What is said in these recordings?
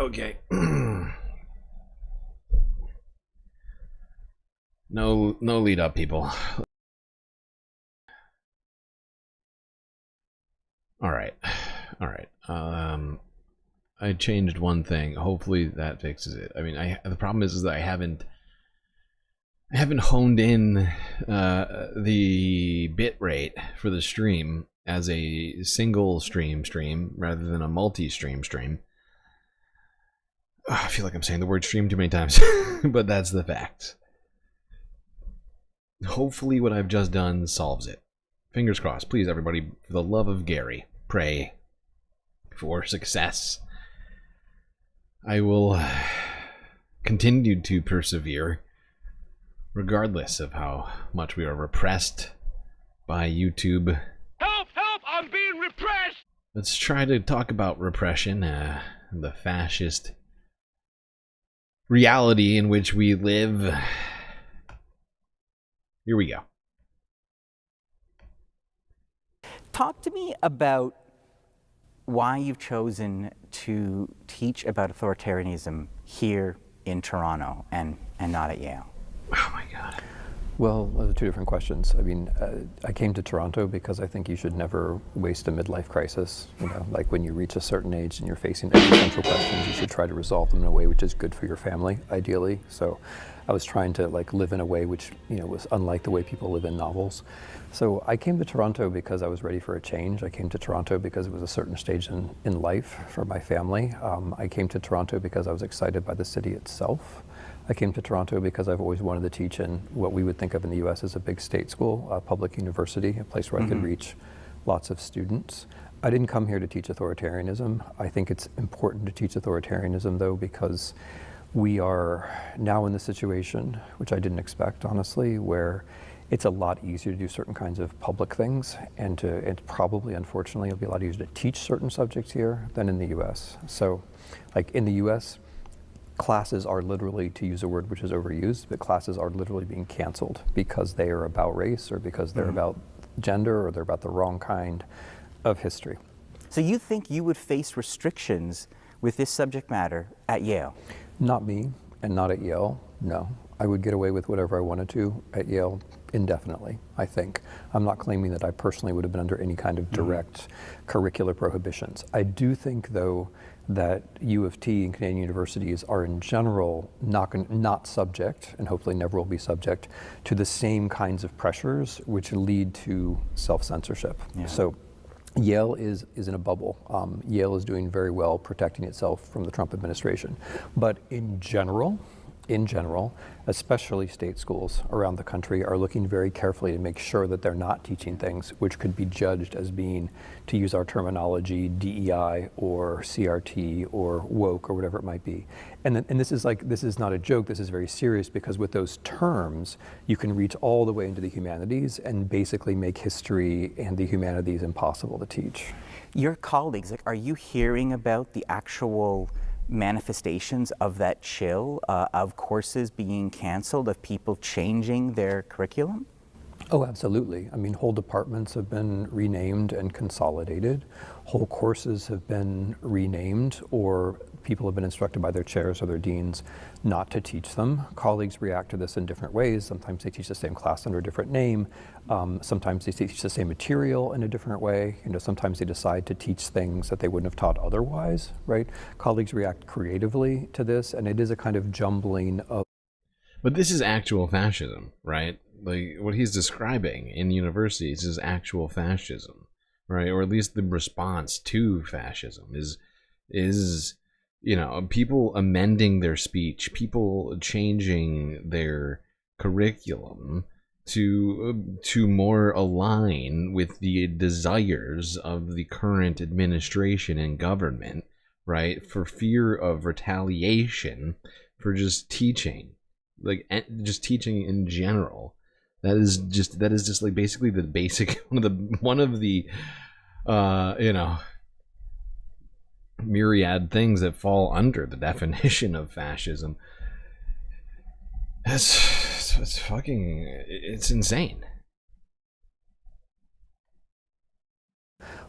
Okay. No lead up, people. All right. I changed one thing. Hopefully that fixes it. I mean, the problem is that I haven't honed in the bit rate for the stream as a single stream rather than a multi-stream. I feel like I'm saying the word stream too many times, but that's the fact. hopefully what I've just done solves it. Fingers crossed. Please, everybody, for the love of Gary, pray for success. I will continue to persevere, regardless of how much we are repressed by YouTube. Help! Help! I'm being repressed! Let's try to talk about repression, the fascist reality in which we live. Here we go. Talk to me about why you've chosen to teach about authoritarianism here in Toronto and not at Yale. Oh my God. Well, those are two different questions. I mean, I came to Toronto because I think you should never waste a midlife crisis. You know, like when you reach a certain age and you're facing existential questions, you should try to resolve them in a way which is good for your family, ideally. So I was trying to live in a way which, was unlike the way people live in novels. So I came to Toronto because I was ready for a change. I came to Toronto because it was a certain stage in life for my family. I came to Toronto because I was excited by the city itself. I came to Toronto because I've always wanted to teach in what we would think of in the US as a big state school, a public university, a place where I could reach lots of students. I didn't come here to teach authoritarianism. I think it's important to teach authoritarianism, though, because we are now in the situation, which I didn't expect, honestly, where it's a lot easier to do certain kinds of public things, and probably, unfortunately, it'll be a lot easier to teach certain subjects here than in the US. So, like in the US, classes are literally, to use a word which is overused, but classes are literally being canceled because they are about race or because they're about gender or they're about the wrong kind of history. So you think you would face restrictions with this subject matter at Yale? Not me, and not at Yale, no. I would get away with whatever I wanted to at Yale indefinitely, I think. I'm not claiming that I personally would have been under any kind of direct curricular prohibitions. I do think, though, that U of T and Canadian universities are in general not subject, and hopefully never will be subject, to the same kinds of pressures which lead to self-censorship. Yeah. So Yale is in a bubble. Yale is doing very well protecting itself from the Trump administration. But in general, especially state schools around the country are looking very carefully to make sure that they're not teaching things which could be judged as being, to use our terminology, DEI or CRT or woke or whatever it might be. And this is not a joke, this is very serious, because with those terms, you can reach all the way into the humanities and basically make history and the humanities impossible to teach. Your colleagues, are you hearing about the actual manifestations of that chill, of courses being canceled, of people changing their curriculum? Oh, absolutely. I mean, whole departments have been renamed and consolidated. Whole courses have been renamed, or people have been instructed by their chairs or their deans not to teach them. Colleagues react to this in different ways. Sometimes they teach the same class under a different name. Sometimes they teach the same material in a different way. Sometimes they decide to teach things that they wouldn't have taught otherwise, right? Colleagues react creatively to this, and it is a kind of jumbling of... But this is actual fascism, right? Like, what he's describing in universities is actual fascism, right? Or at least the response to fascism is people amending their speech, people changing their curriculum to more align with the desires of the current administration and government, right? For fear of retaliation for just teaching, just teaching in general. That is just like basically the basic one of the myriad things that fall under the definition of fascism. It's insane.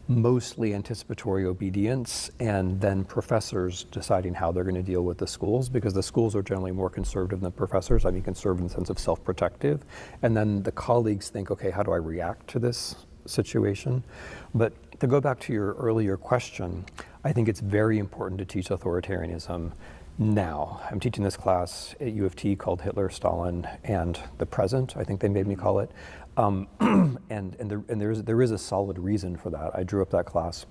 Mostly anticipatory obedience, and then professors deciding how they're going to deal with the schools, because the schools are generally more conservative than professors. I mean, conservative in the sense of self-protective. And then the colleagues think, okay, how do I react to this situation? But to go back to your earlier question, I think it's very important to teach authoritarianism now. I'm teaching this class at U of T called Hitler, Stalin, and the Present, I think they made me call it. And there is a solid reason for that. I drew up that class,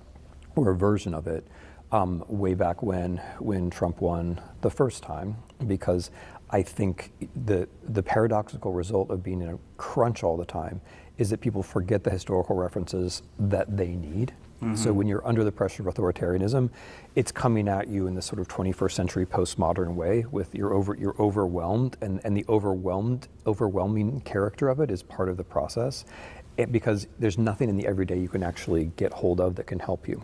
or a version of it, way back when Trump won the first time, because I think the paradoxical result of being in a crunch all the time is that people forget the historical references that they need. So when you're under the pressure of authoritarianism, it's coming at you in this sort of 21st century postmodern way with you're overwhelmed, and the overwhelming character of it is part of the process, because there's nothing in the everyday you can actually get hold of that can help you.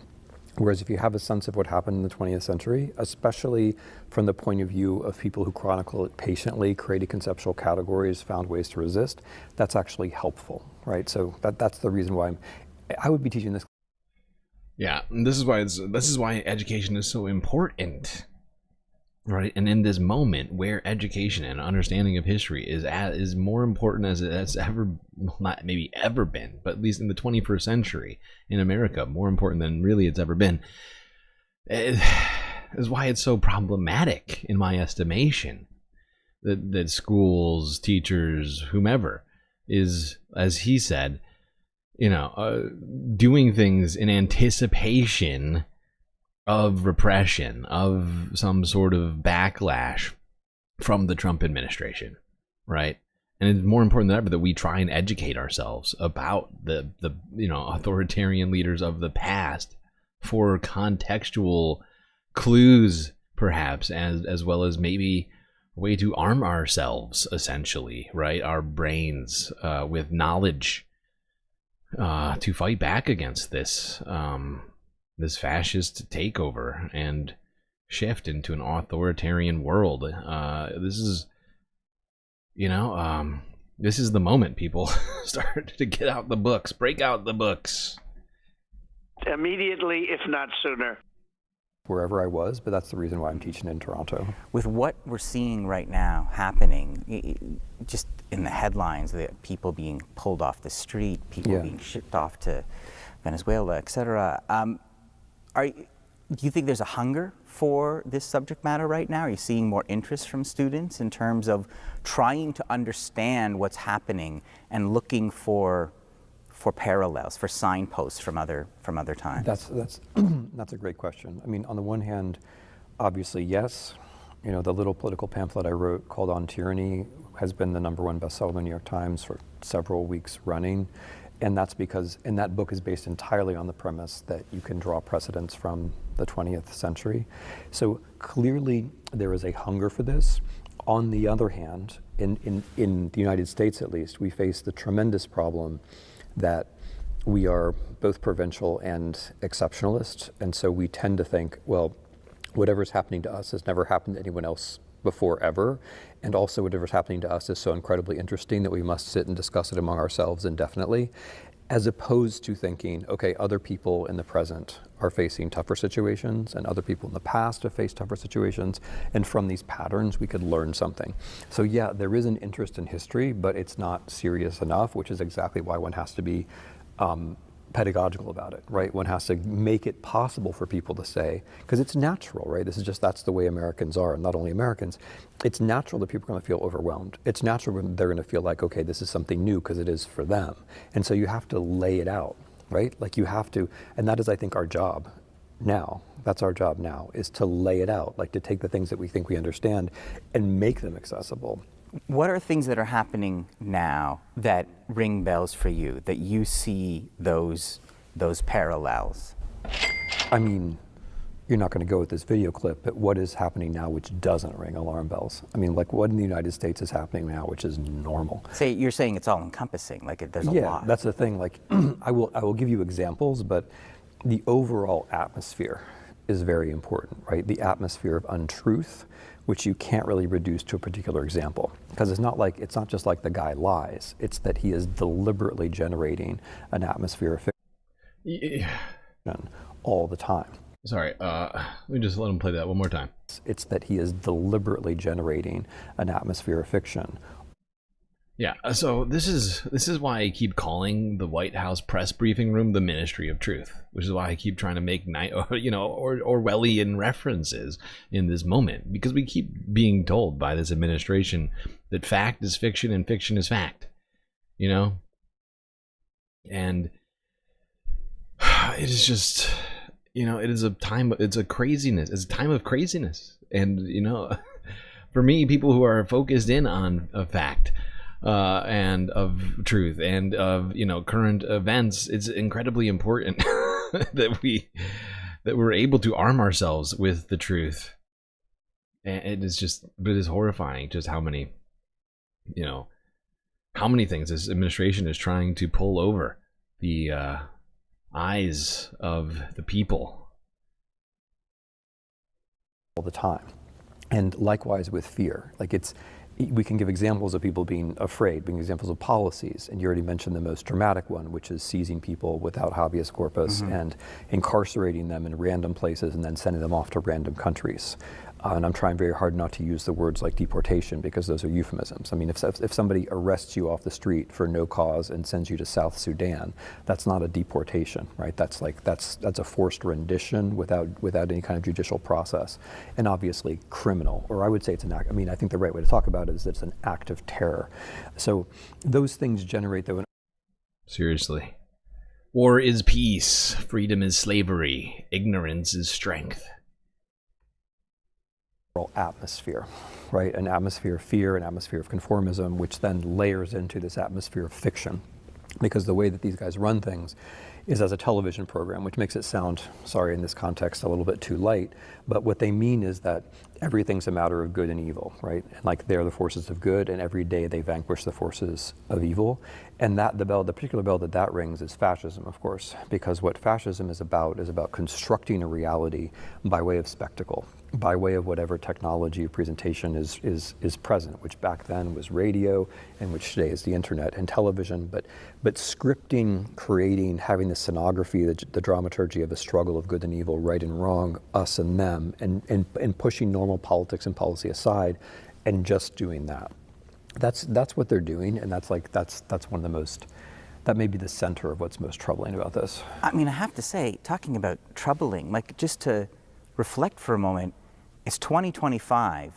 Whereas if you have a sense of what happened in the 20th century, especially from the point of view of people who chronicle it patiently, created conceptual categories, found ways to resist, that's actually helpful, right? So that's the reason why I would be teaching this. Yeah, and this is why education is so important, right? And in this moment where education and understanding of history is more important as it has ever, not maybe ever been, but at least in the 21st century in America, more important than really it's ever been, is why it's so problematic in my estimation that schools, teachers, whomever is, as he said, doing things in anticipation of repression, of some sort of backlash from the Trump administration, right? And it's more important than ever that we try and educate ourselves about the authoritarian leaders of the past for contextual clues, perhaps, as well as maybe a way to arm ourselves, essentially, right? Our brains with knowledge to fight back against this fascist takeover and shift into an authoritarian world. This is the moment, people. Start to get out the books, break out the books Immediately, if not sooner. Wherever I was, but that's the reason why I'm teaching in Toronto. With what we're seeing right now happening, just in the headlines, the people being pulled off the street, people being shipped off to Venezuela, etc. Do you think there's a hunger for this subject matter right now? Are you seeing more interest from students in terms of trying to understand what's happening and looking for parallels, for signposts from other times? That's a great question. I mean, on the one hand, obviously, yes. The little political pamphlet I wrote called On Tyranny has been the #1 bestseller in the New York Times for several weeks running. And that's because, and that book is based entirely on the premise that you can draw precedents from the 20th century. So clearly there is a hunger for this. On the other hand, in the United States at least, we face the tremendous problem that we are both provincial and exceptionalist. And so we tend to think, well, whatever's happening to us has never happened to anyone else before ever. And also whatever's happening to us is so incredibly interesting that we must sit and discuss it among ourselves indefinitely, as opposed to thinking, okay, other people in the present are facing tougher situations and other people in the past have faced tougher situations. And from these patterns, we could learn something. So yeah, there is an interest in history, but it's not serious enough, which is exactly why one has to be pedagogical about it, right? One has to make it possible for people to say, because it's natural, right? That's the way Americans are, and not only Americans. It's natural that people are going to feel overwhelmed. It's natural when they're going to feel like, okay, this is something new because it is for them. And so you have to lay it out, right? Like you have to, and that is, I think, our job now. That's our job now, is to lay it out, like to take the things that we think we understand and make them accessible. What are things that are happening now that ring bells for you, that you see those parallels? I mean, you're not going to go with this video clip, but what is happening now which doesn't ring alarm bells? I mean, like what in the United States is happening now which is normal? You're saying it's all encompassing, like there's a lot. Yeah, that's the thing. Like I will give you examples, but the overall atmosphere is very important, right? The atmosphere of untruth, which you can't really reduce to a particular example, because it's not just like the guy lies. It's that he is deliberately generating an atmosphere of fiction all the time. Sorry, let me just let him play that one more time. It's that he is deliberately generating an atmosphere of fiction. Yeah, so this is why I keep calling the White House press briefing room the Ministry of Truth, which is why I keep trying to make Orwellian references in this moment, because we keep being told by this administration that fact is fiction and fiction is fact, and it is just, it is a time. It's a craziness. It's a time of craziness, and for me, people who are focused in on a fact and of truth and of current events, it's incredibly important that we're able to arm ourselves with the truth. And it is horrifying just how many things this administration is trying to pull over the eyes of the people all the time. And likewise with fear. We can give examples of people being afraid, being examples of policies, and you already mentioned the most dramatic one, which is seizing people without habeas corpus and incarcerating them in random places and then sending them off to random countries. And I'm trying very hard not to use the words like deportation because those are euphemisms. I mean, if somebody arrests you off the street for no cause and sends you to South Sudan, that's not a deportation, right? That's a forced rendition without any kind of judicial process, and obviously criminal. Or I would say it's an act. I mean, I think the right way to talk about it is that it's an act of terror. So those things generate the. Seriously, war is peace, freedom is slavery, ignorance is strength. Atmosphere, right? An atmosphere of fear, an atmosphere of conformism, which then layers into this atmosphere of fiction. Because the way that these guys run things is as a television program, which makes it sound, sorry, in this context, a little bit too light. But what they mean is that everything's a matter of good and evil, right? And they're the forces of good, and every day they vanquish the forces of evil. And the particular bell that rings is fascism, of course, because what fascism is about constructing a reality by way of spectacle, by way of whatever technology of presentation is present, which back then was radio, and which today is the internet and television. But scripting, creating, having the scenography, the dramaturgy of the struggle of good and evil, right and wrong, us and them, and pushing normal politics and policy aside, and just doing that. That's what they're doing, and that's one of the most. That may be the center of what's most troubling about this. I mean, I have to say, talking about troubling, just to reflect for a moment, it's 2025.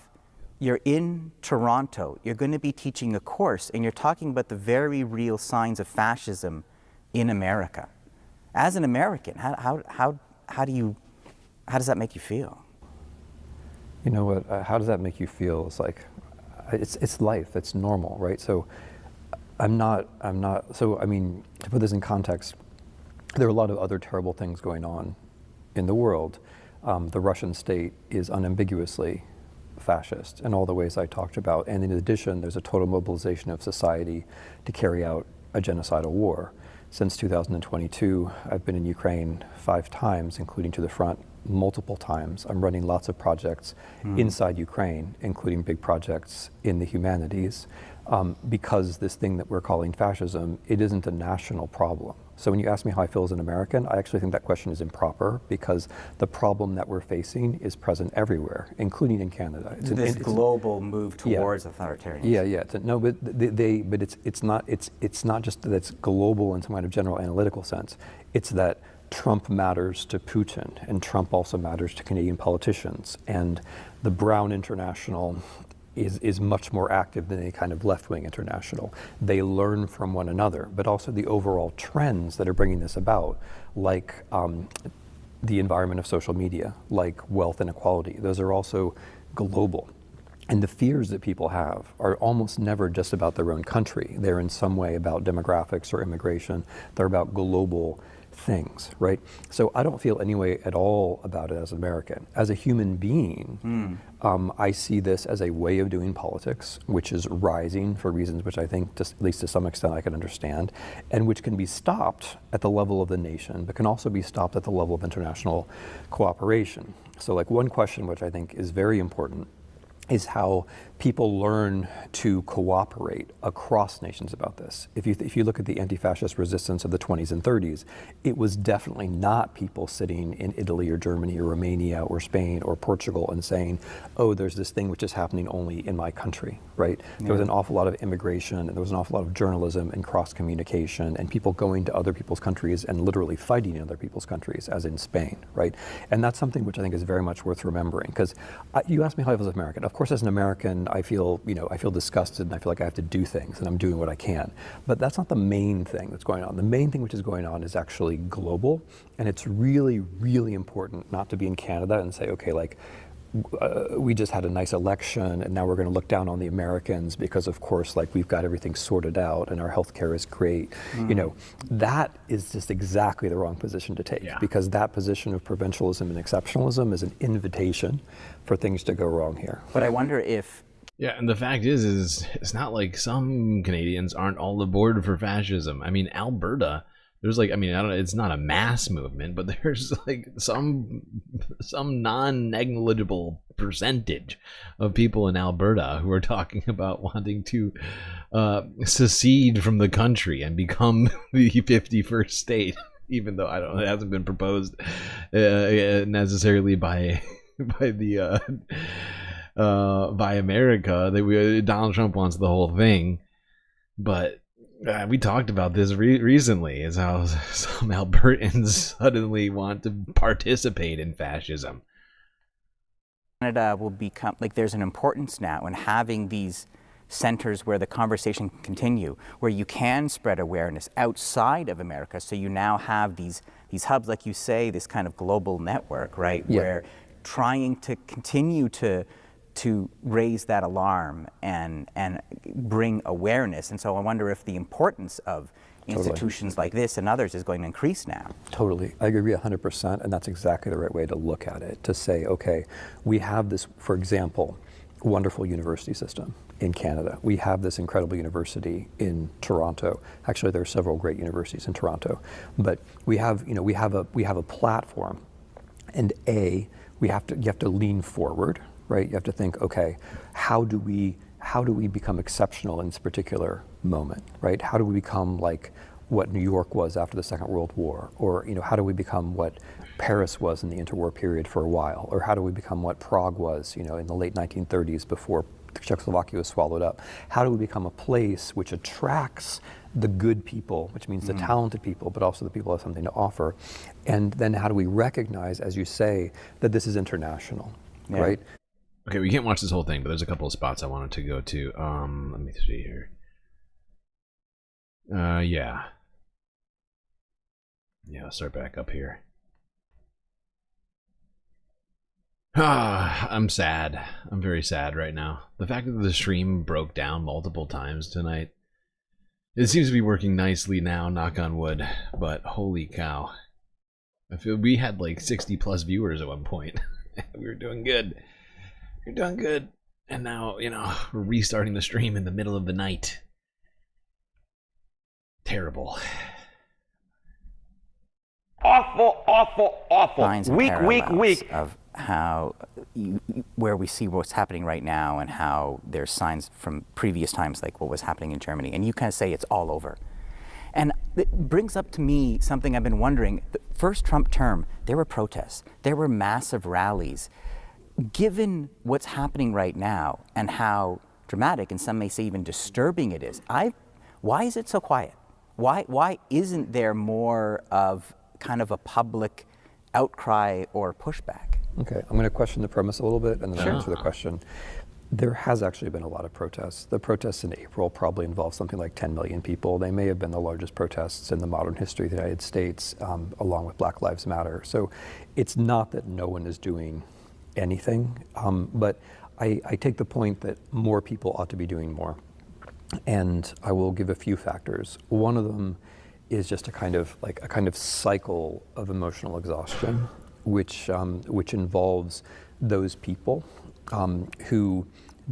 You're in Toronto. You're going to be teaching a course, and you're talking about the very real signs of fascism in America. As an American, how does that make you feel? You know what? How does that make you feel? It's like, it's life. It's normal, right? So, I'm not. So, I mean, to put this in context, there are a lot of other terrible things going on in the world. The Russian state is unambiguously fascist in all the ways I talked about. And in addition, there's a total mobilization of society to carry out a genocidal war. Since 2022, I've been in Ukraine 5 times, including to the front multiple times. I'm running lots of projects inside Ukraine, including big projects in the humanities, because this thing that we're calling fascism, it isn't a national problem. So when you ask me how I feel as an American, I actually think that question is improper, because the problem that we're facing is present everywhere, including in Canada. It's global move towards authoritarianism. Yeah. But it's not just that it's global in some kind of general analytical sense. It's that Trump matters to Putin, and Trump also matters to Canadian politicians, and the Brown International is much more active than any kind of left-wing international. They learn from one another, but also the overall trends that are bringing this about, like the environment of social media, like wealth inequality. Those are also global. And the fears that people have are almost never just about their own country. They're in some way about demographics or immigration. They're about global things, right? So I don't feel any way at all about it as an American. As a human being, I see this as a way of doing politics, which is rising for reasons which I think, at least to some extent, I can understand, and which can be stopped at the level of the nation, but can also be stopped at the level of international cooperation. So one question which I think is very important is how people learn to cooperate across nations about this. If you look at the anti-fascist resistance of the 20s and 30s, it was definitely not people sitting in Italy or Germany or Romania or Spain or Portugal and saying, oh, there's this thing which is happening only in my country, right? Yeah. There was an awful lot of immigration, and there was an awful lot of journalism and cross-communication, and people going to other people's countries and literally fighting in other people's countries, as in Spain, right? And that's something which I think is very much worth remembering, because you asked me how I was an American. Of course, as an American, I feel, I feel disgusted and I feel like I have to do things and I'm doing what I can. But that's not the main thing that's going on. The main thing which is going on is actually global, and it's really, really important not to be in Canada and say, okay, like, we just had a nice election and now we're going to look down on the Americans because of course like we've got everything sorted out and our healthcare is great. That is just exactly the wrong position to take, because that position of provincialism and exceptionalism is an invitation for things to go wrong here. But I wonder if and the fact is it's not like some Canadians aren't all aboard for fascism. I mean, Alberta, there's like, I mean, I don't know, it's not a mass movement, but there's like some non-negligible percentage of people in Alberta who are talking about wanting to secede from the country and become the 51st state, even though it hasn't been proposed necessarily by America. Donald Trump wants the whole thing, but we talked about this recently, is how some Albertans suddenly want to participate in fascism. Canada will become, like, there's an importance now in having these centers where the conversation can continue, where you can spread awareness outside of America. So you now have these hubs, like you say, this kind of global network, right? Yeah. Where trying to continue to raise that alarm and bring awareness. And so I wonder if the importance of institutions like this and others is going to increase now. Totally. I agree 100%, and that's exactly the right way to look at it, to say, okay, we have this, for example, wonderful university system in Canada. We have this incredible university in Toronto. Actually, there are several great universities in Toronto, but we have a platform, and you have to lean forward. Right? You have to think, okay, how do we become exceptional in this particular moment, right? How do we become like what New York was after the Second World War? Or, how do we become what Paris was in the interwar period for a while? Or how do we become what Prague was, in the late 1930s before Czechoslovakia was swallowed up? How do we become a place which attracts the good people, which means the talented people, but also the people who have something to offer? And then how do we recognize, as you say, that this is international, right? Okay, we can't watch this whole thing, but there's a couple of spots I wanted to go to. Let me see here. Yeah, I'll start back up here. I'm sad. I'm very sad right now. The fact that the stream broke down multiple times tonight. It seems to be working nicely now, knock on wood, but holy cow. I feel we had like 60 plus viewers at one point. We were doing good. You're doing good. And now, we're restarting the stream in the middle of the night. Terrible. Awful, awful, awful. Weak. Of how, where we see what's happening right now and how there's signs from previous times, like what was happening in Germany. And you kind of say it's all over. And it brings up to me something I've been wondering. The first Trump term, there were protests. There were massive rallies. Given what's happening right now and how dramatic, and some may say even disturbing it is, why is it so quiet? Why isn't there more of kind of a public outcry or pushback? Okay, I'm going to question the premise a little bit and then I'll answer the question. There has actually been a lot of protests. The protests in April probably involved something like 10 million people. They may have been the largest protests in the modern history of the United States, along with Black Lives Matter. So it's not that no one is doing anything, but I take the point that more people ought to be doing more. And I will give a few factors. One of them is just a kind of cycle of emotional exhaustion, which involves those people who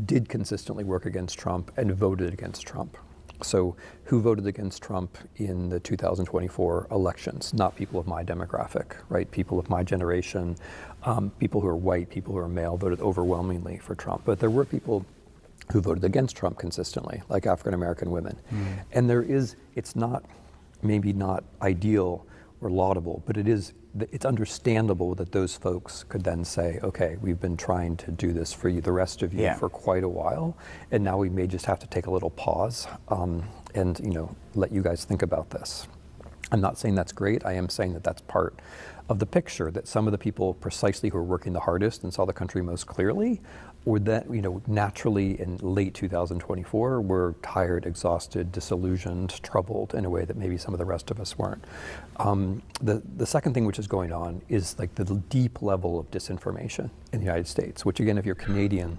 did consistently work against Trump and voted against Trump. So who voted against Trump in the 2024 elections? Not people of my demographic, right? People of my generation, people who are white, people who are male, voted overwhelmingly for Trump. But there were people who voted against Trump consistently, like African-American women. And it's maybe not ideal or laudable, but it's understandable that those folks could then say, okay, we've been trying to do this for you, the rest of you, for quite a while, and now we may just have to take a little pause and let you guys think about this. I'm not saying that's great. I am saying that that's part of the picture, that some of the people precisely who are working the hardest and saw the country most clearly or that, naturally in late 2024, we're tired, exhausted, disillusioned, troubled in a way that maybe some of the rest of us weren't. The second thing which is going on is like the deep level of disinformation in the United States, which again, if you're Canadian,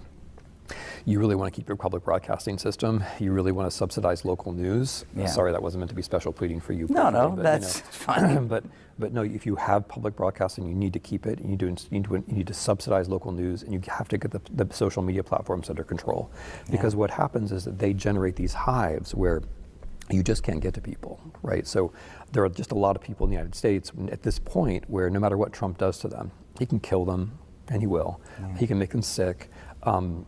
you really want to keep your public broadcasting system. You really want to subsidize local news. Yeah. Sorry, that wasn't meant to be special pleading for you. No, but, that's fine. but no, if you have public broadcasting, you need to keep it. You need to subsidize local news, and you have to get the social media platforms under control. Because what happens is that they generate these hives where you just can't get to people, right? So there are just a lot of people in the United States at this point where no matter what Trump does to them, he can kill them, and he will. He can make them sick.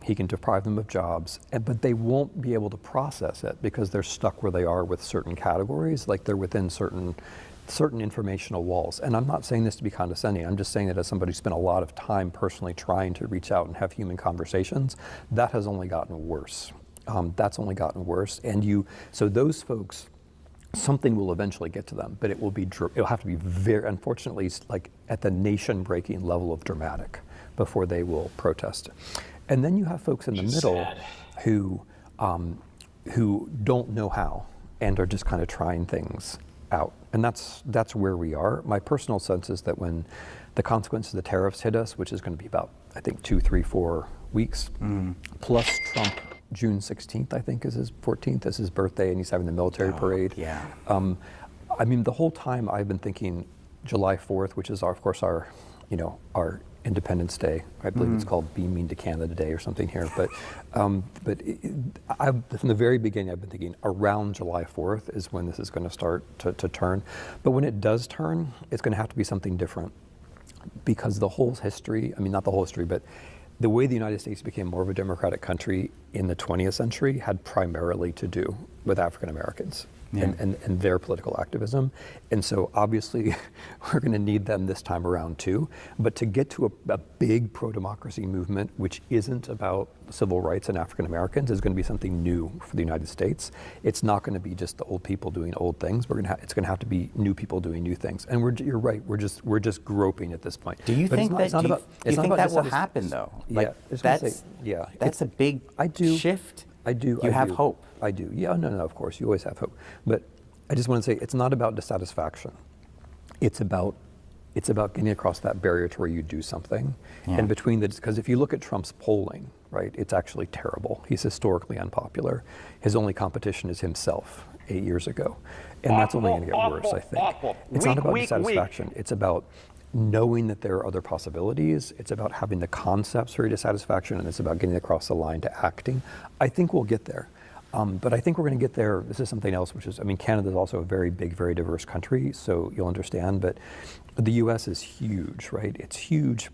He can deprive them of jobs, but they won't be able to process it because they're stuck where they are with certain categories, like they're within certain informational walls. And I'm not saying this to be condescending. I'm just saying that as somebody who spent a lot of time personally trying to reach out and have human conversations, that has only gotten worse. That's only gotten worse. And so those folks, something will eventually get to them, but it'll have to be very, unfortunately, like at the nation-breaking level of dramatic before they will protest. And then you have folks in the middle who don't know how and are just kind of trying things out. And that's where we are. My personal sense is that when the consequences of the tariffs hit us, which is going to be about, I think, 2, 3, 4 weeks, plus Trump, June 16th, I think is his 14th, is his birthday, and he's having the military parade. Yeah. I mean, the whole time I've been thinking July 4th, which is of course our Independence Day. I believe it's called Be Mean to Canada Day or something here. But from the very beginning, I've been thinking around July 4th is when this is going to start to turn. But when it does turn, it's going to have to be something different, because the whole history, I mean, not the whole history, but the way the United States became more of a democratic country in the 20th century had primarily to do with African Americans. And their political activism. And so obviously we're going to need them this time around too. But to get to a big pro-democracy movement, which isn't about civil rights and African Americans, is going to be something new for the United States. It's not going to be just the old people doing old things. It's going to have to be new people doing new things. And you're right. We're just groping at this point. Do you think that will happen though? Like, that's a big shift. I do. You have hope. I do. Yeah, no, of course. You always have hope. But I just want to say it's not about dissatisfaction. It's about getting across that barrier to where you do something. Yeah. And because if you look at Trump's polling, right, it's actually terrible. He's historically unpopular. His only competition is himself 8 years ago. And that's only going to get worse, I think. It's not about dissatisfaction. It's about knowing that there are other possibilities. It's about having the concepts for your dissatisfaction, and it's about getting across the line to acting. I think we'll get there. But I think we're going to get there. This is something else, which is, I mean, Canada is also a very big, very diverse country, so you'll understand. But the U.S. is huge, right? It's huge.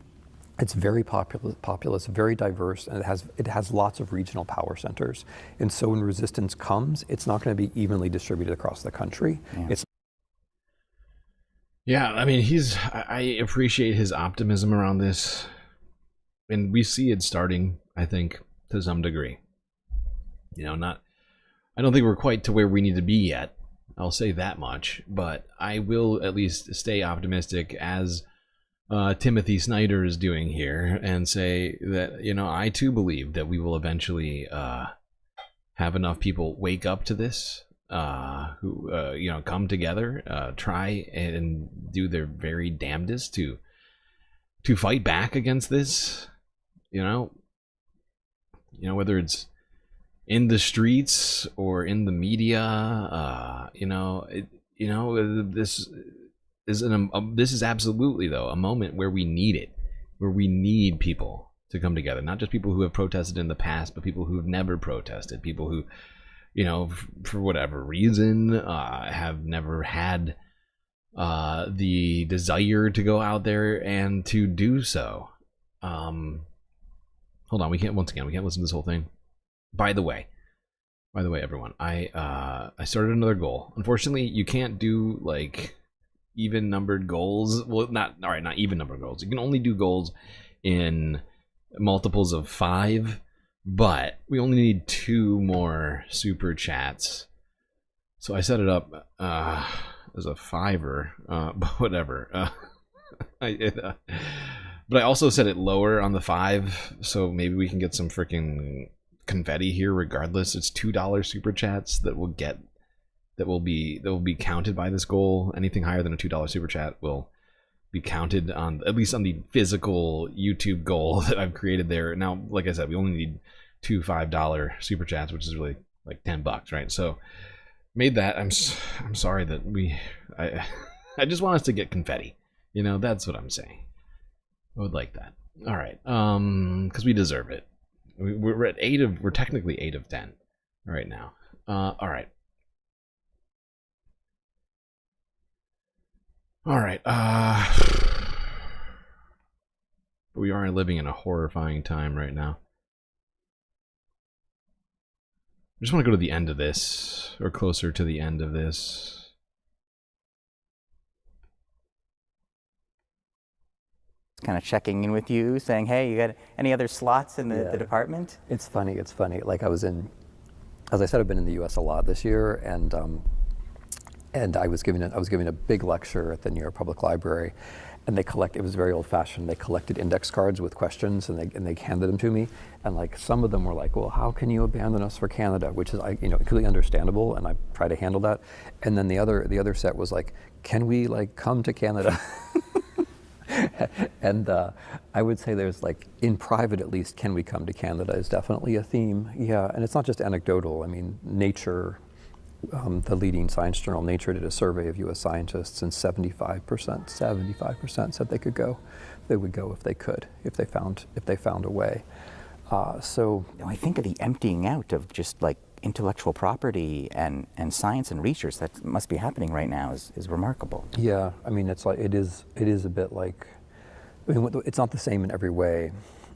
It's very populous, very diverse, and it has lots of regional power centers. And so when resistance comes, it's not going to be evenly distributed across the country. Yeah, I mean, I appreciate his optimism around this, and we see it starting, I think, to some degree. I don't think we're quite to where we need to be yet, I'll say that much, but I will at least stay optimistic, as Timothy Snyder is doing here, and say that, I too believe that we will eventually have enough people wake up to this, who come together, try and do their very damnedest to fight back against this, whether it's in the streets or in the media. This is absolutely, though, a moment where we need it, where we need people to come together, not just people who have protested in the past, but people who have never protested, people who, for whatever reason, have never had the desire to go out there and to do so. Hold on, we can't listen to this whole thing. By the way, everyone, I started another goal. Unfortunately, you can't do like even numbered goals. Well, not even numbered goals. You can only do goals in multiples of 5. But we only need 2 more super chats. So I set it up as a $5, but whatever. But I also set it lower on the 5, so maybe we can get some freaking confetti here regardless. It's $2 super chats that will be counted by this goal. Anything higher than a $2 super chat will be counted on, at least on the physical YouTube goal that I've created there. Now, like I said, we only need 2 $5 super chats, which is really like $10, right? So made that. I'm sorry that I just want us to get confetti. You know, that's what I'm saying. I would like that. All right, because we deserve it. We're at we're technically 8 of 10 right now. All right. All right. We are living in a horrifying time right now. I just want to go to the end of this, or closer to the end of this. Kind of checking in with you, saying, hey, you got any other slots in the department? It's funny. Like as I said, I've been in the U.S. a lot this year, and I was giving a big lecture at the New York Public Library, and it was very old-fashioned. They collected index cards with questions, and they handed them to me, and like some of them were like, well, how can you abandon us for Canada, which is completely understandable, and I try to handle that. And then the other set was like, can we like come to Canada? And I would say there's like, in private at least, can we come to Canada is definitely a theme. Yeah, and it's not just anecdotal. I mean, Nature, the leading science journal, Nature, did a survey of U.S. scientists, and 75% said they could go. They would go if they could, if they found a way. So I think of the emptying out of just like intellectual property and science and research that must be happening right now is remarkable. Yeah, I mean, it's like it is a bit like, I mean, it's not the same in every way,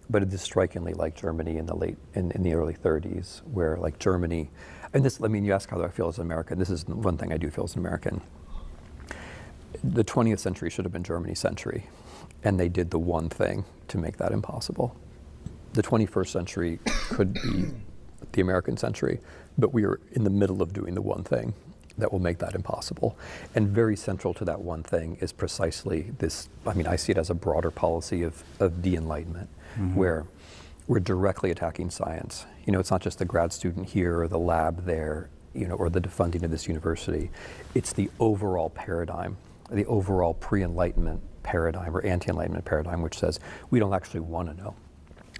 but it is strikingly like Germany in the early 30s, where like Germany, and this, I mean, you ask how do I feel as an American. This is one thing I do feel as an American. The 20th century should have been Germany's century, and they did the one thing to make that impossible. The 21st century could be the American century, but we are in the middle of doing the one thing that will make that impossible. And very central to that one thing is precisely this, I mean, I see it as a broader policy of de-enlightenment, where we're directly attacking science. You know, it's not just the grad student here or the lab there, you know, or the defunding of this university. It's the overall paradigm, the overall pre-enlightenment paradigm or anti-enlightenment paradigm, which says we don't actually want to know.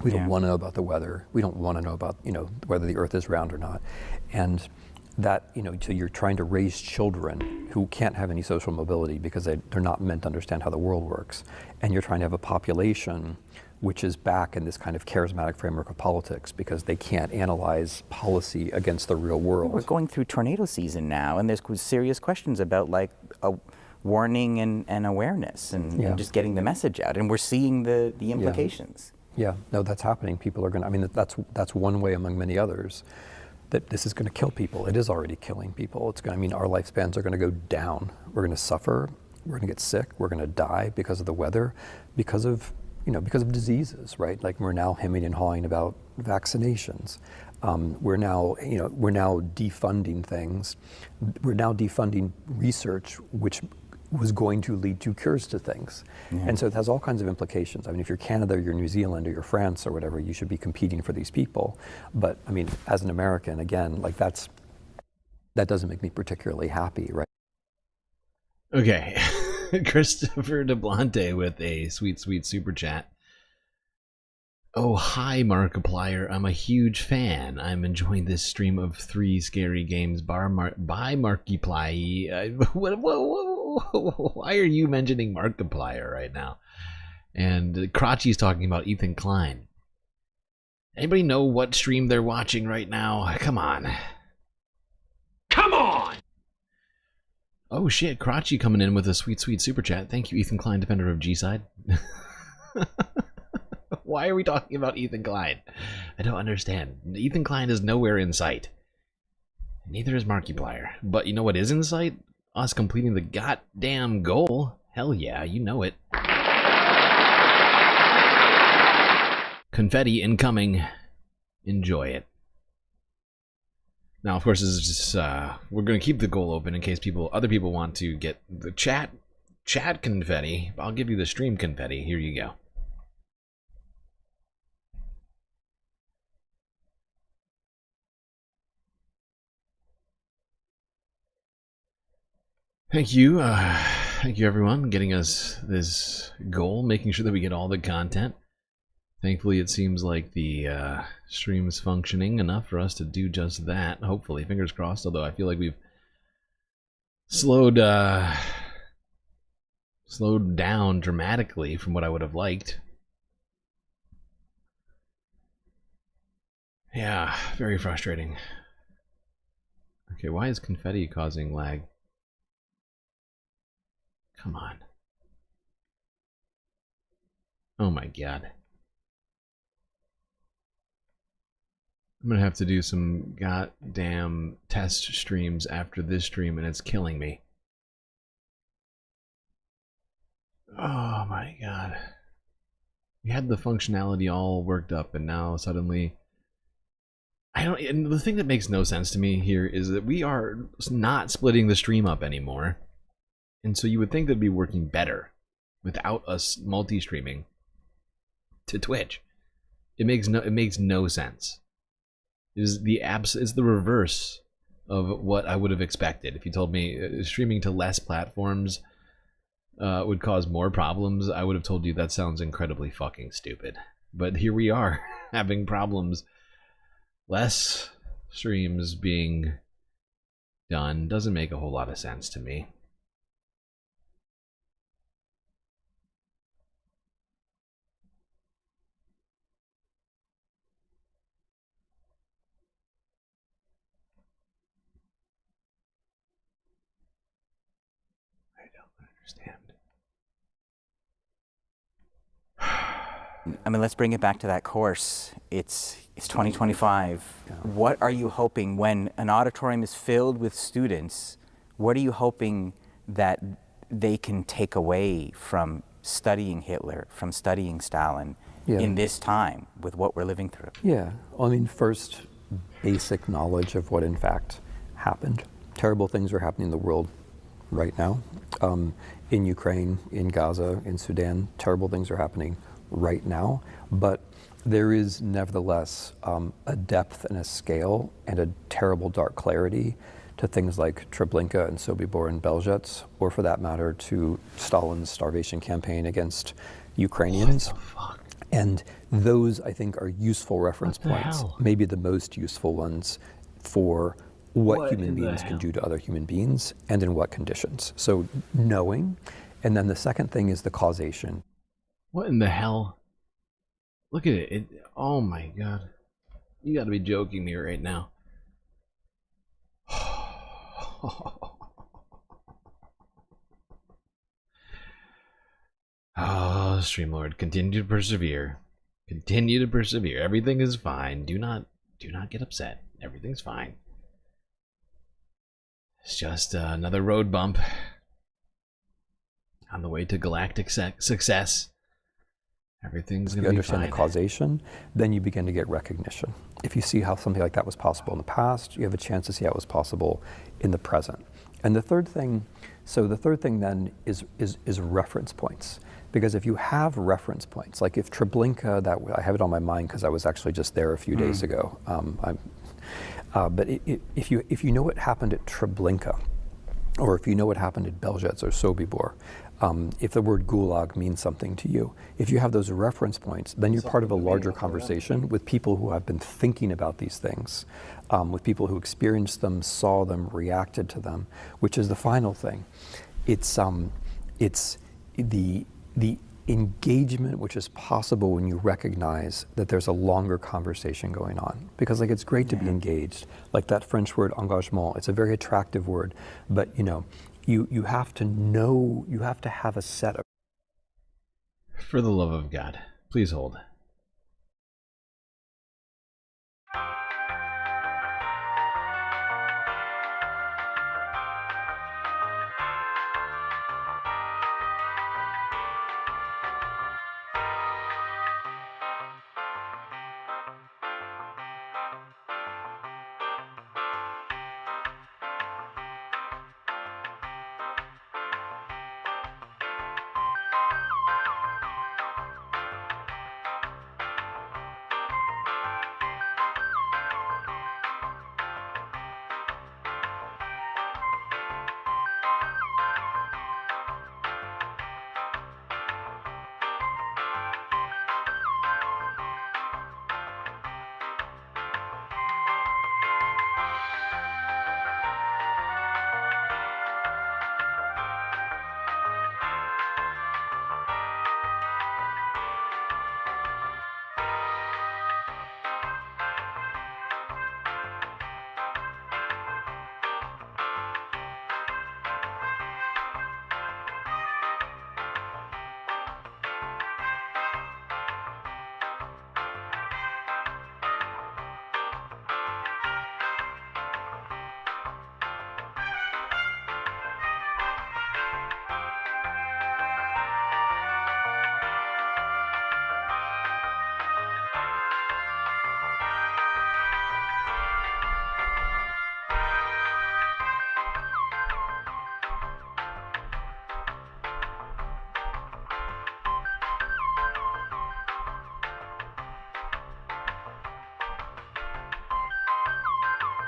We don't want to know about the weather. We don't want to know about, you know, whether the earth is round or not. And that, you know, so you're trying to raise children who can't have any social mobility because they're not meant to understand how the world works. And you're trying to have a population which is back in this kind of charismatic framework of politics because they can't analyze policy against the real world. We're going through tornado season now, and there's serious questions about like a warning and awareness and just getting the message out. And we're seeing the implications. Yeah, no, that's happening. People are going to, I mean, that's one way among many others that this is going to kill people. It is already killing people. It's going to, I mean, our lifespans are going to go down. We're going to suffer. We're going to get sick. We're going to die because of the weather, because of diseases, right? Like we're now hemming and hawing about vaccinations. We're now defunding things. We're now defunding research, which was going to lead to cures to things. And so it has all kinds of implications. I mean, if you're Canada, or you're New Zealand, or you're France, or whatever, you should be competing for these people. But I mean, as an American, again, like that doesn't make me particularly happy, right? Okay. Christopher DeBlante with a sweet super chat. Oh, hi, Markiplier. I'm a huge fan. I'm enjoying this stream of 3 scary games by Markiplier. Why are you mentioning Markiplier right now? And Crotchy's talking about Ethan Klein. Anybody know what stream they're watching right now? Come on. Come on! Oh shit, Crotchy coming in with a sweet super chat. Thank you, Ethan Klein, defender of G-Side. Why are we talking about Ethan Klein? I don't understand. Ethan Klein is nowhere in sight. Neither is Markiplier. But you know what is in sight? Us completing the goddamn goal. Hell yeah, you know it. Confetti incoming. Enjoy it. Now, of course, this is just, we're going to keep the goal open in case other people want to get the chat confetti. I'll give you the stream confetti. Here you go. Thank you. Thank you, everyone, getting us this goal, making sure that we get all the content. Thankfully, it seems like the stream is functioning enough for us to do just that. Hopefully, fingers crossed, although I feel like we've slowed down dramatically from what I would have liked. Yeah, very frustrating. Okay, why is confetti causing lag? Come on. Oh my god. I'm gonna have to do some goddamn test streams after this stream, and it's killing me. Oh my god. We had the functionality all worked up, and now suddenly... And the thing that makes no sense to me here is that we are not splitting the stream up anymore. And so you would think that'd be working better without us multi-streaming to Twitch. It makes no sense. It is the reverse of what I would have expected. If you told me streaming to less platforms would cause more problems, I would have told you that sounds incredibly fucking stupid. But here we are having problems. Less streams being done doesn't make a whole lot of sense to me. I don't understand. I mean, let's bring it back to that course. It's 2025. Yeah. What are you hoping when an auditorium is filled with students? What are you hoping that they can take away from studying Hitler, from studying Stalin in this time with what we're living through? Yeah, well, I mean, first, basic knowledge of what in fact happened. Terrible things are happening in the world right now. In Ukraine, in Gaza, in Sudan, terrible things are happening right now, but there is nevertheless a depth and a scale and a terrible dark clarity to things like Treblinka and Sobibor and Belzec, or for that matter to Stalin's starvation campaign against Ukrainians. What the fuck? And those, I think, are useful reference points, maybe the most useful ones for what human beings can do to other human beings and in what conditions. So knowing, and then the second thing is the causation. What in the hell? Look at it. Oh my god. You gotta be joking me right now. Oh, StreamLord, continue to persevere. Continue to persevere. Everything is fine. Do not get upset. Everything's fine. It's just another road bump on the way to galactic success. Everything's going to be fine. If you understand the causation, then you begin to get recognition. If you see how something like that was possible in the past, you have a chance to see how it was possible in the present. And the third thing, then is reference points. Because if you have reference points, like if Treblinka, I have it on my mind because I was actually just there a few days ago. But if you know what happened at Treblinka, or if you know what happened at Belzec or Sobibor, if the word gulag means something to you, if you have those reference points, then you're part of a larger conversation with people who have been thinking about these things, with people who experienced them, saw them, reacted to them, which is the final thing. It's the engagement which is possible when you recognize that there's a longer conversation going on. Because like it's great to be engaged. Like that French word engagement, it's a very attractive word, but you have to know, you have to have a set of... For the love of God, please hold.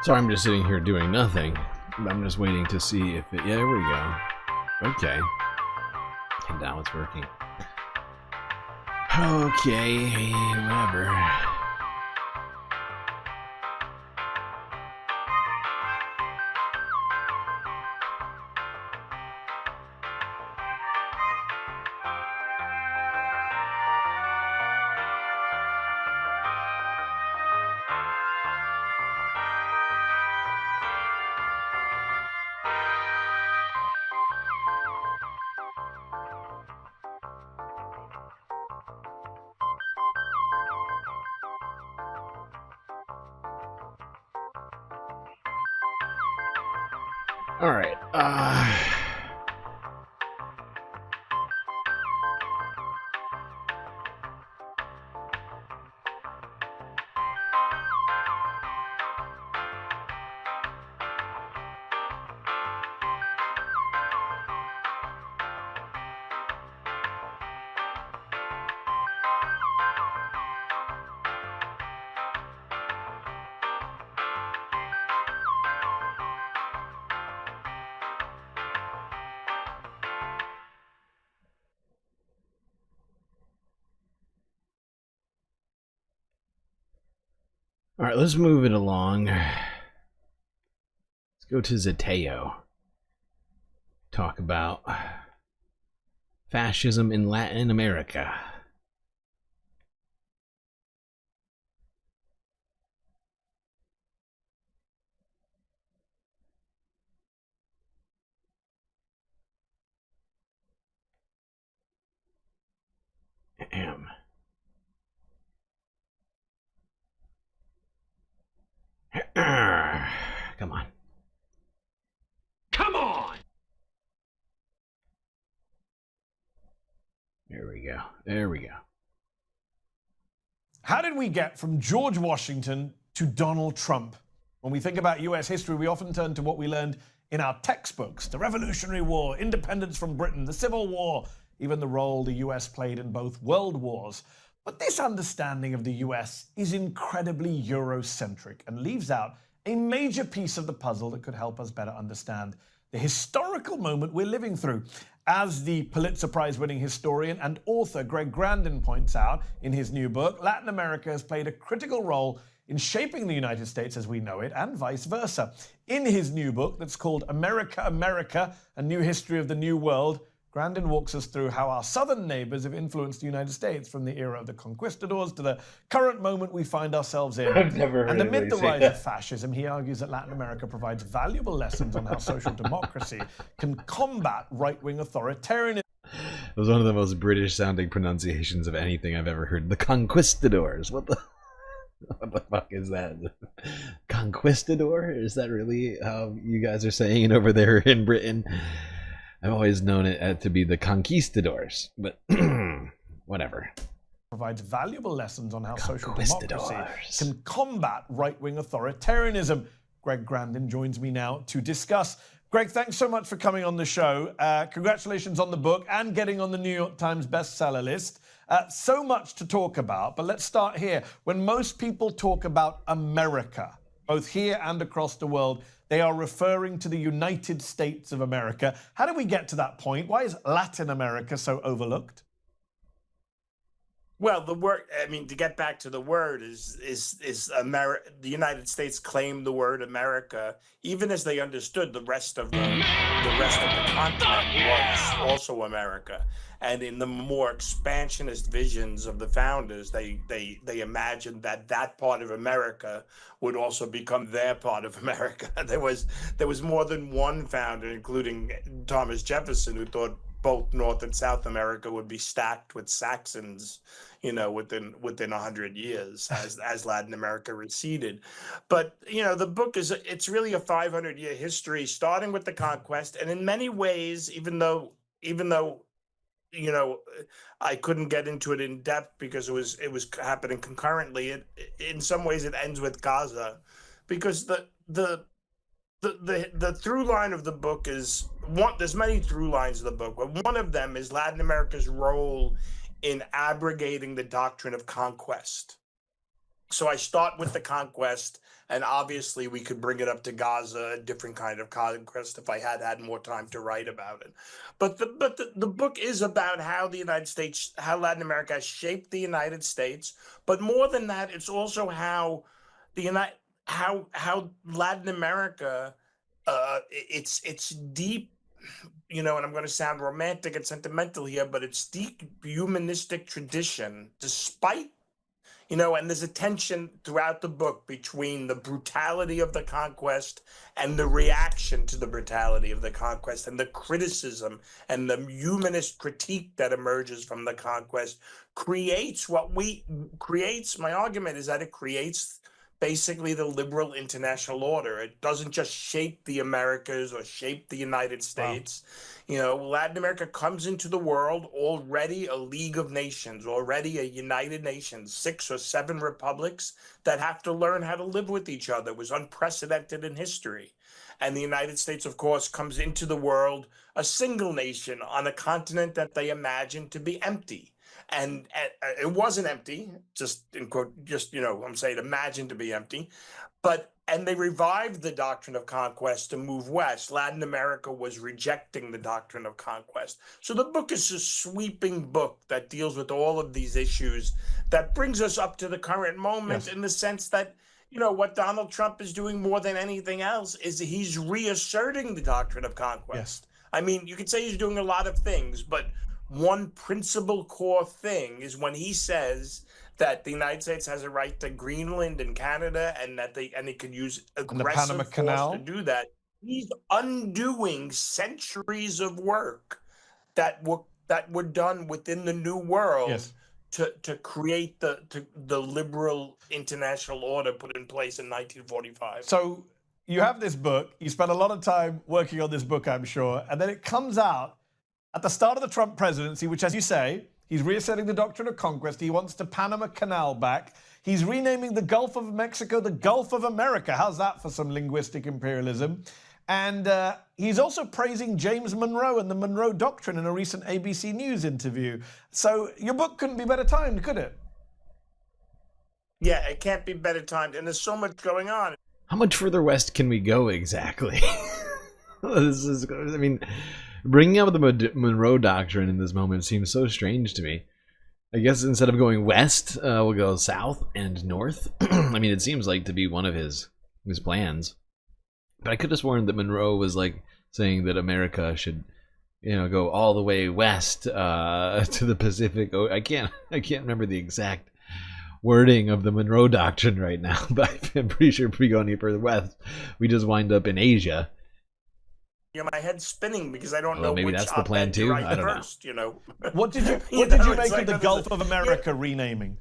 So I'm just sitting here doing nothing. I'm just waiting to see if it... Yeah, there we go. Okay. And now it's working. Okay, whatever. All right. All right, let's move it along. Let's go to Zateo. Talk about fascism in Latin America. Ahem. Come on. Come on! There we go. There we go. How did we get from George Washington to Donald Trump? When we think about US history, we often turn to what we learned in our textbooks: the Revolutionary War, independence from Britain, the Civil War, even the role the US played in both world wars. But this understanding of the US is incredibly Eurocentric and leaves out a major piece of the puzzle that could help us better understand the historical moment we're living through. As the Pulitzer Prize-winning historian and author Greg Grandin points out in his new book, Latin America has played a critical role in shaping the United States as we know it, and vice versa. In his new book that's called America, America, A New History of the New World, Grandin walks us through how our southern neighbors have influenced the United States from the era of the conquistadors to the current moment we find ourselves in. I've never heard and amid the rise that. of fascism, he argues that Latin America provides valuable lessons on how social democracy can combat right-wing authoritarianism. It was one of the most British sounding pronunciations of anything I've ever heard. The conquistadors. What the fuck is that? Conquistador? Is that really how you guys are saying it over there in Britain? I've always known it to be the conquistadors, but whatever. Provides valuable lessons on how social democracy can combat right-wing authoritarianism. Greg Grandin joins me now to discuss. Greg, thanks so much for coming on the show. Congratulations on the book and getting on the New York Times bestseller list. So much to talk about, but let's start here. When most people talk about America, both here and across the world, they are referring to the United States of America. How did we get to that point? Why is Latin America so overlooked? Well, the word, I mean, to get back to the word is America. The United States claimed the word America, even as they understood the rest of the continent was also America. And in the more expansionist visions of the founders, they imagined that that part of America would also become their part of America. There was more than one founder, including Thomas Jefferson, who thought both North and South America would be stacked with Saxons, within 100 years as Latin America receded. But, the book it's really a 500-year history, starting with the conquest. And in many ways, even though, I couldn't get into it in depth because it was happening concurrently, in some ways it ends with Gaza, because the through line of the book is there's many through lines of the book, but one of them is Latin America's role in abrogating the doctrine of conquest. So I start with the conquest, and obviously we could bring it up to Gaza, a different kind of conquest, if I had more time to write about it. But the book is about how the United States, how Latin America has shaped the United States. But more than that, it's also how how Latin America, it's deep, you know, and I'm going to sound romantic and sentimental here, but it's deep humanistic tradition, despite, you know, and there's a tension throughout the book between the brutality of the conquest and the reaction to the brutality of the conquest, and the criticism and the humanist critique that emerges from the conquest creates my argument is that it creates basically the liberal international order. It doesn't just shape the Americas or shape the United States. Wow. You know, Latin America comes into the world already a League of Nations, already a United Nations, 6 or 7 republics that have to learn how to live with each other. It was unprecedented in history. And the United States, of course, comes into the world a single nation on a continent that they imagined to be empty. And it wasn't empty, just in quote, just, you know, I'm saying imagined to be empty. And they revived the doctrine of conquest to move west. Latin America was rejecting the doctrine of conquest. So the book is a sweeping book that deals with all of these issues that brings us up to the current moment. Yes. In the sense that, you know, what Donald Trump is doing more than anything else is he's reasserting the doctrine of conquest. Yes. I mean, you could say he's doing a lot of things, but one principal core thing is when he says that the United States has a right to Greenland and Canada, and that it could use aggressive force to do that. He's undoing centuries of work that were done within the New World. Yes. To create the liberal international order put in place in 1945. So you have this book. You spent a lot of time working on this book, I'm sure, and then it comes out at the start of the Trump presidency, which, as you say, he's reasserting the doctrine of conquest. He wants the Panama Canal back. He's renaming the Gulf of Mexico the Gulf of America. How's that for some linguistic imperialism? And he's also praising James Monroe and the Monroe Doctrine in a recent ABC News interview. So your book couldn't be better timed, could it? Yeah, it can't be better timed. And there's so much going on. How much further west can we go exactly? This is, I mean, bringing up the Monroe Doctrine in this moment seems so strange to me. I guess instead of going west, we'll go south and north. I mean, it seems like to be one of his plans. But I could have sworn that Monroe was like saying that America should, you know, go all the way west to the Pacific. I can't remember the exact wording of the Monroe Doctrine right now, but I'm pretty sure if we go any further west, we just wind up in Asia. You know, my head's spinning because I don't know maybe which that's the plan too. I don't first, know. You know. What did you make of the Gulf of America renaming?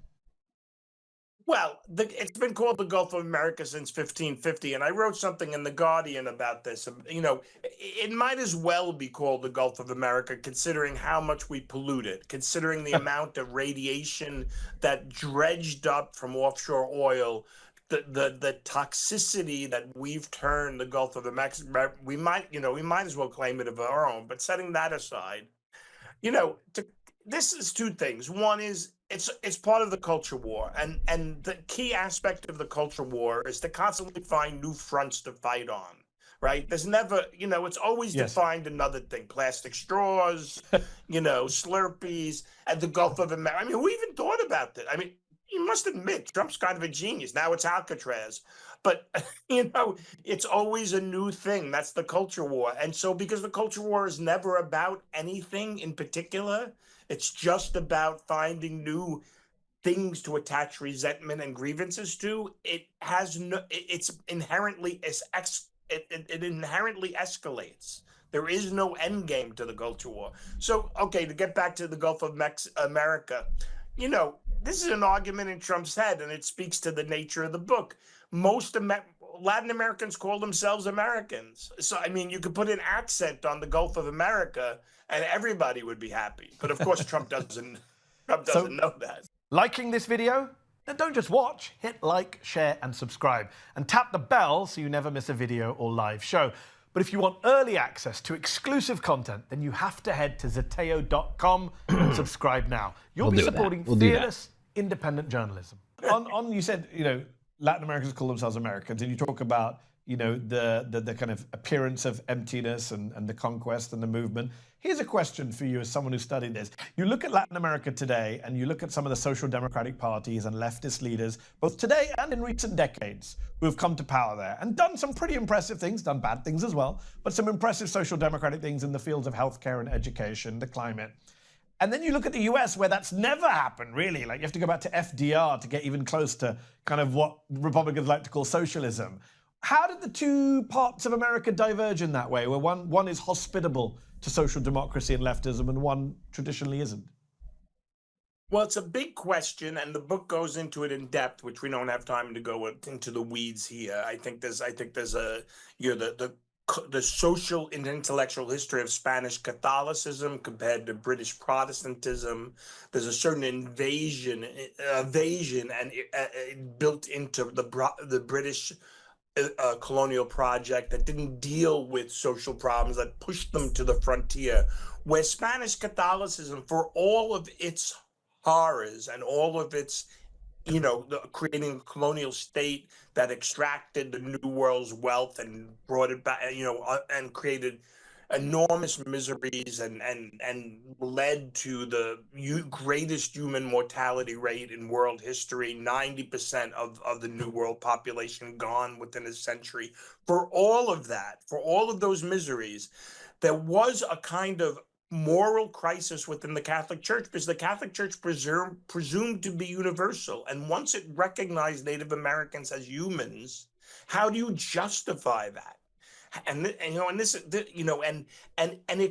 Well, it's been called the Gulf of America since 1550, and I wrote something in The Guardian about this. You know, it might as well be called the Gulf of America, considering how much we pollute it, considering the amount of radiation that dredged up from offshore oil, the toxicity that we've turned the Gulf of America. We might as well claim it of our own. But setting that aside, you know, this is two things. One is it's part of the culture war, and the key aspect of the culture war is to constantly find new fronts to fight on. Right? There's never, you know, it's always to find another thing: plastic straws, you know, Slurpees, and the Gulf of America. I mean, who even thought about that? I mean, you must admit, Trump's kind of a genius. Now it's Alcatraz. But, you know, it's always a new thing. That's the culture war. And so because the culture war is never about anything in particular, it's just about finding new things to attach resentment and grievances to. It inherently escalates. There is no end game to the culture war. So, okay, to get back to the Gulf of America, you know, this is an argument in Trump's head, and it speaks to the nature of the book. Most Latin Americans call themselves Americans. So, I mean, you could put an accent on the Gulf of America, and everybody would be happy. But, of course, Trump doesn't know that. Liking this video? Then don't just watch. Hit like, share, and subscribe. And tap the bell so you never miss a video or live show. But if you want early access to exclusive content, then you have to head to Zeteo.com and subscribe now. You'll be supporting fearless, independent journalism. on you said, Latin Americans call themselves Americans, and you talk about, the kind of appearance of emptiness and the conquest and the movement. Here's a question for you as someone who studied this. You look at Latin America today, and you look at some of the social democratic parties and leftist leaders, both today and in recent decades, who have come to power there and done some pretty impressive things, done bad things as well, but some impressive social democratic things in the fields of healthcare and education, the climate. And then you look at the US, where that's never happened, really. Like, you have to go back to FDR to get even close to kind of what Republicans like to call socialism. How did the two parts of America diverge in that way, where one is hospitable to social democracy and leftism and one traditionally isn't? Well, it's a big question, and the book goes into it in depth, which we don't have time to go into the weeds here. I think there's a the social and intellectual history of Spanish Catholicism compared to British Protestantism. There's a certain evasion and built into the British colonial project that didn't deal with social problems, that pushed them to the frontier, where Spanish Catholicism, for all of its horrors and all of its, creating a colonial state that extracted the New World's wealth and brought it back, and created enormous miseries and led to the greatest human mortality rate in world history, 90% of the New World population gone within a century. For all of that, for all of those miseries, there was a kind of moral crisis within the Catholic Church, because the Catholic Church presumed to be universal. And once it recognized Native Americans as humans, how do you justify that? And it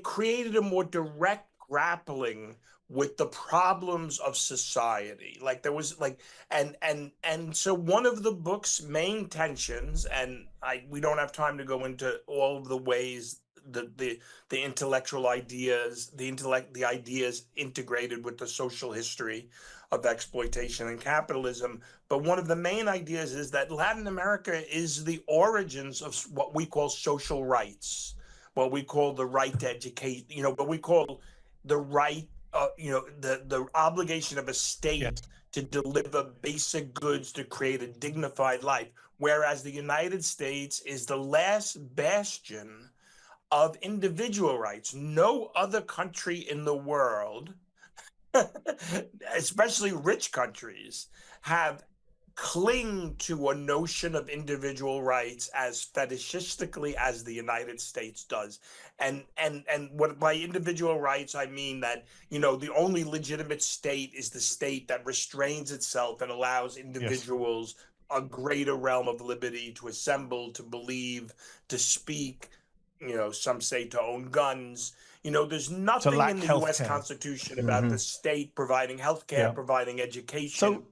created a more direct grappling with the problems of society. Like there was and so one of the book's main tensions, and we don't have time to go into all of the ways the intellectual ideas, the ideas integrated with the social history of exploitation and capitalism. But one of the main ideas is that Latin America is the origins of what we call social rights, what we call the right to educate, what we call the right, the obligation of a state to deliver basic goods to create a dignified life. Whereas the United States is the last bastion of individual rights. No other country in the world, especially rich countries, have cling to a notion of individual rights as fetishistically as the United States does. And what by individual rights, I mean that, the only legitimate state is the state that restrains itself and allows individuals a greater realm of liberty to assemble, to believe, to speak, some say to own guns. There's nothing in the U.S. Constitution about the state providing healthcare, providing education,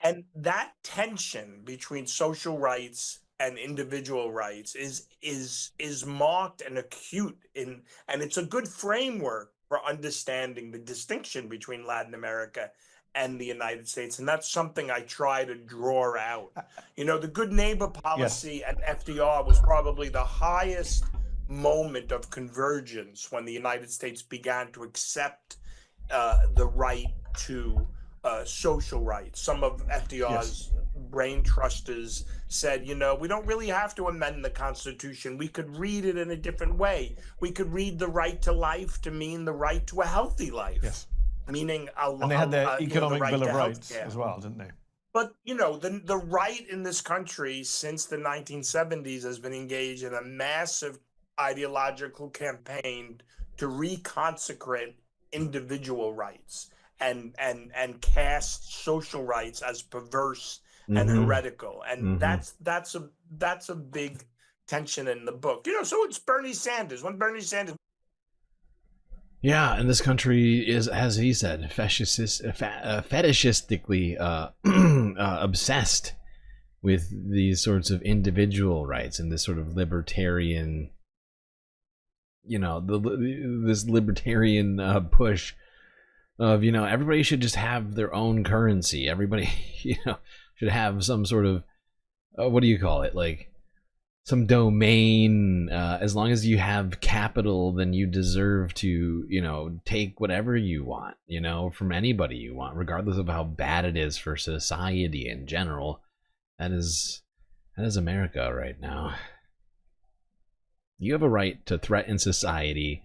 and that tension between social rights and individual rights is marked and acute and it's a good framework for understanding the distinction between Latin America and the United States. And that's something I try to draw out. The good neighbor policy and FDR was probably the highest moment of convergence when the United States began to accept the right to social rights. Some of FDR's brain trusters said, we don't really have to amend the Constitution. We could read it in a different way. We could read the right to life to mean the right to a healthy life. Meaning and they had their economic bill of rights as well, didn't they? But the right in this country since the 1970s has been engaged in a massive ideological campaign to reconsecrate individual rights and cast social rights as perverse and heretical, and that's a big tension in the book. So it's Bernie Sanders. When Bernie Sanders. Yeah, and this country is, as he said, fetishistically obsessed with these sorts of individual rights and this sort of libertarian, this libertarian push of, everybody should just have their own currency. Everybody, should have some sort of, what do you call it? Like, some domain. As long as you have capital, then you deserve to, take whatever you want, from anybody you want, regardless of how bad it is for society in general. That is America right now. You have a right to threaten society,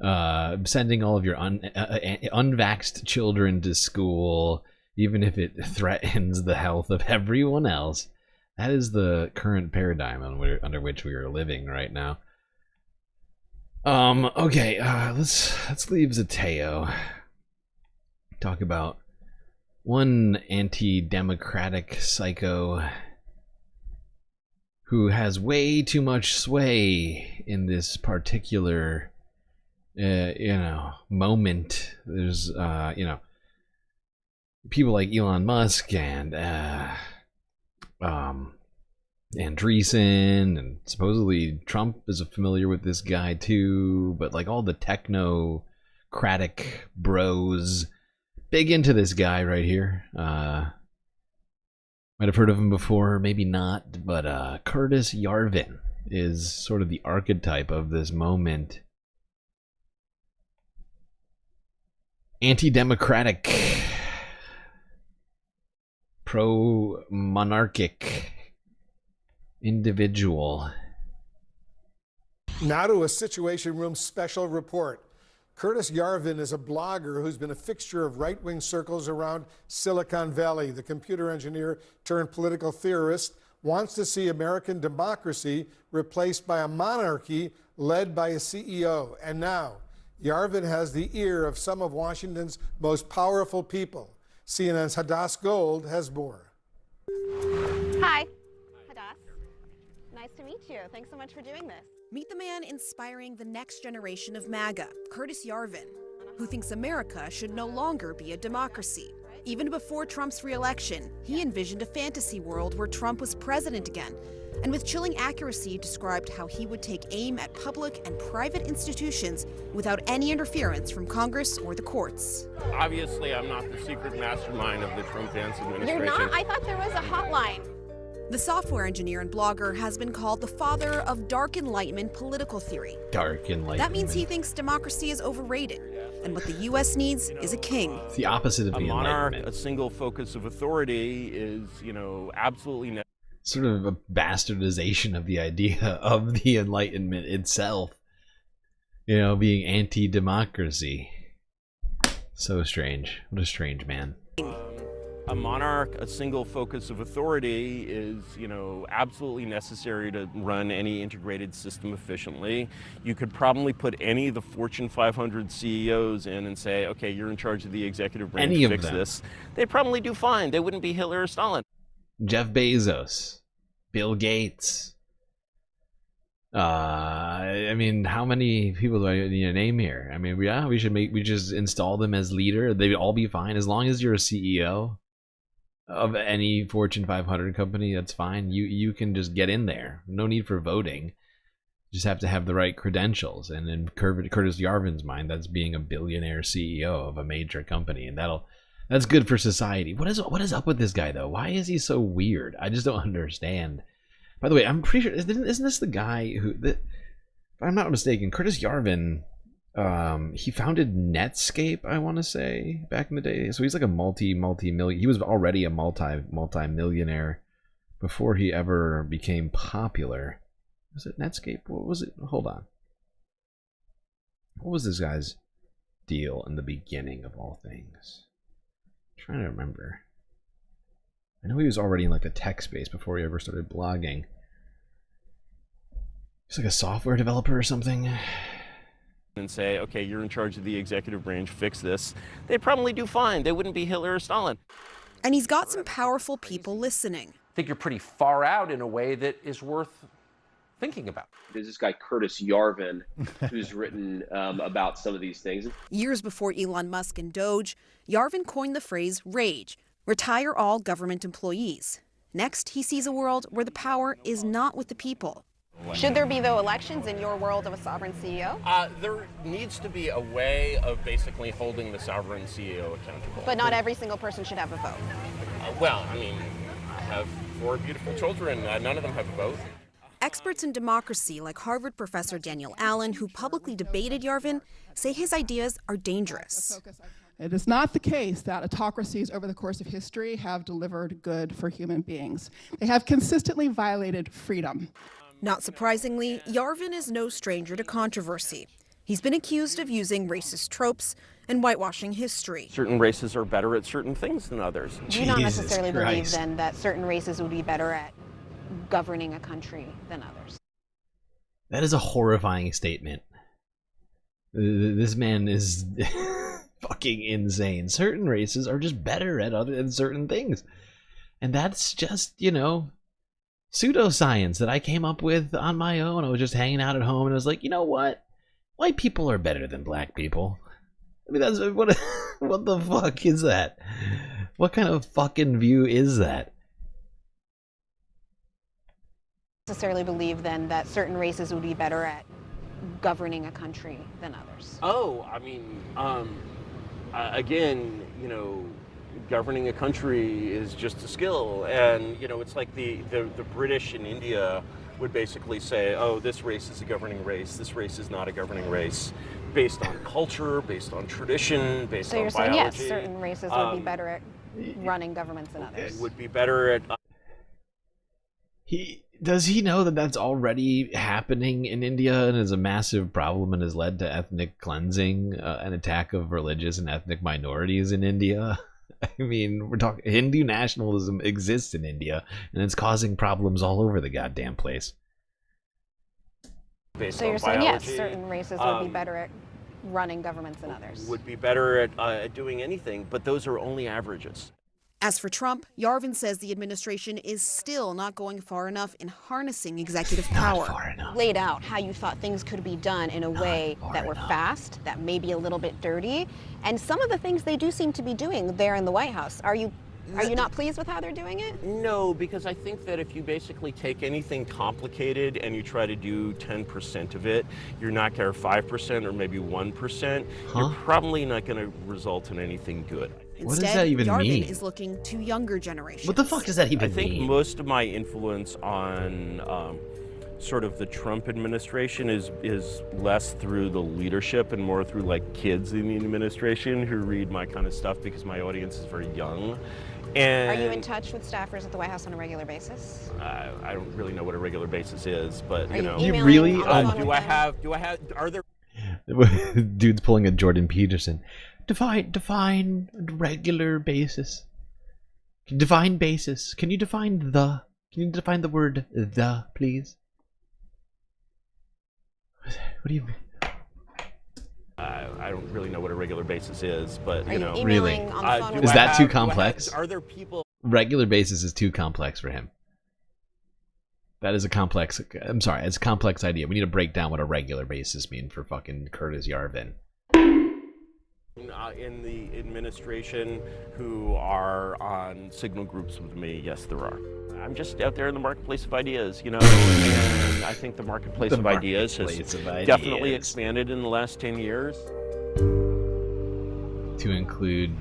sending all of your unvaxxed children to school, even if it threatens the health of everyone else. That is the current paradigm under which we are living right now. Okay, let's leave Zateo. Talk about one anti-democratic psycho who has way too much sway in this particular, moment. There's, people like Elon Musk and, Andreessen, and supposedly Trump is familiar with this guy too, but like all the technocratic bros big into this guy right here. Might have heard of him before, maybe not, but Curtis Yarvin is sort of the archetype of this moment. Anti-democratic, pro-monarchic individual. Now to a Situation Room special report. Curtis Yarvin is a blogger who's been a fixture of right-wing circles around Silicon Valley. The computer engineer turned political theorist wants to see American democracy replaced by a monarchy led by a CEO. And now, Yarvin has the ear of some of Washington's most powerful people. CNN's Hadass Gold has more. Hi. Hadass. Nice to meet you. Thanks so much for doing this. Meet the man inspiring the next generation of MAGA, Curtis Yarvin, who thinks America should no longer be a democracy. Even before Trump's re-election, he envisioned a fantasy world where Trump was president again, and with chilling accuracy described how he would take aim at public and private institutions without any interference from Congress or the courts. Obviously, I'm not the secret mastermind of the Trump-Vance administration. You're not? I thought there was a hotline. The software engineer and blogger has been called the father of dark enlightenment political theory. Dark enlightenment. That means he thinks democracy is overrated, and what the U.S. needs is a king. It's the opposite of the monarch, enlightenment. a single focus of authority is, absolutely necessary. Sort of a bastardization of the idea of the Enlightenment itself. Being anti-democracy. So strange. What a strange man. A monarch, a single focus of authority is, absolutely necessary to run any integrated system efficiently. You could probably put any of the Fortune 500 CEOs in and say, okay, you're in charge of the executive branch, Any of fix them. this. They'd probably do fine. They wouldn't be Hitler or Stalin. Jeff Bezos. Bill Gates. How many people do I need to name here? We just install them as leader. They'd all be fine as long as you're a CEO of any Fortune 500 company. That's fine. You can just get in there. No need for voting. You just have to have the right credentials. And in Curtis Yarvin's mind, that's being a billionaire CEO of a major company, and that's good for society. What is up with this guy though? Why is he so weird? I just don't understand. By the way, I'm pretty sure isn't this the guy who, if I'm not mistaken, Curtis Yarvin, he founded Netscape, I want to say, back in the day. So he's like a multi-million. He was already a multi-millionaire before he ever became popular. Was it Netscape? What was it? Hold on. What was this guy's deal in the beginning of all things? I'm trying to remember. I know he was already in like the tech space before he ever started blogging. He's like a software developer or something. And say, okay, you're in charge of the executive branch, fix this. They'd probably do fine. They wouldn't be Hitler or Stalin. And he's got some powerful people listening. I think you're pretty far out in a way that is worth thinking about. There's this guy, Curtis Yarvin, who's written about some of these things. Years before Elon Musk and Doge, Yarvin coined the phrase RAGE, retire all government employees. Next, he sees a world where the power is not with the people. Should there be, though, elections in your world of a sovereign CEO? There needs to be a way of basically holding the sovereign CEO accountable. But not every single person should have a vote. I have 4 beautiful children. None of them have a vote. Experts in democracy like Harvard professor Daniel Allen, who publicly debated Yarvin, say his ideas are dangerous. It is not the case that autocracies over the course of history have delivered good for human beings. They have consistently violated freedom. Not surprisingly, Yarvin is no stranger to controversy. He's been accused of using racist tropes and whitewashing history. Certain races are better at certain things than others. Do you not necessarily believe then that certain races would be better at governing a country than others? That is a horrifying statement. This man is fucking insane. Certain races are just better at certain things. And that's just, you know, pseudoscience that I came up with on my own. I was just hanging out at home and I was like, you know what? White people are better than black people. I mean, that's what the fuck is that? What kind of fucking view is that? Necessarily believe then that certain races would be better at governing a country than others? Oh, I mean, again, you know, governing a country is just a skill, and you know, it's like the British in India would basically say, oh, this race is a governing race, this race is not a governing race, based on culture, based on tradition, based on biology. So you're saying, yes, certain races would be better at running governments than others? Would be better at... Does he know that that's already happening in India and is a massive problem and has led to ethnic cleansing, an attack of religious and ethnic minorities in India? I mean, we're talking Hindu nationalism exists in India, and it's causing problems all over the goddamn place. Based so you're on saying, biology, yes, certain races would be better at running governments than others? Would be better at doing anything, but those are only averages. As for Trump, Yarvin says the administration is still not going far enough in harnessing executive power. Laid out how you thought things could be done in a way that were fast, that may be a little bit dirty, and some of the things they do seem to be doing there in the White House. Are you not pleased with how they're doing it? No, because I think that if you basically take anything complicated and you try to do 10% of it, you're not going to 5% or maybe 1%. You're probably not going to result in anything good. What does that even Yarvin mean? is looking to younger generations. What the fuck does that even mean? I think most of my influence on sort of the Trump administration is less through the leadership and more through like kids in the administration who read my kind of stuff because my audience is very young. And are you in touch with staffers at the White House on a regular basis? I don't really know what a regular basis is, but you know. You really? Are there? Dude's pulling a Jordan Peterson. Define regular basis. Define basis. Can you define the? Can you define the word the, please? What do you mean? I don't really know what a regular basis is, but you know. Really? Is that too complex? Are there people? Regular basis is too complex for him. That is a complex. I'm sorry, it's a complex idea. We need to break down what a regular basis means for fucking Curtis Yarvin. In the administration who are on signal groups with me, yes, there are. I'm just out there in the marketplace of ideas, you know, and I think the marketplace of ideas has definitely expanded in the last 10 years. To include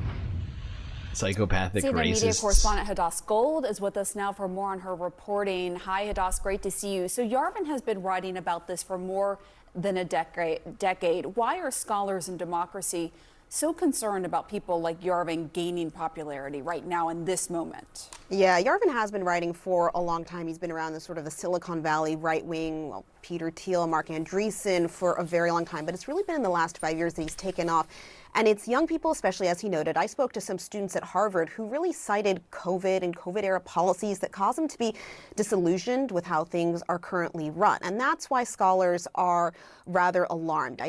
psychopathic CNN racists. media correspondent Hadass Gold is with us now for more on her reporting. Hi, Hadass, great to see you. So Yarvin has been writing about this for more than a decade. Why are scholars in democracy so concerned about people like Yarvin gaining popularity right now in this moment? Yeah, Yarvin has been writing for a long time. He's been around in sort of the Silicon Valley right-wing, Peter Thiel, Mark Andreessen for a very long time. But it's really been in the last 5 years that he's taken off. And it's young people, especially, as he noted. I spoke to some students at Harvard who really cited COVID and COVID-era policies that cause them to be disillusioned with how things are currently run. And that's why scholars are rather alarmed.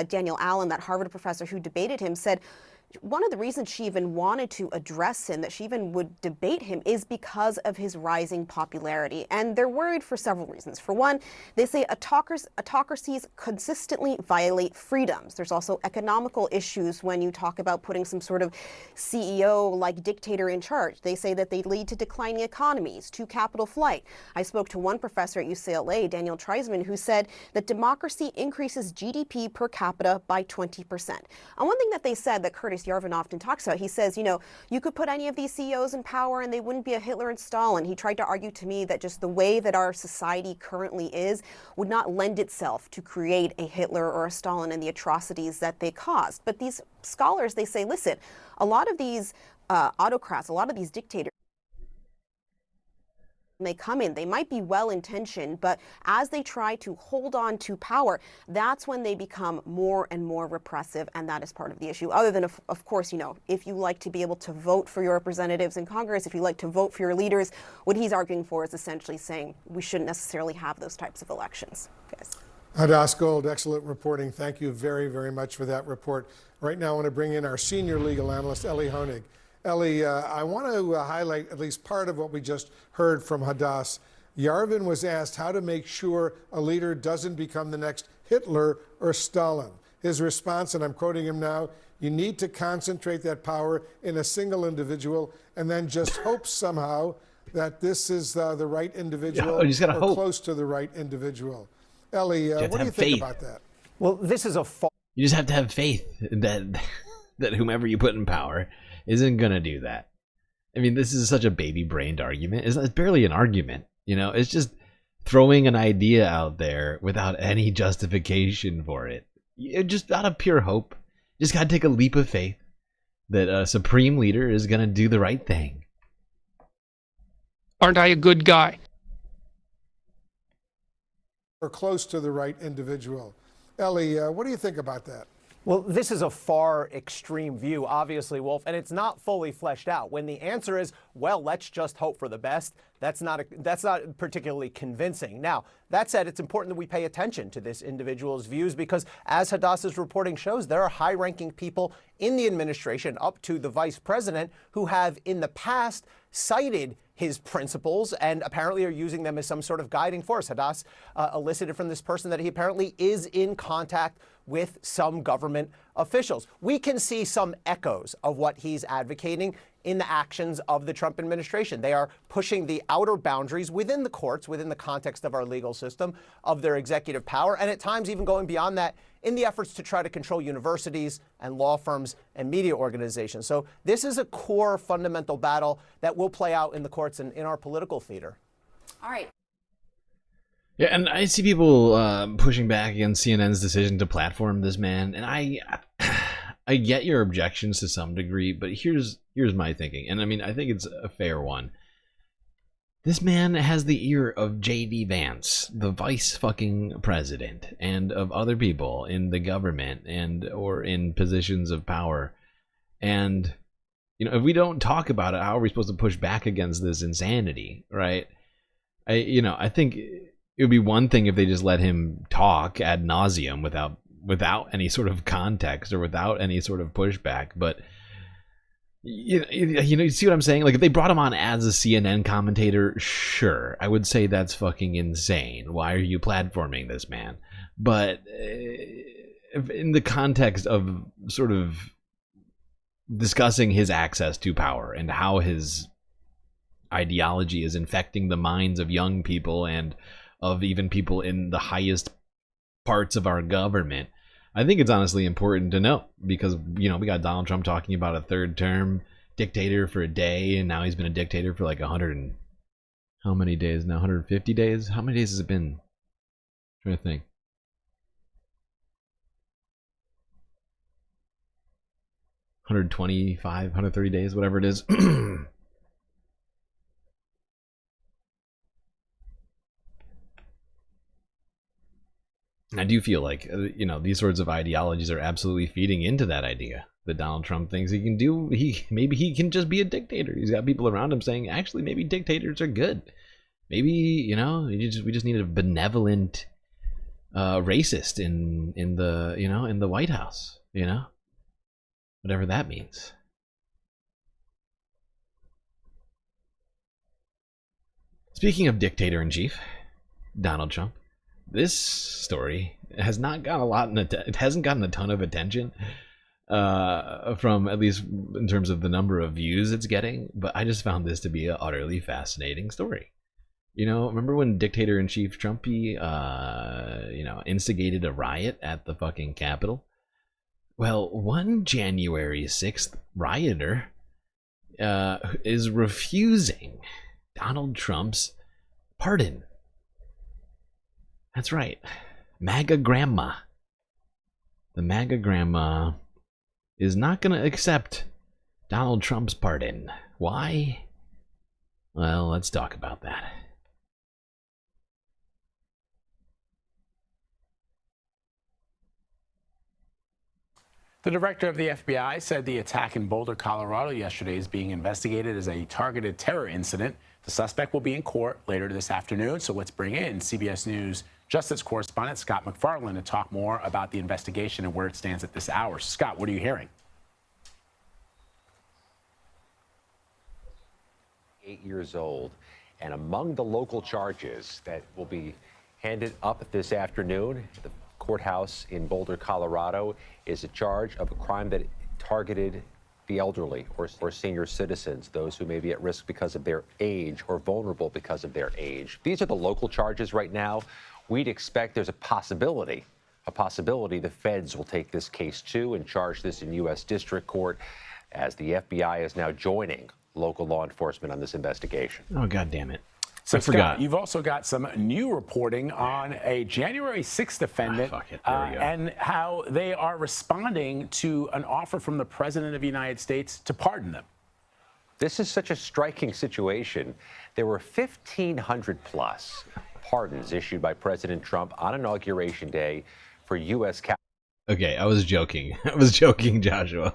Daniel Allen, that Harvard professor who debated him, said one of the reasons she even wanted to address him, that she even would debate him, is because of his rising popularity. And they're worried for several reasons. For one, they say autocracies consistently violate freedoms. There's also economical issues when you talk about putting some sort of CEO-like dictator in charge. They say that they lead to declining economies, to capital flight. I spoke to one professor at UCLA, Daniel Treisman, who said that democracy increases GDP per capita by 20%. And one thing that they said that Curtis Curtis Yarvin often talks about. He says, you could put any of these CEOs in power and they wouldn't be a Hitler and Stalin. He tried to argue to me that just the way that our society currently is would not lend itself to create a Hitler or a Stalin and the atrocities that they caused. But these scholars, they say, listen, a lot of these autocrats, a lot of these dictators, when they come in, they might be well-intentioned, but as they try to hold on to power, that's when they become more and more repressive, and that is part of the issue. Other than, of course, if you like to be able to vote for your representatives in Congress, if you like to vote for your leaders, what he's arguing for is essentially saying we shouldn't necessarily have those types of elections. Guys. Hadas Gold, excellent reporting. Thank you very, very much for that report. Right now, I want to bring in our senior legal analyst, Ellie Honig. Ellie, I want to highlight at least part of what we just heard from Hadas. Yarvin was asked how to make sure a leader doesn't become the next Hitler or Stalin. His response, and I'm quoting him now, you need to concentrate that power in a single individual and then just hope somehow that this is the right individual or hope. Close to the right individual. Ellie, what do you think about that? Well, this is you just have to have faith that whomever you put in power isn't gonna do that. I mean, this is such a baby-brained argument. It's barely an argument, It's just throwing an idea out there without any justification for it. Just out of pure hope. Just gotta take a leap of faith that a supreme leader is gonna do the right thing. Aren't I a good guy? Or close to the right individual. Ellie, what do you think about that? Well, this is a far extreme view, obviously, Wolf, and it's not fully fleshed out. When the answer is, well, let's just hope for the best, that's not particularly convincing. Now, that said, it's important that we pay attention to this individual's views because, as Hadas's reporting shows, there are high-ranking people in the administration, up to the vice president, who have in the past cited his principles and apparently are using them as some sort of guiding force. Hadas elicited from this person that he apparently is in contact with some government officials. We can see some echoes of what he's advocating in the actions of the Trump administration. They are pushing the outer boundaries within the courts, within the context of our legal system, of their executive power, and at times even going beyond that in the efforts to try to control universities and law firms and media organizations. So this is a core fundamental battle that will play out in the courts and in our political theater. All right. Yeah, and I see people pushing back against CNN's decision to platform this man, and I get your objections to some degree, but here's my thinking, and I mean I think it's a fair one. This man has the ear of J.D. Vance, the vice fucking president, and of other people in the government and or in positions of power, and if we don't talk about it, how are we supposed to push back against this insanity, right? I think it would be one thing if they just let him talk ad nauseum without any sort of context or without any sort of pushback. But you see what I'm saying? Like if they brought him on as a CNN commentator, sure, I would say that's fucking insane. Why are you platforming this man? But in the context of sort of discussing his access to power and how his ideology is infecting the minds of young people and of even people in the highest parts of our government, I think it's honestly important to know because, we got Donald Trump talking about a third term dictator for a day, and now he's been a dictator for like 100 and how many days now? 150 days? How many days has it been? I'm trying to think. 125, 130 days, whatever it is. And I do feel like, these sorts of ideologies are absolutely feeding into that idea that Donald Trump thinks he can do. Maybe he can just be a dictator. He's got people around him saying, actually, maybe dictators are good. Maybe, we just need a benevolent racist in the White House, whatever that means. Speaking of dictator-in-chief, Donald Trump, this story has not got it hasn't gotten a ton of attention from, at least in terms of the number of views it's getting, but I just found this to be an utterly fascinating story. Remember when dictator-in-chief Trumpy instigated a riot at the fucking Capitol? Well, one January 6th rioter is refusing Donald Trump's pardon. That's right. MAGA grandma. The MAGA grandma is not going to accept Donald Trump's pardon. Why? Well, let's talk about that. The director of the FBI said the attack in Boulder, Colorado yesterday is being investigated as a targeted terror incident. The suspect will be in court later this afternoon, so let's bring in CBS News Justice correspondent Scott MacFarlane to talk more about the investigation and where it stands at this hour. Scott, what are you hearing? 8 years old, and among the local charges that will be handed up this afternoon, the courthouse in Boulder, Colorado, is a charge of a crime that targeted the elderly or senior citizens, those who may be at risk because of their age or vulnerable because of their age. These are the local charges right now. We'd expect there's a possibility the feds will take this case too and charge this in U.S. District Court, as the FBI is now joining local law enforcement on this investigation. Oh, God damn it. So, I forgot. Scott, you've also got some new reporting on a January 6th defendant and how they are responding to an offer from the President of the United States to pardon them. This is such a striking situation. There were 1,500 plus pardons issued by President Trump on Inauguration Day for U.S. Okay, I was joking. I was joking, Joshua.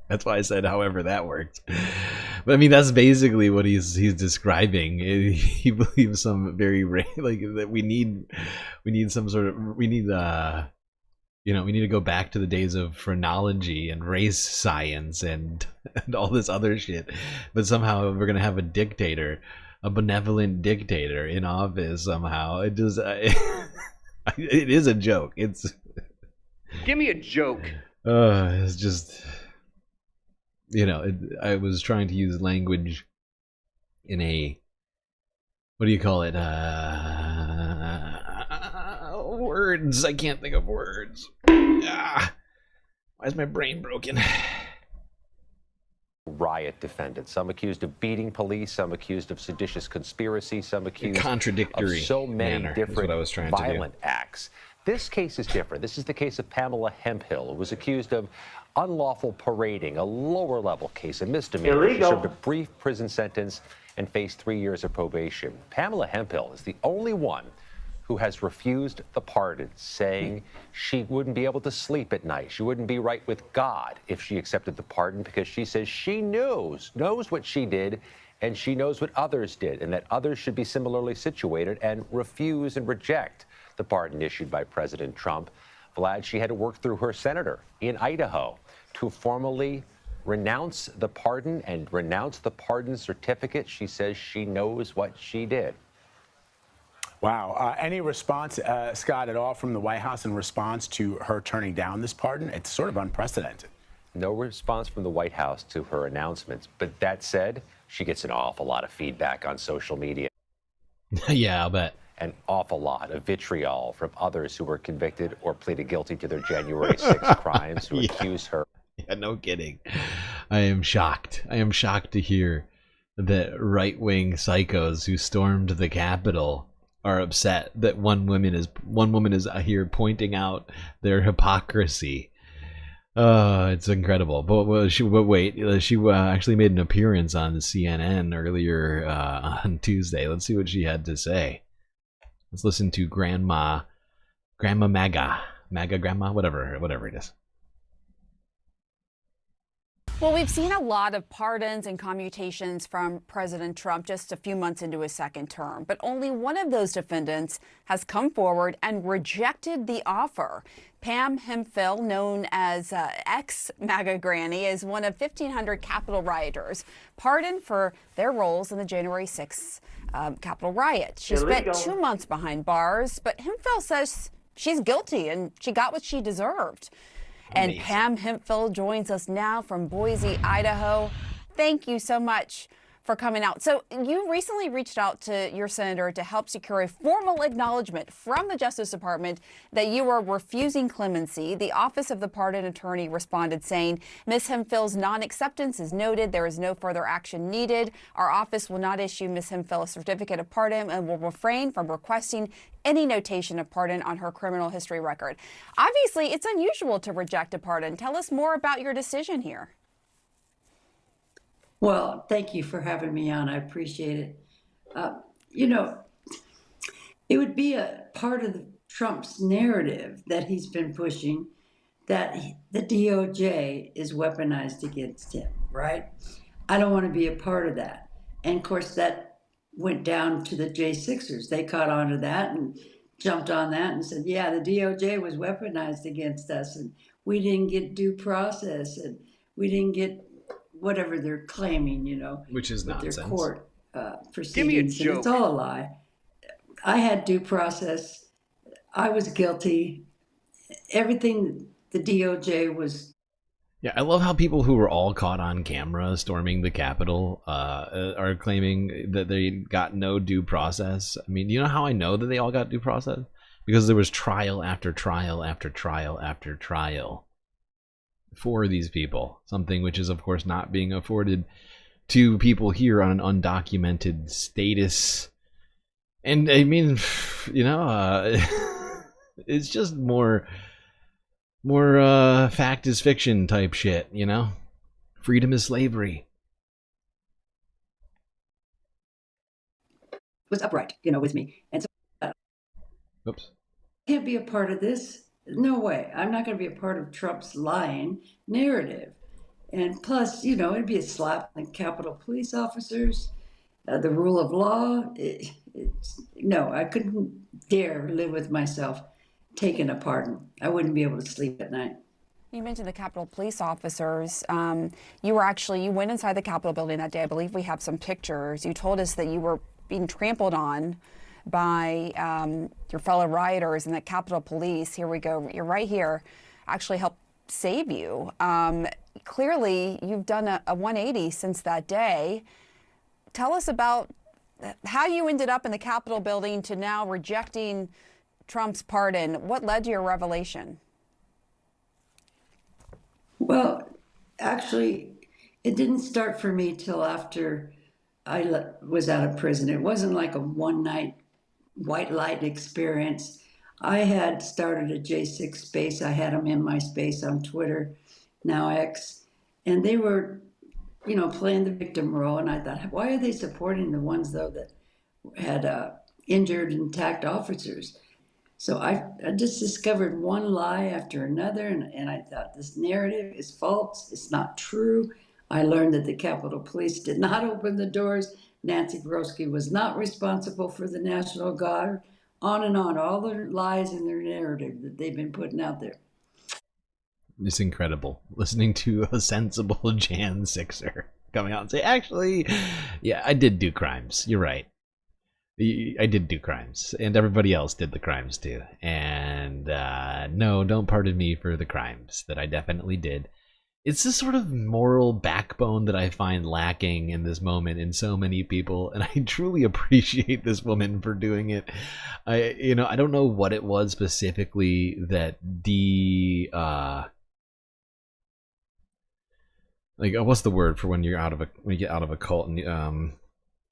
That's why I said however that worked. But I mean, that's basically what he's describing. He believes some very like that we need some sort of we need to go back to the days of phrenology and race science and all this other shit. But somehow we're gonna have a dictator, a benevolent dictator in office somehow. It just it is a joke. It's give me a joke. It's just. I was trying to use language in a, what do you call it? Words. I can't think of words. Why is my brain broken? Riot defendants, some accused of beating police, some accused of seditious conspiracy, some accused contradictory of so many different violent to acts. This case is different. This is the case of Pamela Hemphill, who was accused of unlawful parading, a lower-level case, a misdemeanor. Illegal. She served a brief prison sentence and faced 3 years of probation. Pamela Hemphill is the only one who has refused the pardon, saying she wouldn't be able to sleep at night. She wouldn't be right with God if she accepted the pardon, because she says she knows what she did, and she knows what others did, and that others should be similarly situated and refuse and reject the pardon issued by President Trump. Vlad, she had to work through her senator in Idaho to formally renounce the pardon and renounce the pardon certificate. She says she knows what she did. Wow. Any response, Scott, at all from the White House in response to her turning down this pardon? It's sort of unprecedented. No response from the White House to her announcements. But that said, she gets an awful lot of feedback on social media. Yeah, I'll bet. An awful lot of vitriol from others who were convicted or pleaded guilty to their January 6th crimes, who accused her. Yeah, no kidding. I am shocked. I am shocked to hear that right-wing psychos who stormed the Capitol are upset that one woman is here pointing out their hypocrisy. It's incredible. But wait, she actually made an appearance on CNN earlier on Tuesday. Let's see what she had to say. Let's listen to Grandma MAGA Grandma, whatever it is. Well, we've seen a lot of pardons and commutations from President Trump just a few months into his second term, but only one of those defendants has come forward and rejected the offer. Pam Hemphill, known as ex-MAGA Granny, is one of 1,500 Capitol rioters pardoned for their roles in the January 6th Capitol riot. She spent 2 months behind bars, but Hemphill says she's guilty and she got what she deserved. And Pam Hemphill joins us now from Boise, Idaho. Thank you so much for coming out. So you recently reached out to your senator to help secure a formal acknowledgement from the Justice Department that you are refusing clemency. The Office of the Pardon Attorney responded saying, Ms. Hemphill's non-acceptance is noted. There is no further action needed. Our office will not issue Ms. Hemphill a certificate of pardon and will refrain from requesting any notation of pardon on her criminal history record. Obviously, it's unusual to reject a pardon. Tell us more about your decision here. Well, thank you for having me on. I appreciate it. You know, it would be a part of Trump's narrative that he's been pushing that the DOJ is weaponized against him, right? I don't want to be a part of that. And of course, that went down to the J6ers. They caught on to that and jumped on that and said, yeah, the DOJ was weaponized against us and we didn't get due process and we didn't get whatever they're claiming, you know, which is nonsense. Their court proceedings. Give me a joke. It's all a lie. I had due process. I was guilty. Everything the DOJ was. Yeah, I love how people who were all caught on camera storming the Capitol are claiming that they got no due process. I mean, you know how I know that they all got due process? Because there was trial after trial after trial after trial for these people, something which is of course not being afforded to people here on an undocumented status. And I mean, you know, it's just more fact is fiction type shit, you know. Freedom is slavery. Was upright, you know, with me, and so oops, can't be a part of this. No way. I'm not going to be a part of Trump's lying narrative. And plus, you know, it'd be a slap on Capitol police officers, the rule of law. No, I couldn't dare live with myself taking a pardon. I wouldn't be able to sleep at night. You mentioned the Capitol police officers. You went inside the Capitol building that day. I believe we have some pictures. You told us that you were being trampled on by your fellow rioters and the Capitol Police. Here we go. You're right here. Actually helped save you. Clearly, you've done a 180 since that day. Tell us about how you ended up in the Capitol building to now rejecting Trump's pardon. What led to your revelation? Well, actually, it didn't start for me till after I was out of prison. It wasn't like a one-night white light experience. I had started a J6 space. I had them in my space on Twitter, now X, and they were, you know, playing the victim role. And I thought, why are they supporting the ones though that had injured and attacked officers? So I just discovered one lie after another, and I thought this narrative is false. It's not true. I learned that the Capitol Police did not open the doors. Nancy Pelosi was not responsible for the National Guard, on and on, all the lies in their narrative that they've been putting out there. It's incredible listening to a sensible Jan Sixer coming out and say, actually, yeah, I did do crimes. You're right. I did do crimes, and everybody else did the crimes too. And no, don't pardon me for the crimes that I definitely did. It's this sort of moral backbone that I find lacking in this moment in so many people, and I truly appreciate this woman for doing it. I don't know what it was specifically that what's the word for when you get out of a cult and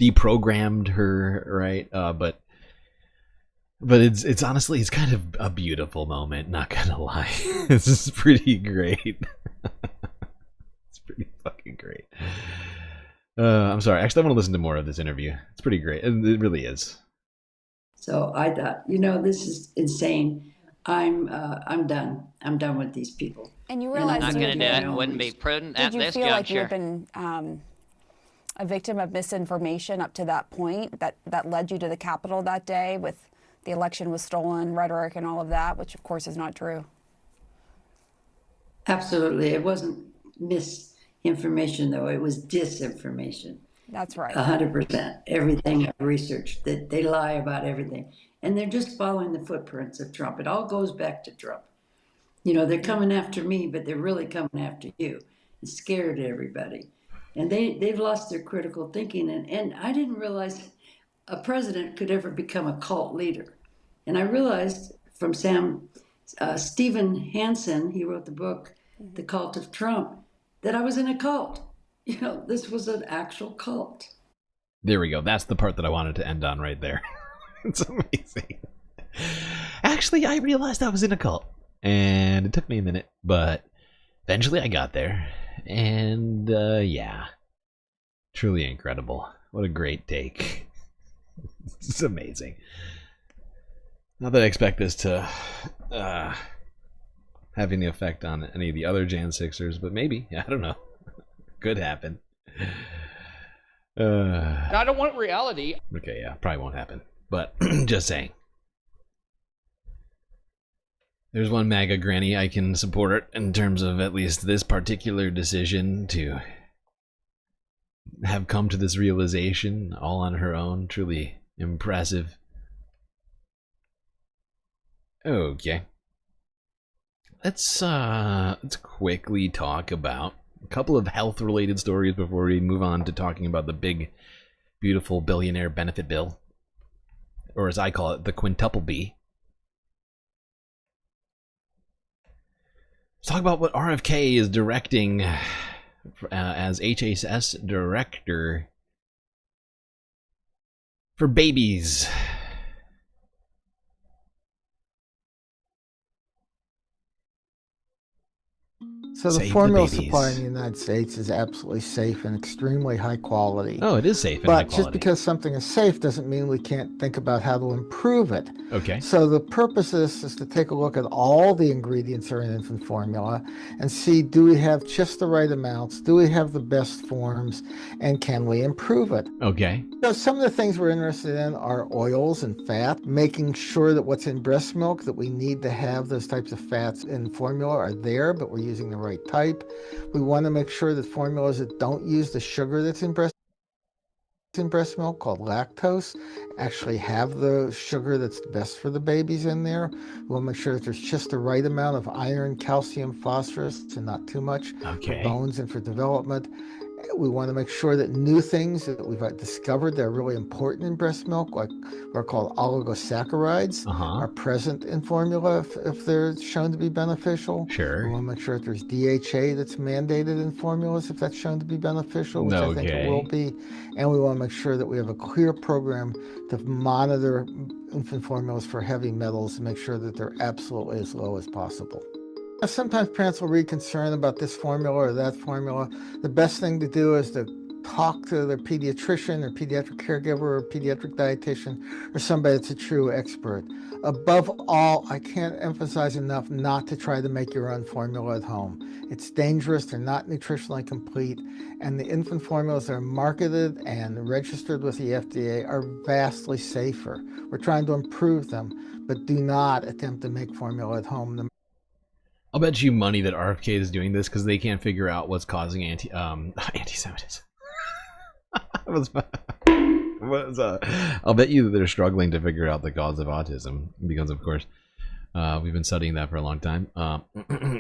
deprogrammed her, right? But it's honestly, it's kind of a beautiful moment, not gonna lie. This is pretty great. It's pretty fucking great. I'm sorry, actually I want to listen to more of this interview. It's pretty great. It really is. So I thought, this is insane. I'm done. I'm done with these people. And you realize not going to do it. Wouldn't be prudent at this juncture. Did you feel like juncture. you've been a victim of misinformation up to that point that led you to the Capitol that day with the election was stolen rhetoric and all of that, which of course is not true? Absolutely. It wasn't misinformation, though. It was disinformation. That's right. 100%. Everything I researched, that they lie about everything. And they're just following the footprints of Trump. It all goes back to Trump. They're coming after me, but they're really coming after you. It's scared everybody. And they've lost their critical thinking. And I didn't realize a president could ever become a cult leader. And I realized from Stephen Hansen, he wrote the book, The Cult of Trump, that I was in a cult. You know, this was an actual cult. There we go. That's the part that I wanted to end on right there. It's amazing. Actually, I realized I was in a cult. And it took me a minute, but eventually I got there. And yeah, truly incredible. What a great take. It's amazing. Not that I expect this to have any effect on any of the other Jan 6ers, but maybe. I don't know. Could happen. I don't want reality. Okay, yeah, probably won't happen. But just saying. There's one MAGA granny I can support it in terms of at least this particular decision to have come to this realization all on her own. Truly impressive. Okay. Let's quickly talk about a couple of health-related stories before we move on to talking about the big, beautiful billionaire benefit bill. Or as I call it, the quintuple B. Let's talk about what RFK is directing as HHS director for babies. So the formula supply in the United States is absolutely safe and extremely high quality. Oh, it is safe and high But quality. just because something is safe doesn't mean we can't think about how to improve it. Okay. So the purpose of this is to take a look at all the ingredients that are in infant formula and see, do we have just the right amounts? Do we have the best forms? And can we improve it? Okay. So some of the things we're interested in are oils and fat, making sure that what's in breast milk, that we need to have those types of fats in formula are there, but we're using the right type. We want to make sure that formulas that don't use the sugar that's in breast milk, called lactose, actually have the sugar that's best for the babies in there. We want to make sure that there's just the right amount of iron, calcium, phosphorus, and not too much for bones and for development. We want to make sure that new things that we've discovered that are really important in breast milk, like what are called oligosaccharides, are present in formula if they're shown to be beneficial. Sure. We want to make sure that there's DHA that's mandated in formulas if that's shown to be beneficial, which I think it will be. And we want to make sure that we have a clear program to monitor infant formulas for heavy metals and make sure that they're absolutely as low as possible. Sometimes parents will read concern about this formula or that formula. The best thing to do is to talk to their pediatrician or pediatric caregiver or pediatric dietitian or somebody that's a true expert. Above all, I can't emphasize enough not to try to make your own formula at home. It's dangerous, they're not nutritionally complete, and the infant formulas that are marketed and registered with the FDA are vastly safer. We're trying to improve them, but do not attempt to make formula at home. I'll bet you money that RFK is doing this because they can't figure out what's causing anti-Semitism. I'll bet you that they're struggling to figure out the cause of autism because, of course, we've been studying that for a long time.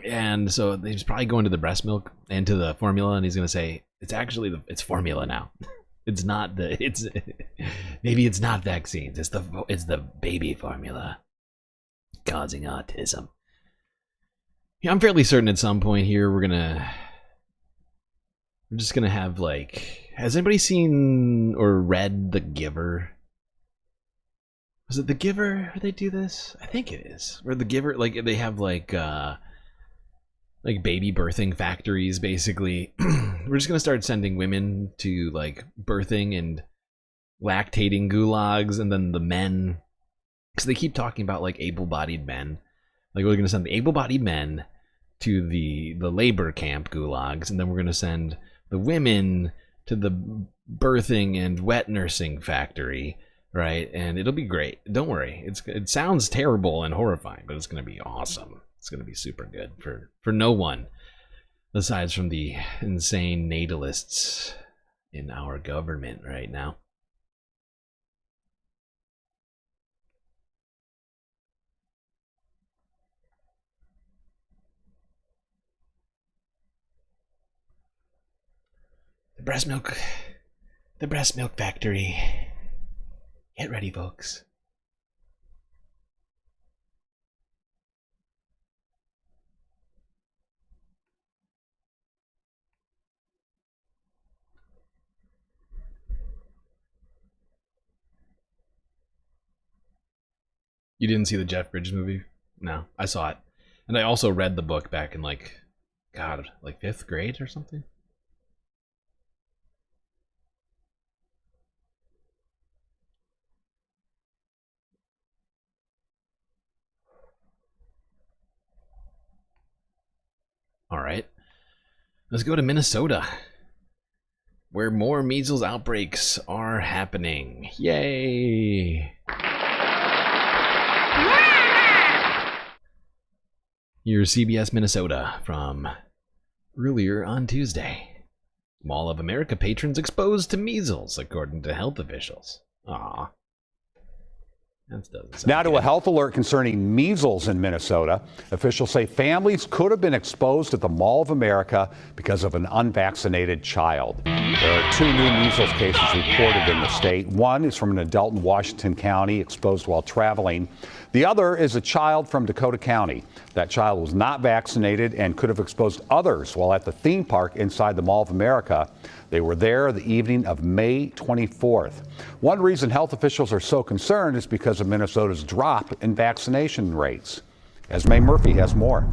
And so he's probably going to the breast milk and to the formula, and he's going to say it's actually it's formula now. It's not maybe it's not vaccines. It's the baby formula causing autism. Yeah, I'm fairly certain at some point here we're just gonna have, like, has anybody seen or read The Giver? Was it The Giver where they do this? I think it is. Where The Giver, like, they have like baby birthing factories basically. We're just gonna start sending women to like birthing and lactating gulags, and then the men, because they keep talking about like able-bodied men. Like, we're going to send the able-bodied men to the labor camp gulags, and then we're going to send the women to the birthing and wet nursing factory, right? And it'll be great. Don't worry. It sounds terrible and horrifying, but it's going to be awesome. It's going to be super good for no one, aside from the insane natalists in our government right now. breast milk factory. Get ready, folks. You didn't see the Jeff Bridges movie? No, I saw it. And I also read the book back in like 5th grade or something. All right. Let's go to Minnesota, where more measles outbreaks are happening. Yay! Here's CBS Minnesota from earlier on Tuesday. Mall of America patrons exposed to measles, according to health officials. Aw. Now to a health alert concerning measles in Minnesota. Officials say families could have been exposed at the Mall of America because of an unvaccinated child. There are 2 new measles cases reported in the state. One is from an adult in Washington County exposed while traveling. The other is a child from Dakota County. That child was not vaccinated and could have exposed others while at the theme park inside the Mall of America. They were there the evening of May 24th. One reason health officials are so concerned is because of Minnesota's drop in vaccination rates. Esme Murphy has more.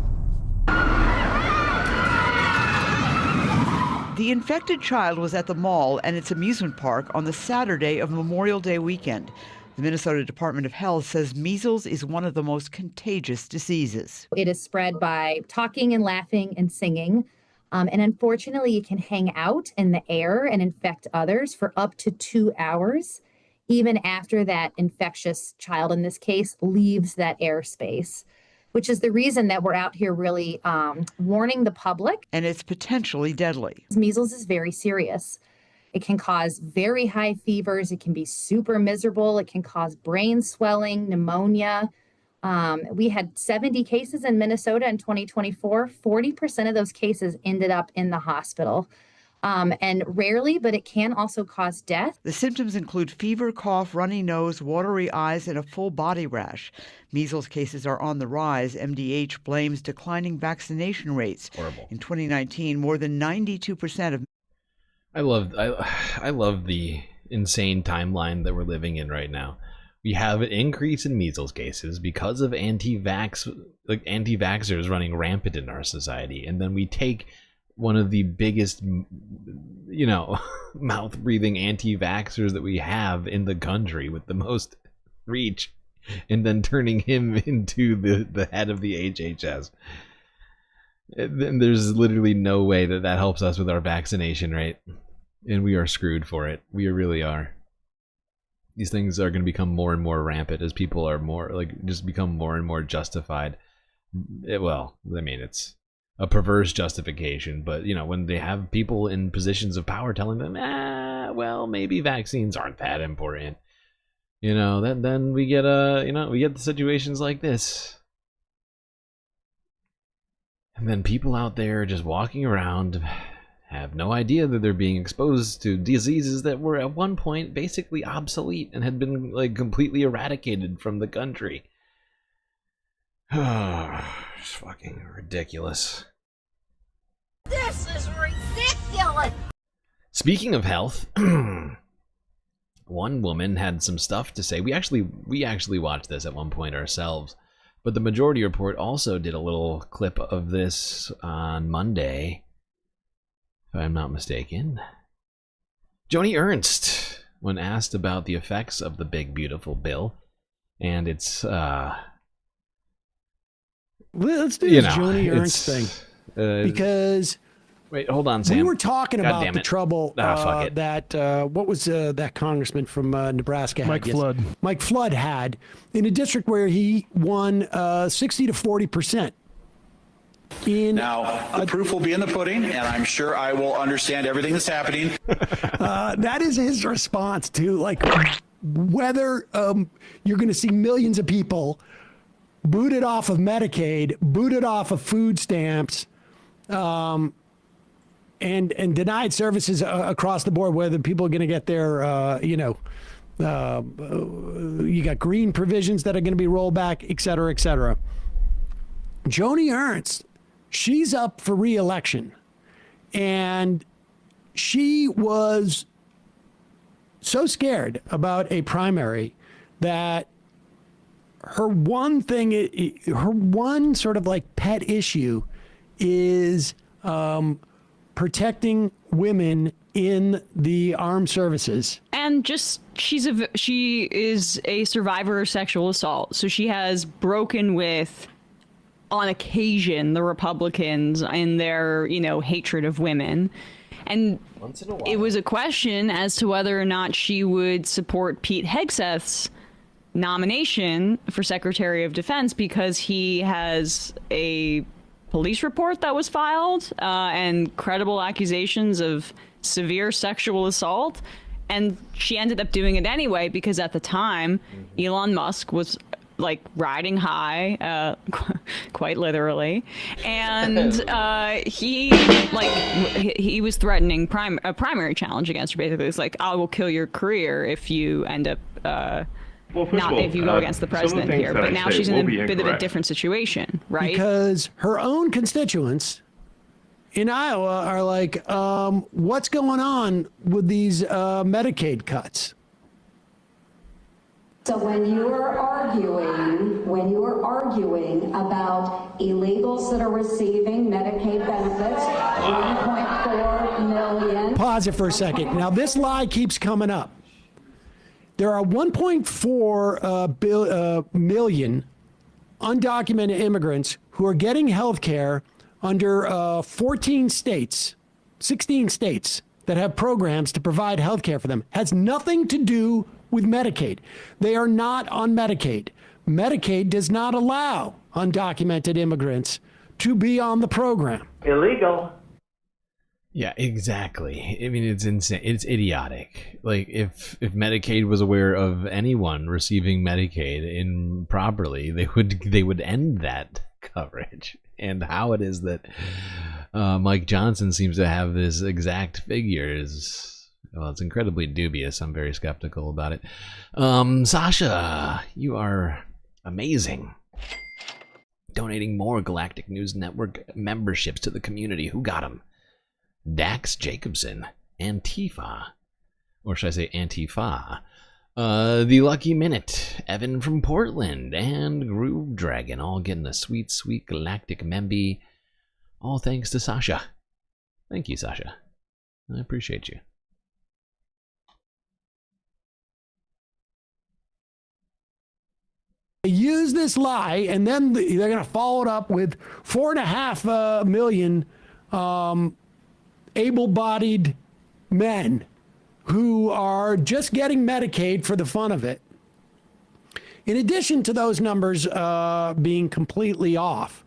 The infected child was at the mall and its amusement park on the Saturday of Memorial Day weekend. The Minnesota Department of Health says measles is one of the most contagious diseases. It is spread by talking and laughing and singing. And unfortunately, it can hang out in the air and infect others for up to 2 hours, even after that infectious child, in this case, leaves that airspace, which is the reason that we're out here really warning the public. And it's potentially deadly. Measles is very serious. It can cause very high fevers. It can be super miserable. It can cause brain swelling, pneumonia. We had 70 cases in Minnesota in 2024. 40% of those cases ended up in the hospital. And rarely, but it can also cause death. The symptoms include fever, cough, runny nose, watery eyes, and a full body rash. Measles cases are on the rise. MDH blames declining vaccination rates. Horrible. In 2019, more than 92% of... I love the insane timeline that we're living in right now. We have an increase in measles cases because of anti-vaxxers running rampant in our society, and then we take one of the biggest, mouth-breathing anti-vaxxers that we have in the country with the most reach, and then turning him into the head of the HHS. And there's literally no way that helps us with our vaccination rate, and we are screwed for it. We really are. These things are going to become more and more rampant as people are just become more and more justified. It's a perverse justification, but when they have people in positions of power telling them, maybe vaccines aren't that important, then we get we get the situations like this. And then people out there just walking around have no idea that they're being exposed to diseases that were at one point basically obsolete and had been completely eradicated from the country. It's fucking ridiculous. This is ridiculous. Speaking of health, one woman had some stuff to say. We actually watched this at one point ourselves. But the Majority Report also did a little clip of this on Monday, if I'm not mistaken. Joni Ernst, when asked about the effects of the big beautiful bill, and it's let's do this Joni Ernst thing, because wait, hold on, Sam. We were talking God about the trouble that what was that congressman from Nebraska had? Mike Flood. Mike Flood had in a district where he won 60 to 40%. Now, the proof will be in the pudding, and I'm sure I will understand everything that's happening. That is his response to whether you're going to see millions of people booted off of Medicaid, booted off of food stamps, and denied services across the board, whether people are going to get their, you got green provisions that are going to be rolled back, et cetera, et cetera. Joni Ernst, she's up for re-election, and she was so scared about a primary that her one thing, her one sort of like pet issue is protecting women in the armed services. And just she is a survivor of sexual assault, so she has broken with, on occasion, the Republicans in their hatred of women. And it was a question as to whether or not she would support Pete Hegseth's nomination for Secretary of Defense, because he has a police report that was filed and credible accusations of severe sexual assault. And she ended up doing it anyway, because at the time, Elon Musk was like riding high, quite literally, and he was threatening a primary challenge against her. Basically, it's like, I will kill your career if you end up if you go against the president here. But now she's in a bit of a different situation, right? Because her own constituents in Iowa are like, what's going on with these Medicaid cuts? So when you are arguing about illegals that are receiving Medicaid benefits, 1.4 million. Pause it for a second. Now, this lie keeps coming up. There are 1.4 million undocumented immigrants who are getting health care under 16 states that have programs to provide health care for them. Has nothing to do with Medicaid. They are not on Medicaid. Medicaid does not allow undocumented immigrants to be on the program. Illegal. Yeah, exactly. I mean, it's insane. It's idiotic. Like, if Medicaid was aware of anyone receiving Medicaid improperly, they would end that coverage. And how it is that Mike Johnson seems to have this exact figure is, well, it's incredibly dubious. I'm very skeptical about it. Sasha, you are amazing. Donating more Galactic News Network memberships to the community. Who got them? Dax Jacobson, Antifa, or should I say Antifa? The Lucky Minute, Evan from Portland, and Groove Dragon, all getting a sweet, sweet Galactic Memby. All thanks to Sasha. Thank you, Sasha. I appreciate you. Use this lie, and then they're going to follow it up with 4.5 million able-bodied men who are just getting Medicaid for the fun of it. In addition to those numbers being completely off,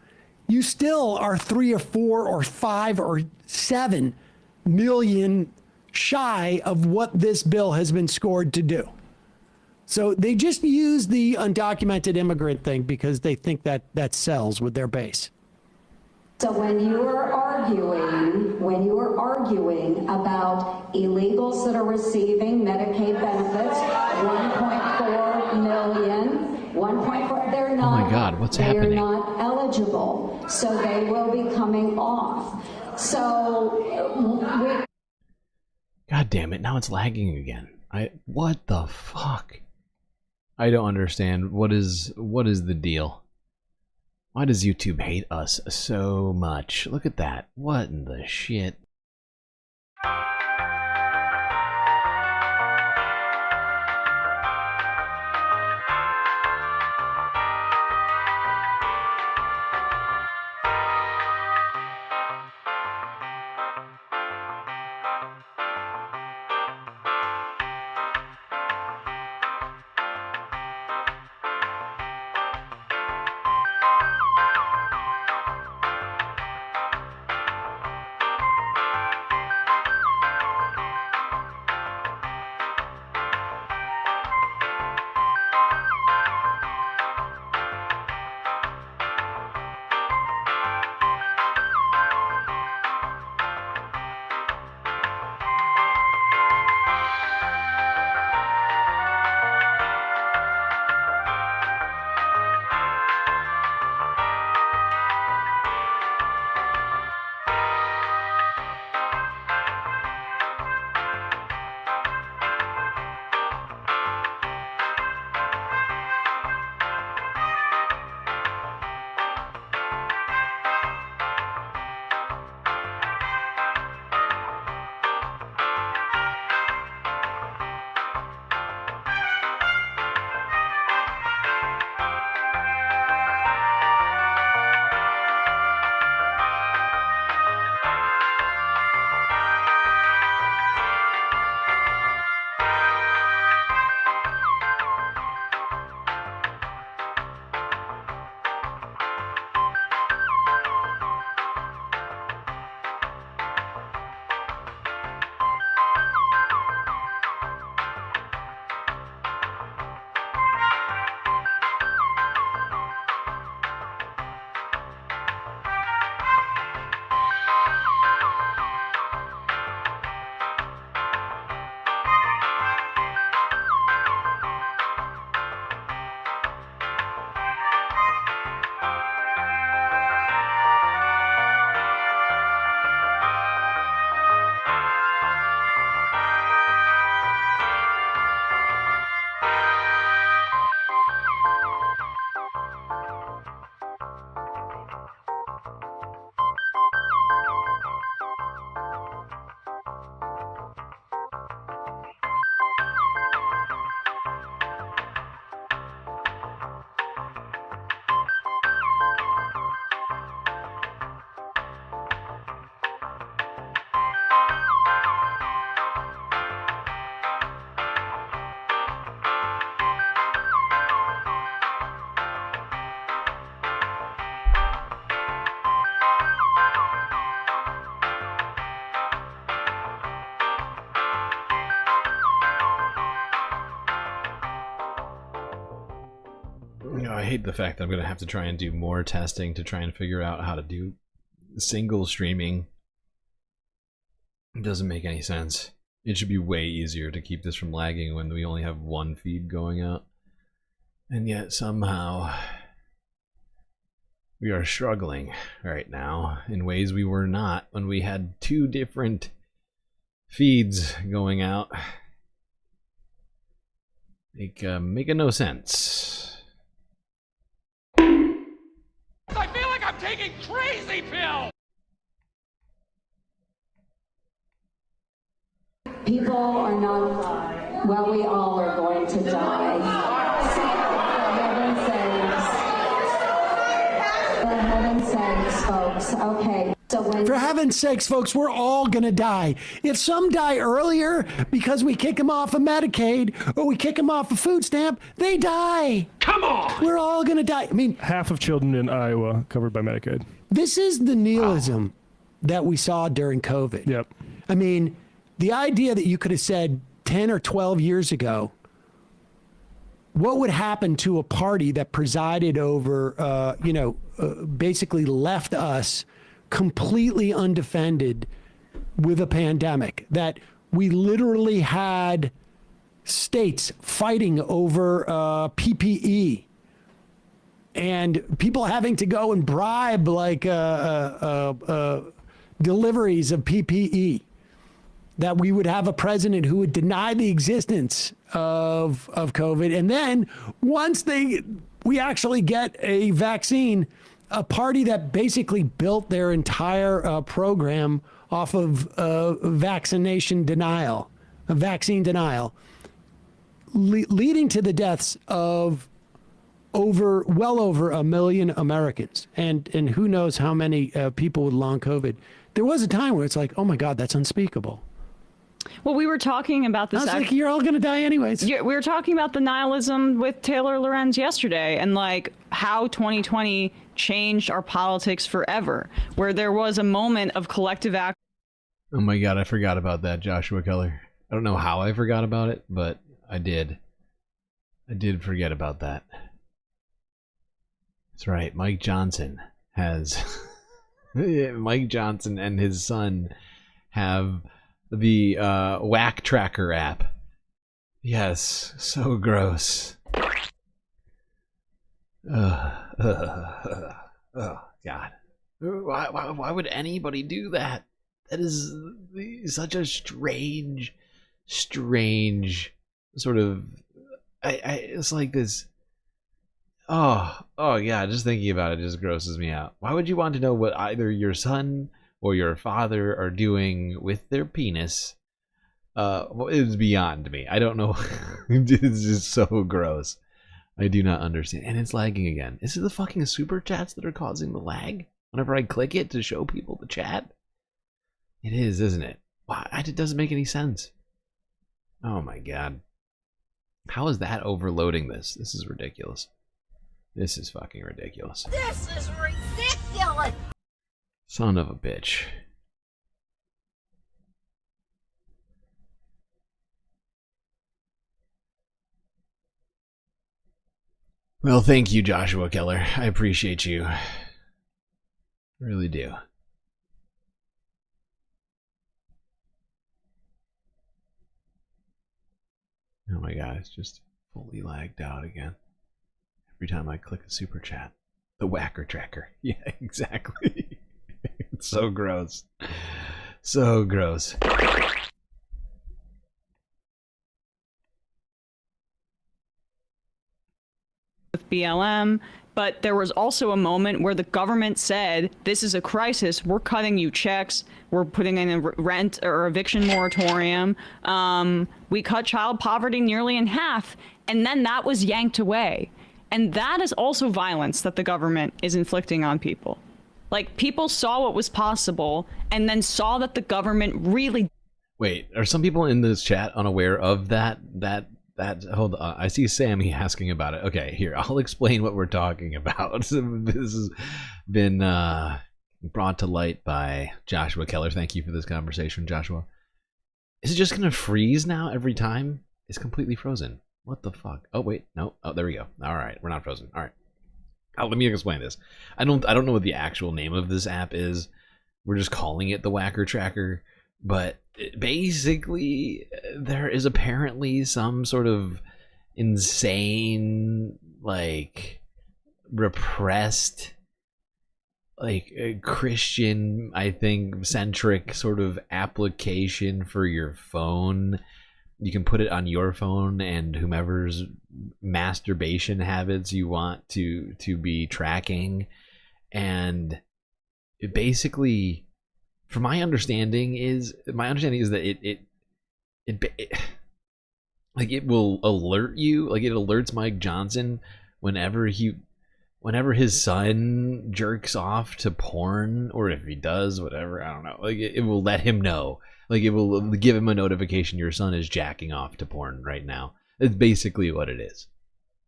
you still are 3 or 4 or 5 or 7 million shy of what this bill has been scored to do. So they just use the undocumented immigrant thing because they think that sells with their base. So when you are arguing about illegals that are receiving Medicaid benefits, 1.4 million, 1.4, they're not. Oh my God, what's happening? They're not eligible, so they will be coming off. So God damn it! Now it's lagging again. What the fuck? I don't understand. What is the deal? Why does YouTube hate us so much? Look at that. What in the shit? hate the fact that I'm gonna have to try and do more testing to try and figure out how to do single streaming. It doesn't make any sense. It should be way easier to keep this from lagging when we only have one feed going out. And yet somehow we are struggling right now in ways we were not when we had 2 different feeds going out. Making no sense. I feel like I'm taking crazy pills! People are not, well, we all are going to die. For heaven's sakes, folks. Okay. So when For heaven's sakes, folks, we're all going to die. If some die earlier because we kick them off of Medicaid or we kick them off a food stamp, they die. Come on. We're all going to die. I mean, half of children in Iowa covered by Medicaid. This is the nihilism that we saw during COVID. Yep. I mean, the idea that you could have said 10 or 12 years ago, what would happen to a party that presided over, basically left us completely undefended with a pandemic, that we literally had states fighting over PPE and people having to go and bribe like deliveries of PPE, that we would have a president who would deny the existence of COVID. And then once we actually get a vaccine, a party that basically built their entire program off of vaccine denial, leading to the deaths of well over 1 million Americans, and who knows how many people with long COVID. There was a time where it's like, oh my God, that's unspeakable. Well, we were talking about this. I was like, you're all going to die anyways. We were talking about the nihilism with Taylor Lorenz yesterday, and like how 2020 changed our politics forever, where there was a moment of collective action. Oh my God, I forgot about that, Joshua Keller. I don't know how I forgot about it, but I did. I did forget about that. That's right, Mike Johnson has... Mike Johnson and his son have the Whack Tracker app. Yes, so gross. Oh God. Why would anybody do that? That is such a strange sort of... it's like this... Oh yeah, just thinking about it just grosses me out. Why would you want to know what either your son or your father are doing with their penis? It's beyond me. I don't know. It's just so gross. I do not understand. And it's lagging again. Is it the fucking super chats that are causing the lag whenever I click it to show people the chat? It is, isn't it? Why? It doesn't make any sense. Oh my God. How is that overloading this? This is ridiculous. This is fucking ridiculous. This is ridiculous! Son of a bitch. Well, thank you, Joshua Keller. I appreciate you. I really do. Oh my God, it's just fully lagged out again. Every time I click a super chat. The Whacker Tracker. Yeah, exactly. It's so gross. So gross. With BLM, but there was also a moment where the government said, this is a crisis, we're cutting you checks, we're putting in a rent or eviction moratorium, we cut child poverty nearly in half, and then that was yanked away. And that is also violence that the government is inflicting on people. Like, people saw what was possible and then saw that the government really... Wait, are some people in this chat unaware of that? Hold on, I see Sammy asking about it. Okay, here, I'll explain what we're talking about. This has been brought to light by Joshua Keller. Thank you for this conversation, Joshua. Is it just gonna freeze now every time? It's completely frozen. What the fuck? Oh, wait, no. Oh, there we go. All right, we're not frozen. All right. Let me explain this. I don't know what the actual name of this app is. We're just calling it the Whacker Tracker. But basically, there is apparently some sort of insane, like, repressed, like, a Christian, I think, centric sort of application for your phone. You can put it on your phone, and whomever's masturbation habits you want to be tracking. And it basically, from my understanding is that it like, it will alert you, like it alerts Mike Johnson whenever his son jerks off to porn, or if he does, whatever, I don't know. Like, it will let him know. Like, it will give him a notification your son is jacking off to porn right now. It's basically what it is.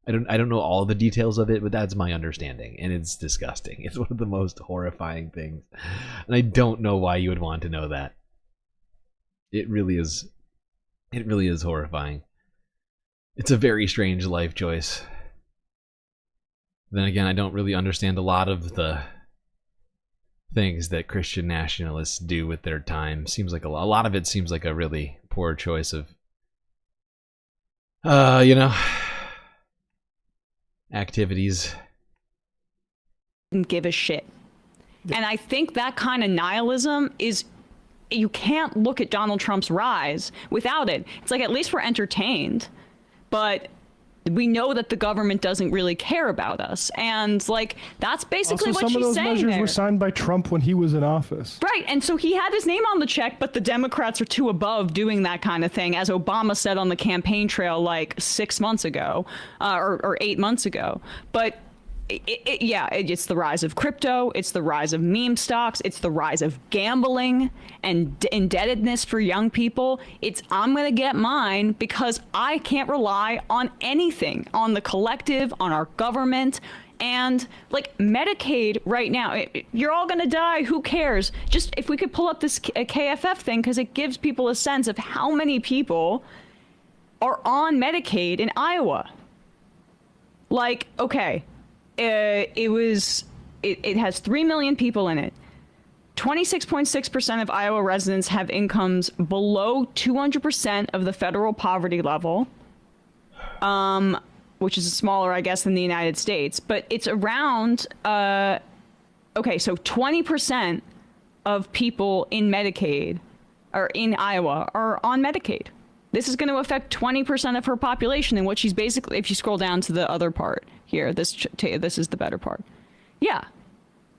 I don't know all the details of it, but that's my understanding, and it's disgusting. It's one of the most horrifying things, and I don't know why you would want to know that. It really is horrifying. It's a very strange life choice. Then again, I don't really understand a lot of the things that Christian nationalists do with their time. Seems like a lot of it seems like a really poor choice of, activities. Give a shit. And I think that kind of nihilism is, you can't look at Donald Trump's rise without it. It's like, at least we're entertained, but we know that the government doesn't really care about us. And like, that's basically also, what she's saying. Some of those measures there were signed by Trump when he was in office. Right. And so he had his name on the check, but the Democrats are too above doing that kind of thing, as Obama said on the campaign trail like 6 months ago, or 8 months ago. But it's the rise of crypto, it's the rise of meme stocks, it's the rise of gambling and indebtedness for young people. It's, I'm gonna get mine because I can't rely on anything, on the collective, on our government. And like Medicaid right now, you're all gonna die, who cares? Just if we could pull up this KFF thing, because it gives people a sense of how many people are on Medicaid in Iowa. Like, okay, it has 3 million people in it. 26.6% of Iowa residents have incomes below 200% of the federal poverty level, which is smaller, I guess, than the United States. But it's around, okay, so 20% of people in Medicaid, or in Iowa, are on Medicaid. This is going to affect 20% of her population, and what she's basically, if you scroll down to the other part here, this is the better part. Yeah.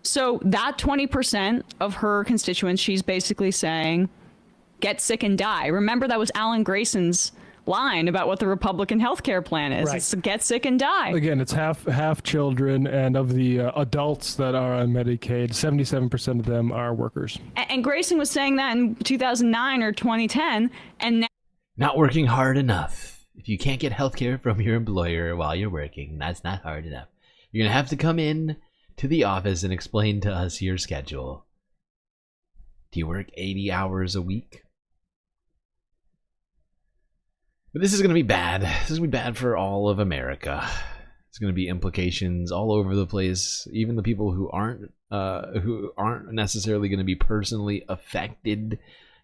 So that 20% of her constituents, she's basically saying, get sick and die. Remember, that was Alan Grayson's line about what the Republican healthcare plan is. Right. It's get sick and die. Again, it's half children, and of the adults that are on Medicaid, 77% of them are workers. And Grayson was saying that in 2009 or 2010, and now not working hard enough. If you can't get healthcare from your employer while you're working, that's not hard enough. You're gonna have to come in to the office and explain to us your schedule. Do you work 80 hours a week? But this is gonna be bad. This is gonna be bad for all of America. It's gonna be implications all over the place. Even the people who aren't necessarily gonna be personally affected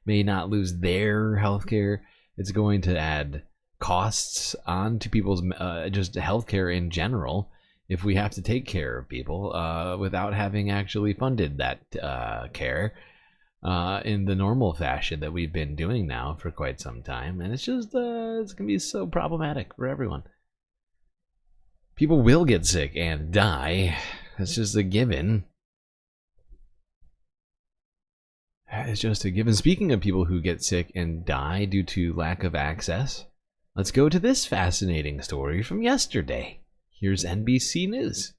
may not lose their healthcare. It's going to add costs onto people's just healthcare in general if we have to take care of people without having actually funded that care in the normal fashion that we've been doing now for quite some time. And it's just it's gonna be so problematic for everyone. People will get sick and die. It's just a given. It's just a given. Speaking of people who get sick and die due to lack of access, let's go to this fascinating story from yesterday. Here's NBC News.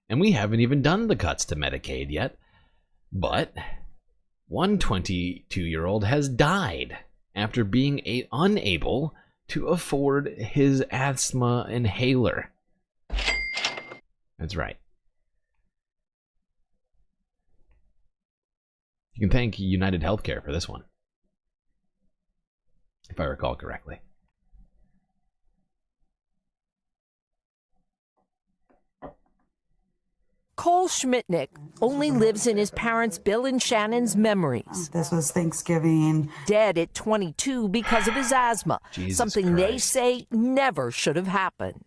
And we haven't even done the cuts to Medicaid yet, but one 22-year-old has died after being unable to afford his asthma inhaler. That's right. You can thank United Healthcare for this one, if I recall correctly. Cole Schmitnick only lives in his parents Bill and Shannon's memories. This was Thanksgiving. Dead at 22 because of his asthma, something they say never should have happened.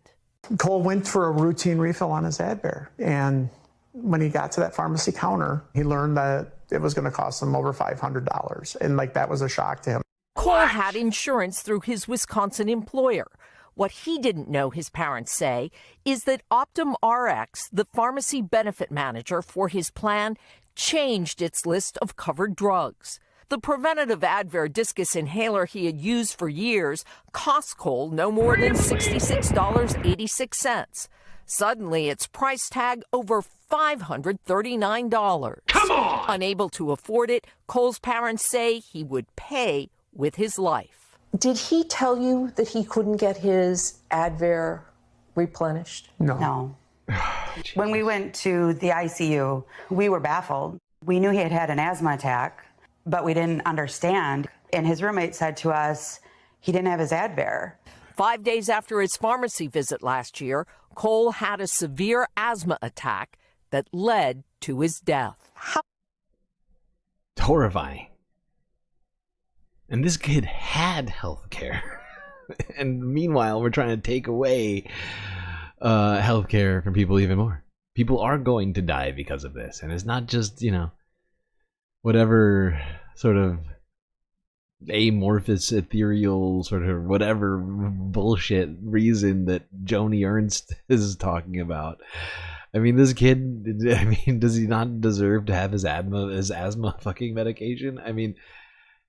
Cole went for a routine refill on his Advair, and when he got to that pharmacy counter, he learned that it was going to cost him over $500, and that was a shock to him. Cole had insurance through his Wisconsin employer. What he didn't know, his parents say, is that Optum Rx, the pharmacy benefit manager for his plan, changed its list of covered drugs. The preventative Advair discus inhaler he had used for years cost Cole no more than $66.86. Suddenly, its price tag over $539. Come on! Unable to afford it, Cole's parents say he would pay with his life. Did he tell you that he couldn't get his Advair replenished? No. When we went to the ICU, we were baffled. We knew he had had an asthma attack, but we didn't understand. And his roommate said to us, he didn't have his Advair. 5 days after his pharmacy visit last year, Cole had a severe asthma attack that led to his death. It's horrifying. And this kid had health care. And meanwhile, we're trying to take away health care from people even more. People are going to die because of this. And it's not just, whatever sort of amorphous, ethereal, sort of whatever bullshit reason that Joni Ernst is talking about. I mean, this kid, does he not deserve to have his asthma fucking medication? I mean,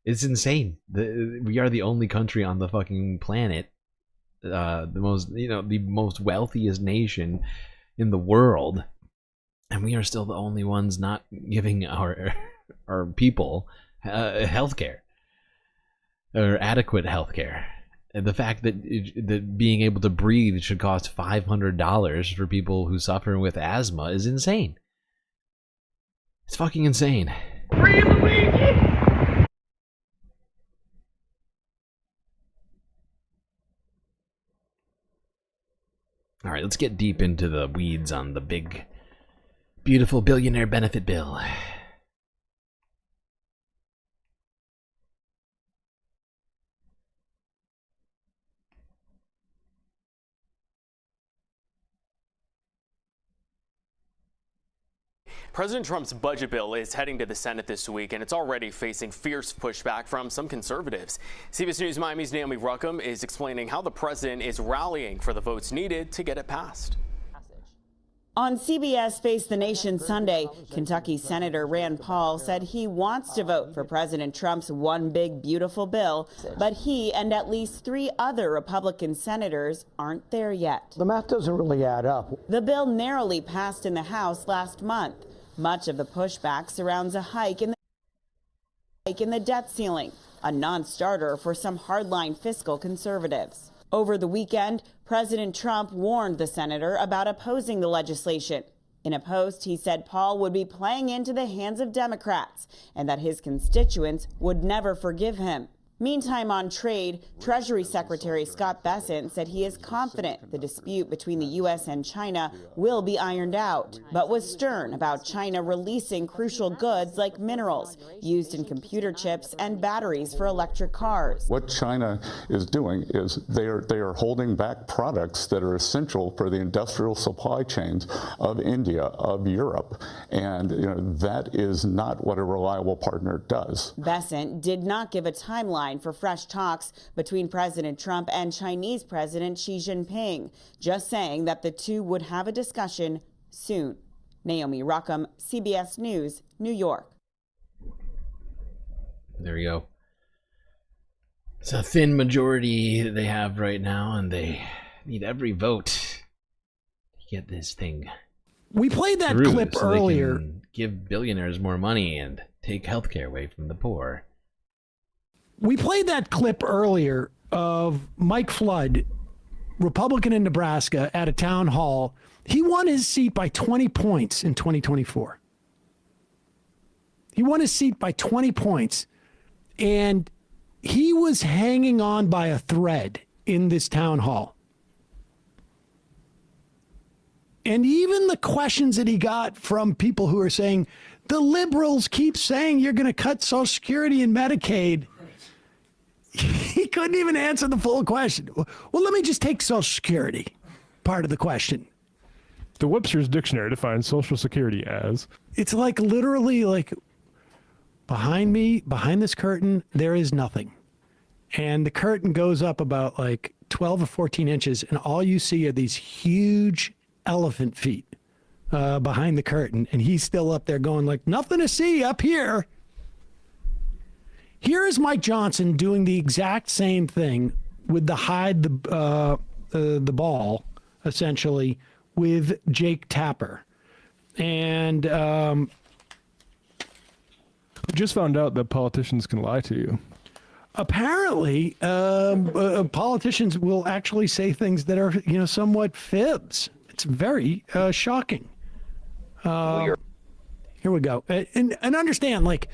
it's insane. We are the only country on the fucking planet, the most wealthiest nation in the world, and we are still the only ones not giving our people health care. Or adequate health care. And the fact that being able to breathe should cost $500 for people who suffer with asthma is insane. It's fucking insane. Alright, let's get deep into the weeds on the big, beautiful billionaire benefit bill. President Trump's budget bill is heading to the Senate this week, and it's already facing fierce pushback from some conservatives. CBS News Miami's Naomi Ruckham is explaining how the president is rallying for the votes needed to get it passed. On CBS Face the Nation Sunday, Kentucky Senator Rand Paul said he wants to vote for President Trump's one big beautiful bill, but he and at least 3 other Republican senators aren't there yet. The math doesn't really add up. The bill narrowly passed in the House last month. Much of the pushback surrounds a hike in the debt ceiling, a non-starter for some hardline fiscal conservatives. Over the weekend, President Trump warned the senator about opposing the legislation. In a post, he said Paul would be playing into the hands of Democrats and that his constituents would never forgive him. Meantime, on trade, Treasury Secretary Scott Bessent said he is confident the dispute between the U.S. and China will be ironed out, but was stern about China releasing crucial goods like minerals used in computer chips and batteries for electric cars. What China is doing is they are holding back products that are essential for the industrial supply chains of India, of Europe, and that is not what a reliable partner does. Bessent did not give a timeline for fresh talks between President Trump and Chinese President Xi Jinping, just saying that the two would have a discussion soon. Naomi Ruckham, CBS News, New York. There you go. It's a thin majority they have right now, and they need every vote to get this thing. We played that clip so earlier. They can give billionaires more money and take healthcare away from the poor. We played that clip earlier of Mike Flood, Republican in Nebraska, at a town hall. He won his seat by 20 points in 2024. He won his seat by 20 points. And he was hanging on by a thread in this town hall. And even the questions that he got from people who are saying, the liberals keep saying you're going to cut Social Security and Medicaid. He couldn't even answer the full question. Well, let me just take Social Security, part of the question. The Webster's Dictionary defines Social Security as... It's like literally like behind me, behind this curtain, there is nothing. And the curtain goes up about like 12 or 14 inches, and all you see are these huge elephant feet behind the curtain. And he's still up there going like, nothing to see up here. Here is Mike Johnson doing the exact same thing with the ball, essentially, with Jake Tapper. And just found out that politicians can lie to you. Apparently, politicians will actually say things that are, somewhat fibs. It's very shocking. Here we go. And understand, like,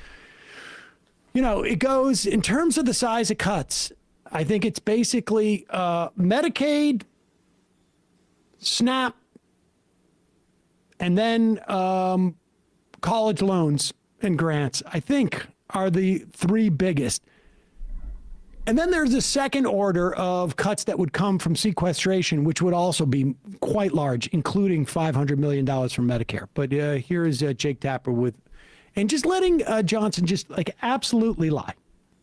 it goes in terms of the size of cuts. I think it's basically Medicaid, SNAP, and then college loans and grants, I think, are the three biggest. And then there's a second order of cuts that would come from sequestration, which would also be quite large, including $500 million from Medicare. But here is Jake Tapper and just letting Johnson just like absolutely lie.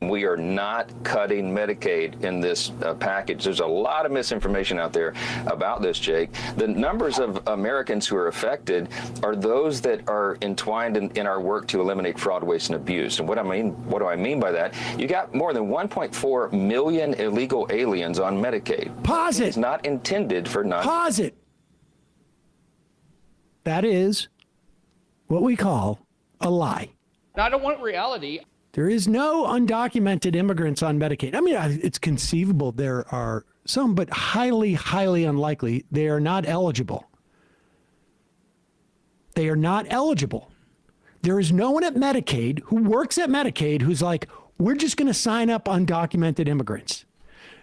We are not cutting Medicaid in this package. There's a lot of misinformation out there about this, Jake. The numbers of Americans who are affected are those that are entwined in our work to eliminate fraud, waste, and abuse. And what do I mean by that? You got more than 1.4 million illegal aliens on Medicaid. Pause it. It's not intended for Pause it. That is what we call a lie. I don't want reality. There is no undocumented immigrants on Medicaid. I mean, it's conceivable there are some, but highly, highly unlikely. They are not eligible. They are not eligible. There is no one at Medicaid who works at Medicaid who's like, we're just going to sign up undocumented immigrants.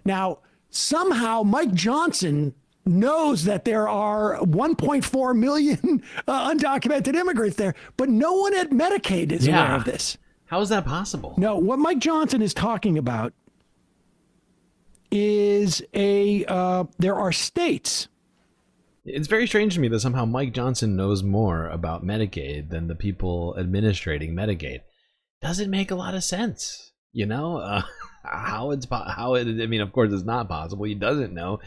Now, somehow Mike Johnson knows that there are 1.4 million undocumented immigrants there, but no one at Medicaid is aware of this. How is that possible? No, what Mike Johnson is talking about is there are states. It's very strange to me that somehow Mike Johnson knows more about Medicaid than the people administrating Medicaid. Doesn't make a lot of sense, I mean, of course it's not possible. He doesn't know.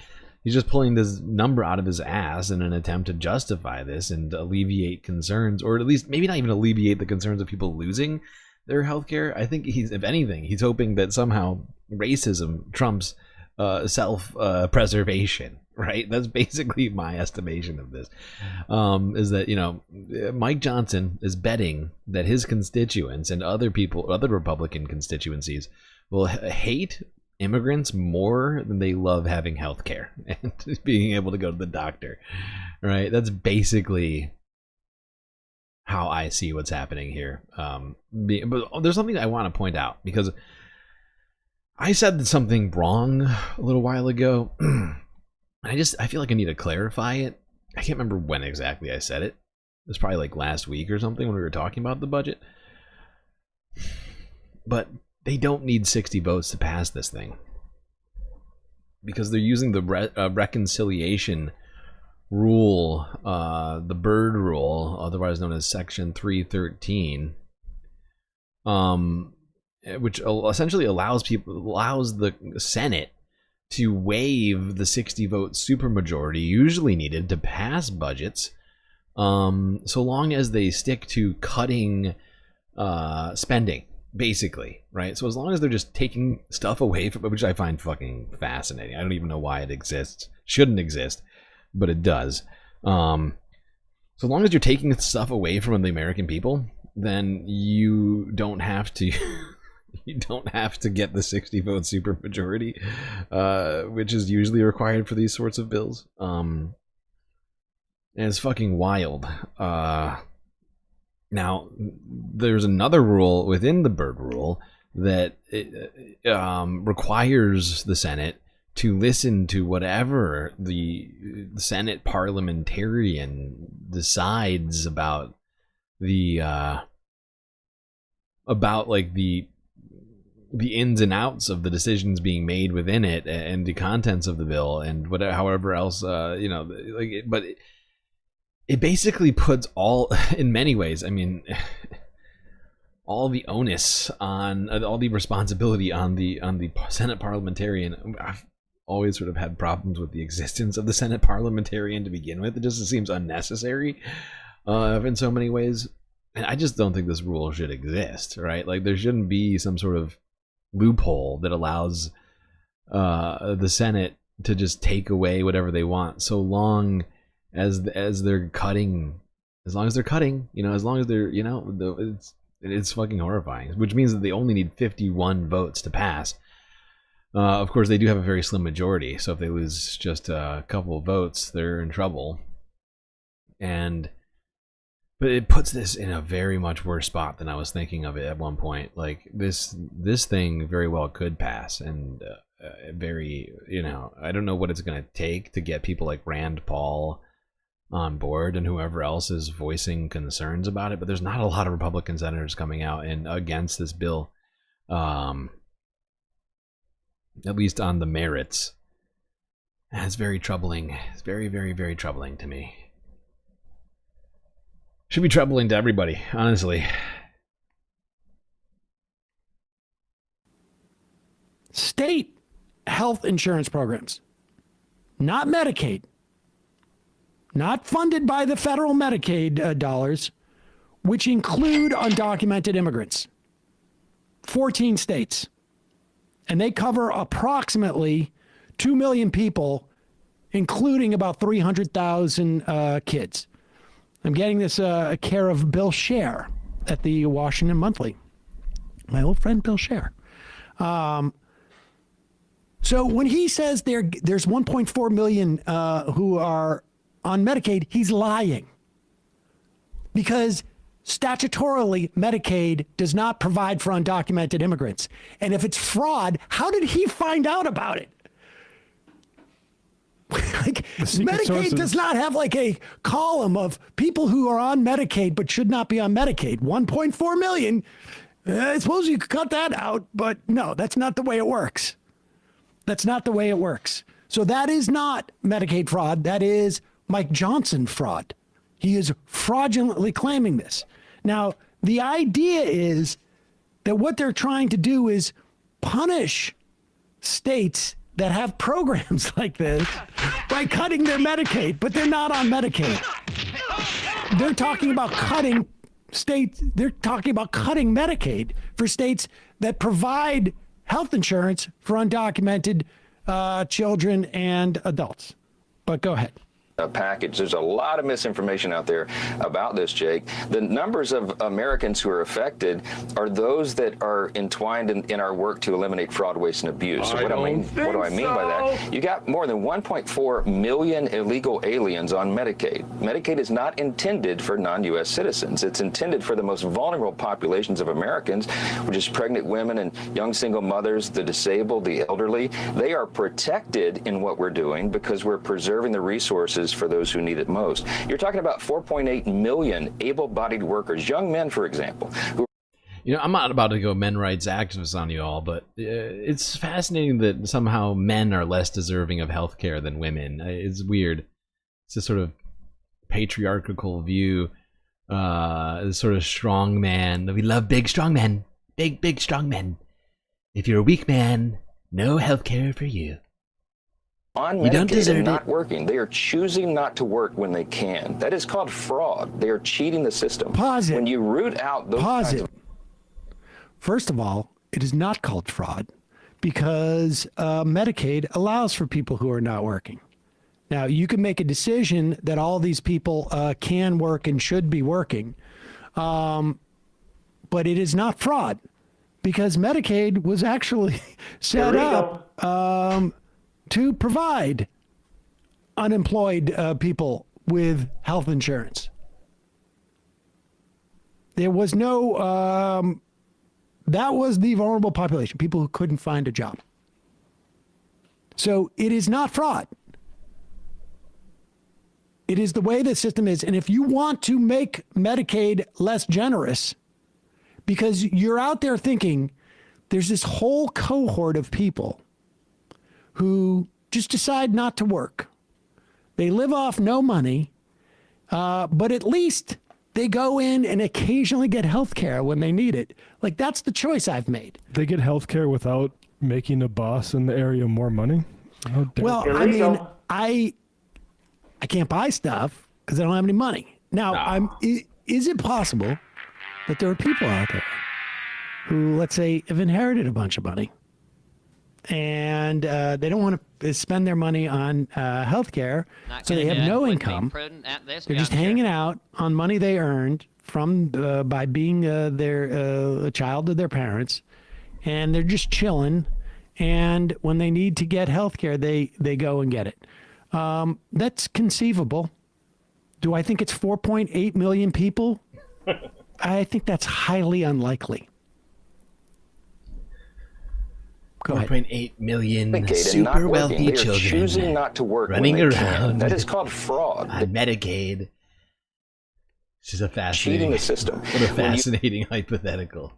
He's just pulling this number out of his ass in an attempt to justify this and alleviate concerns, or at least maybe not even alleviate the concerns of people losing their healthcare. I think if anything, he's hoping that somehow racism trumps self-preservation, right? That's basically my estimation of this, is that, Mike Johnson is betting that his constituents and other Republican constituencies will hate immigrants more than they love having healthcare and being able to go to the doctor, right? That's basically how I see what's happening here. But there's something I want to point out, because I said something wrong a little while ago. I feel like I need to clarify it. I can't remember when exactly I said it. It was probably like last week or something when we were talking about the budget. But they don't need 60 votes to pass this thing, because they're using the reconciliation rule, the Byrd rule, otherwise known as Section 313, which essentially allows the Senate to waive the 60-vote supermajority usually needed to pass budgets, so long as they stick to cutting spending, basically, right? So as long as they're just taking stuff away from it, which I find fucking fascinating. I don't even know why it exists. Shouldn't exist, but it does. So long as you're taking stuff away from the American people, then you don't have to you don't have to get the 60-vote supermajority, which is usually required for these sorts of bills. And it's fucking wild. Now, there's another rule within the Byrd rule that requires the Senate to listen to whatever the Senate parliamentarian decides about like the ins and outs of the decisions being made within it and the contents of the bill and whatever, however else, but it basically puts all, in many ways, I mean, all the onus on, all the responsibility on the Senate parliamentarian. I've always sort of had problems with the existence of the Senate parliamentarian to begin with. It just seems unnecessary in so many ways. And I just don't think this rule should exist, right? Like, there shouldn't be some sort of loophole that allows the Senate to just take away whatever they want, so long as they're cutting, as long as they're, it's fucking horrifying. Which means that they only need 51 votes to pass. Of course, they do have a very slim majority, so if they lose just a couple of votes, they're in trouble. But it puts this in a very much worse spot than I was thinking of it at one point. Like, this thing very well could pass, and very, I don't know what it's going to take to get people like Rand Paul on board and whoever else is voicing concerns about it, but there's not a lot of Republican senators coming out and against this bill, at least on the merits. And it's very troubling. It's very, very, very troubling to me. Should be troubling to everybody, honestly. State health insurance programs, not Medicaid, not funded by the federal Medicaid dollars, which include undocumented immigrants. 14 states. And they cover approximately 2 million people, including about 300,000 kids. I'm getting this care of Bill Scher at the Washington Monthly. My old friend Bill Scher. So when he says there's 1.4 million who are on Medicaid, he's lying. Because statutorily, Medicaid does not provide for undocumented immigrants. And if it's fraud, how did he find out about it? Like, Medicaid does not have like a column of people who are on Medicaid but should not be on Medicaid. 1.4 million. I suppose you could cut that out, but no, that's not the way it works. That's not the way it works. So that is not Medicaid fraud. That is Mike Johnson fraud. He is fraudulently claiming this. Now, the idea is that what they're trying to do is punish states that have programs like this by cutting their Medicaid, but they're not on Medicaid. They're talking about cutting states, they're talking about cutting Medicaid for states that provide health insurance for undocumented children and adults. But go ahead. Package. There's a lot of misinformation out there about this, Jake. The numbers of Americans who are affected are those that are entwined in our work to eliminate fraud, waste, and abuse. So what do I mean by that? You got more than 1.4 million illegal aliens on Medicaid. Medicaid is not intended for non-U.S. citizens. It's intended for the most vulnerable populations of Americans, which is pregnant women and young single mothers, the disabled, the elderly. They are protected in what we're doing because we're preserving the resources for those who need it most. You're talking about 4.8 million able-bodied workers, young men, for example. I'm not about to go men rights activists on you all, but it's fascinating that somehow men are less deserving of health care than women. It's weird. It's a sort of patriarchal view, sort of strong man. We love big, strong men. Big, strong men. If you're a weak man, no health care for you. On Medicaid and not working. They are choosing not to work when they can. That is called fraud. They are cheating the system. Pause it. When you root out those Pause it. First of all, it is not called fraud because Medicaid allows for people who are not working. Now, you can make a decision that all these people can work and should be working, but it is not fraud because Medicaid was actually set up to provide unemployed people with health insurance. There was no, that was the vulnerable population, people who couldn't find a job. So it is not fraud. It is the way the system is. And if you want to make Medicaid less generous, because you're out there thinking there's this whole cohort of people who just decide not to work. They live off no money, but at least they go in and occasionally get health care when they need it. Like, that's the choice I've made. They get health care without making a boss in the area more money? Well, I mean, I can't buy stuff because I don't have any money. Now, is it possible that there are people out there who, let's say, have inherited a bunch of money and they don't want to spend their money on health care, so they have no income. They're just hanging out on money they earned from by being a child of their parents, and they're just chilling. And when they need to get health care, they go and get it. That's conceivable. Do I think it's 4.8 million people? I think that's highly unlikely. Go ahead. 4.8 million Medicaid super wealthy they are children choosing not to work running when they around. Can. That is called fraud. On Medicaid. This is a fascinating, cheating the system. What a fascinating hypothetical.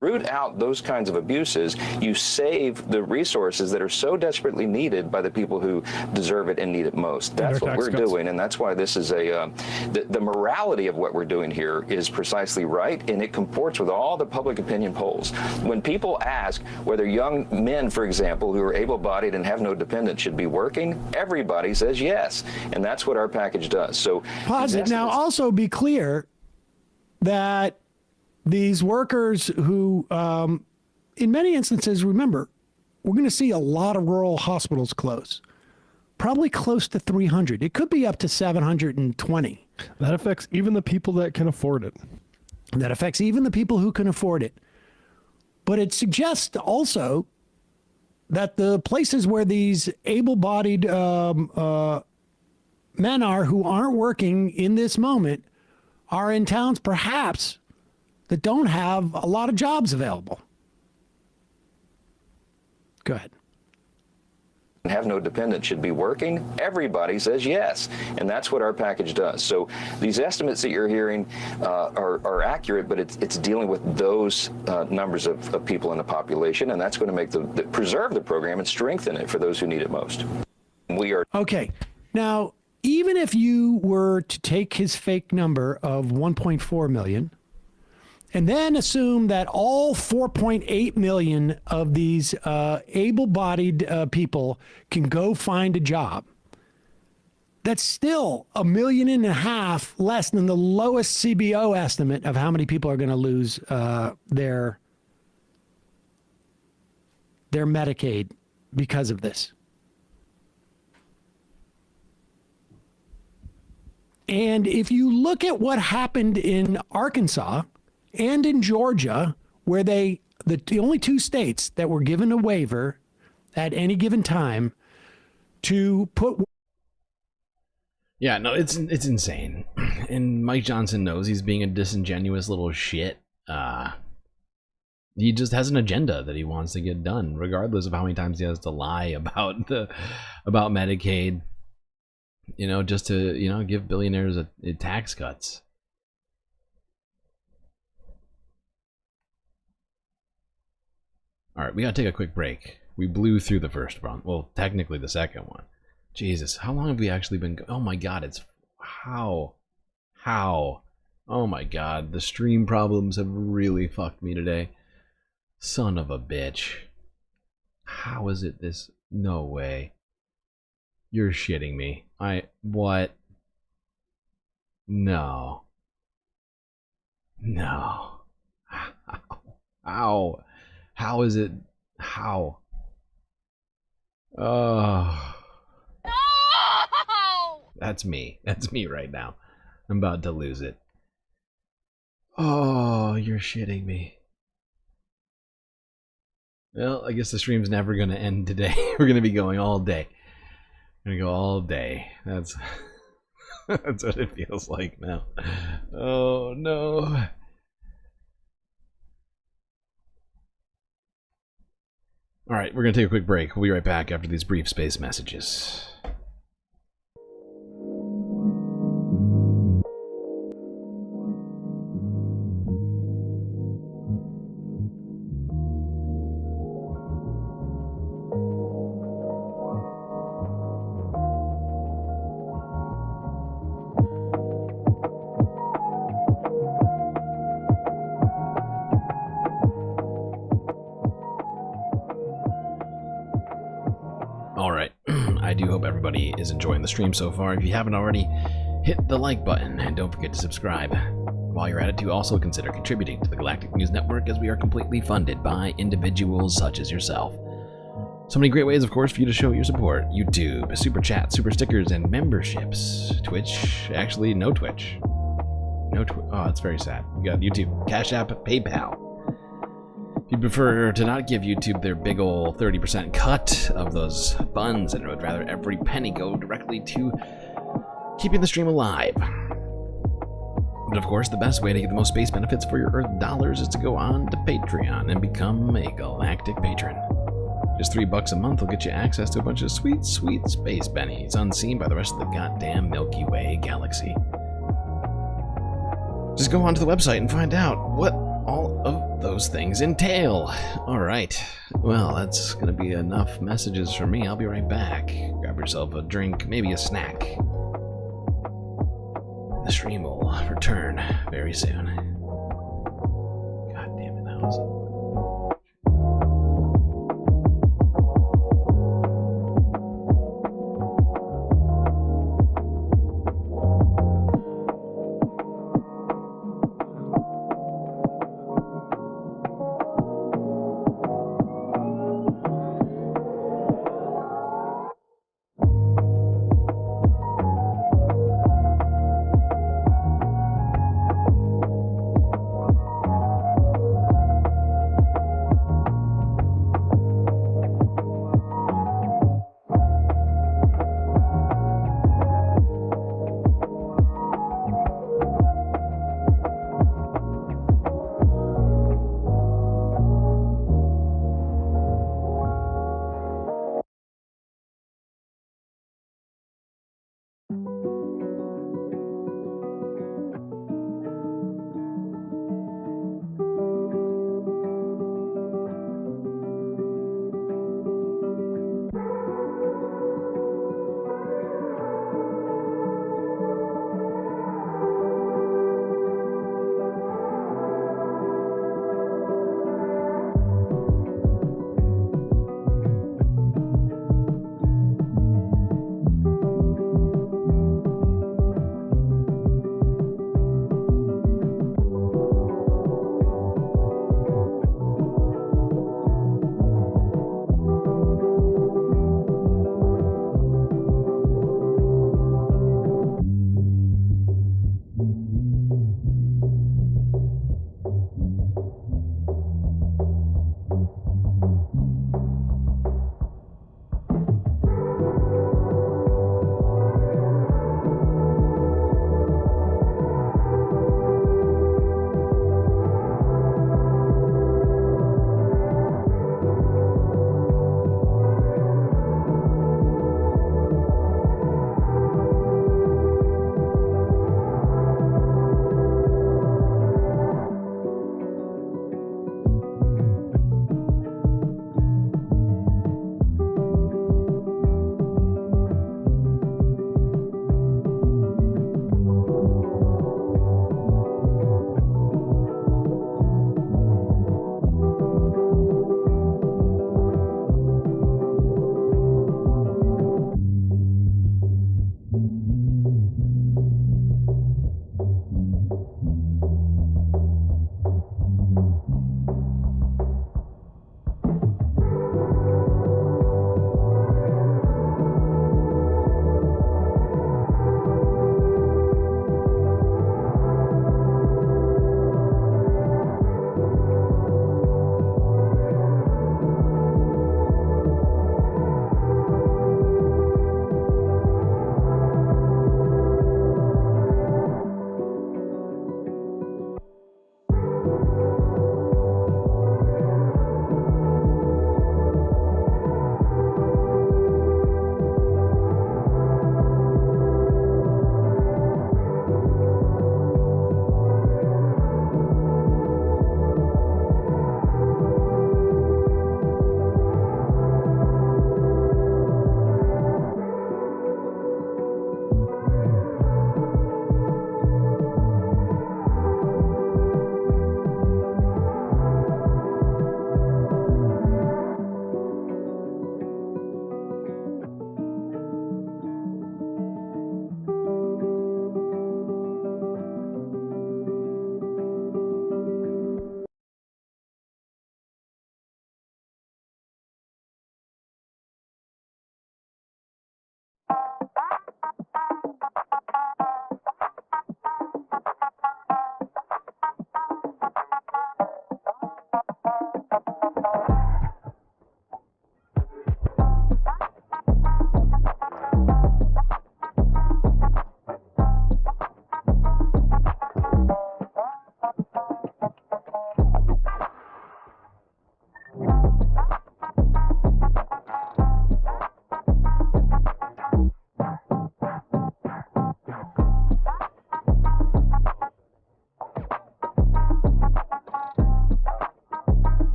Root out those kinds of abuses, you save the resources that are so desperately needed by the people who deserve it and need it most. That's what we're doing, and that's why this is the morality of what we're doing here is precisely right, and it comports with all the public opinion polls. When people ask whether young men, for example, who are able-bodied and have no dependents should be working, everybody says yes, and that's what our package does. So, pause it. Now, also be clear that these workers who, in many instances, remember, we're going to see a lot of rural hospitals close. Probably close to 300. It could be up to 720. That affects even the people that can afford it. That affects even the people who can afford it. But it suggests also that the places where these able-bodied men are who aren't working in this moment are in towns perhaps that don't have a lot of jobs available. Go ahead. Have no dependents should be working, everybody says yes, and that's what our package does. So these estimates that you're hearing are accurate, but it's dealing with those numbers of people in the population, and that's going to make preserve the program and strengthen it for those who need it most. We are okay. Now, even if you were to take his fake number of 1.4 million and then assume that all 4.8 million of these able-bodied people can go find a job, that's still 1.5 million less than the lowest CBO estimate of how many people are going to lose their Medicaid because of this. And if you look at what happened in Arkansas and in Georgia, where the only two states that were given a waiver at any given time to put. Yeah, no, it's insane. And Mike Johnson knows he's being a disingenuous little shit. He just has an agenda that he wants to get done, regardless of how many times he has to lie about Medicaid. Just to, give billionaires a tax cuts. All right, we got to take a quick break. We blew through the first one. Well, technically the second one. Jesus, how long have we actually been oh my god, it's how oh my god, the stream problems have really fucked me today. Son of a bitch. How is it this? No way. You're shitting me. What? No. How is it? How? Oh. No! That's me. That's me right now. I'm about to lose it. Oh, you're shitting me. Well, I guess the stream's never going to end today. We're going to be going all day. We're going to go all day. That's that's what it feels like now. Oh, no. All right, we're going to take a quick break. We'll be right back after these brief space messages. Alright, I do hope everybody is enjoying the stream so far. If you haven't already, hit the like button and don't forget to subscribe. While you're at it, do also consider contributing to the Galactic News Network, as we are completely funded by individuals such as yourself. So many great ways, of course, for you to show your support. YouTube, Super Chat, Super Stickers, and memberships. Twitch, actually no Twitch. Oh, it's very sad. We got YouTube, Cash App, PayPal. If you prefer to not give YouTube their big ol' 30% cut of those funds and would rather every penny go directly to keeping the stream alive. But of course, the best way to get the most space benefits for your Earth dollars is to go on to Patreon and become a Galactic Patron. Just $3 a month will get you access to a bunch of sweet, sweet space bennies unseen by the rest of the goddamn Milky Way galaxy. Just go onto the website and find out what all of those things entail. Alright, well, that's gonna be enough messages for me. I'll be right back. Grab yourself a drink, maybe a snack. The stream will return very soon. God damn it, that was it.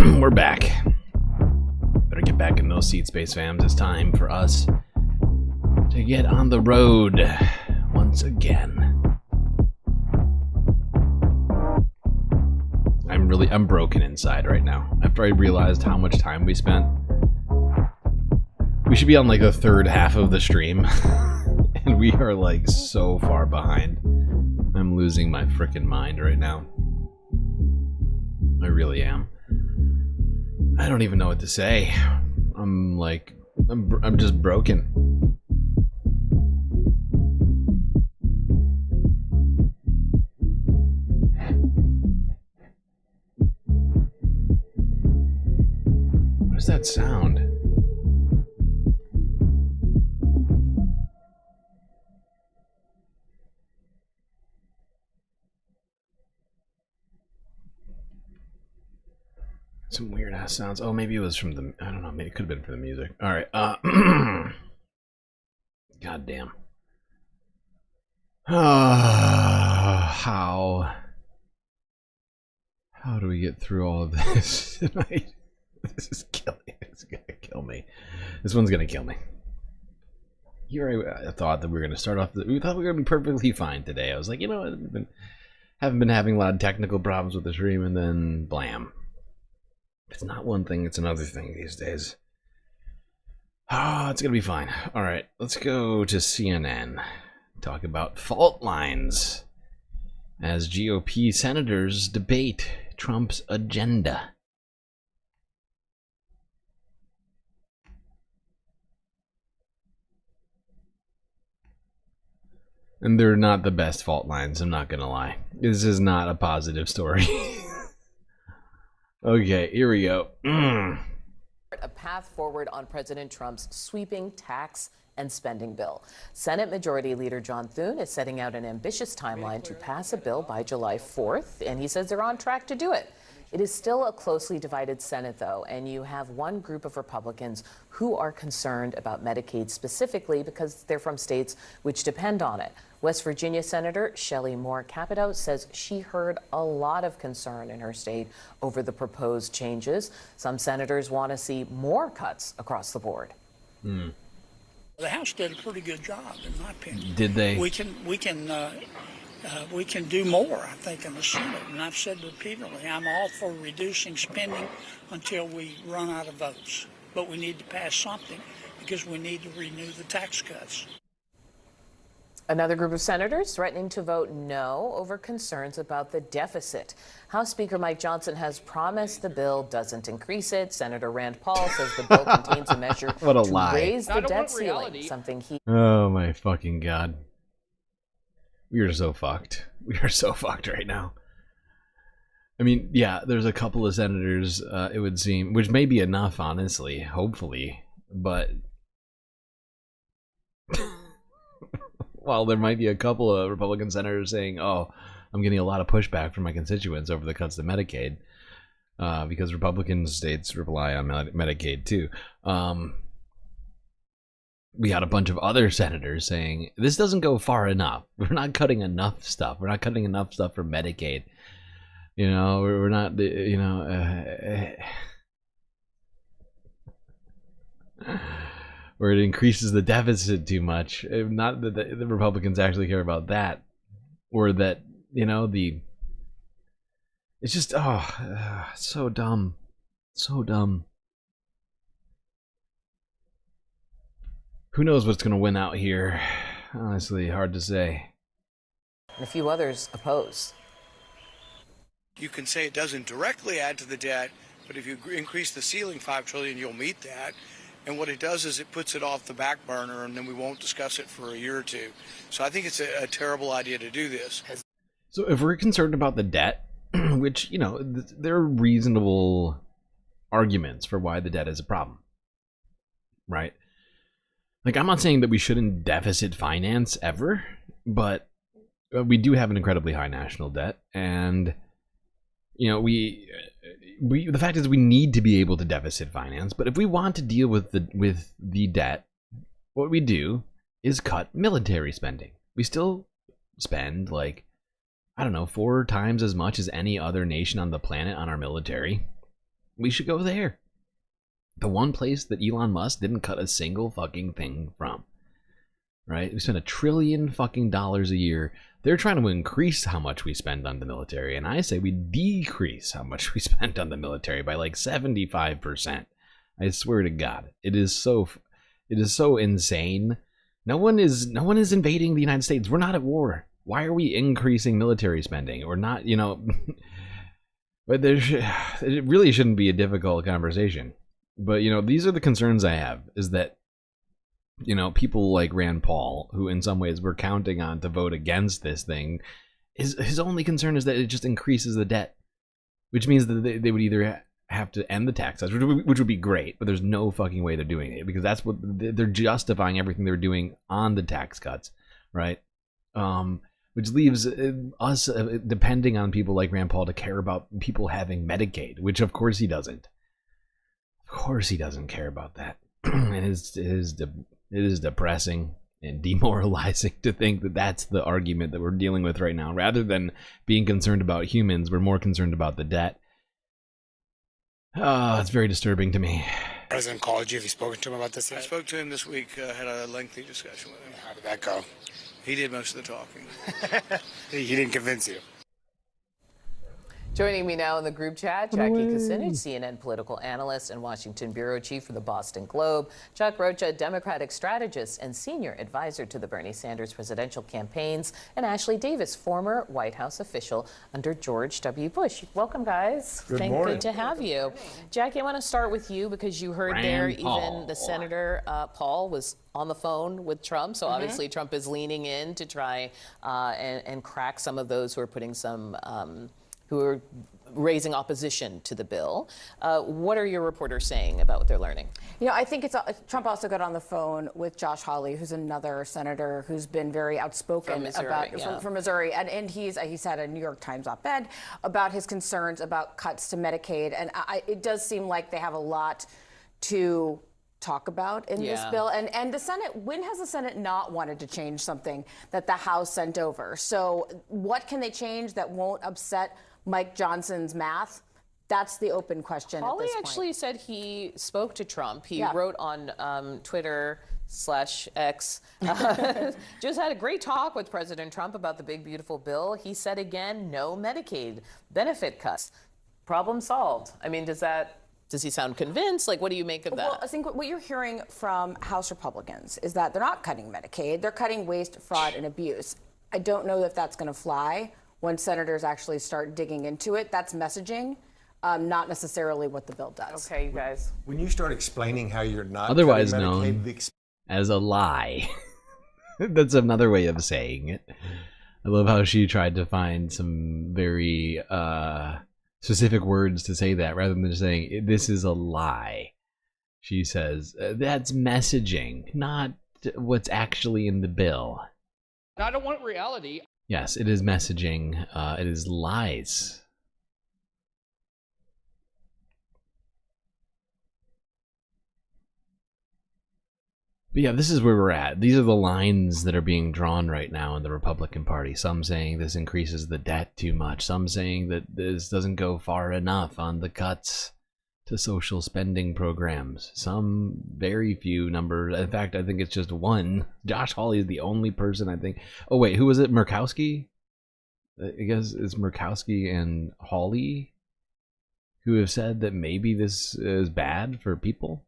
We're back. Better get back in those seat space fams. It's time for us to get on the road once again. I'm broken inside right now. After I realized how much time we spent. We should be on like the third half of the stream. And we are like so far behind. I'm losing my frickin' mind right now. I really am. I don't even know what to say. I'm just broken. What is that sound? Some weird ass sounds. Oh, maybe it was from the, I don't know, maybe it could have been from the music. Alright, God damn. How do we get through all of this tonight? This is killing me. It's gonna kill me. This one's gonna kill me. Here I thought that we were gonna start off, we thought we were gonna be perfectly fine today. I was like, you know, haven't been having a lot of technical problems with the stream, and then blam. It's not one thing, it's another thing these days. Oh, it's gonna be fine. Alright, let's go to CNN. Talk about fault lines as GOP senators debate Trump's agenda. And they're not the best fault lines, I'm not gonna lie. This is not a positive story. Okay, here we go. A path forward on President Trump's sweeping tax and spending bill. Senate Majority Leader John Thune is setting out an ambitious timeline to pass a bill by July 4th, and he says they're on track to do it. It is still a closely divided Senate, though, and you have one group of Republicans who are concerned about Medicaid specifically because they're from states which depend on it. West Virginia Senator Shelley Moore Capito says she heard a lot of concern in her state over the proposed changes. Some senators want to see more cuts across the board. The House did a pretty good job, in my opinion. Did they? We can do more, I think, in the Senate. And I've said repeatedly, I'm all for reducing spending until we run out of votes. But we need to pass something because we need to renew the tax cuts. Another group of senators threatening to vote no over concerns about the deficit. House Speaker Mike Johnson has promised the bill doesn't increase it. Senator Rand Paul says the bill contains a measure What a to lie. raise the debt ceiling, something he... Oh my fucking god. We are so fucked. We are so fucked right now. I mean, yeah, there's a couple of senators, it would seem, which may be enough, honestly, hopefully, but... While there might be a couple of Republican senators saying, oh, I'm getting a lot of pushback from my constituents over the cuts to Medicaid, because Republican states rely on Medicaid too. We got a bunch of other senators saying, this doesn't go far enough. We're not cutting enough stuff. We're not cutting enough stuff for Medicaid. You know, we're not, you know... where it increases the deficit too much. Not that the Republicans actually care about that, or that, you know, it's just, so dumb. So dumb. Who knows what's going to win out here? Honestly, hard to say. And a few others oppose. You can say it doesn't directly add to the debt, but if you increase the ceiling $5 trillion, you'll meet that. And what it does is it puts it off the back burner, and then we won't discuss it for a year or two. So I think it's a terrible idea to do this. So if we're concerned about the debt, which, you know, there are reasonable arguments for why the debt is a problem, right? Like, I'm not saying that we shouldn't deficit finance ever, but we do have an incredibly high national debt, and, you know, the fact is we need to be able to deficit finance, but if we want to deal with the debt, what we do is cut military spending. We still spend, like, I don't know, 4 times as much as any other nation on the planet on our military. We should go there. The one place that Elon Musk didn't cut a single fucking thing from. Right? We spend $1 trillion fucking a year. They're trying to increase how much we spend on the military, and I say we decrease how much we spend on the military by like 75%. I swear to God, it is so insane. No one is invading the United States. We're not at war. Why are we increasing military spending? Or not, you know? But it really shouldn't be a difficult conversation. But, you know, these are the concerns I have, is that, you know, people like Rand Paul, who in some ways we're counting on to vote against this thing, his only concern is that it just increases the debt, which means that they would either have to end the tax cuts, which would be great, but there's no fucking way they're doing it, because that's what they're justifying everything they're doing on the tax cuts, right? Which leaves us depending on people like Rand Paul to care about people having Medicaid, which of course he doesn't. Of course he doesn't care about that. And it is depressing and demoralizing to think that that's the argument that we're dealing with right now. Rather than being concerned about humans, we're more concerned about the debt. Oh, it's very disturbing to me. President called you. Have you spoken to him about this yet? I spoke to him this week, had a lengthy discussion with him. How did that go? He did most of the talking. He didn't convince you. Joining me now in the group chat, Jackie Kucinich, CNN political analyst and Washington bureau chief for the Boston Globe, Chuck Rocha, Democratic strategist and senior advisor to the Bernie Sanders presidential campaigns, and Ashley Davis, former White House official under George W. Bush. Welcome, guys. Good morning. Good to have you. Jackie, I want to start with you because you heard Rand Paul. even the Senator Paul was on the phone with Trump. So obviously Trump is leaning in to try and crack some of those who are putting some who are raising opposition to the bill. What are your reporters saying about what they're learning? You know, I think Trump also got on the phone with Josh Hawley, who's another senator who's been very outspoken from Missouri, from Missouri, and he's had a New York Times op-ed about his concerns about cuts to Medicaid, and it does seem like they have a lot to talk about in this bill. And the Senate, when has the Senate not wanted to change something that the House sent over? So what can they change that won't upset Mike Johnson's math? That's the open question Hawley at this point. actually said he spoke to Trump. He wrote on Twitter/X, just had a great talk with President Trump about the big, beautiful bill. He said again, no Medicaid benefit cuts. Problem solved. I mean, does he sound convinced? Like, what do you make of that? Well, I think what you're hearing from House Republicans is that they're not cutting Medicaid. They're cutting waste, fraud, and abuse. I don't know if that's going to fly when senators actually start digging into it. That's messaging, not necessarily what the bill does. Okay, you guys. When you start explaining how you're not Otherwise cutting known Medicaid, as a lie. That's another way of saying it. I love how she tried to find some very specific words to say that, rather than just saying, this is a lie. She says, that's messaging, not what's actually in the bill. I don't want reality. Yes, it is messaging. It is lies. But yeah, this is where we're at. These are the lines that are being drawn right now in the Republican Party. Some saying this increases the debt too much. Some saying that this doesn't go far enough on the cuts to social spending programs. Some very few numbers. In fact, I think it's just one. Josh Hawley is the only person, I think. Oh, wait, who was it? Murkowski? I guess it's Murkowski and Hawley who have said that maybe this is bad for people.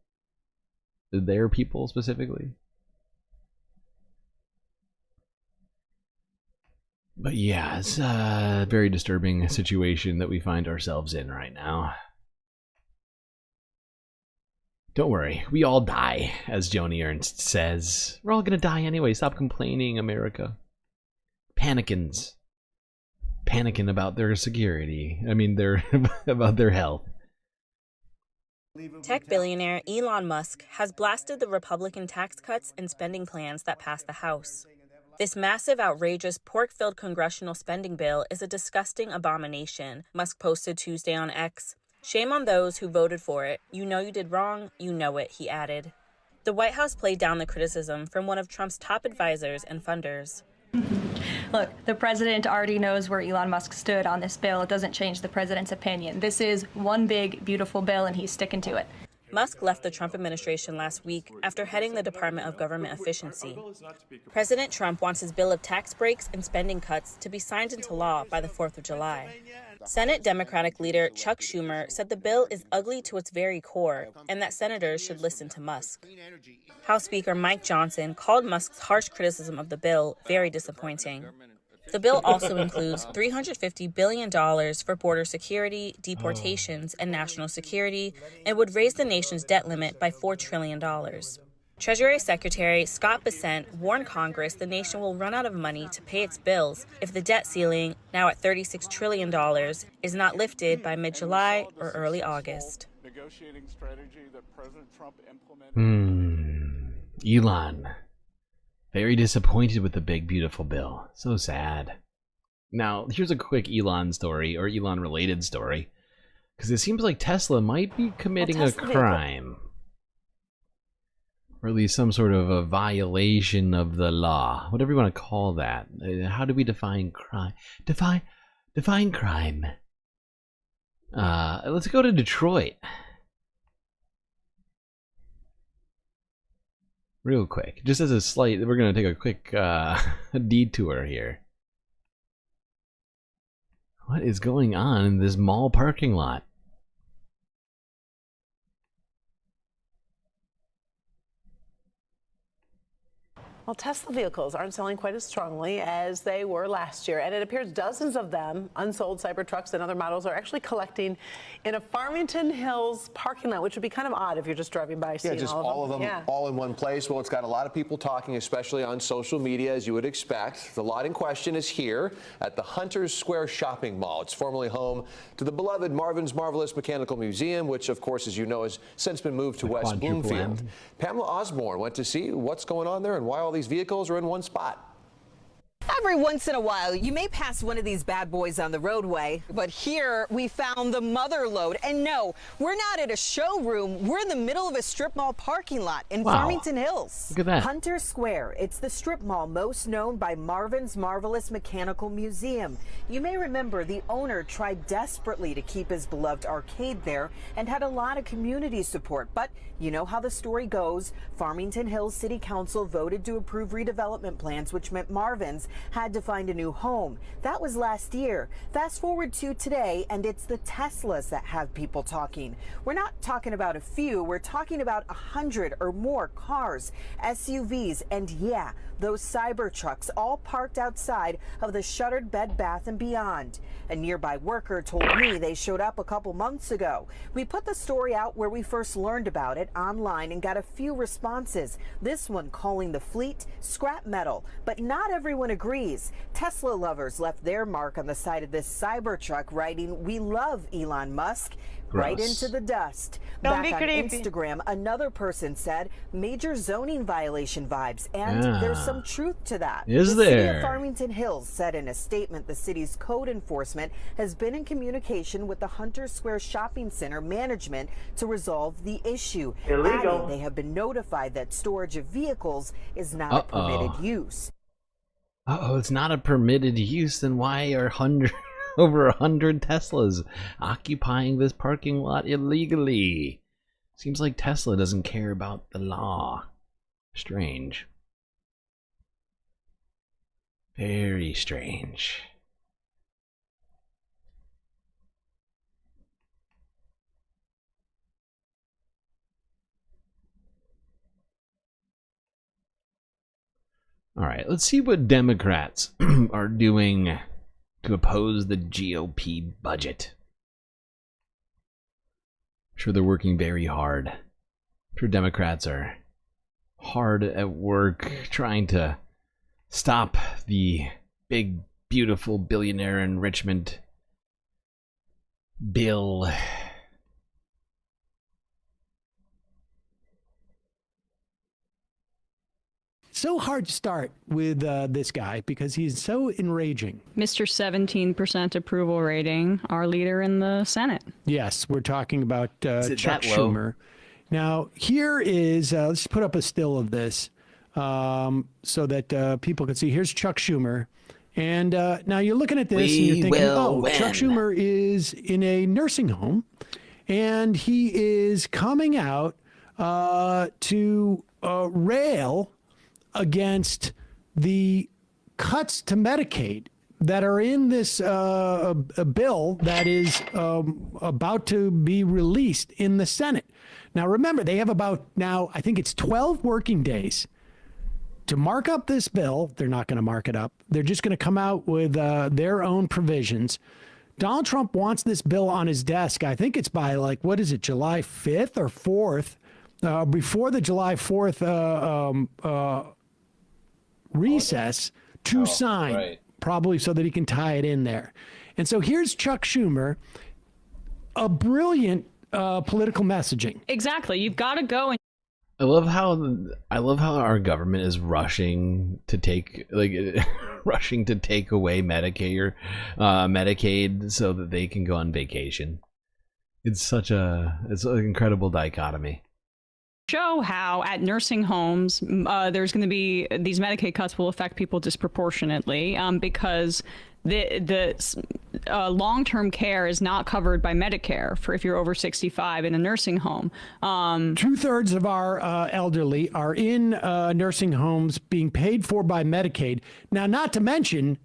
Their people specifically. But yeah, it's a very disturbing situation that we find ourselves in right now. Don't worry, we all die, as Joni Ernst says. We're all gonna die anyway. Stop complaining, America. Panicking about their security. I mean, about their health. Tech billionaire Elon Musk has blasted the Republican tax cuts and spending plans that passed the House. This massive, outrageous, pork-filled congressional spending bill is a disgusting abomination, Musk posted Tuesday on X. Shame on those who voted for it. You know you did wrong, you know it, he added. The White House played down the criticism from one of Trump's top advisors and funders. Look, the president already knows where Elon Musk stood on this bill. It doesn't change the president's opinion. This is one big, beautiful bill, and he's sticking to it. Musk left the Trump administration last week after heading the Department of Government Efficiency. President Trump wants his bill of tax breaks and spending cuts to be signed into law by the 4th of July. Senate Democratic leader Chuck Schumer said the bill is ugly to its very core and that senators should listen to Musk. House Speaker Mike Johnson called Musk's harsh criticism of the bill very disappointing. The bill also includes $350 billion for border security, deportations, and national security, and would raise the nation's debt limit by $4 trillion. Treasury Secretary Scott Bessent warned Congress the nation will run out of money to pay its bills if the debt ceiling, now at $36 trillion, is not lifted by mid-July or early August. Elon. Very disappointed with the big, beautiful bill. So sad. Now, here's a quick Elon story, or Elon-related story. Because it seems like Tesla might be committing a crime. Or at least some sort of a violation of the law. Whatever you want to call that. How do we define crime? Define crime. Let's go to Detroit. Real quick, just as a slight, we're going to take a quick detour here. What is going on in this mall parking lot? Well, Tesla vehicles aren't selling quite as strongly as they were last year, and it appears dozens of them, unsold Cybertrucks and other models, are actually collecting in a Farmington Hills parking lot, which would be kind of odd if you're just driving by seeing just all of them all in one place. Well, it's got a lot of people talking, especially on social media, as you would expect. The lot in question is here at the Hunters Square Shopping Mall. It's formerly home to the beloved Marvin's Marvelous Mechanical Museum, which, of course, as you know, has since been moved to West Bloomfield. Pamela Osborne went to see what's going on there and why all these vehicles are in one spot. Every once in a while, you may pass one of these bad boys on the roadway, but here we found the mother lode. And no, we're not at a showroom. We're in the middle of a strip mall parking lot in Farmington Hills. Look at that. Hunter Square. It's the strip mall most known by Marvin's Marvelous Mechanical Museum. You may remember the owner tried desperately to keep his beloved arcade there and had a lot of community support. But you know how the story goes. Farmington Hills City Council voted to approve redevelopment plans, which meant Marvin's had to find a new home. That was last year. Fast forward to today, and it's the Teslas that have people talking. We're not talking about a few, we're talking about 100 or more cars, SUVs, and yeah, those Cybertrucks all parked outside of the shuttered Bed Bath & Beyond. A nearby worker told me they showed up a couple months ago. We put the story out where we first learned about it online and got a few responses. This one calling the fleet scrap metal, but not everyone agrees. Tesla lovers left their mark on the side of this Cybertruck, writing, "We love Elon Musk." Right into the dust. Don't Back be on creepy. Instagram, another person said major zoning violation vibes, and there's some truth to that. Is the City there? of Farmington Hills said in a statement the city's code enforcement has been in communication with the Hunter Square Shopping Center management to resolve the issue. Illegal. Adding they have been notified that storage of vehicles is not a permitted use. It's not a permitted use. Then why are over 100 Teslas occupying this parking lot illegally? Seems like Tesla doesn't care about the law. Strange. Very strange. All right, let's see what Democrats are doing to oppose the GOP budget. I'm sure they're working very hard. I'm sure Democrats are hard at work trying to stop the big, beautiful billionaire enrichment bill. So hard to start with this guy because he's so enraging. Mr. 17% approval rating, our leader in the Senate. Yes, we're talking about Is it Chuck that low? Schumer. Now, here is, let's put up a still of this. so that people can see. Here's Chuck Schumer. And now you're looking at this and you're thinking, oh, Chuck Schumer is in a nursing home and he is coming out to rail against the cuts to Medicaid that are in this a bill that is about to be released in the Senate. Now, remember, they have about now, I think it's 12 working days to mark up this bill. They're not going to mark it up. They're just going to come out with their own provisions. Donald Trump wants this bill on his desk. I think it's by like, what is it, July 5th or 4th? Before the July 4th recess to sign, right. Probably so that he can tie it in there. And so here's Chuck Schumer, a brilliant political messaging. Exactly. You've got to go and I love how our government is rushing to take rushing to take away Medicaid so that they can go on vacation. It's an incredible dichotomy. Show how at nursing homes there's going to be these Medicaid cuts will affect people disproportionately because the long-term care is not covered by Medicare for if you're over 65 in a nursing home. 2/3 of our elderly are in nursing homes being paid for by Medicaid. Now, not to mention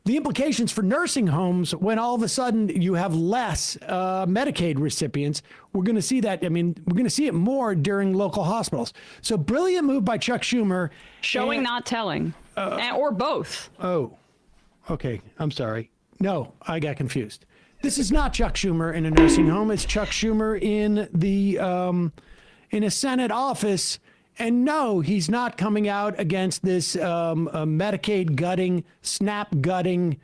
the implications for nursing homes when all of a sudden you have less Medicaid recipients. We're going to see that. I mean, we're going to see it more during local hospitals. So brilliant move by Chuck Schumer. Showing, not telling, or both. Oh, okay. I'm sorry. No, I got confused. This is not Chuck Schumer in a nursing home. It's Chuck Schumer in the in a Senate office. And no, he's not coming out against this Medicaid gutting, SNAP gutting,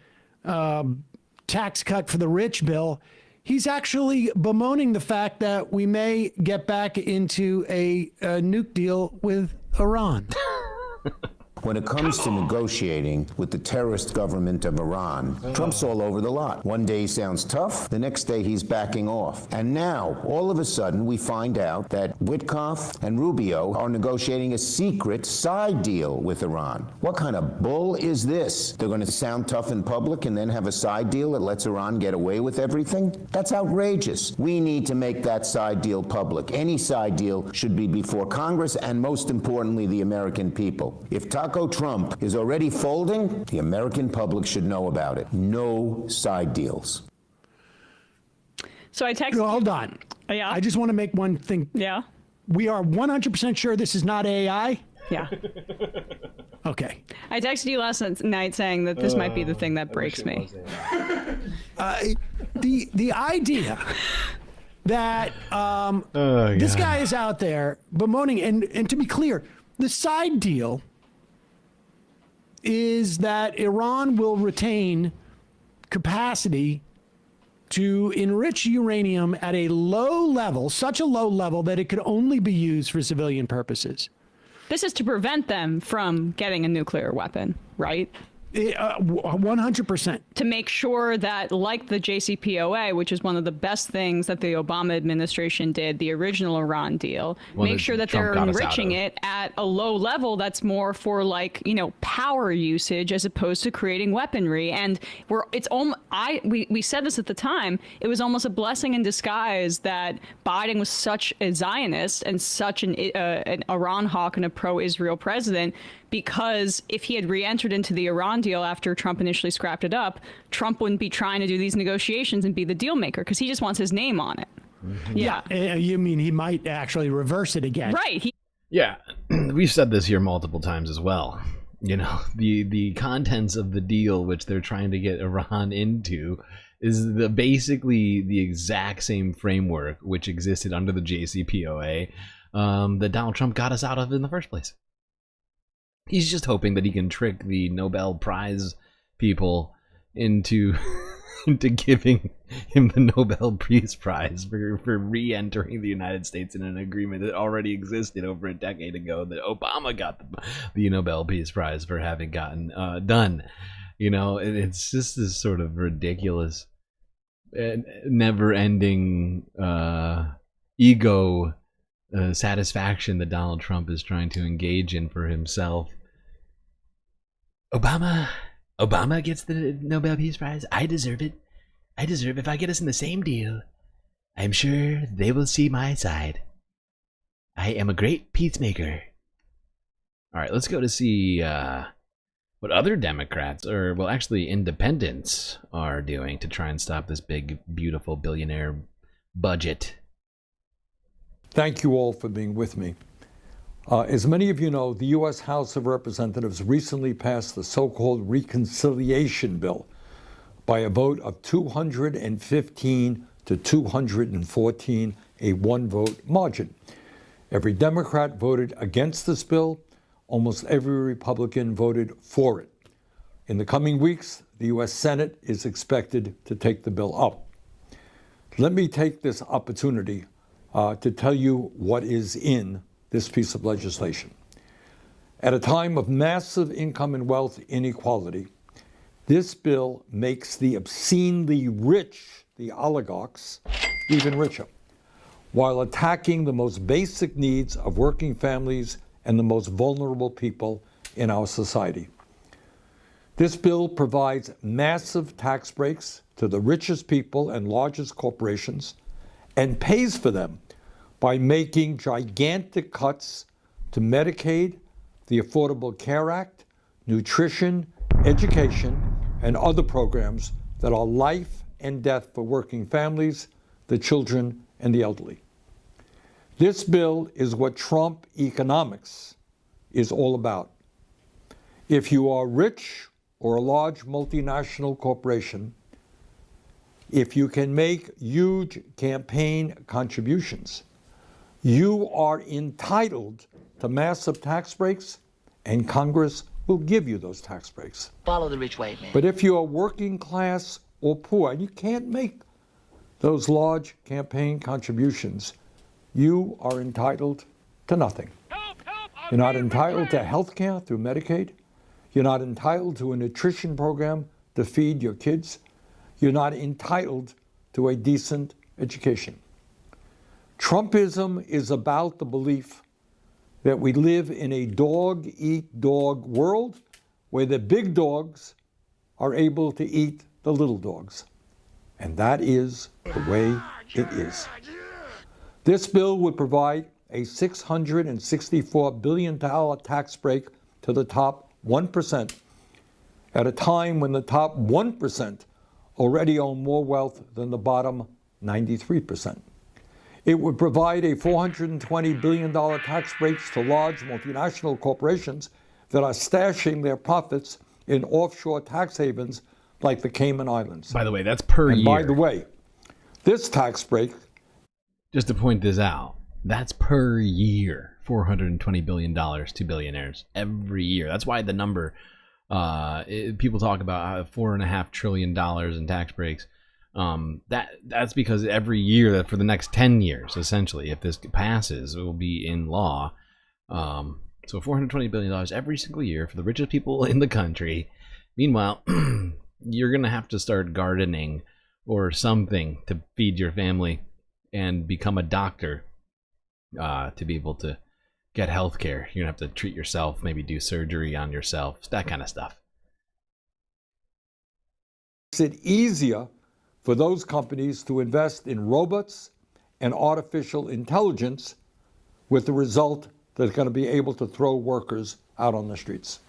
tax cut for the rich bill. He's actually bemoaning the fact that we may get back into a nuke deal with Iran. When it comes to negotiating with the terrorist government of Iran, Trump's all over the lot. One day he sounds tough, the next day he's backing off. And now, all of a sudden, we find out that Witkoff and Rubio are negotiating a secret side deal with Iran. What kind of bull is this? They're going to sound tough in public and then have a side deal that lets Iran get away with everything? That's outrageous. We need to make that side deal public. Any side deal should be before Congress and, most importantly, the American people. If Taco Trump is already folding, the American public should know about it. No side deals. So I texted. Hold on. Yeah. I just want to make one thing. Yeah. We are 100% sure this is not AI. Yeah. Okay. I texted you last night saying that this might be the thing that breaks me. The idea that this guy is out there bemoaning, and to be clear, the side deal is that Iran will retain capacity to enrich uranium at a low level, such a low level that it could only be used for civilian purposes. This is to prevent them from getting a nuclear weapon, right? 100%. To make sure that, like the JCPOA, which is one of the best things that the Obama administration did, the original Iran deal, make sure that they're enriching it at a low level that's more for, like, you know, power usage as opposed to creating weaponry. And we said this at the time, it was almost a blessing in disguise that Biden was such a Zionist and such an Iran hawk and a pro-Israel president, because if he had re-entered into the Iran deal after Trump initially scrapped it up, Trump wouldn't be trying to do these negotiations and be the deal maker because he just wants his name on it. Mm-hmm. Yeah. You mean he might actually reverse it again? Right. Yeah. We've said this here multiple times as well. You know, the contents of the deal which they're trying to get Iran into is basically the exact same framework which existed under the JCPOA that Donald Trump got us out of in the first place. He's just hoping that he can trick the Nobel Prize people into giving him the Nobel Peace Prize for re-entering the United States in an agreement that already existed over a decade ago that Obama got the Nobel Peace Prize for having gotten done. You know, it's just this sort of ridiculous, never-ending ego satisfaction that Donald Trump is trying to engage in for himself. Obama gets the Nobel Peace Prize. I deserve it. If I get us in the same deal, I'm sure they will see my side. I am a great peacemaker. All right, let's go to see what other Democrats, or well, actually independents, are doing to try and stop this big, beautiful billionaire budget. Thank you all for being with me. As many of you know, the U.S. House of Representatives recently passed the so-called reconciliation bill by a vote of 215 to 214, a one-vote margin. Every Democrat voted against this bill. Almost every Republican voted for it. In the coming weeks, the U.S. Senate is expected to take the bill up. Let me take this opportunity to tell you what is in this piece of legislation. At a time of massive income and wealth inequality, this bill makes the obscenely rich, the oligarchs, even richer, while attacking the most basic needs of working families and the most vulnerable people in our society. This bill provides massive tax breaks to the richest people and largest corporations and pays for them by making gigantic cuts to Medicaid, the Affordable Care Act, nutrition, education, and other programs that are life and death for working families, the children, and the elderly. This bill is what Trump economics is all about. If you are rich or a large multinational corporation, if you can make huge campaign contributions, you are entitled to massive tax breaks, and Congress will give you those tax breaks. Follow the rich white man. But if you are working class or poor, and you can't make those large campaign contributions, you are entitled to nothing. You're not entitled to health care through Medicaid. You're not entitled to a nutrition program to feed your kids. You're not entitled to a decent education. Trumpism is about the belief that we live in a dog-eat-dog world where the big dogs are able to eat the little dogs. And that is the way it is. This bill would provide a $664 billion tax break to the top 1% at a time when the top 1% already own more wealth than the bottom 93%. It would provide a $420 billion tax breaks to large multinational corporations that are stashing their profits in offshore tax havens like the Cayman Islands. By the way, that's per year. By the way, this tax break... Just to point this out, that's per year, $420 billion to billionaires every year. That's why the number, people talk about $4.5 trillion in tax breaks. That's because every year, that for the next 10 years, essentially, if this passes, it will be in law. So $420 billion every single year for the richest people in the country. Meanwhile, you're going to have to start gardening or something to feed your family and become a doctor to be able to get health care. You're going to have to treat yourself, maybe do surgery on yourself, that kind of stuff. Makes it easier for those companies to invest in robots and artificial intelligence, with the result that they're going to be able to throw workers out on the streets.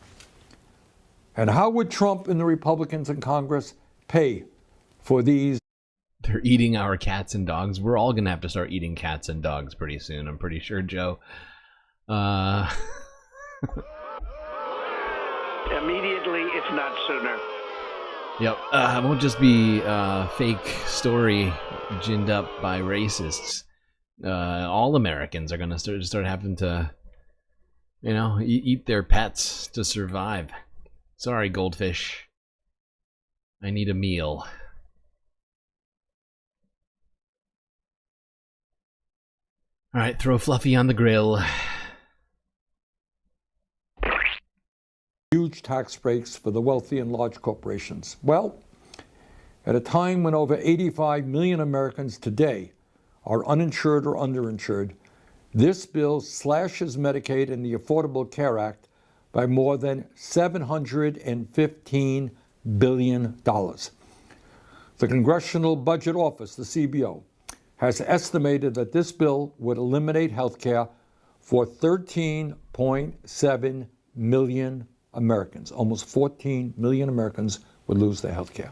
And how would Trump and the Republicans in Congress pay for these? They're eating our cats and dogs. We're all going to have to start eating cats and dogs pretty soon, I'm pretty sure, Joe. Immediately, if not sooner. Yep, it won't just be a fake story ginned up by racists. All Americans are going to start having to, you know, eat their pets to survive. Sorry, goldfish. I need a meal. All right, throw Fluffy on the grill. Huge tax breaks for the wealthy and large corporations. Well, at a time when over 85 million Americans today are uninsured or underinsured, This bill slashes Medicaid and the Affordable Care Act by more than $715 billion. The Congressional Budget Office, the CBO, has estimated that this bill would eliminate health care for 13.7 million Americans. Almost 14 million Americans would lose their health care.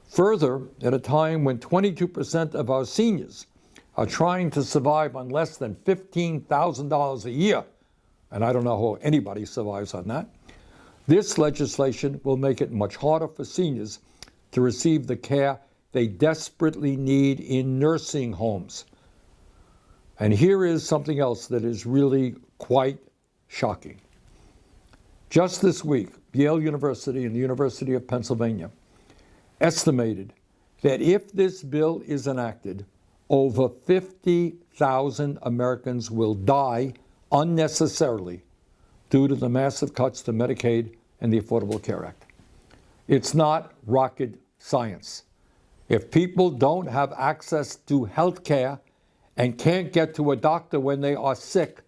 Further, at a time when 22% of our seniors are trying to survive on less than $15,000 a year, and I don't know how anybody survives on that, this legislation will make it much harder for seniors to receive the care they desperately need in nursing homes. And here is something else that is really quite shocking. Just this week, Yale University and the University of Pennsylvania estimated that if this bill is enacted, over 50,000 Americans will die unnecessarily due to the massive cuts to Medicaid and the Affordable Care Act. It's not rocket science. If people don't have access to health care and can't get to a doctor when they are sick,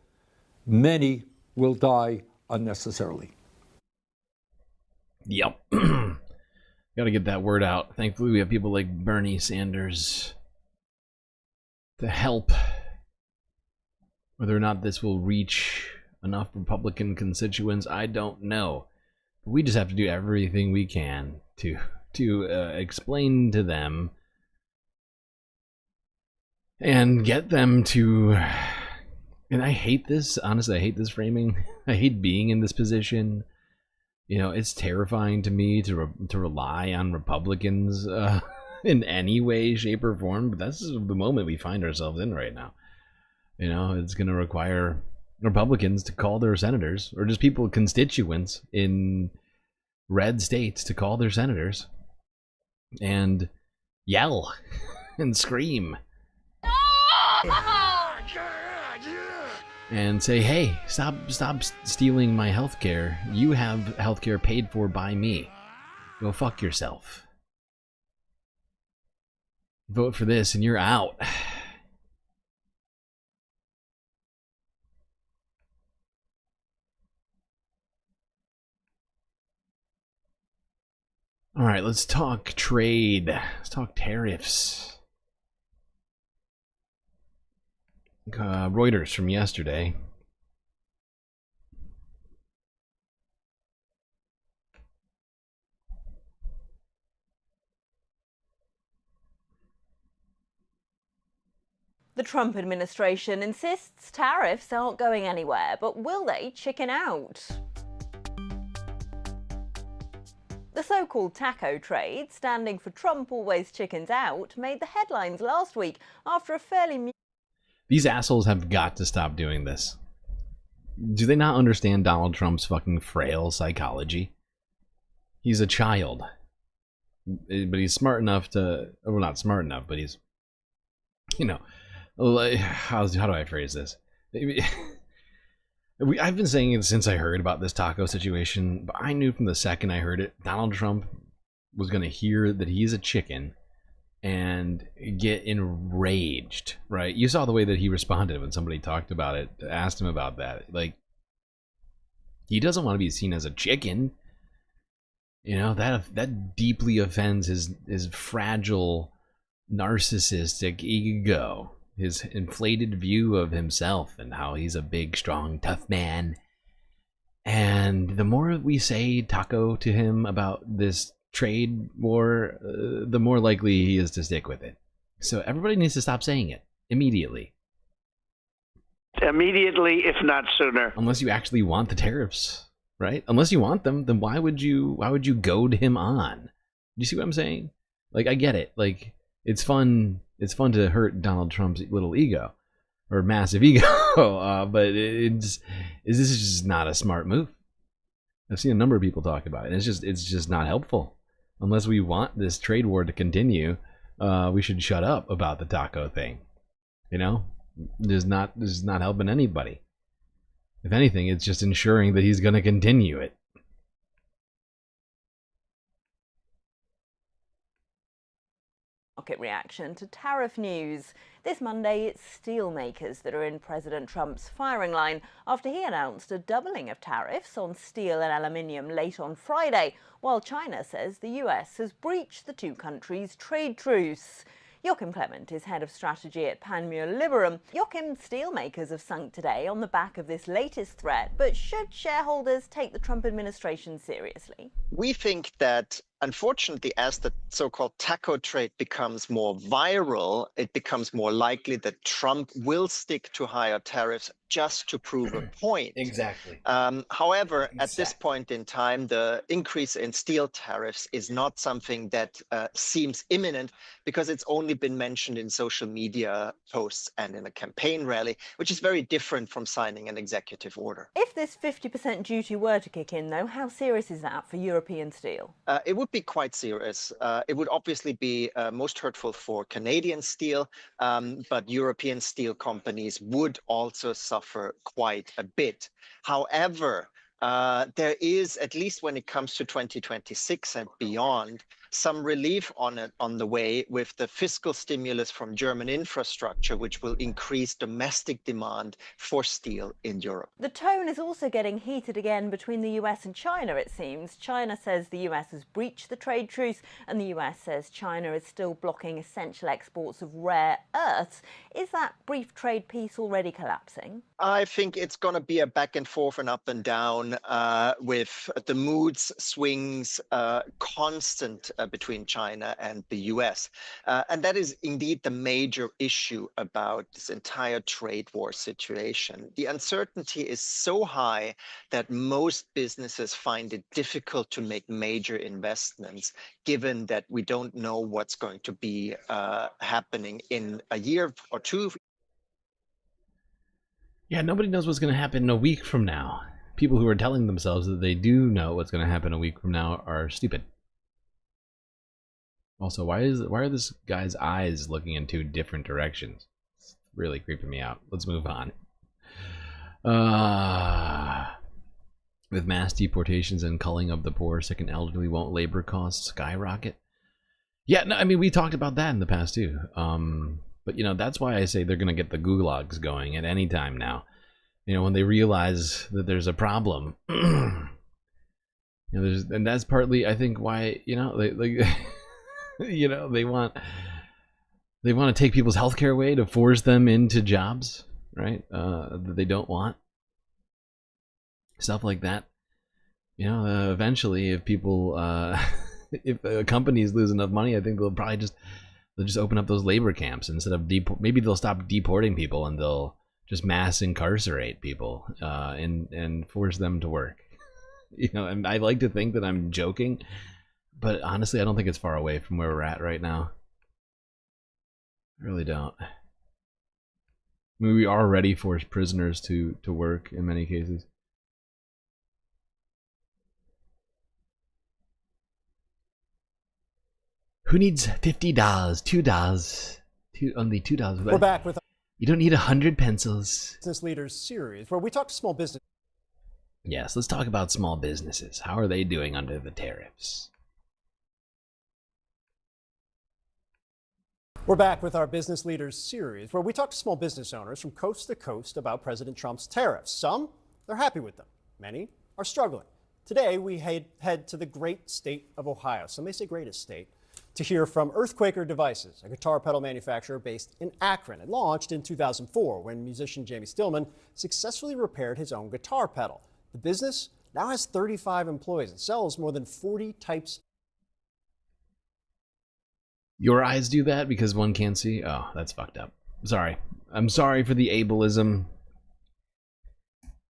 many will die unnecessarily. Yep. Got to get that word out. Thankfully, we have people like Bernie Sanders to help. Whether or not this will reach enough Republican constituents, I don't know. We just have to do everything we can to explain to them and get them to. And I hate this. Honestly, I hate this framing. I hate being in this position. You know, it's terrifying to me to rely on Republicans in any way, shape, or form. But that's the moment we find ourselves in right now. You know, it's going to require Republicans to call their senators, or just people, constituents in red states, to call their senators and yell and scream and say, hey, stop stealing my health care. You have health care paid for by me. Go fuck yourself. Vote for this and you're out. All right, let's talk trade. Let's talk tariffs. Reuters from yesterday. The Trump administration insists tariffs aren't going anywhere, but will they chicken out? The so-called taco trade, standing for Trump always chickens out, made the headlines last week after a fairly... These assholes have got to stop doing this. Do they not understand Donald Trump's fucking frail psychology? He's a child. But he's smart enough to... Well, not smart enough, but he's... You know... How do I phrase this? I've been saying it since I heard about this taco situation, but I knew from the second I heard it, Donald Trump was going to hear that he's a chicken and get enraged, right? You saw the way that he responded when somebody talked about it, asked him about that. Like, he doesn't want to be seen as a chicken. You know, that deeply offends his fragile, narcissistic ego. His inflated view of himself and how he's a big, strong, tough man. And the more we say taco to him about this trade war, the more likely he is to stick with it. So everybody needs to stop saying it immediately. Immediately, if not sooner. Unless you actually want the tariffs, right? Unless you want them, then why would you goad him on? Do you see what I'm saying? Like, I get it. Like, it's fun to hurt Donald Trump's little ego or massive ego, but this is just not a smart move. I've seen a number of people talk about it, and it's just not helpful. Unless we want this trade war to continue, we should shut up about the taco thing. You know, this is not helping anybody. If anything, it's just ensuring that he's going to continue it. market reaction to tariff news. This Monday, it's steelmakers that are in President Trump's firing line after he announced a doubling of tariffs on steel and aluminium late on Friday, while China says the US has breached the two countries' trade truce. Joachim Clement is head of strategy at Panmure Liberum. Joachim, steelmakers have sunk today on the back of this latest threat, but should shareholders take the Trump administration seriously? We think that, unfortunately, as the so-called taco trade becomes more viral, it becomes more likely that Trump will stick to higher tariffs just to prove a point. Exactly. However, at this point in time, the increase in steel tariffs is not something that seems imminent because it's only been mentioned in social media posts and in a campaign rally, which is very different from signing an executive order. If this 50% duty were to kick in, though, how serious is that for European steel? It would be quite serious. It would obviously be most hurtful for Canadian steel, but European steel companies would also suffer quite a bit. However, there is, at least when it comes to 2026 and beyond, some relief on the way with the fiscal stimulus from German infrastructure, which will increase domestic demand for steel in Europe. The tone is also getting heated again between the US and China, it seems. China says the US has breached the trade truce, and the US says China is still blocking essential exports of rare earths. Is that brief trade peace already collapsing? I think it's going to be a back and forth and up and down with the moods swings constant between China and the US. And that is indeed the major issue about this entire trade war situation. The uncertainty is so high that most businesses find it difficult to make major investments, given that we don't know what's going to be happening in a year or two. Yeah, nobody knows what's going to happen a week from now. People who are telling themselves that they do know what's going to happen a week from now are stupid. Also, why are this guy's eyes looking in two different directions? It's really creeping me out. Let's move on. With mass deportations and culling of the poor, sick, and elderly, won't labor costs skyrocket? Yeah, no, I mean, we talked about that in the past too. But, you know, that's why I say they're going to get the gulags going at any time now. You know, when they realize that there's a problem. You know, and that's partly, I think, why, you know, they you know, they want to take people's healthcare away to force them into jobs, right? That they don't want. Stuff like that. You know, eventually, if people, if companies lose enough money, I think they'll probably just open up those labor camps instead of maybe they'll stop deporting people and they'll just mass incarcerate people and force them to work. You know, and I like to think that I'm joking, but honestly, I don't think it's far away from where we're at right now. I really don't. I mean, we already force prisoners to work in many cases. Who needs $50? $2? Only $2. We're back with You don't need 100 pencils. Business Leaders series, where we talk to small business. Yes, let's talk about small businesses. How are they doing under the tariffs? We're back with our Business Leaders series, where we talk to small business owners from coast to coast about President Trump's tariffs. Some, they're happy with them. Many are struggling. Today, we head to the great state of Ohio. Some may say greatest state, to hear from Earthquaker Devices, a guitar pedal manufacturer based in Akron. It launched in 2004 when musician Jamie Stillman successfully repaired his own guitar pedal. The business now has 35 employees and sells more than 40 types. Your eyes do that because one can't see? Oh, that's fucked up. Sorry. I'm sorry for the ableism.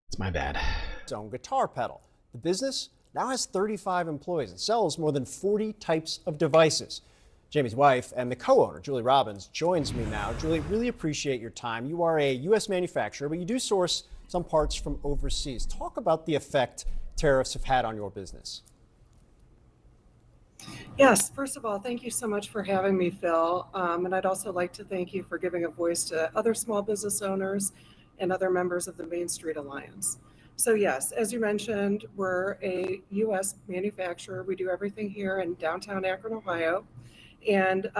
It's my bad. Its own guitar pedal. The business now has 35 employees and sells more than 40 types of devices. Jamie's wife and the co-owner, Julie Robbins, joins me now. Julie, really appreciate your time. You are a U.S. manufacturer, but you do source some parts from overseas. Talk about the effect tariffs have had on your business. Yes, first of all, thank you so much for having me, Phil. And I'd also like to thank you for giving a voice to other small business owners and other members of the Main Street Alliance. So yes, as you mentioned, we're a U.S. manufacturer. We do everything here in downtown Akron, Ohio. And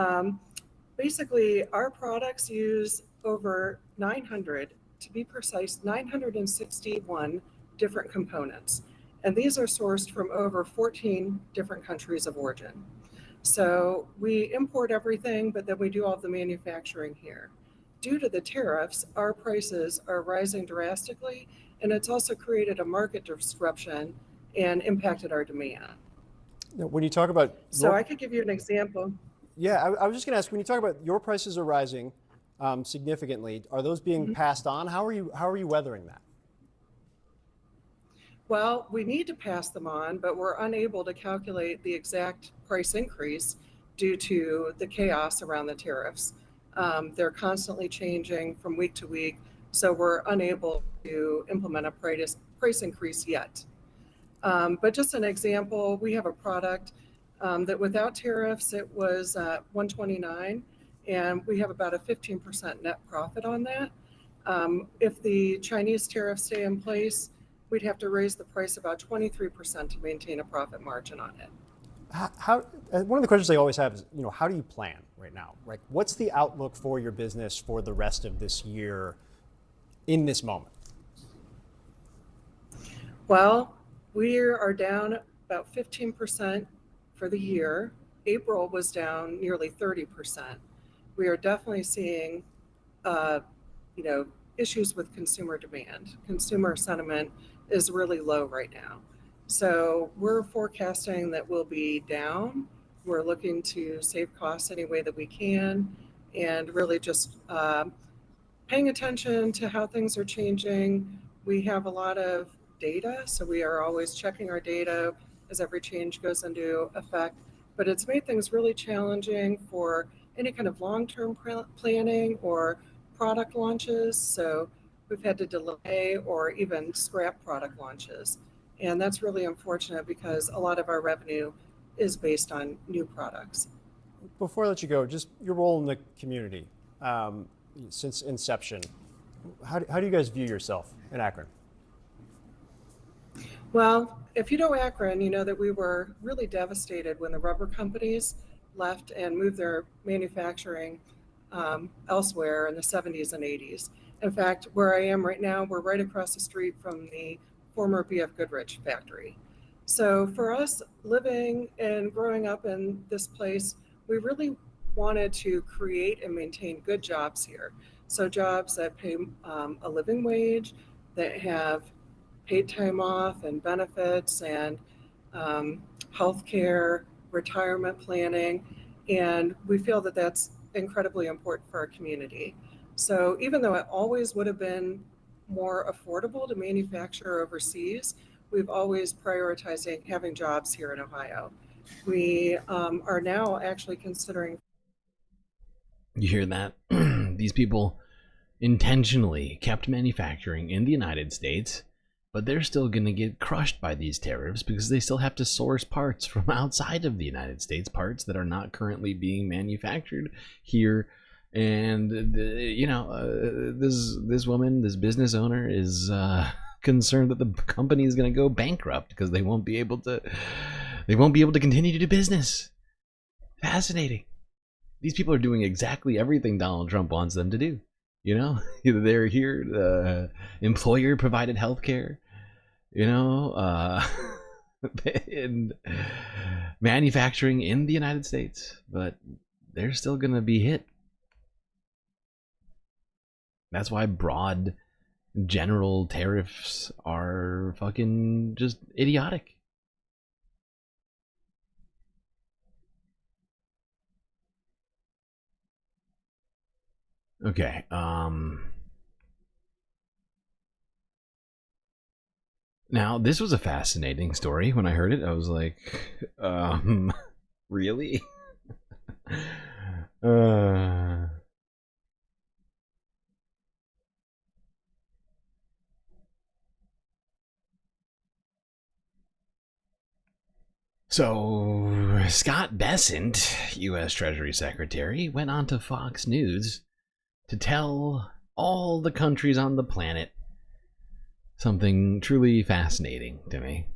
basically, our products use over 900, to be precise, 961 different components. And these are sourced from over 14 different countries of origin. So we import everything, but then we do all the manufacturing here. Due to the tariffs, our prices are rising drastically, and it's also created a market disruption and impacted our demand. Now, when you talk about So I could give you an example. Yeah, I was just going to ask, when you talk about your prices are rising significantly, are those being passed on? How are you weathering that? Well, we need to pass them on, but we're unable to calculate the exact price increase due to the chaos around the tariffs. They're constantly changing from week to week, so we're unable to implement a price increase yet. But just an example, we have a product that without tariffs, it was $129, and we have about a 15% net profit on that. If the Chinese tariffs stay in place, we'd have to raise the price about 23% to maintain a profit margin on it. One of the questions I always have is, how do you plan right now? Right? What's the outlook for your business for the rest of this year in this moment? Well, we are down about 15% for the year. April was down nearly 30%. We are definitely seeing, issues with consumer demand. Consumer sentiment is really low right now. So we're forecasting that we'll be down. We're looking to save costs any way that we can, and really just paying attention to how things are changing. We have a lot of data, so we are always checking our data as every change goes into effect. But it's made things really challenging for any kind of long-term planning or product launches. So we've had to delay or even scrap product launches. And that's really unfortunate because a lot of our revenue is based on new products. Before I let you go, just your role in the community since inception. How do you guys view yourself in Akron? Well, if you know Akron, you know that we were really devastated when the rubber companies left and moved their manufacturing elsewhere in the 70s and 80s. In fact, where I am right now, we're right across the street from the former BF Goodrich factory. So for us, living and growing up in this place, we really wanted to create and maintain good jobs here. So jobs that pay a living wage, that have paid time off and benefits and healthcare, retirement planning. And we feel that that's incredibly important for our community. So even though it always would have been more affordable to manufacture overseas, we've always prioritized having jobs here in Ohio. We are now actually considering. You hear that? These people intentionally kept manufacturing in the United States, but they're still going to get crushed by these tariffs because they still have to source parts from outside of the United States, parts that are not currently being manufactured here. And this woman, this business owner, is concerned that the company is going to go bankrupt because they won't be able to continue to do business. Fascinating. These people are doing exactly everything Donald Trump wants them to do. They're here, employer provided health care, and manufacturing in the United States, but they're still going to be hit. That's why broad general tariffs are fucking just idiotic. Okay, now this was a fascinating story. When I heard it, I was like, really? So, Scott Bessent, U.S. Treasury Secretary, went on to Fox News to tell all the countries on the planet something truly fascinating to me.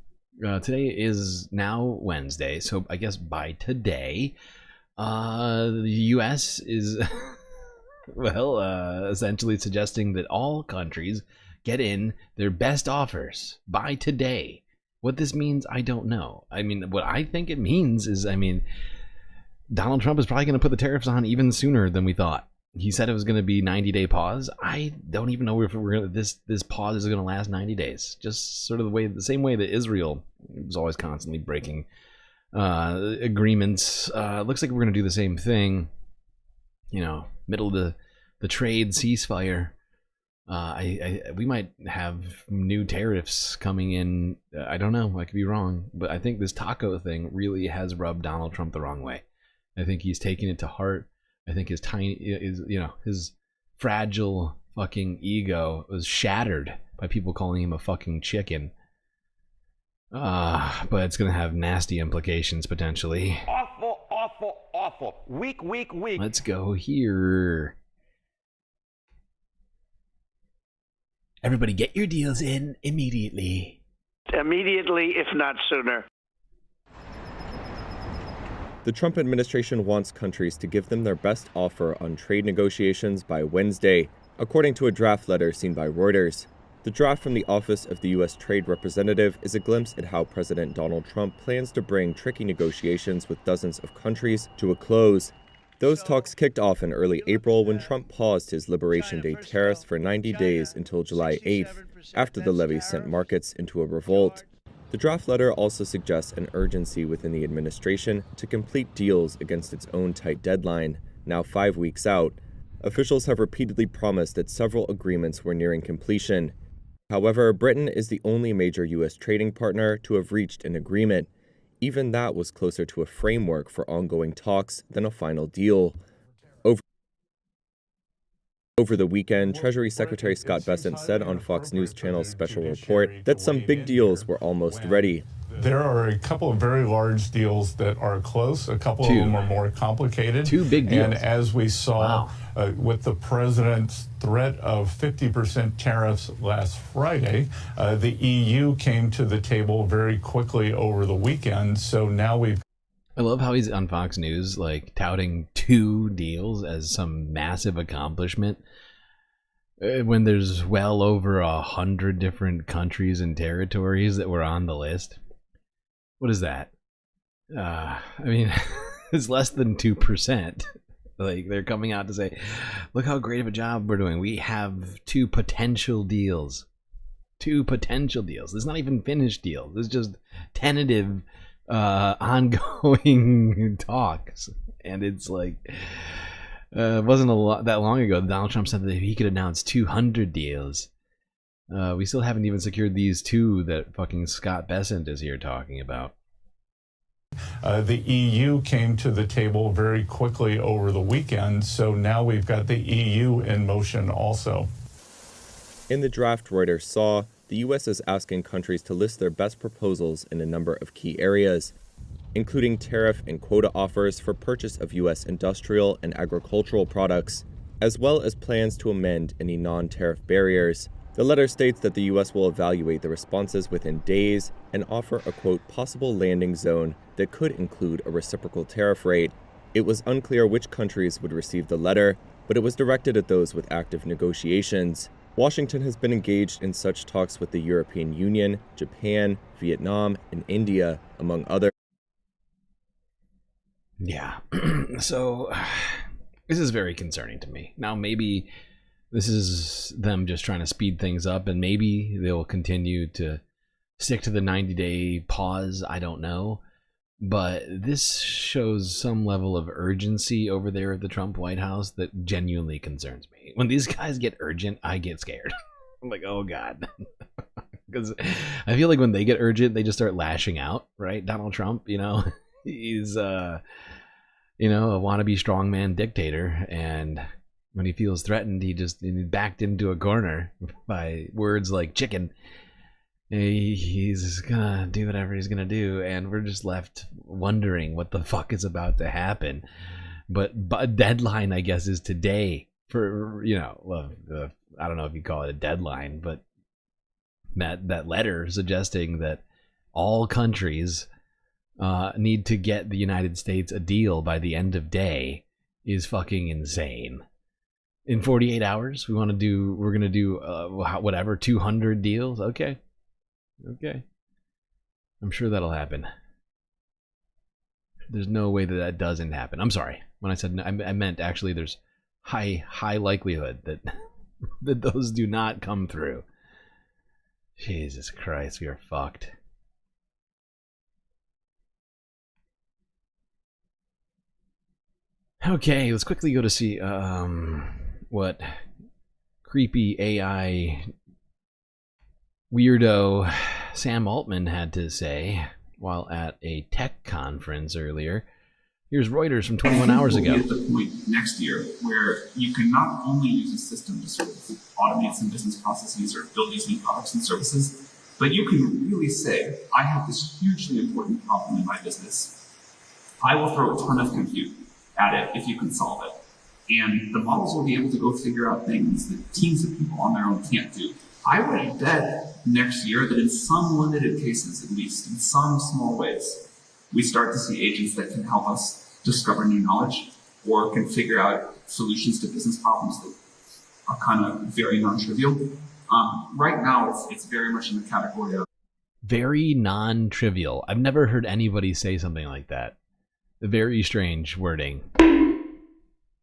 Today is now Wednesday, so I guess by today, The U.S. is, well, essentially suggesting that all countries get in their best offers by today. What this means, I don't know. I mean, what I think it means is, Donald Trump is probably going to put the tariffs on even sooner than we thought. He said it was going to be 90-day pause. I don't even know if this pause is going to last 90 days. Just sort of the same way that Israel was always constantly breaking agreements. Looks like we're going to do the same thing. Middle of the trade ceasefire. We might have new tariffs coming in. I don't know. I could be wrong, but I think this taco thing really has rubbed Donald Trump the wrong way. I think he's taking it to heart. I think his his fragile fucking ego was shattered by people calling him a fucking chicken. But it's gonna have nasty implications potentially. Awful. Weak. Let's go here. Everybody get your deals in immediately. Immediately, if not sooner. The Trump administration wants countries to give them their best offer on trade negotiations by Wednesday, according to a draft letter seen by Reuters. The draft from the Office of the U.S. Trade Representative is a glimpse at how President Donald Trump plans to bring tricky negotiations with dozens of countries to a close. Those talks kicked off in early April when Trump paused his Liberation Day tariffs for 90 days until July 8th, after the levy sent markets into a revolt. The draft letter also suggests an urgency within the administration to complete deals against its own tight deadline, now 5 weeks out. Officials have repeatedly promised that several agreements were nearing completion. However, Britain is the only major U.S. trading partner to have reached an agreement. Even that was closer to a framework for ongoing talks than a final deal. Over the weekend, Treasury Secretary Scott Bessent said on Fox News Channel's special report that some big deals were almost ready. There are a couple of very large deals that are close. A couple of them are more complicated. Two big deals. And as we saw with the president's threat of 50% tariffs last Friday, the EU came to the table very quickly over the weekend. So now I love how he's on Fox News, like touting 2 deals as some massive accomplishment when there's well over 100 different countries and territories that were on the list. What is that? It's less than 2%. Like, they're coming out to say, look how great of a job we're doing. We have 2 potential deals. 2 potential deals. It's not even finished deals. It's just tentative ongoing talks. And it's like, it wasn't that long ago Donald Trump said that he could announce 200 deals. We still haven't even secured these 2 that fucking Scott Bessent is here talking about. The EU came to the table very quickly over the weekend, so now we've got the EU in motion also. In the draft Reuters saw, the U.S. is asking countries to list their best proposals in a number of key areas, including tariff and quota offers for purchase of U.S. industrial and agricultural products, as well as plans to amend any non-tariff barriers. The letter states that the U.S. will evaluate the responses within days and offer a, quote, possible landing zone that could include a reciprocal tariff rate. It was unclear which countries would receive the letter, but it was directed at those with active negotiations. Washington has been engaged in such talks with the European Union, Japan, Vietnam, and India, among others. Yeah, so this is very concerning to me. Now, maybe this is them just trying to speed things up, and maybe they'll continue to stick to the 90-day pause. I don't know. But this shows some level of urgency over there at the Trump White House that genuinely concerns me. When these guys get urgent, I get scared. I'm like, oh God. Because I feel like when they get urgent, they just start lashing out, right? Donald Trump, he's, a wannabe strongman dictator. And when he feels threatened, he backed into a corner by words like chicken. He's gonna do whatever he's gonna do, and we're just left wondering what the fuck is about to happen. But a deadline, I guess, is today for I don't know if you call it a deadline, but that letter suggesting that all countries need to get the United States a deal by the end of day is fucking insane. In 48 hours, we're gonna do whatever, 200 deals. Okay. I'm sure that'll happen. There's no way that doesn't happen. I'm sorry. When I said I meant actually there's high likelihood that that those do not come through. Jesus Christ, we are fucked. Okay, let's quickly go to see what creepy AI weirdo Sam Altman had to say while at a tech conference earlier. Here's Reuters from 21 hours ago. We'll be at the point next year where you can not only use a system to sort of automate some business processes or build these new products and services, but you can really say, I have this hugely important problem in my business. I will throw a ton of compute at it if you can solve it. And the models will be able to go figure out things that teams of people on their own can't do. I would bet next year that in some limited cases, at least, in some small ways, we start to see agents that can help us discover new knowledge or can figure out solutions to business problems that are kind of very non-trivial. Right now, it's very much in the category of very non-trivial. I've never heard anybody say something like that. Very strange wording.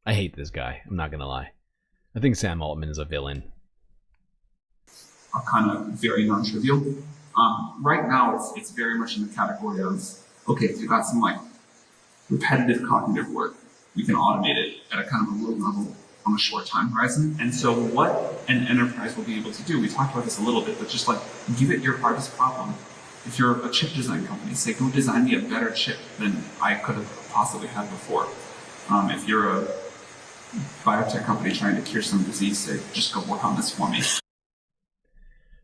I hate this guy. I'm not gonna lie. I think Sam Altman is a villain. Are kind of very non-trivial. Right now, it's very much in the category of, okay, if you've got some like repetitive cognitive work, we can automate it at a kind of a low level on a short time horizon. And so what an enterprise will be able to do, we talked about this a little bit, but just like give it your hardest problem. If you're a chip design company, say, go design me a better chip than I could have possibly had before. If you're a biotech company trying to cure some disease, say, just go work on this for me.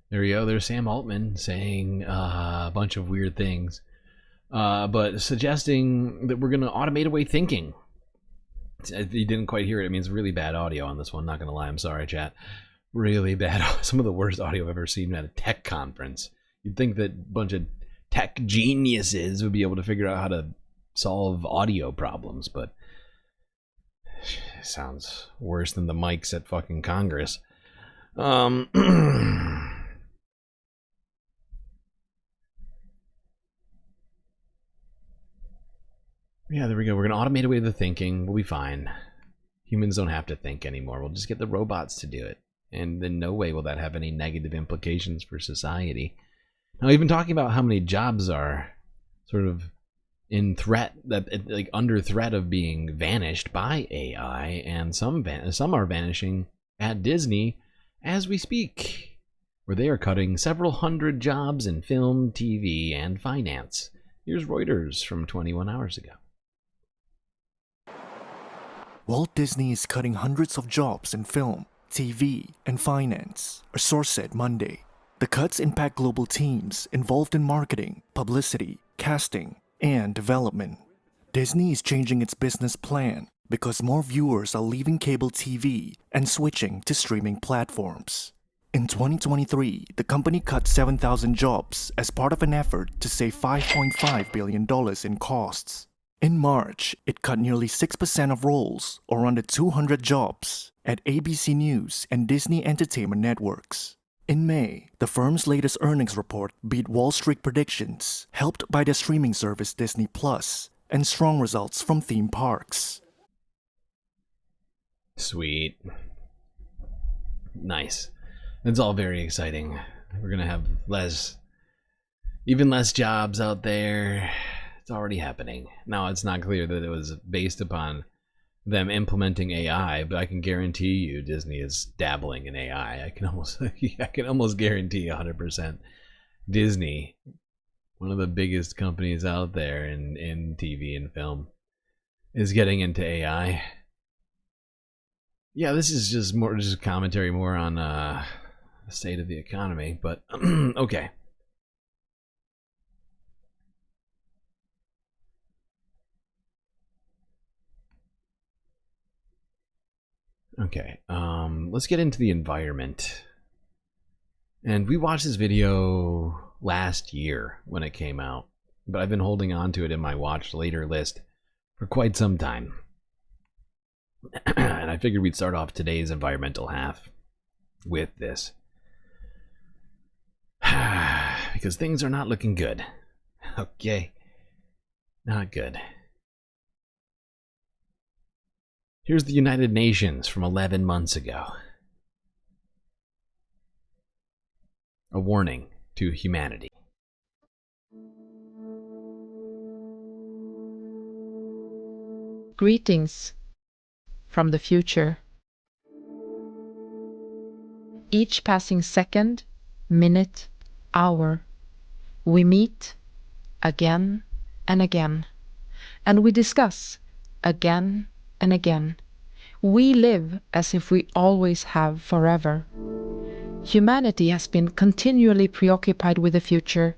There we go. There's Sam Altman saying a bunch of weird things, but suggesting that we're going to automate away thinking. If you didn't quite hear it, it means really bad audio on this one. Not going to lie. I'm sorry, chat. Really bad. Some of the worst audio I've ever seen at a tech conference. You'd think that a bunch of tech geniuses would be able to figure out how to solve audio problems, but it sounds worse than the mics at fucking Congress. Yeah, there we go. We're going to automate away the thinking. We'll be fine. Humans don't have to think anymore. We'll just get the robots to do it. And in no way will that have any negative implications for society. Now, even talking about how many jobs are sort of in threat, that like under threat of being vanished by AI, and some are vanishing at Disney as we speak, where they are cutting several hundred jobs in film, TV, and finance. Here's Reuters from 21 hours ago. Walt Disney is cutting hundreds of jobs in film, TV, and finance, a source said Monday. The cuts impact global teams involved in marketing, publicity, casting, and development. Disney is changing its business plan because more viewers are leaving cable TV and switching to streaming platforms. In 2023, the company cut 7,000 jobs as part of an effort to save $5.5 billion in costs. In March, it cut nearly 6% of roles, or under 200 jobs, at ABC News and Disney Entertainment Networks. In May, the firm's latest earnings report beat Wall Street predictions, helped by the streaming service Disney Plus and strong results from theme parks. Sweet. Nice. It's all very exciting. We're going to have even less jobs out there. It's already happening. Now, it's not clear that it was based upon them implementing AI, but I can guarantee you Disney is dabbling in AI. I can almost guarantee 100% Disney, one of the biggest companies out there in TV and film, is getting into AI. Yeah, this is just commentary more on the state of the economy, but okay. Okay, let's get into the environment. And we watched this video last year when it came out. but I've been holding on to it in my watch later list for quite some time. And I figured we'd start off today's environmental half with this. Because things are not looking good. Okay. Not good. Here's the United Nations from 11 months ago. A warning to humanity. Greetings from the future. Each passing second, minute, hour, we meet again and again, and we discuss again and again. We live as if we always have forever. Humanity has been continually preoccupied with the future,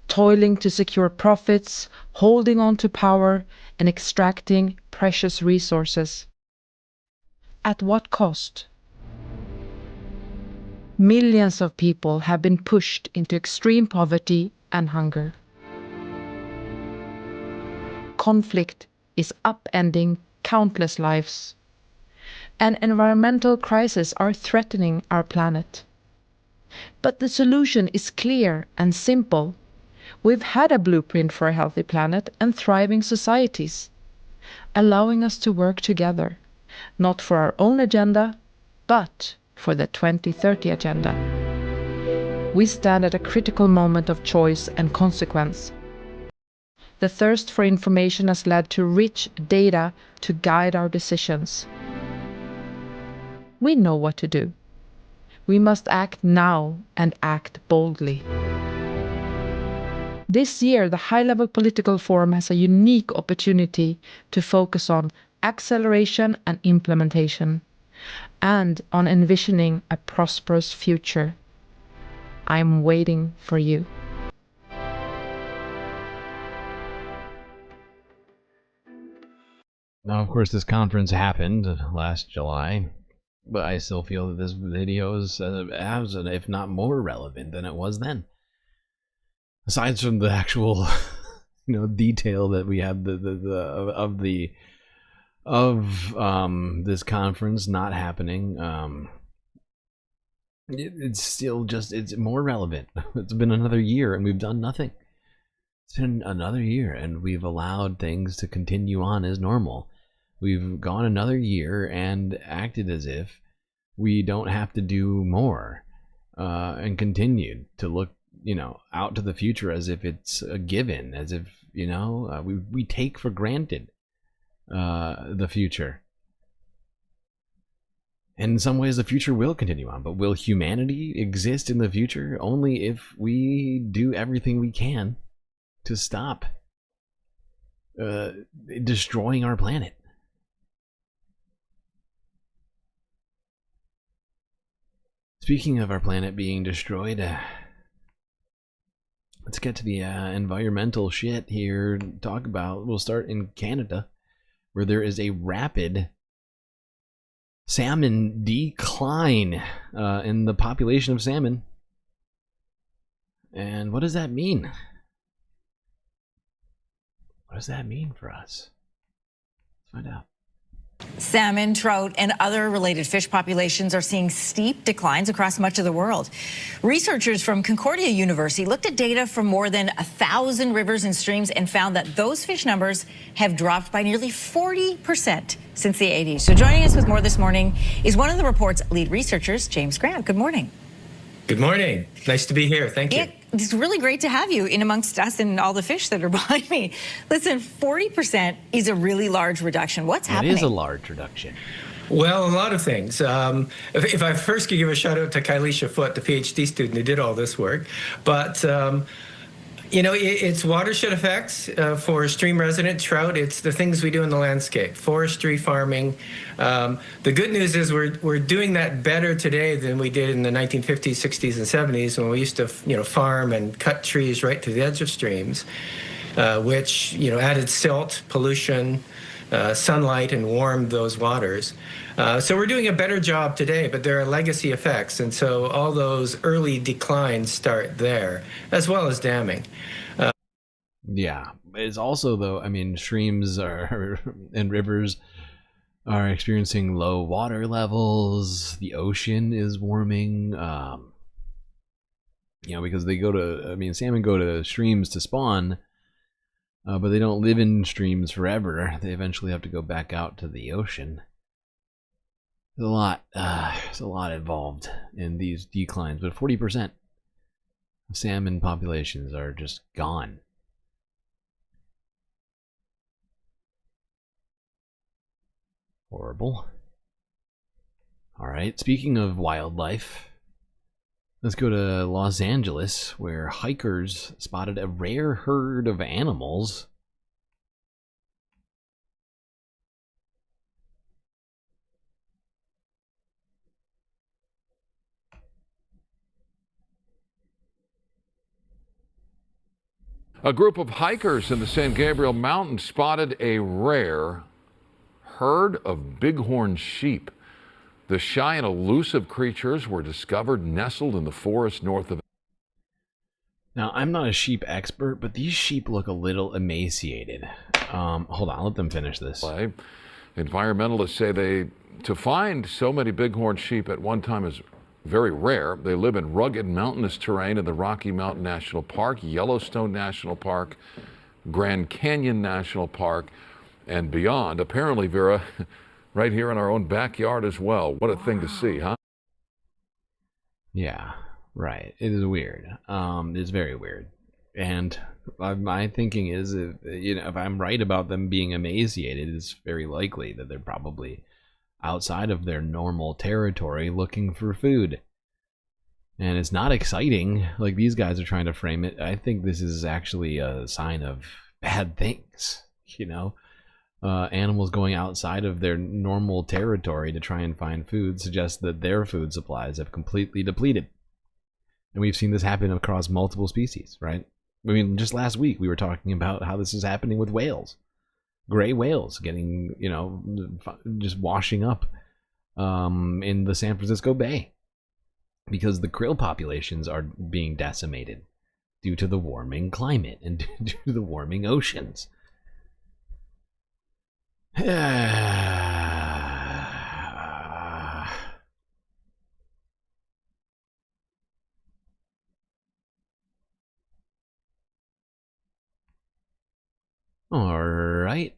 toiling to secure profits, holding on to power, and extracting precious resources. At what cost? Millions of people have been pushed into extreme poverty and hunger. Conflict is upending countless lives, and environmental crises are threatening our planet. But the solution is clear and simple. We've had a blueprint for a healthy planet and thriving societies, allowing us to work together, not for our own agenda, but for the 2030 agenda. We stand at a critical moment of choice and consequence. The thirst for information has led to rich data to guide our decisions. We know what to do. We must act now and act boldly. This year, the High-Level Political Forum has a unique opportunity to focus on acceleration and implementation, and on envisioning a prosperous future. I'm waiting for you. Now, of course, this conference happened last July, but I still feel that this video is as, if not more relevant than it was then. Aside from the actual, detail that we had of this conference not happening, it's still it's more relevant. It's been another year and we've done nothing. It's been another year and we've allowed things to continue on as normal. We've gone another year and acted as if we don't have to do more, and continued to look, out to the future as if it's a given, as if, we take for granted the future. And in some ways the future will continue on, but will humanity exist in the future? Only if we do everything we can to stop destroying our planet. Speaking of our planet being destroyed, let's get to the environmental shit here. We'll start in Canada, where there is a rapid salmon decline in the population of salmon. And what does that mean? What does that mean for us? Let's find out. Salmon, trout, and other related fish populations are seeing steep declines across much of the world. Researchers from Concordia University looked at data from more than 1,000 rivers and streams and found that those fish numbers have dropped by nearly 40% since the 80s. So joining us with more this morning is one of the report's lead researchers, James Grant. Good morning. Good morning. Nice to be here. Thank you. It's really great to have you in amongst us and all the fish that are behind me. Listen, 40% is a really large reduction. What's happening? It is a large reduction. Well, a lot of things. If I first could give a shout out to Kailisha Foote, the PhD student who did all this work. But it's watershed effects for stream resident trout. It's the things we do in the landscape, forestry, farming. The good news is we're doing that better today than we did in the 1950s, 60s, and 70s when we used to, farm and cut trees right to the edge of streams, which, added silt, pollution, sunlight, and warmed those waters. So we're doing a better job today, but there are legacy effects. And so all those early declines start there, as well as damming. Yeah, it's also, though, I mean, streams are and rivers are experiencing low water levels. The ocean is warming. You know, because they go to, I mean, salmon go to streams to spawn, but they don't live in streams forever. They eventually have to go back out to the ocean. There's a lot involved in these declines, but 40% of salmon populations are just gone. Horrible. All right, speaking of wildlife, let's go to Los Angeles, where hikers spotted a rare herd of animals. A group of hikers in the San Gabriel Mountains spotted a rare herd of bighorn sheep. The shy and elusive creatures were discovered nestled in the forest north of. Now, I'm not a sheep expert, but these sheep look a little emaciated. Hold on, let them finish this. Environmentalists say to find so many bighorn sheep at one time is very rare. They live in rugged mountainous terrain in the Rocky Mountain National Park, Yellowstone National Park, Grand Canyon National Park, and beyond. Apparently, Vera, right here in our own backyard as well. What a thing to see, huh? Yeah, right. It is weird. It's very weird. And my thinking is, if I'm right about them being emaciated, it's very likely that they're probably outside of their normal territory looking for food. And it's not exciting like these guys are trying to frame it. I think this is actually a sign of bad things, you know? Animals going outside of their normal territory to try and find food suggests that their food supplies have completely depleted. And we've seen this happen across multiple species, right? I mean, just last week we were talking about how this is happening with whales. Gray whales getting, you know, just washing up in the San Francisco Bay because the krill populations are being decimated due to the warming climate and due to the warming oceans. All right.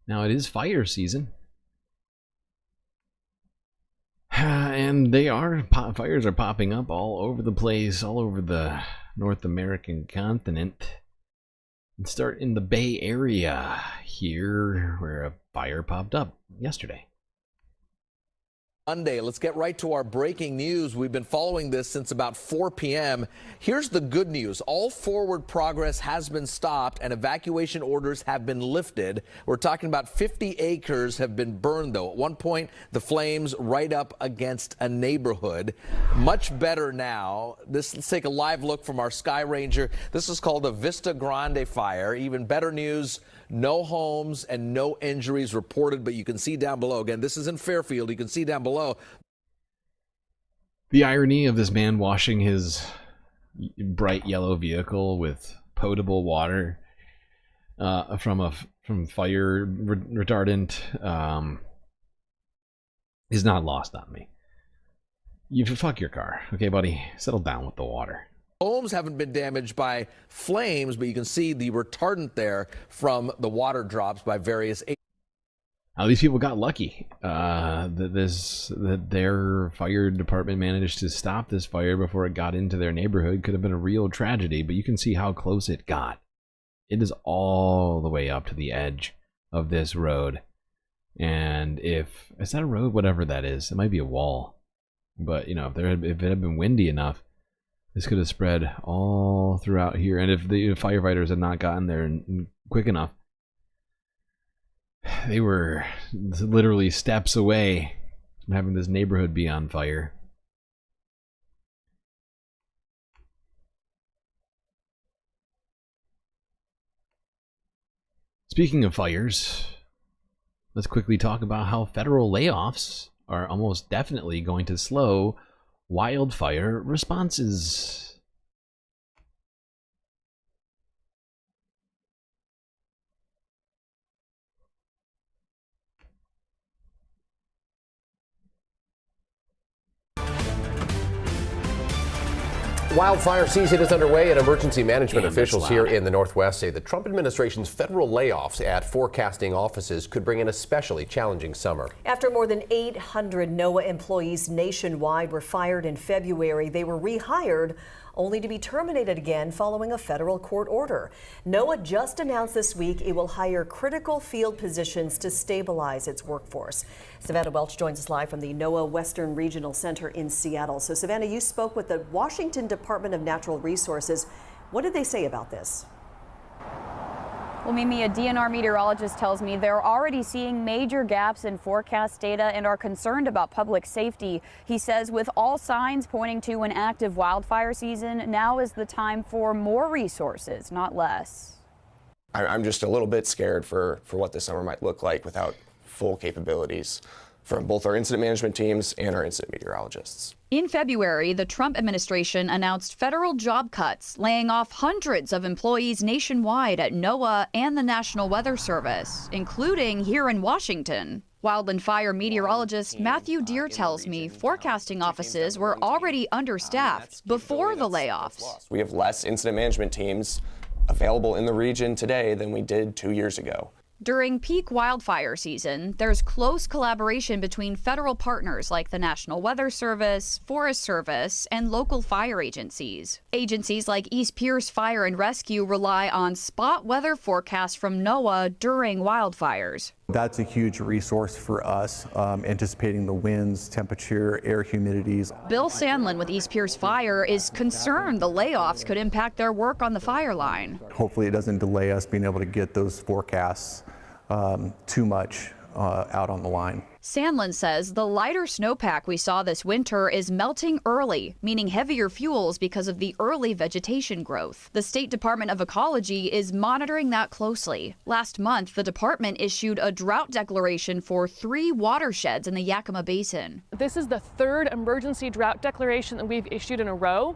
Now it is fire season. And fires are popping up all over the place, all over the North American continent. And start in the Bay Area here, where a fire popped up yesterday. Monday, let's get right to our breaking news. We've been following this since about 4 p.m. Here's the good news. All forward progress has been stopped and evacuation orders have been lifted. We're talking about 50 acres have been burned, though. At one point, the flames right up against a neighborhood. Much better now. Let's take a live look from our Sky Ranger. This is called the Vista Grande fire. Even better news. No homes and no injuries reported, but you can see down below. Again, this is in Fairfield. You can see down below. The irony of this man washing his bright yellow vehicle with potable water from fire retardant is not lost on me. You fuck your car, okay, buddy? Settle down with the water. Homes haven't been damaged by flames, but you can see the retardant there from the water drops by various. Now, these people got lucky that their fire department managed to stop this fire before it got into their neighborhood. Could have been a real tragedy, but you can see how close it got. It is all the way up to the edge of this road. And is that a road? Whatever that is. It might be a wall. But, you know, if it had been windy enough, this could have spread all throughout here. And if the firefighters had not gotten there quick enough, they were literally steps away from having this neighborhood be on fire. Speaking of fires, let's quickly talk about how federal layoffs are almost definitely going to slow wildfire responses. Wildfire season is underway, and emergency management officials here in the Northwest say the Trump administration's federal layoffs at forecasting offices could bring an especially challenging summer. After more than 800 NOAA employees nationwide were fired in February, they were rehired only to be terminated again following a federal court order. NOAA just announced this week it will hire critical field positions to stabilize its workforce. Savannah Welch joins us live from the NOAA Western Regional Center in Seattle. So Savannah, you spoke with the Washington Department of Natural Resources. What did they say about this? Well, Mimi, a DNR meteorologist tells me they're already seeing major gaps in forecast data and are concerned about public safety. He says with all signs pointing to an active wildfire season, now is the time for more resources, not less. I'm just a little bit scared for what this summer might look like without full capabilities from both our incident management teams and our incident meteorologists. In February, the Trump administration announced federal job cuts, laying off hundreds of employees nationwide at NOAA and the National Weather Service, including here in Washington. Wildland fire meteorologist Matthew Deere tells me forecasting offices were already understaffed before the layoffs. We have less incident management teams available in the region today than we did 2 years ago. During peak wildfire season, there's close collaboration between federal partners like the National Weather Service, Forest Service, and local fire agencies. Agencies like East Pierce Fire and Rescue rely on spot weather forecasts from NOAA during wildfires. That's a huge resource for us, anticipating the winds, temperature, air humidities. Bill Sandlin with East Pierce Fire is concerned the layoffs could impact their work on the fire line. Hopefully it doesn't delay us being able to get those forecasts too much out on the line. Sandlin says the lighter snowpack we saw this winter is melting early, meaning heavier fuels because of the early vegetation growth. The State Department of Ecology is monitoring that closely. Last month, the department issued a drought declaration for 3 watersheds in the Yakima Basin. This is the 3rd emergency drought declaration that we've issued in a row.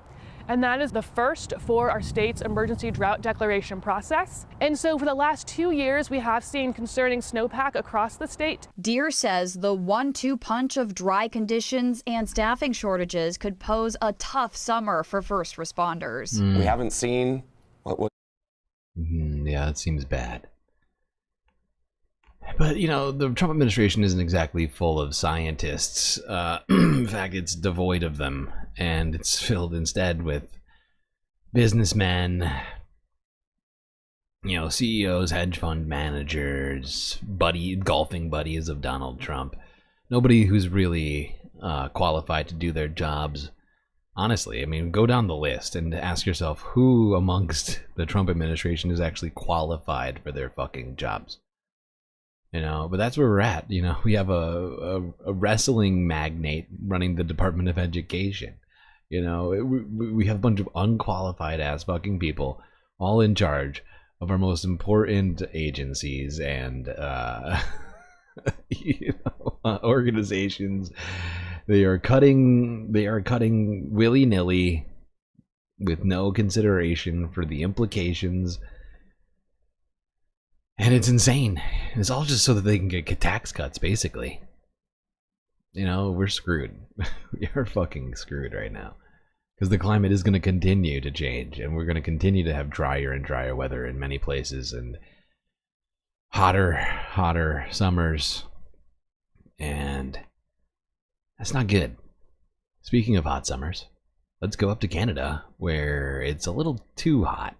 And that is the first for our state's emergency drought declaration process. And so for the last 2 years, we have seen concerning snowpack across the state. Deere says the 1-2 punch of dry conditions and staffing shortages could pose a tough summer for first responders. We haven't seen what yeah, that seems bad. But, you know, the Trump administration isn't exactly full of scientists. In fact, it's devoid of them. And it's filled instead with businessmen, you know, CEOs, hedge fund managers, golfing buddies of Donald Trump. Nobody who's really qualified to do their jobs. Honestly, I mean, go down the list and ask yourself who amongst the Trump administration is actually qualified for their fucking jobs. You know, but that's where we're at. You know, we have a wrestling magnate running the Department of Education. You know, we have a bunch of unqualified ass fucking people all in charge of our most important agencies and you know, organizations. They are cutting willy-nilly with no consideration for the implications. And it's insane. It's all just so that they can get tax cuts, basically. You know, we're screwed. We are fucking screwed right now. Because the climate is going to continue to change. And we're going to continue to have drier and drier weather in many places. And hotter summers. And that's not good. Speaking of hot summers, let's go up to Canada, where it's a little too hot.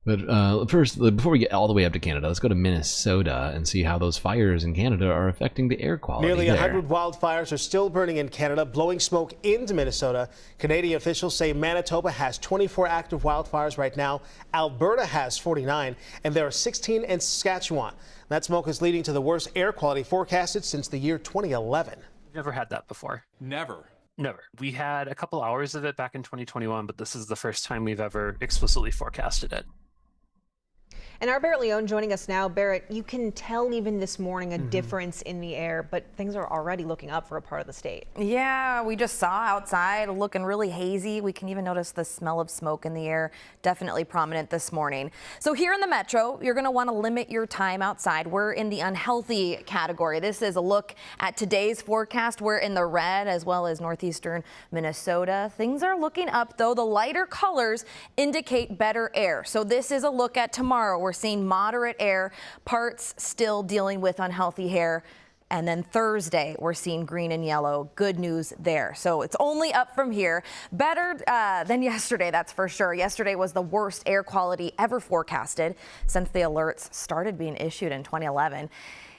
But first, before we get all the way up to Canada, let's go to Minnesota and see how those fires in Canada are affecting the air quality. Nearly there. 100 wildfires are still burning in Canada, blowing smoke into Minnesota. Canadian officials say Manitoba has 24 active wildfires right now. Alberta has 49, and there are 16 in Saskatchewan. That smoke is leading to the worst air quality forecasted since the year 2011. Never had that before. Never. We had a couple hours of it back in 2021, but this is the first time we've ever explicitly forecasted it. And our Barrett Leone joining us now. Barrett, you can tell even this morning a difference in the air, but things are already looking up for a part of the state. Yeah, we just saw outside looking really hazy. We can even notice the smell of smoke in the air, definitely prominent this morning. So here in the metro, you're going to want to limit your time outside. We're in the unhealthy category. This is a look at today's forecast. We're in the red as well as northeastern Minnesota. Things are looking up, though. The lighter colors indicate better air. So this is a look at tomorrow. We're seeing moderate air, parts still dealing with unhealthy air. And then Thursday, we're seeing green and yellow. Good news there. So it's only up from here. Better than yesterday, that's for sure. Yesterday was the worst air quality ever forecasted since the alerts started being issued in 2011.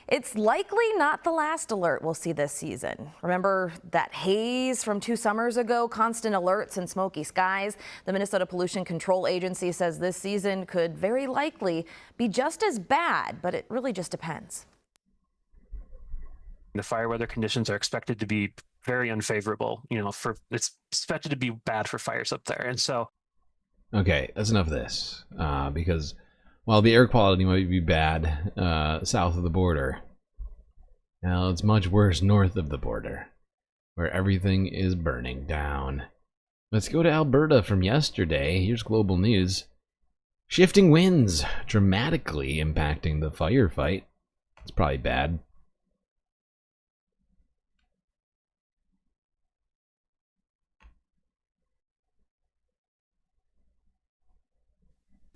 It's likely not the last alert we'll see this season. Remember that haze from 2 summers ago, constant alerts and smoky skies? The Minnesota Pollution Control Agency says this season could very likely be just as bad, but it really just depends. The fire weather conditions are expected to be very unfavorable. It's expected to be bad for fires up there. And so. Okay, that's enough of this. Because while the air quality might be bad south of the border, now it's much worse north of the border, where everything is burning down. Let's go to Alberta from yesterday. Here's global news. Shifting winds dramatically impacting the firefight. It's probably bad.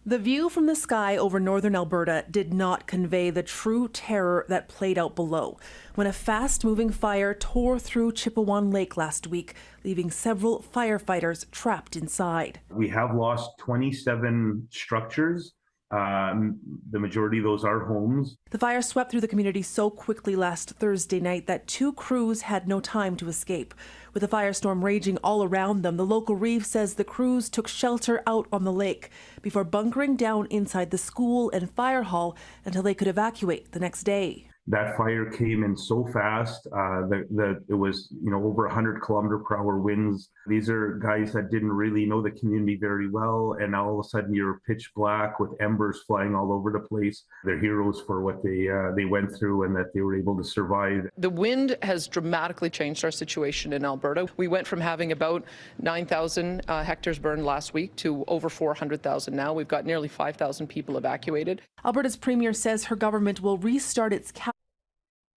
The view from the sky over northern Alberta did not convey the true terror that played out below when a fast-moving fire tore through Chippewan Lake last week, leaving several firefighters trapped inside. We have lost 27 structures. The majority of those are homes. The fire swept through the community so quickly last Thursday night that 2 crews had no time to escape. With the firestorm raging all around them, the local reef says the crews took shelter out on the lake before bunkering down inside the school and fire hall until they could evacuate the next day. That fire came in so fast that it was, over 100 km/h winds. These are guys that didn't really know the community very well, and now all of a sudden you're pitch black with embers flying all over the place. They're heroes for what they went through and that they were able to survive. The wind has dramatically changed our situation in Alberta. We went from having about 9,000 hectares burned last week to over 400,000 now. We've got nearly 5,000 people evacuated. Alberta's premier says her government will restart its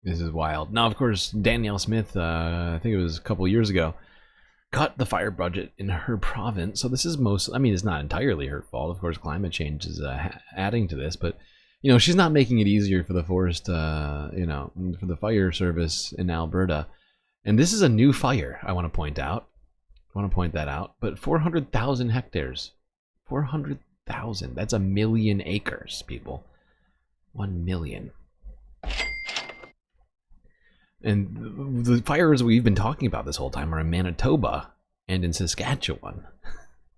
This is wild. Now, of course, Danielle Smith, I think it was a couple years ago, cut the fire budget in her province. So this is it's not entirely her fault. Of course, climate change is adding to this, but she's not making it easier for the forest, for the fire service in Alberta. And this is a new fire, I want to point that out. But 400,000 hectares. 400,000. That's 1 million acres, people. 1 million. And the fires we've been talking about this whole time are in Manitoba and in Saskatchewan.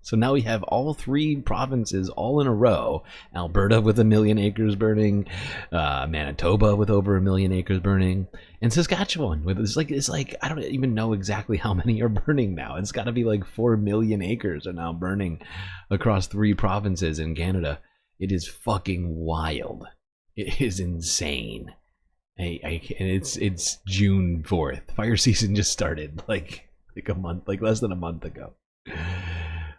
So now we have all 3 provinces all in a row. Alberta with 1 million acres burning, Manitoba with over 1 million acres burning, and Saskatchewan with it's like I don't even know exactly how many are burning now. It's got to be like 4 million acres are now burning across 3 provinces in Canada. It is fucking wild. It is insane. And it's June 4th. Fire season just started like a month, less than a month ago.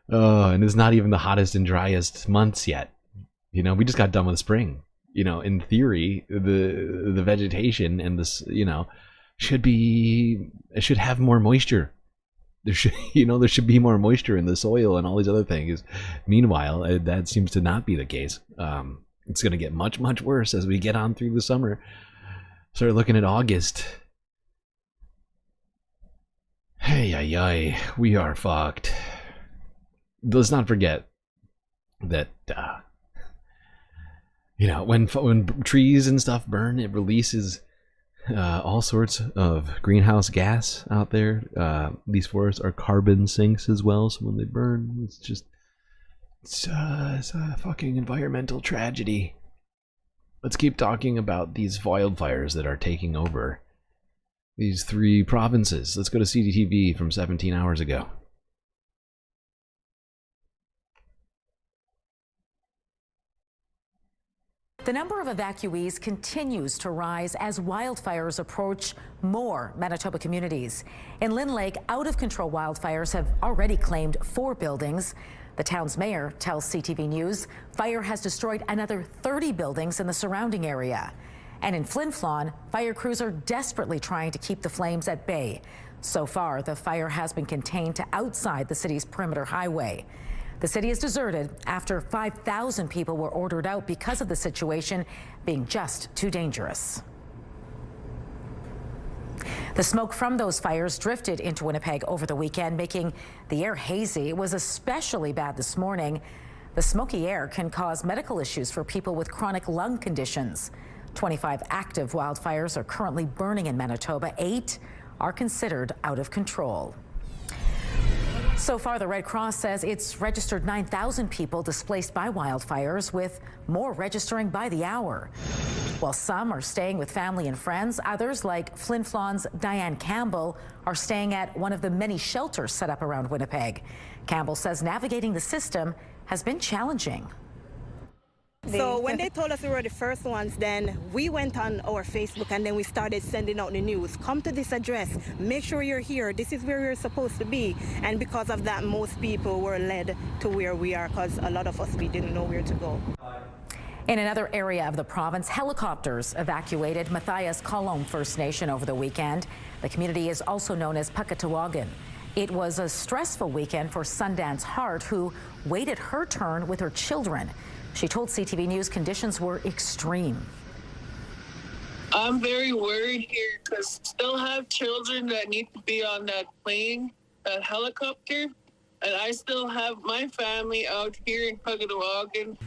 Oh, and it's not even the hottest and driest months yet. We just got done with spring. In theory, the vegetation and this, should have more moisture. There should be more moisture in the soil and all these other things. Meanwhile, that seems to not be the case. It's going to get much, much worse as we get on through the summer. Start looking at August. Hey, we are fucked. Let's not forget that, when trees and stuff burn, it releases all sorts of greenhouse gas out there. These forests are carbon sinks as well, so when they burn, it's a fucking environmental tragedy. Let's keep talking about these wildfires that are taking over these 3 provinces. Let's go to CDTV from 17 hours ago. The number of evacuees continues to rise as wildfires approach more Manitoba communities. In Lynn Lake, out-of-control wildfires have already claimed 4 buildings. The town's mayor tells CTV News fire has destroyed another 30 buildings in the surrounding area. And in Flin Flon, fire crews are desperately trying to keep the flames at bay. So far, the fire has been contained to outside the city's perimeter highway. The city is deserted after 5,000 people were ordered out because of the situation being just too dangerous. The smoke from those fires drifted into Winnipeg over the weekend, making the air hazy. It was especially bad this morning. The smoky air can cause medical issues for people with chronic lung conditions. 25 active wildfires are currently burning in Manitoba. 8 are considered out of control. So far, the Red Cross says it's registered 9,000 people displaced by wildfires, with more registering by the hour. While some are staying with family and friends, others, like Flin Flon's Diane Campbell, are staying at one of the many shelters set up around Winnipeg. Campbell says navigating the system has been challenging. So when they told us we were the first ones, then we went on our Facebook and then we started sending out the news. Come to this address, make sure you're here, this is where you're supposed to be. And because of that, most people were led to where we are, because a lot of us, we didn't know where to go. In another area of the province, helicopters evacuated Matthias Kalom First Nation over the weekend. The community is also known as Pakatawagan. It was a stressful weekend for Sundance Hart, who waited her turn with her children. She told CTV News conditions were extreme. I'm very worried here because still have children that need to be on that plane, that helicopter, and I still have my family out here in Pakatawagan.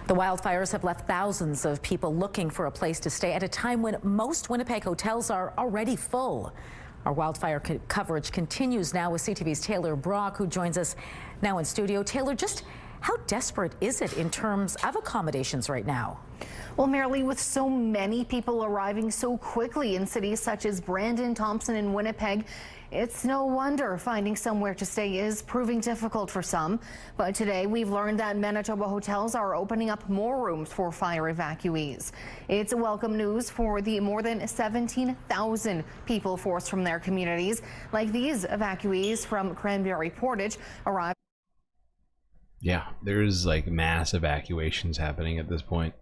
The wildfires have left thousands of people looking for a place to stay at a time when most Winnipeg hotels are already full. Our wildfire coverage continues now with CTV's Taylor Brock, who joins us now in studio. Taylor, just how desperate is it in terms of accommodations right now? Well, Marilee, with so many people arriving so quickly in cities such as Brandon, Thompson, and Winnipeg, it's no wonder finding somewhere to stay is proving difficult for some. But today we've learned that Manitoba hotels are opening up more rooms for fire evacuees. It's welcome news for the more than 17,000 people forced from their communities, like these evacuees from Cranberry Portage arrived. Yeah, there's like mass evacuations happening at this point.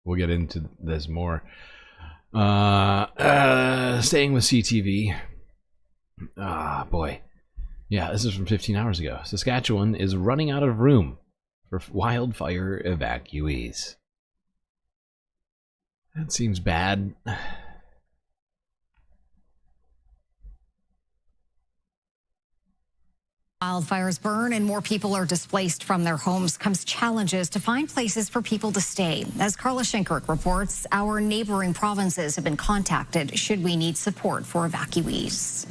We'll get into this more. Staying with CTV. Ah, boy. Yeah, this is from 15 hours ago. Saskatchewan is running out of room for wildfire evacuees. That seems bad. Wildfires burn and more people are displaced from their homes comes challenges to find places for people to stay. As Carla Schenkirk reports, our neighboring provinces have been contacted should we need support for evacuees.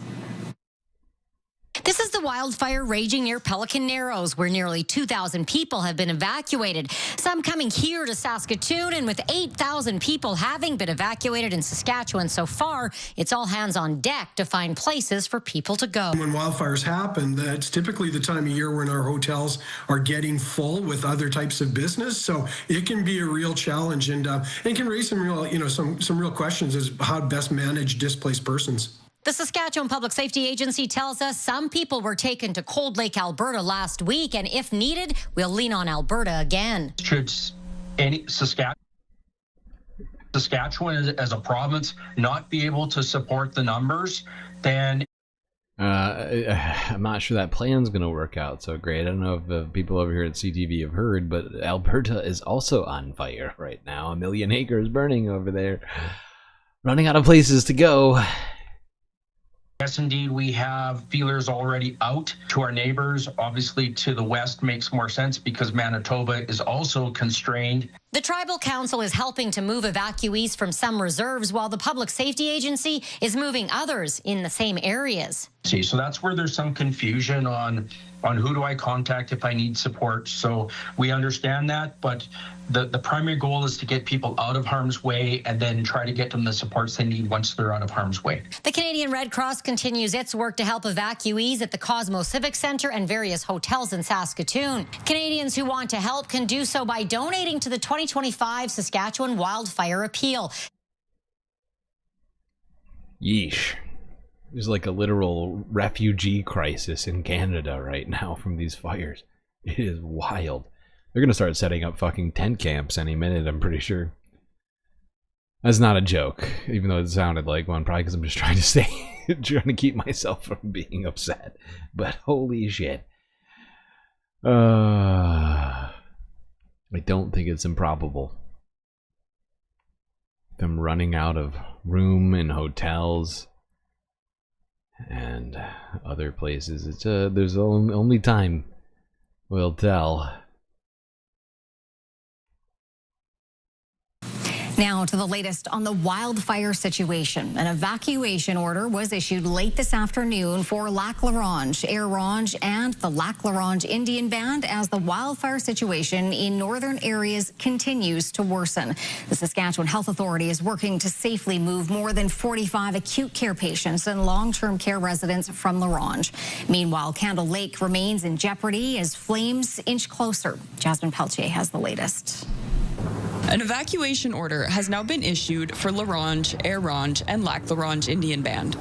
This is the wildfire raging near Pelican Narrows, where nearly 2,000 people have been evacuated. Some coming here to Saskatoon, and with 8,000 people having been evacuated in Saskatchewan so far, it's all hands on deck to find places for people to go. When wildfires happen, that's typically the time of year when our hotels are getting full with other types of business. So it can be a real challenge, and it can raise some real, some real questions as how to best manage displaced persons. The Saskatchewan Public Safety Agency tells us some people were taken to Cold Lake, Alberta last week, and if needed, we'll lean on Alberta again. Should any Saskatchewan as a province not be able to support the numbers, then I'm not sure that plan's going to work out so great. I don't know if people over here at CTV have heard, but Alberta is also on fire right now. 1 million acres burning over there. Running out of places to go. yes, indeed, we have feelers already out to our neighbors. Obviously, to the west makes more sense because Manitoba is also constrained. The Tribal Council is helping to move evacuees from some reserves, while the Public Safety Agency is moving others in the same areas. So that's where there's some confusion on on who do I contact if I need support. So we understand that, but the primary goal is to get people out of harm's way and then try to get them the supports they need once they're out of harm's way. The Canadian Red Cross continues its work to help evacuees at the Cosmo Civic Centre and various hotels in Saskatoon. Canadians who want to help can do so by donating to the 2025 Saskatchewan Wildfire Appeal. Yeesh. There's like a literal refugee crisis in Canada right now from these fires. It is wild. They're going to start setting up fucking tent camps any minute, I'm pretty sure. That's not a joke, even though it sounded like one, probably because I'm just trying to trying to keep myself from being upset. But holy shit. I don't think it's improbable. Them running out of room in hotels and other places. It's there's only time will tell. Now to the latest on the wildfire situation. An evacuation order was issued late this afternoon for Lac La Ronge, Air Ronge, and the Lac La Ronge Indian Band as the wildfire situation in northern areas continues to worsen. The Saskatchewan Health Authority is working to safely move more than 45 acute care patients and long-term care residents from La Ronge. Meanwhile, Candle Lake remains in jeopardy as flames inch closer. Jasmine Peltier has the latest. An evacuation order has now been issued for La Ronge, Air Ronge, and Lac La Ronge Indian Band.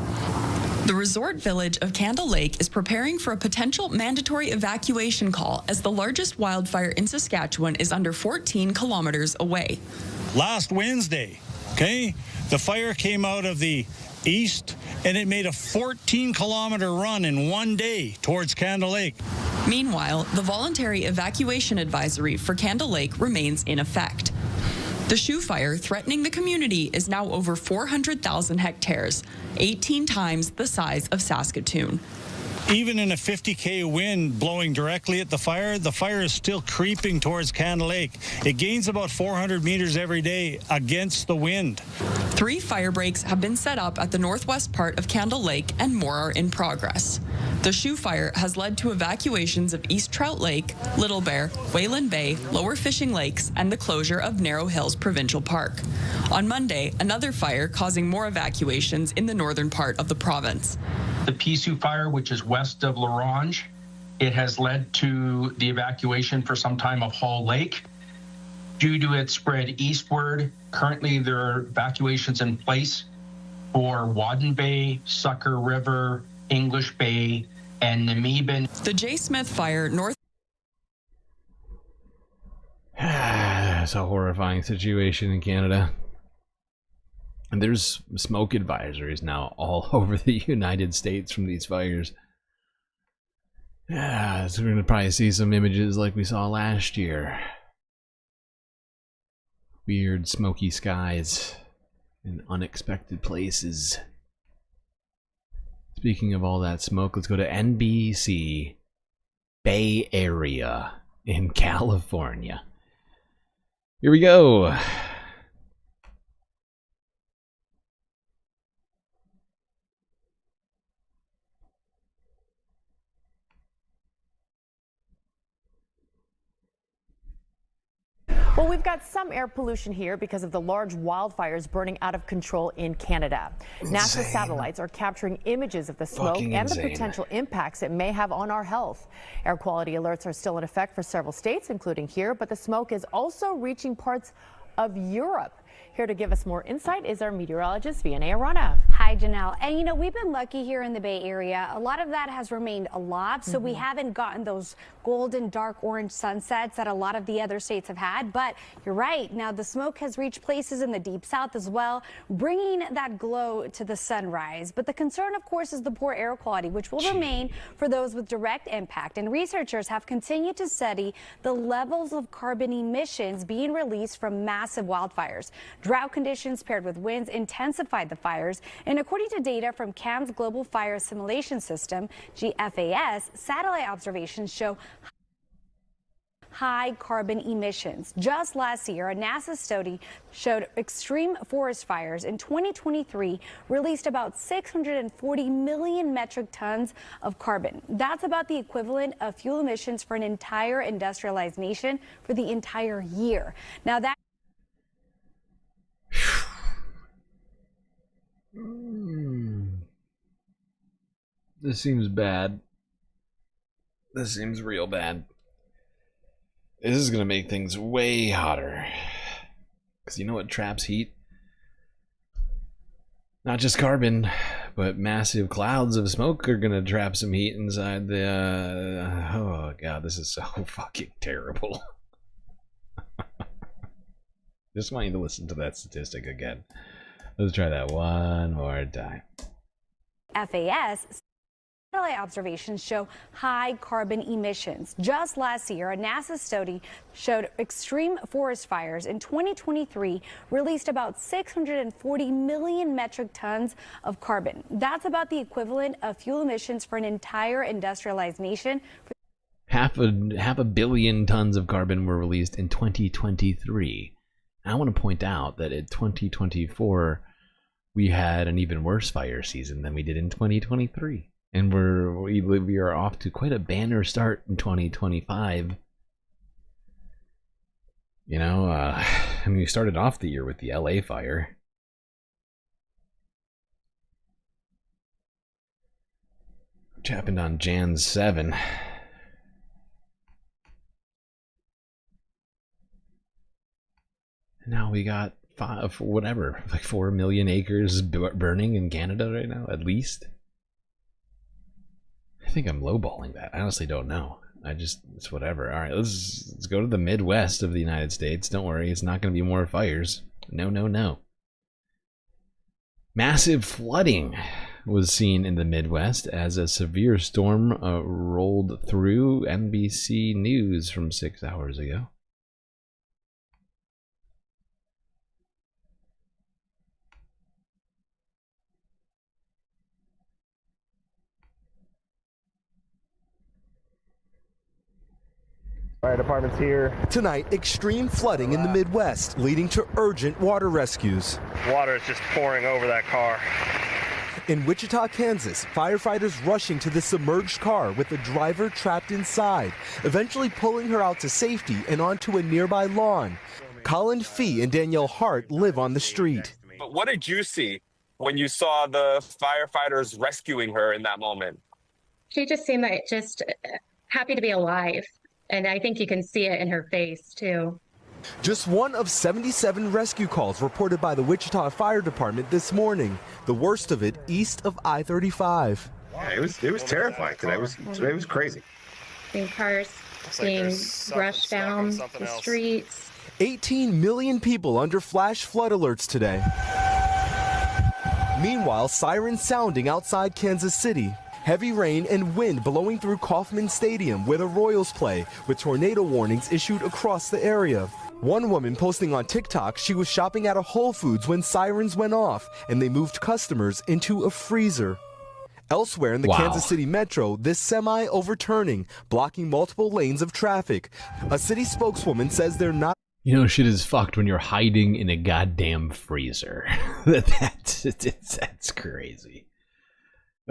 The resort village of Candle Lake is preparing for a potential mandatory evacuation call as the largest wildfire in Saskatchewan is under 14 kilometers away. Last Wednesday, the fire came out of the east and it made a 14-kilometer run in one day towards Candle Lake. Meanwhile, the voluntary evacuation advisory for Candle Lake remains in effect. The Shoe Fire threatening the community is now over 400,000 hectares, 18 times the size of Saskatoon. Even in a 50K wind blowing directly at the fire is still creeping towards Candle Lake. It gains about 400 meters every day against the wind. 3 fire breaks have been set up at the northwest part of Candle Lake and more are in progress. The Shoe Fire has led to evacuations of East Trout Lake, Little Bear, Wayland Bay, Lower Fishing Lakes, and the closure of Narrow Hills Provincial Park. On Monday, another fire causing more evacuations in the northern part of the province. The Pisu fire, which is west of La Ronge, it has led to the evacuation for some time of Hall Lake. Due to its spread eastward, currently there are evacuations in place for Wadden Bay, Sucker River, English Bay, and Namibin. The J. Smith fire north. It's a horrifying situation in Canada. And there's smoke advisories now all over the United States from these fires. Yeah, so we're going to probably see some images like we saw last year. Weird smoky skies in unexpected places. Speaking of all that smoke, let's go to NBC Bay Area in California. Here we go. Well, we've got some air pollution here because of the large wildfires burning out of control in Canada. NASA satellites are capturing images of the smoke and the potential impacts it may have on our health. Air quality alerts are still in effect for several states, including here, but the smoke is also reaching parts of Europe. Here to give us more insight is our meteorologist, Vendetta. Hi, Janelle. And you know, we've been lucky here in the Bay Area. A lot of that has remained aloft, so we haven't gotten those golden dark orange sunsets that a lot of the other states have had. But you're right. Now, the smoke has reached places in the deep south as well, bringing that glow to the sunrise. But the concern, of course, is the poor air quality, which will remain for those with direct impact. And researchers have continued to study the levels of carbon emissions being released from massive wildfires. Drought conditions paired with winds intensified the fires, and according to data from CAM's Global Fire Simulation System, GFAS, satellite observations show high carbon emissions. Just last year, a NASA study showed extreme forest fires in 2023 released about 640 million metric tons of carbon. That's about the equivalent of fuel emissions for an entire industrialized nation for the entire year. Now that This seems bad. This seems real bad. This is gonna make things way hotter. Because you know what traps heat? Not just carbon, but massive clouds of smoke are gonna trap some heat inside the... oh god, this is so fucking terrible. Just want you to listen to that statistic again. Let's try that one more time. FAS satellite observations show high carbon emissions. Just last year, a NASA study showed extreme forest fires in 2023 released about 640 million metric tons of carbon. That's about the equivalent of fuel emissions for an entire industrialized nation. Half a billion tons of carbon were released in 2023. I want to point out that in 2024 we had an even worse fire season than we did in 2023. And we are off to quite a banner start in 2025. You know, I mean, we started off the year with the LA fire. Which happened on Jan 7. Now we got 4 million acres burning in Canada right now, at least. I think I'm lowballing that. I honestly don't know. It's whatever. All right, let's go to the Midwest of the United States. Don't worry, it's not going to be more fires. No. Massive flooding was seen in the Midwest as a severe storm rolled through. NBC News from 6 hours ago. Fire department's here. Tonight, extreme flooding in the Midwest, leading to urgent water rescues. Water is just pouring over that car. In Wichita, Kansas, firefighters rushing to the submerged car with the driver trapped inside, eventually pulling her out to safety and onto a nearby lawn. Colin Fee and Danielle Hart live on the street. But what did you see when you saw the firefighters rescuing her in that moment? She just seemed like just happy to be alive. And I think you can see it in her face, too. Just one of 77 rescue calls reported by the Wichita Fire Department this morning, the worst of it east of I-35. Yeah, it was terrifying today. It was crazy. Seeing cars being rushed down the streets. 18 million people under flash flood alerts today. Meanwhile, sirens sounding outside Kansas City. Heavy rain and wind blowing through Kauffman Stadium, where the Royals play, with tornado warnings issued across the area. One woman posting on TikTok she was shopping at a Whole Foods when sirens went off and they moved customers into a freezer. Elsewhere in the Kansas City metro, this semi overturning, blocking multiple lanes of traffic. A city spokeswoman says they're not. You know, shit is fucked when you're hiding in a goddamn freezer. That's crazy.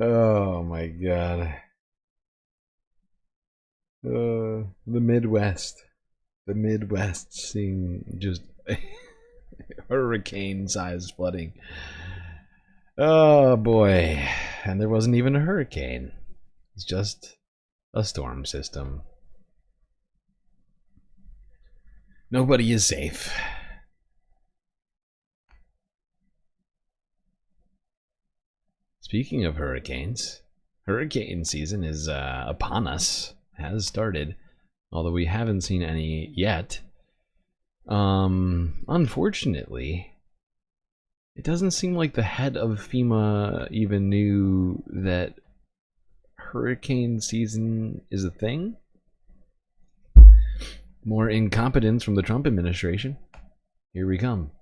Oh my god. The Midwest. The Midwest seeing just hurricane-sized flooding. Oh boy. And there wasn't even a hurricane. It's just a storm system. Nobody is safe. Speaking of hurricanes, hurricane season is upon us. Has started, although we haven't seen any yet. Unfortunately, it doesn't seem like the head of FEMA even knew that hurricane season is a thing. More incompetence from the Trump administration. Here we come.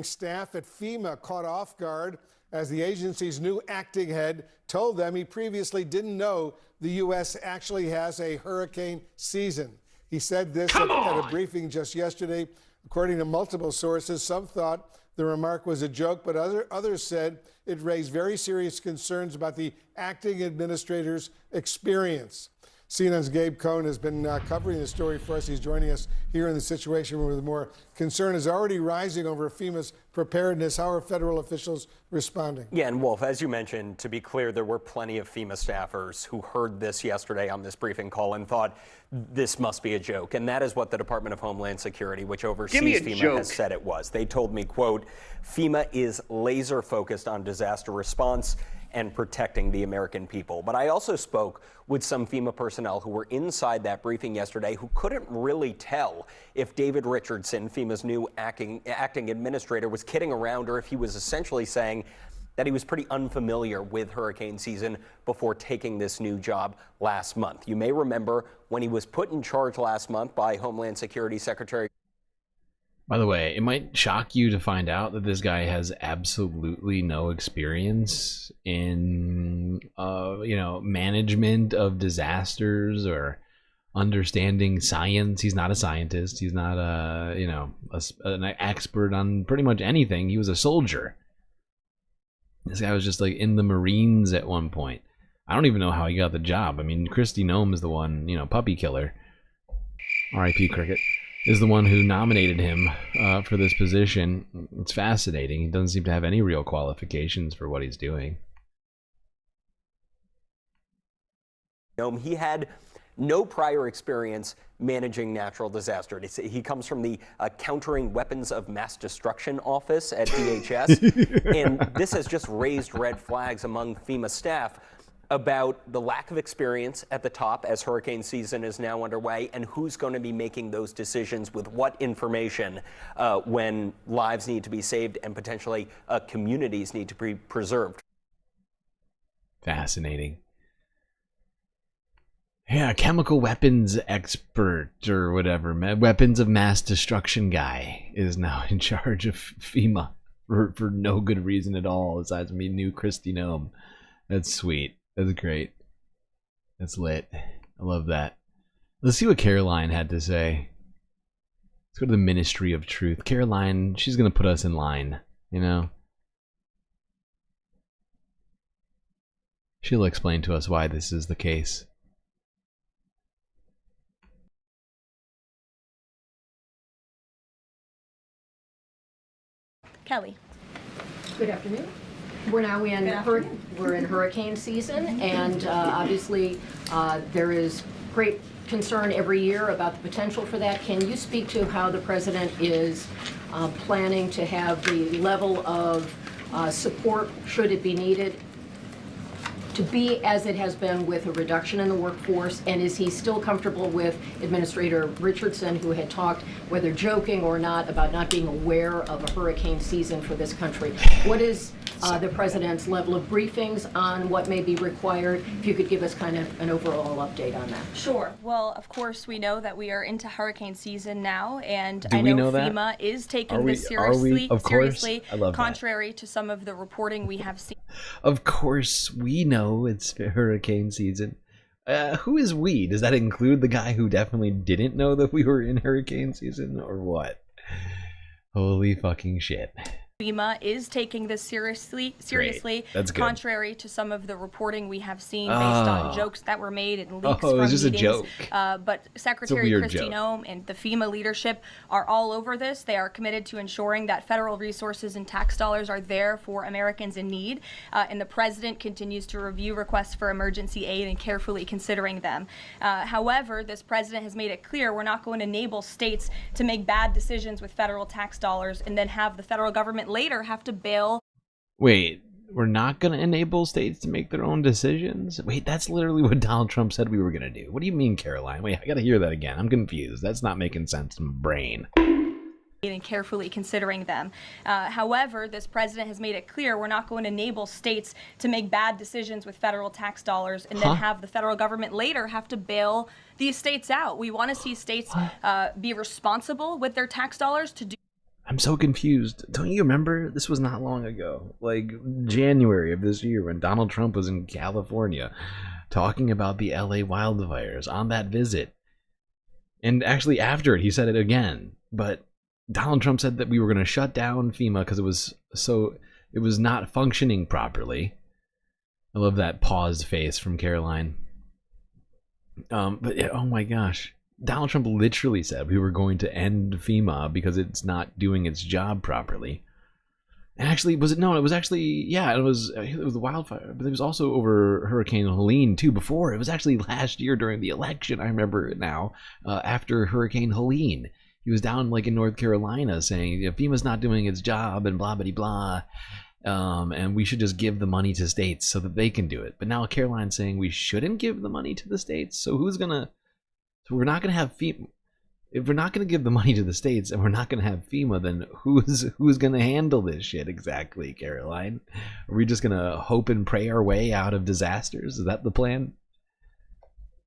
Staff at FEMA caught off guard as the agency's new acting head told them he previously didn't know the U.S. actually has a hurricane season. He said this at a briefing just yesterday. According to multiple sources, some thought the remark was a joke, but others said it raised very serious concerns about the acting administrator's experience. CNN's Gabe Cohn has been covering the story for us. He's joining us here in the Situation Room with more. Concern is already rising over FEMA's preparedness. How are federal officials responding? Yeah, and Wolf, as you mentioned, to be clear, there were plenty of FEMA staffers who heard this yesterday on this briefing call and thought this must be a joke. And that is what the Department of Homeland Security, which oversees FEMA, has said it was. They told me, quote, FEMA is laser focused on disaster response and protecting the American people. But I also spoke with some FEMA personnel who were inside that briefing yesterday who couldn't really tell if David Richardson, FEMA's new acting administrator, was kidding around or if he was essentially saying that he was pretty unfamiliar with hurricane season before taking this new job last month. You may remember when he was put in charge last month by Homeland Security Secretary. By the way, it might shock you to find out that this guy has absolutely no experience in, management of disasters or understanding science. He's not a scientist. He's not an expert on pretty much anything. He was a soldier. This guy was just like in the Marines at one point. I don't even know how he got the job. I mean, Kristi Noem is the one, puppy killer. R.I.P. Cricket. Is the one who nominated him for this position. It's fascinating. He doesn't seem to have any real qualifications for what he's doing. He had no prior experience managing natural disasters. He comes from the Countering Weapons of Mass Destruction office at DHS, and this has just raised red flags among FEMA staff about the lack of experience at the top as hurricane season is now underway and who's going to be making those decisions with what information when lives need to be saved and potentially communities need to be preserved. Fascinating. Yeah, chemical weapons expert or whatever, weapons of mass destruction guy is now in charge of FEMA for no good reason at all, besides me new Kristi Noem. That's sweet. That's great. That's lit. I love that. Let's see what Caroline had to say. Let's go to the Ministry of Truth. Caroline, she's going to put us in line, She'll explain to us why this is the case. Kelly. Good afternoon. We're now in hurricane season, and obviously there is great concern every year about the potential for that. Can you speak to how the president is planning to have the level of support, should it be needed, to be as it has been with a reduction in the workforce? And is he still comfortable with Administrator Richardson, who had talked, whether joking or not, about not being aware of a hurricane season for this country? What is the president's level of briefings on what may be required? If you could give us kind of an overall update on that. Sure. Well, of course, we know that we are into hurricane season now, and I know FEMA is taking this seriously, contrary to some of the reporting we have seen. Of course, we know it's hurricane season. Who is we? Does that include the guy who definitely didn't know that we were in hurricane season, or what? Holy fucking shit. FEMA is taking this seriously, That's good. Contrary to some of the reporting we have seen based on jokes that were made and leaks from it was just meetings. A joke. But Secretary Kristi Noem and the FEMA leadership are all over this. They are committed to ensuring that federal resources and tax dollars are there for Americans in need. And the president continues to review requests for emergency aid and carefully considering them. However, this president has made it clear we're not going to enable states to make bad decisions with federal tax dollars and then have the federal government later have to bail. Wait, we're not going to enable states to make their own decisions? Wait, that's literally what Donald Trump said we were going to do. What do you mean, Caroline? Wait, I got to hear that again. I'm confused. That's not making sense in my brain. And carefully considering them. However, this president has made it clear we're not going to enable states to make bad decisions with federal tax dollars and then have the federal government later have to bail these states out. We want to see states be responsible with their tax dollars to do. I'm so confused. Don't you remember? This was not long ago, like January of this year, when Donald Trump was in California talking about the LA wildfires on that visit. And actually after it, he said it again. But Donald Trump said that we were going to shut down FEMA because it was not functioning properly. I love that paused face from Caroline. But yeah, oh my gosh. Donald Trump literally said we were going to end FEMA because it's not doing its job properly. And actually, was it? No, it was actually, yeah, it was the wildfire, but it was also over Hurricane Helene too before. It was actually last year during the election, I remember it now, after Hurricane Helene. He was down like in North Carolina saying, FEMA's not doing its job and blah, blah, blah. And we should just give the money to states so that they can do it. But now Caroline's saying we shouldn't give the money to the states. So who's gonna? So we're not gonna have FEMA. If we're not gonna give the money to the states and we're not gonna have FEMA, then who's gonna handle this shit exactly, Caroline? Are we just gonna hope and pray our way out of disasters? Is that the plan?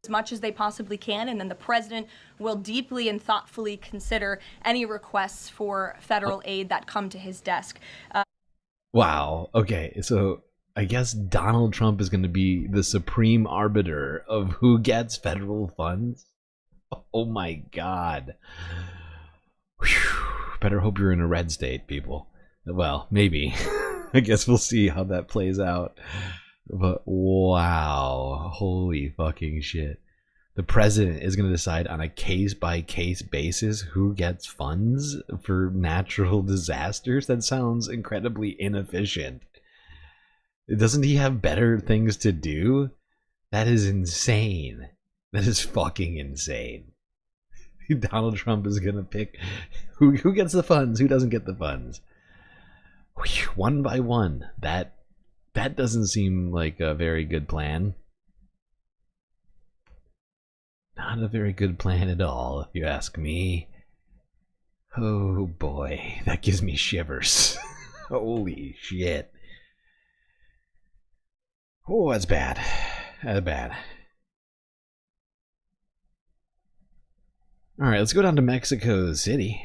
As much as they possibly can, and then the president will deeply and thoughtfully consider any requests for federal aid that come to his desk. Wow. Okay, so I guess Donald Trump is going to be the supreme arbiter of who gets federal funds. Oh my God. Whew. Better hope you're in a red state, people. Well, maybe. I guess we'll see how that plays out. But wow. Holy fucking shit. The president is going to decide on a case-by-case basis who gets funds for natural disasters? That sounds incredibly inefficient. Doesn't he have better things to do? That is insane. That is fucking insane. Donald Trump is going to pick who gets the funds, who doesn't get the funds. One by one. That doesn't seem like a very good plan. Not a very good plan at all, if you ask me. Oh boy, that gives me shivers. Holy shit. Oh, that's bad. That's bad. Alright, let's go down to Mexico City,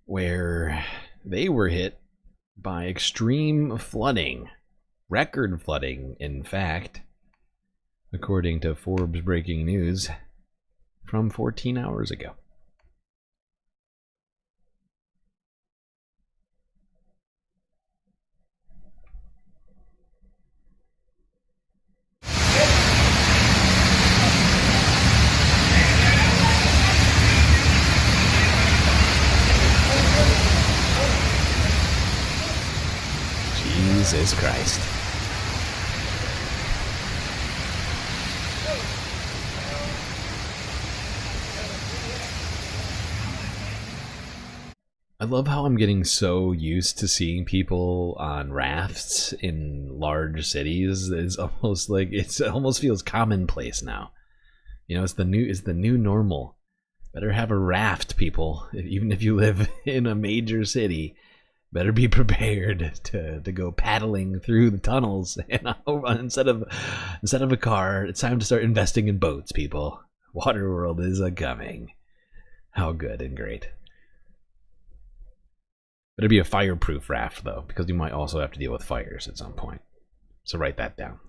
where they were hit by extreme flooding. Record flooding, in fact, according to Forbes breaking news from 14 hours ago. Jesus Christ. I love how I'm getting so used to seeing people on rafts in large cities. It's almost like it almost feels commonplace now. You know, it's the new normal. Better have a raft, people. Even if you live in a major city, better be prepared to go paddling through the tunnels. And instead of a car, it's time to start investing in boats, people. Waterworld is a-coming. How good and great. Better be a fireproof raft, though, because you might also have to deal with fires at some point. So write that down.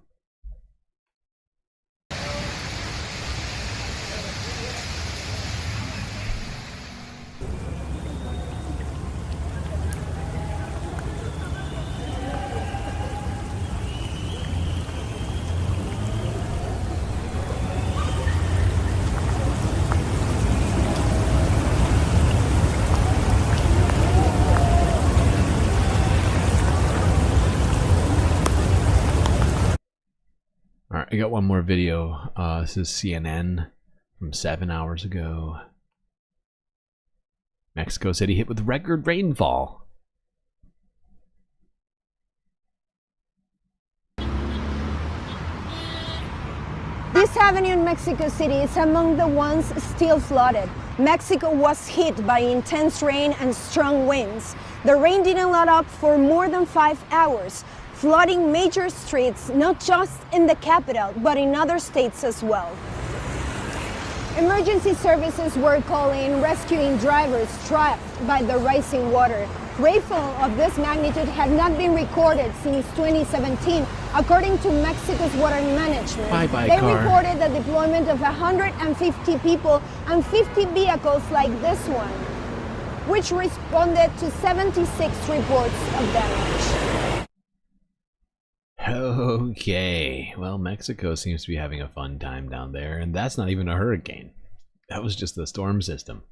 I got one more video. This is CNN from 7 hours ago. Mexico City hit with record rainfall. This avenue in Mexico City is among the ones still flooded. Mexico was hit by intense rain and strong winds. The rain didn't let up for more than 5 hours, flooding major streets, not just in the capital, but in other states as well. Emergency services were calling rescuing drivers trapped by the rising water. Rainfall of this magnitude had not been recorded since 2017, according to Mexico's water management. They reported the deployment of 150 people and 50 vehicles like this one, which responded to 76 reports of damage. Okay, well, Mexico seems to be having a fun time down there, and that's not even a hurricane. That was just the storm system.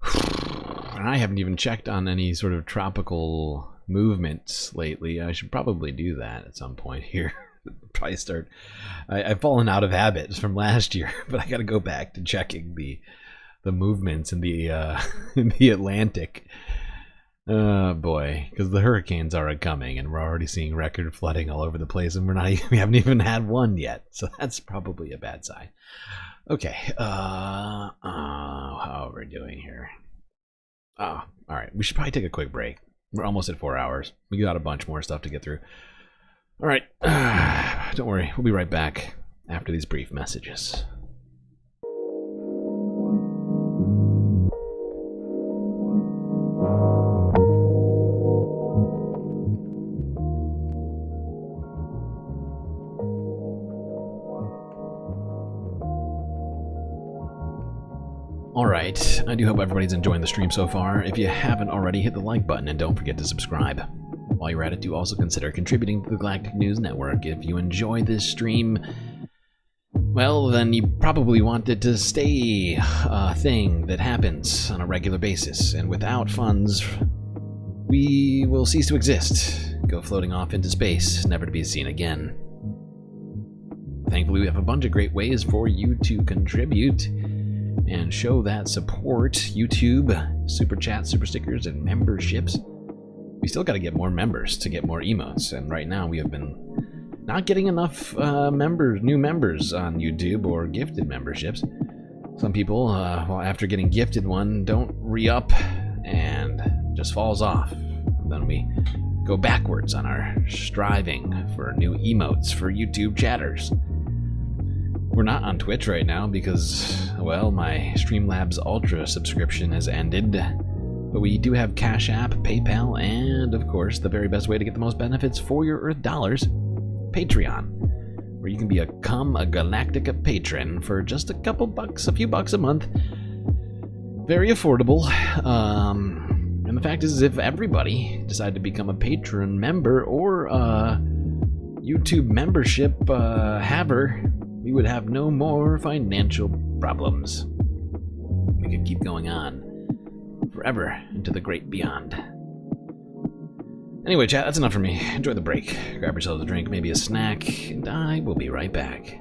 I haven't even checked on any sort of tropical movements lately. I should probably do that at some point here. Probably start. I've fallen out of habits from last year, but I got to go back to checking the movements in the Atlantic. Oh boy, because the hurricanes are coming, and we're already seeing record flooding all over the place, and we haven't even had one yet, so that's probably a bad sign. Okay, how are we doing here? Oh, all right. We should probably take a quick break. We're almost at 4 hours. We got a bunch more stuff to get through. All right, don't worry. We'll be right back after these brief messages. Alright, I do hope everybody's enjoying the stream so far. If you haven't already, hit the like button and don't forget to subscribe. While you're at it, do also consider contributing to the Galactic News Network. If you enjoy this stream, well, then you probably want it to stay a thing that happens on a regular basis, and without funds, we will cease to exist, go floating off into space, never to be seen again. Thankfully, we have a bunch of great ways for you to contribute and show that support. YouTube, super chats, super stickers, and memberships. We still got to get more members to get more emotes, and right now we have been not getting enough new members on YouTube or gifted memberships. Some people, well, after getting gifted one, don't re-up and just falls off. And then we go backwards on our striving for new emotes for YouTube chatters. We're not on Twitch right now because, well, my Streamlabs Ultra subscription has ended. But we do have Cash App, PayPal, and, of course, the very best way to get the most benefits for your Earth dollars, Patreon, where you can become a Galactica patron for just a few bucks a month. Very affordable. And the fact is, if everybody decided to become a patron member or a YouTube membership haver, we would have no more financial problems. We could keep going on forever into the great beyond. Anyway, chat, that's enough for me. Enjoy the break. Grab yourselves a drink, maybe a snack, and I will be right back.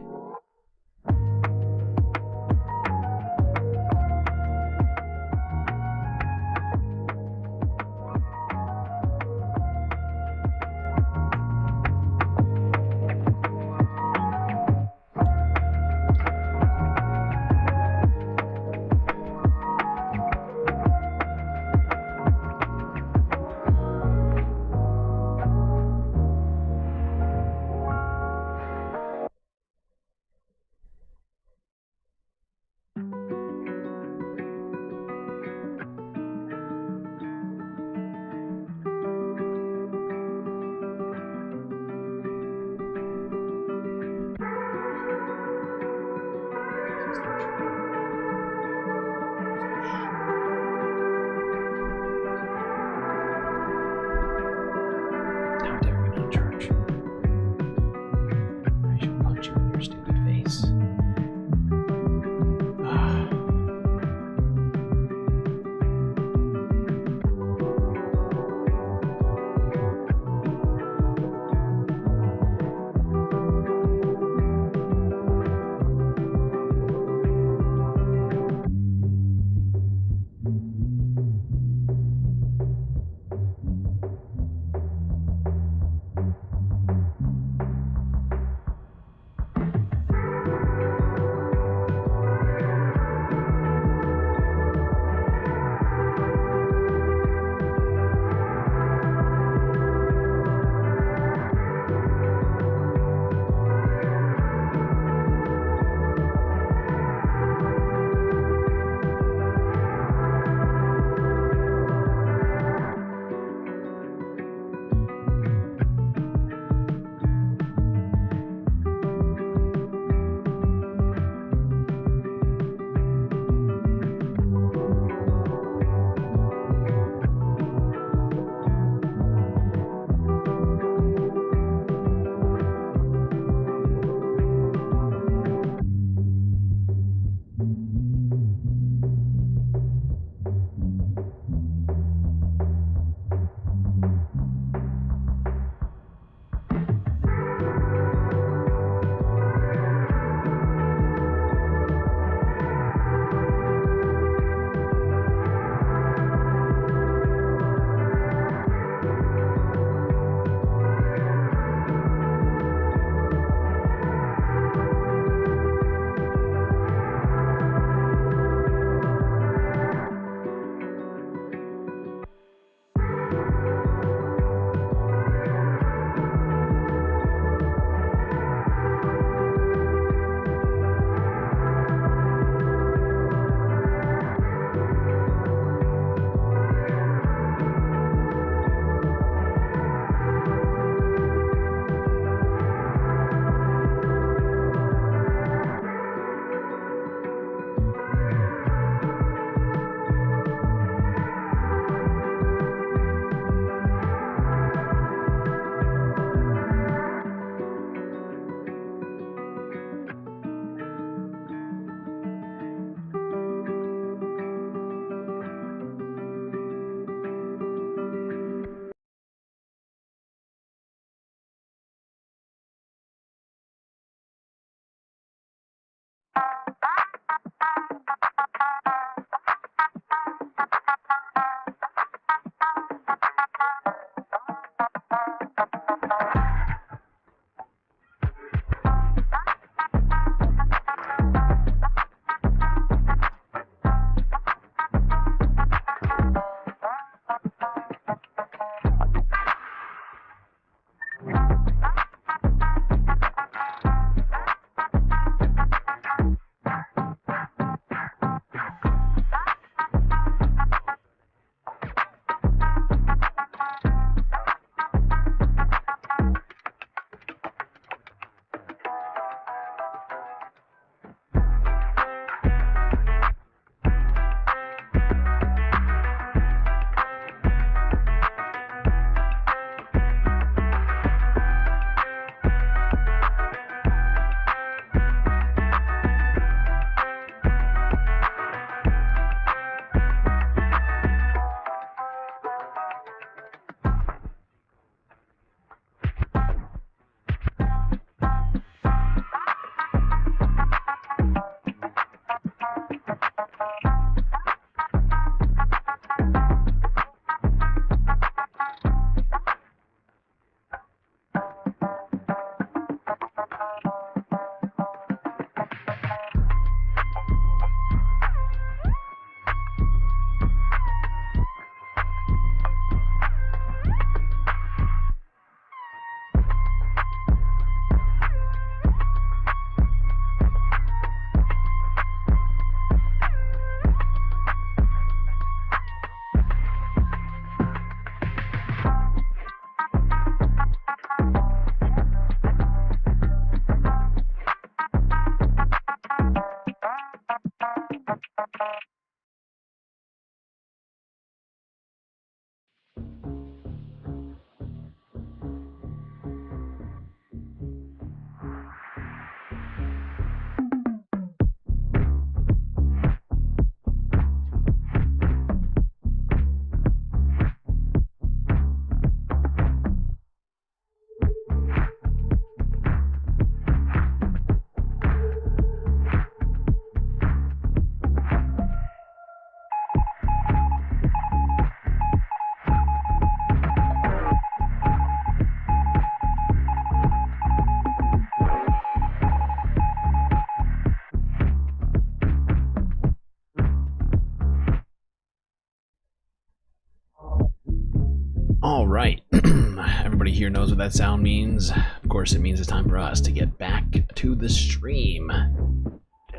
All right. Everybody here knows what that sound means. Of course, it means it's time for us to get back to the stream.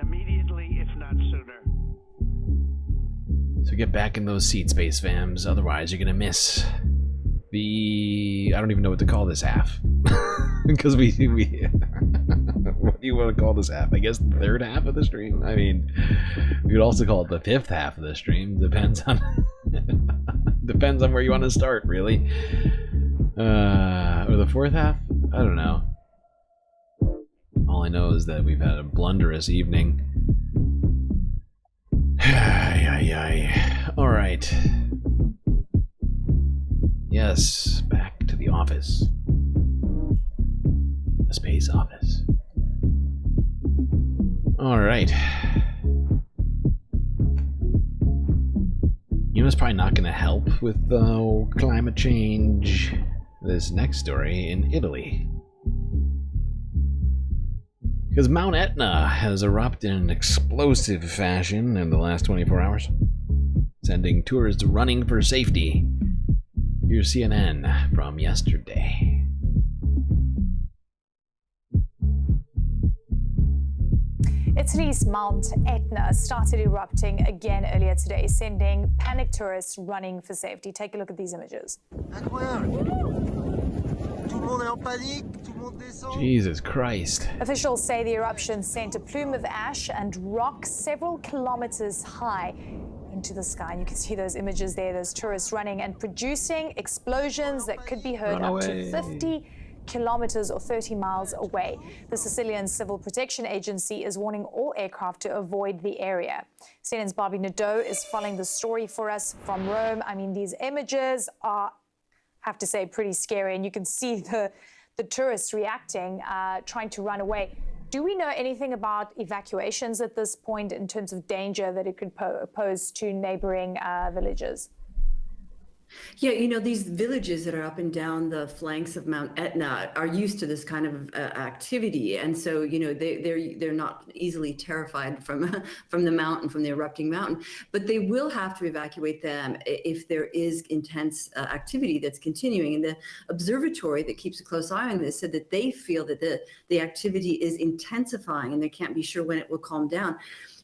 Immediately, if not sooner. So get back in those seats, Space Fams. Otherwise, you're going to miss the... I don't even know what to call this half. Because we what do you want to call this half? I guess the third half of the stream? I mean, we could also call it the fifth half of the stream. Depends on... Depends on where you want to start, really. Or the fourth half? I don't know. All I know is that we've had a blunderous evening. Alright. Yes, back to the office. The space office. Alright. You know, it's probably not going to help with climate change. This next story in Italy. Because Mount Etna has erupted in an explosive fashion in the last 24 hours, sending tourists running for safety. Here's CNN from yesterday. Italy's Mount Etna started erupting again earlier today, sending panicked tourists running for safety. Take a look at these images. Jesus Christ. Officials say the eruption sent a plume of ash and rock several kilometers high into the sky. And you can see those images there, those tourists running and producing explosions that could be heard up to 50 kilometers or 30 miles away. The Sicilian Civil Protection Agency is warning all aircraft to avoid the area. CNN's Bobby Nadeau is following the story for us from Rome. I mean, these images are, I have to say, pretty scary, and you can see the tourists reacting, trying to run away. Do we know anything about evacuations at this point in terms of danger that it could pose to neighboring villages? Yeah, you know, these villages that are up and down the flanks of Mount Etna are used to this kind of activity, and so you know they're not easily terrified from the mountain, from the erupting mountain. But they will have to evacuate them if there is intense activity that's continuing. And the observatory that keeps a close eye on this said that they feel that the activity is intensifying, and they can't be sure when it will calm down.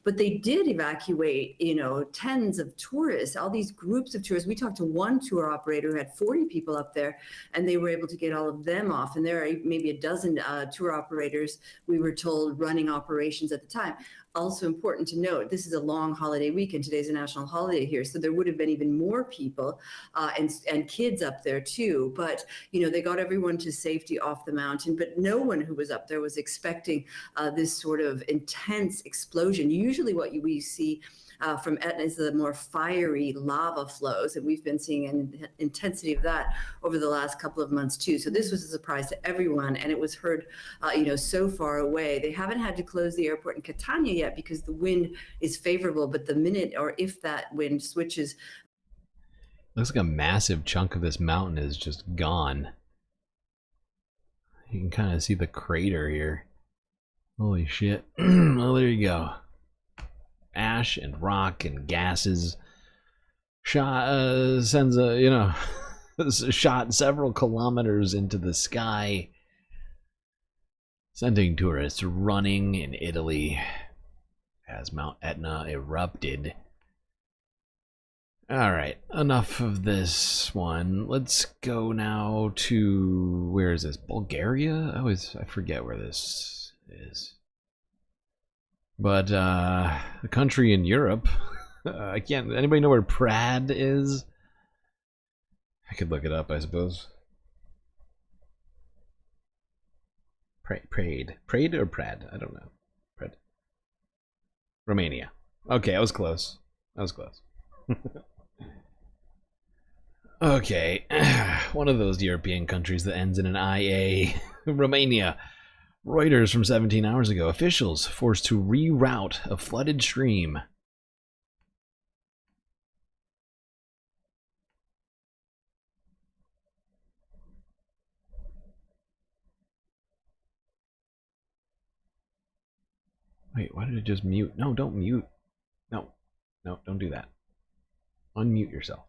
But they did evacuate, you know, tens of tourists, all these groups of tourists. We talked to one tour operator who had 40 people up there, and they were able to get all of them off. And there are maybe a dozen tour operators, we were told, running operations at the time. Also important to note, this is a long holiday weekend. Today's a national holiday here, so there would have been even more people and kids up there too. But you know, they got everyone to safety off the mountain. But no one who was up there was expecting this sort of intense explosion. Usually, what we see from Etna is the more fiery lava flows, and we've been seeing an intensity of that over the last couple of months too. So this was a surprise to everyone, and it was heard, you know, so far away. They haven't had to close the airport in Catania yet because the wind is favorable, but the minute or if that wind switches, looks like a massive chunk of this mountain is just gone. You can kind of see the crater here. Holy shit. Well, there you go. Ash and rock and gases sends a, you know, shot several kilometers into the sky, sending tourists running in Italy as Mount Etna erupted. Alright, enough of this one. Let's go now to, where is this? Bulgaria? I forget where this is. But a country in Europe. I can't. Anybody know where Prad is? I could look it up, I suppose. Prade or Prad? I don't know. Prad. Romania. Okay, I was close. Okay, one of those European countries that ends in an IA. Romania. Reuters from 17 hours ago. Officials forced to reroute a flooded stream. Wait, why did it just mute? No, don't mute. No, don't do that. Unmute yourself.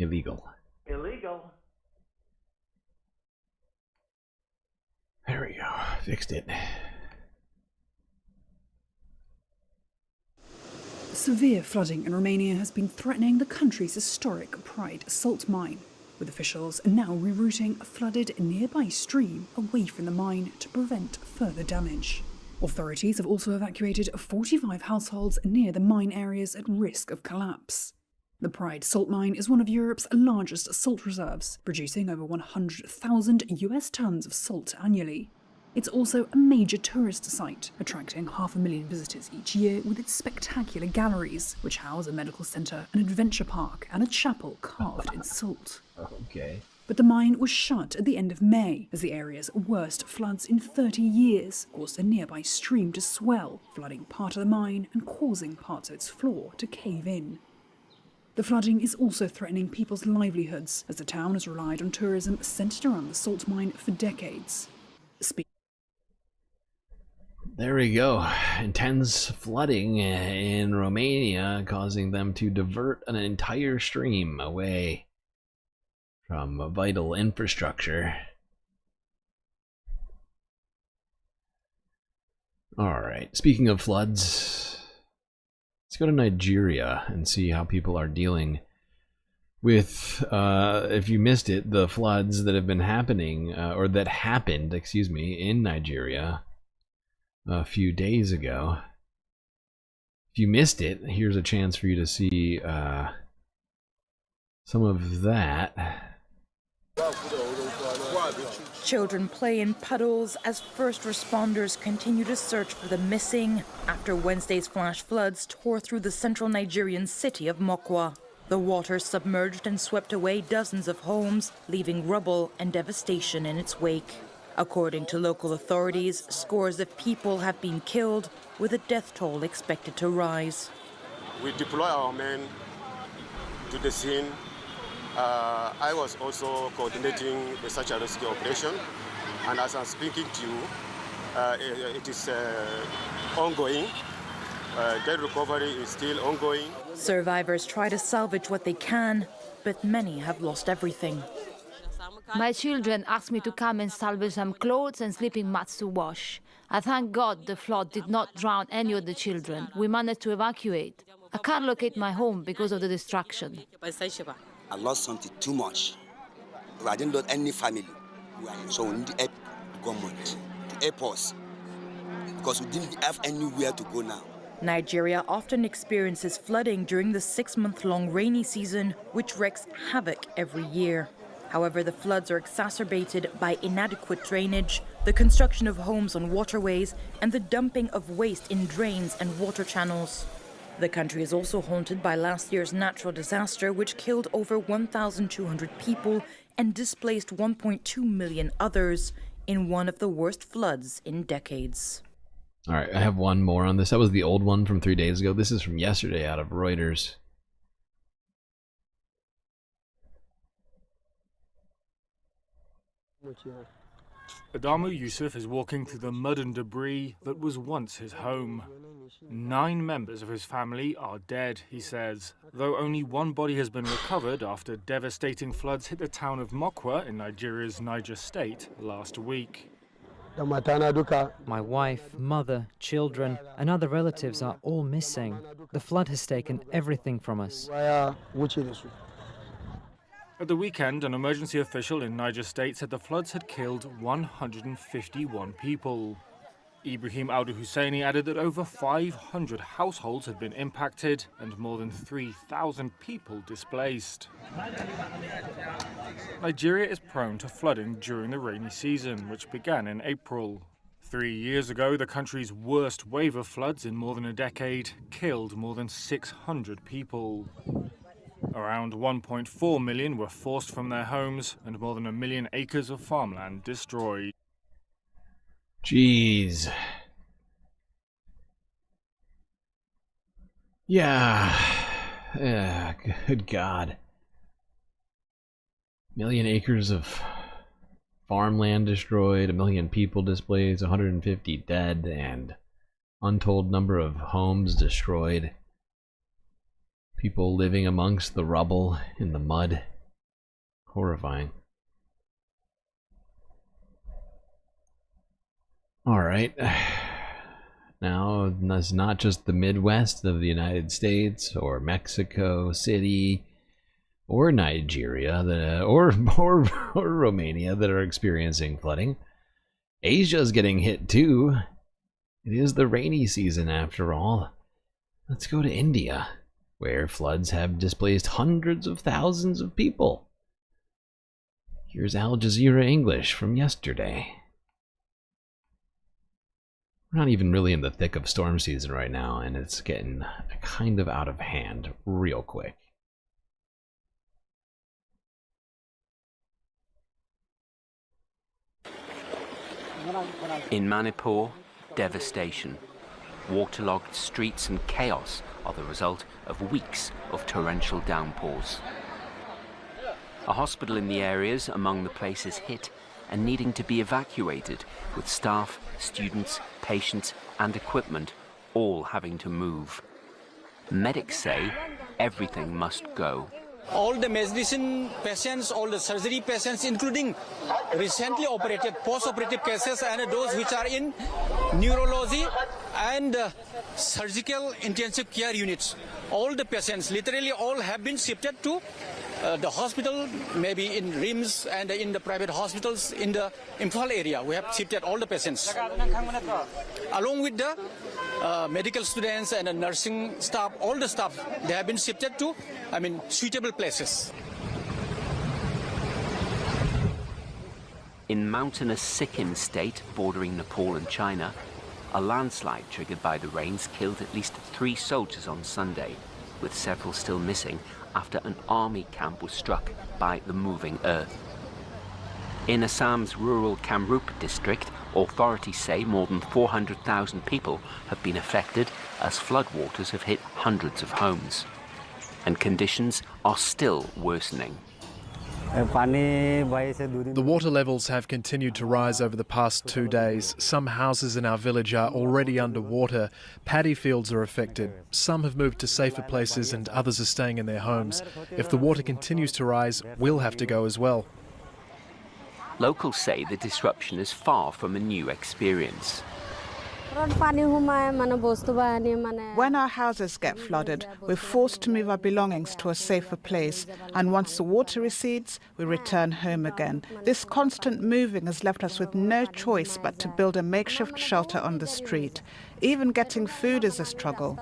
Illegal. Illegal. There we go. Fixed it. Severe flooding in Romania has been threatening the country's historic Pride salt mine, with officials now rerouting a flooded nearby stream away from the mine to prevent further damage. Authorities have also evacuated 45 households near the mine areas at risk of collapse. The Pride salt mine is one of Europe's largest salt reserves, producing over 100,000 US tons of salt annually. It's also a major tourist site, attracting 500,000 visitors each year with its spectacular galleries, which house a medical centre, an adventure park, and a chapel carved in salt. Okay. But the mine was shut at the end of May, as the area's worst floods in 30 years caused a nearby stream to swell, flooding part of the mine and causing parts of its floor to cave in. The flooding is also threatening people's livelihoods, as the town has relied on tourism centred around the salt mine for decades. There we go. Intense flooding in Romania, causing them to divert an entire stream away from vital infrastructure. Alright, speaking of floods, let's go to Nigeria and see how people are dealing with, if you missed it, the floods that have been happening, or that happened, excuse me, in Nigeria a few days ago. If you missed it, here's a chance for you to see some of that. Children play in puddles as first responders continue to search for the missing after Wednesday's flash floods tore through the central Nigerian city of Mokwa. The water submerged and swept away dozens of homes, leaving rubble and devastation in its wake. According to local authorities, scores of people have been killed, with a death toll expected to rise. We deploy our men to the scene. I was also coordinating the search and rescue operation, and as I'm speaking to you, it is ongoing. Dead recovery is still ongoing. Survivors try to salvage what they can, but many have lost everything. My children asked me to come and salvage some clothes and sleeping mats to wash. I thank God the flood did not drown any of the children. We managed to evacuate. I can't locate my home because of the destruction. I lost something too much. I didn't lose any family. So we need to help the government to help us, because we didn't have anywhere to go now. Nigeria often experiences flooding during the 6-month-long rainy season, which wreaks havoc every year. However, the floods are exacerbated by inadequate drainage, the construction of homes on waterways, and the dumping of waste in drains and water channels. The country is also haunted by last year's natural disaster, which killed over 1,200 people and displaced 1.2 million others in one of the worst floods in decades. All right, I have one more on this. That was the old one from 3 days ago. This is from yesterday out of Reuters. Adamu Yusuf is walking through the mud and debris that was once his home. 9 members of his family are dead, he says, though only one body has been recovered after devastating floods hit the town of Mokwa in Nigeria's Niger state last week. My wife, mother, children, and other relatives are all missing. The flood has taken everything from us. At the weekend, an emergency official in Niger State said the floods had killed 151 people. Ibrahim Al-Husseini added that over 500 households had been impacted and more than 3,000 people displaced. Nigeria is prone to flooding during the rainy season, which began in April. 3 years ago, the country's worst wave of floods in more than a decade killed more than 600 people. Around 1.4 million were forced from their homes and more than 1 million acres of farmland destroyed. Jeez. Yeah. Good God. 1 million acres of farmland destroyed, 1 million people displaced, 150 dead, and untold number of homes destroyed. People living amongst the rubble in the mud. Horrifying. All right. Now, it's not just the Midwest of the United States or Mexico City or Nigeria or Romania that are experiencing flooding. Asia's getting hit too. It is the rainy season after all. Let's go to India, where floods have displaced hundreds of thousands of people. Here's Al Jazeera English from yesterday. We're not even really in the thick of storm season right now, and it's getting kind of out of hand real quick. In Manipur, devastation. Waterlogged streets and chaos are the result of weeks of torrential downpours. A hospital in the area is among the places hit and needing to be evacuated, with staff, students, patients and equipment all having to move. Medics say everything must go. All the medicine patients, all the surgery patients, including recently operated, post-operative cases and those which are in neurology and surgical intensive care units. All the patients, literally all have been shifted to the hospital, maybe in RIMS and in the private hospitals in the Imphal area. We have shifted all the patients. Along with the medical students and the nursing staff, all the staff, they have been shifted to, suitable places. In mountainous Sikkim state bordering Nepal and China, a landslide triggered by the rains killed at least 3 soldiers on Sunday, with several still missing after an army camp was struck by the moving earth. In Assam's rural Kamrup district, authorities say more than 400,000 people have been affected as floodwaters have hit hundreds of homes. And conditions are still worsening. The water levels have continued to rise over the past 2 days. Some houses in our village are already underwater. Paddy fields are affected. Some have moved to safer places and others are staying in their homes. If the water continues to rise, we'll have to go as well. Locals say the disruption is far from a new experience. When our houses get flooded, we're forced to move our belongings to a safer place, and once the water recedes, we return home again. This constant moving has left us with no choice but to build a makeshift shelter on the street. Even getting food is a struggle.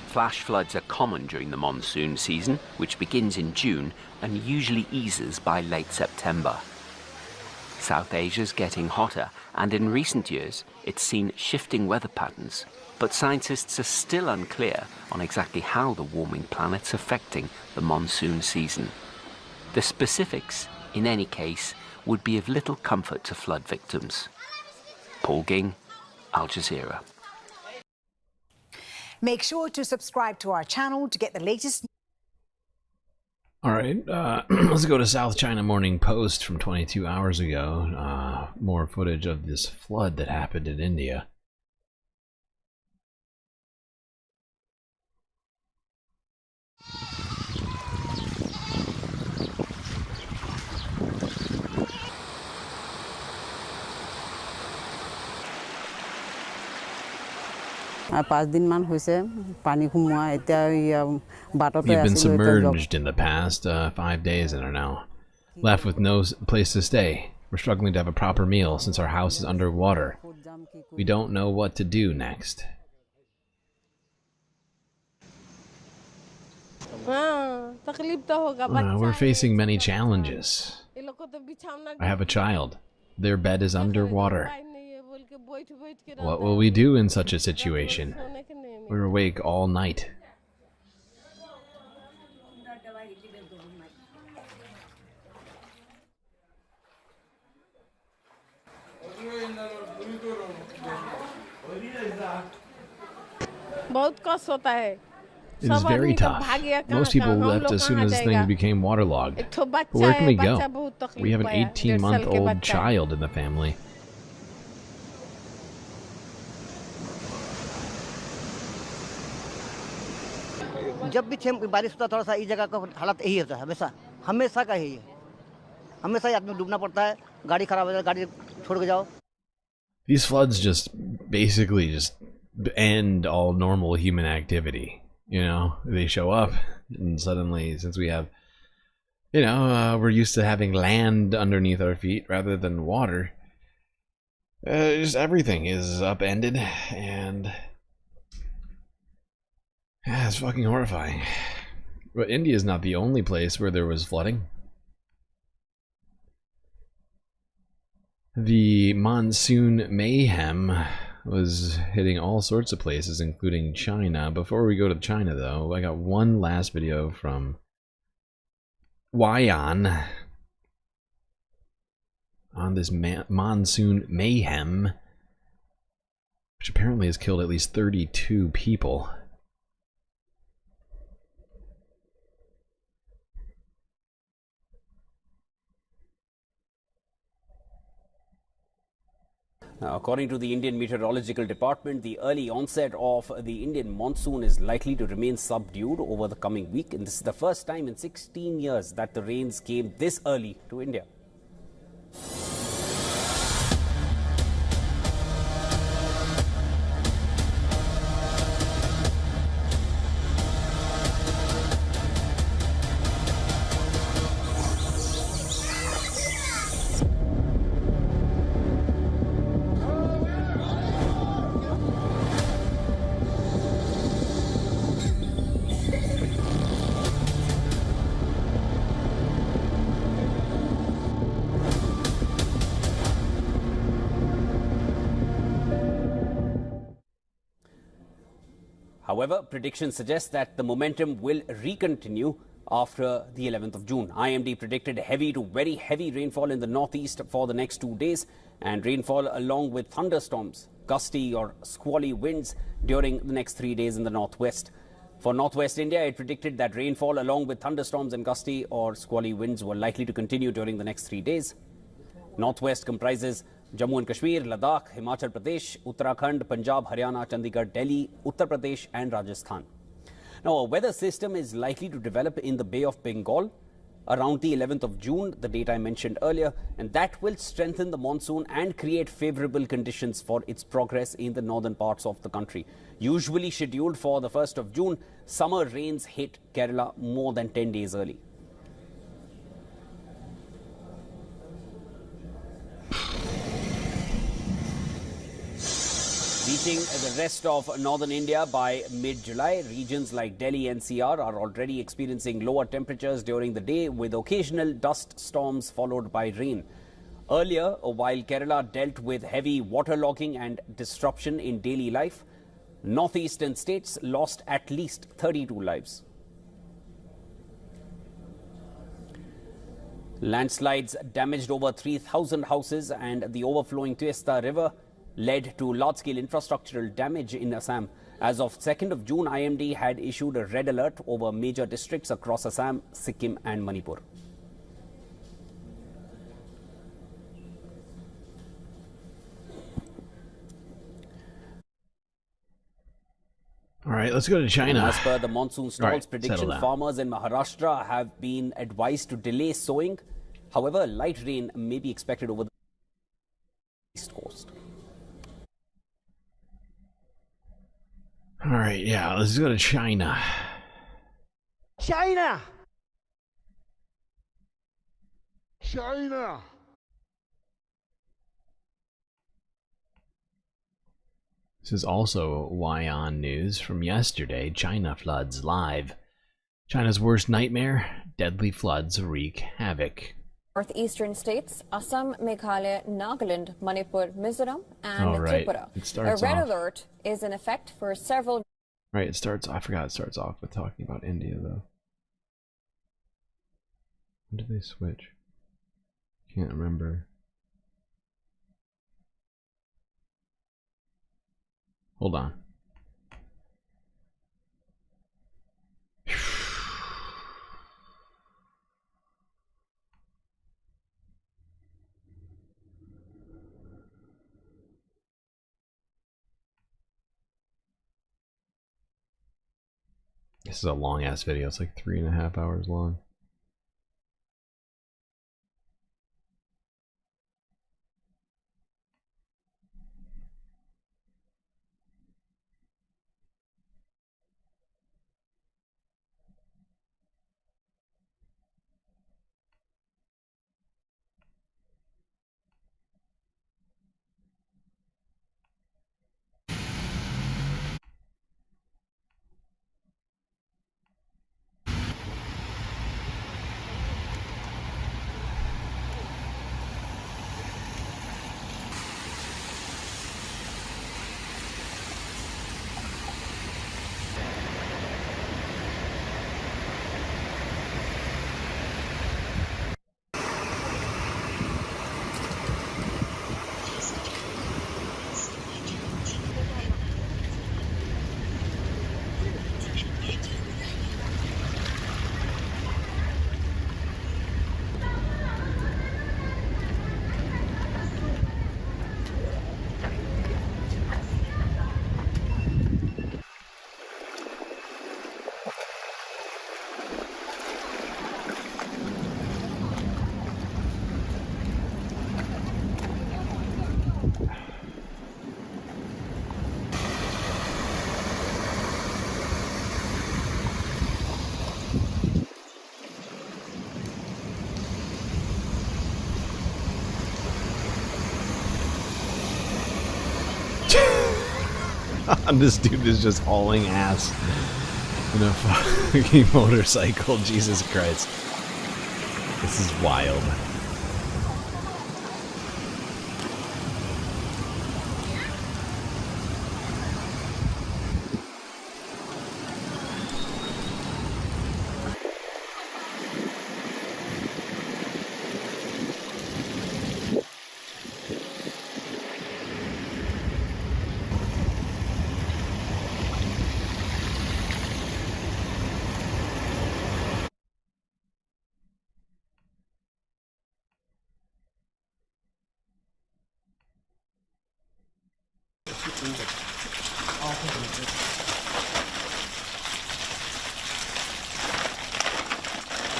Flash floods are common during the monsoon season, which begins in June and usually eases by late September. South Asia's getting hotter, and in recent years, it's seen shifting weather patterns. But scientists are still unclear on exactly how the warming planet's affecting the monsoon season. The specifics, in any case, would be of little comfort to flood victims. Paul Ging, Al Jazeera. Make sure to subscribe to our channel to get the latest. All right, let's go to South China Morning Post from 22 hours ago. More footage of this flood that happened in India. You've been submerged in the past 5 days and are now left with no place to stay. We're struggling to have a proper meal since our house is underwater. We don't know what to do next. We're facing many challenges. I have a child. Their bed is underwater. What will we do in such a situation? We're awake all night. It is very tough. Most people left as soon as things became waterlogged. But where can we go? We have an 18-month-old child in the family. जब भी बारिश होता थोड़ा सा इस जगह का हालत यही होता है हमेशा हमेशा का ही है, हमेशा ही आदमी डूबना पड़ता है, गाड़ी खराब हो जाए, गाड़ी छोड़ के जाओ. These floods just basically just end all normal human activity. You know, they show up, and suddenly, since we have, you know, we're used to having land underneath our feet rather than water, just everything is upended, and yeah, it's fucking horrifying. But India is not the only place where there was flooding. The monsoon mayhem was hitting all sorts of places, including China. Before we go to China, though, I got one last video from Wyan on this monsoon mayhem, which apparently has killed at least 32 people. Now, according to the Indian Meteorological Department, the early onset of the Indian monsoon is likely to remain subdued over the coming week. And this is the first time in 16 years that the rains came this early to India. However, predictions suggest that the momentum will recontinue after the 11th of June. IMD predicted heavy to very heavy rainfall in the northeast for the next 2 days, and rainfall along with thunderstorms, gusty or squally winds during the next 3 days in the northwest. For northwest India, it predicted that rainfall along with thunderstorms and gusty or squally winds were likely to continue during the next 3 days. Northwest comprises Jammu and Kashmir, Ladakh, Himachal Pradesh, Uttarakhand, Punjab, Haryana, Chandigarh, Delhi, Uttar Pradesh and Rajasthan. Now, a weather system is likely to develop in the Bay of Bengal around the 11th of June, the date I mentioned earlier, and that will strengthen the monsoon and create favorable conditions for its progress in the northern parts of the country. Usually scheduled for the 1st of June, summer rains hit Kerala more than 10 days early. Reaching the rest of northern India by mid-July, regions like Delhi NCR are already experiencing lower temperatures during the day with occasional dust storms followed by rain. Earlier, while Kerala dealt with heavy waterlogging and disruption in daily life, northeastern states lost at least 32 lives. Landslides damaged over 3,000 houses, and the overflowing Tuesta River led to large-scale infrastructural damage in Assam. As of 2nd of June, IMD had issued a red alert over major districts across Assam, Sikkim and Manipur. All right, let's go to China. As per the monsoon stalls prediction, down. farmers in Maharashtra have been advised to delay sowing. However, light rain may be expected over the east coast. All right, yeah, let's go to China. China! China! This is also Wyan news from yesterday. China floods live. China's worst nightmare, deadly floods wreak havoc. Northeastern states, Assam, Meghalaya, Nagaland, Manipur, Mizoram, and Tripura. A red alert is in effect for several. Right, it starts. I forgot it starts off with talking about India, though. When did they switch? Can't remember. Hold on. This is a long ass video. It's like 3.5 hours long. This dude is just hauling ass in a fucking motorcycle. Jesus Christ. This is wild.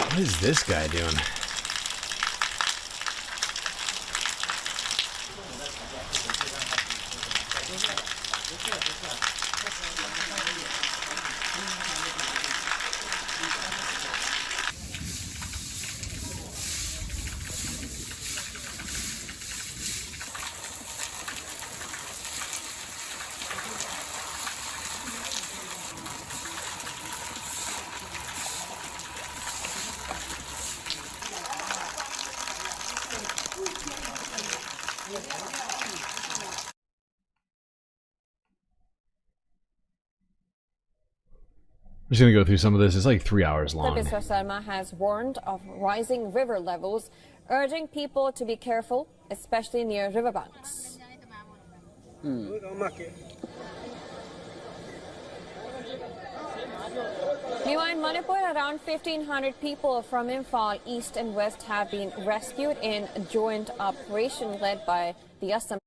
What is this guy doing? I'm just gonna go through some of this. It's like 3 hours long. Mr. Sharma has warned of rising river levels, urging people to be careful, especially near riverbanks. Meanwhile, in Manipur, around 1,500 people from Imphal, east and west, have been rescued in a joint operation led by the Assam.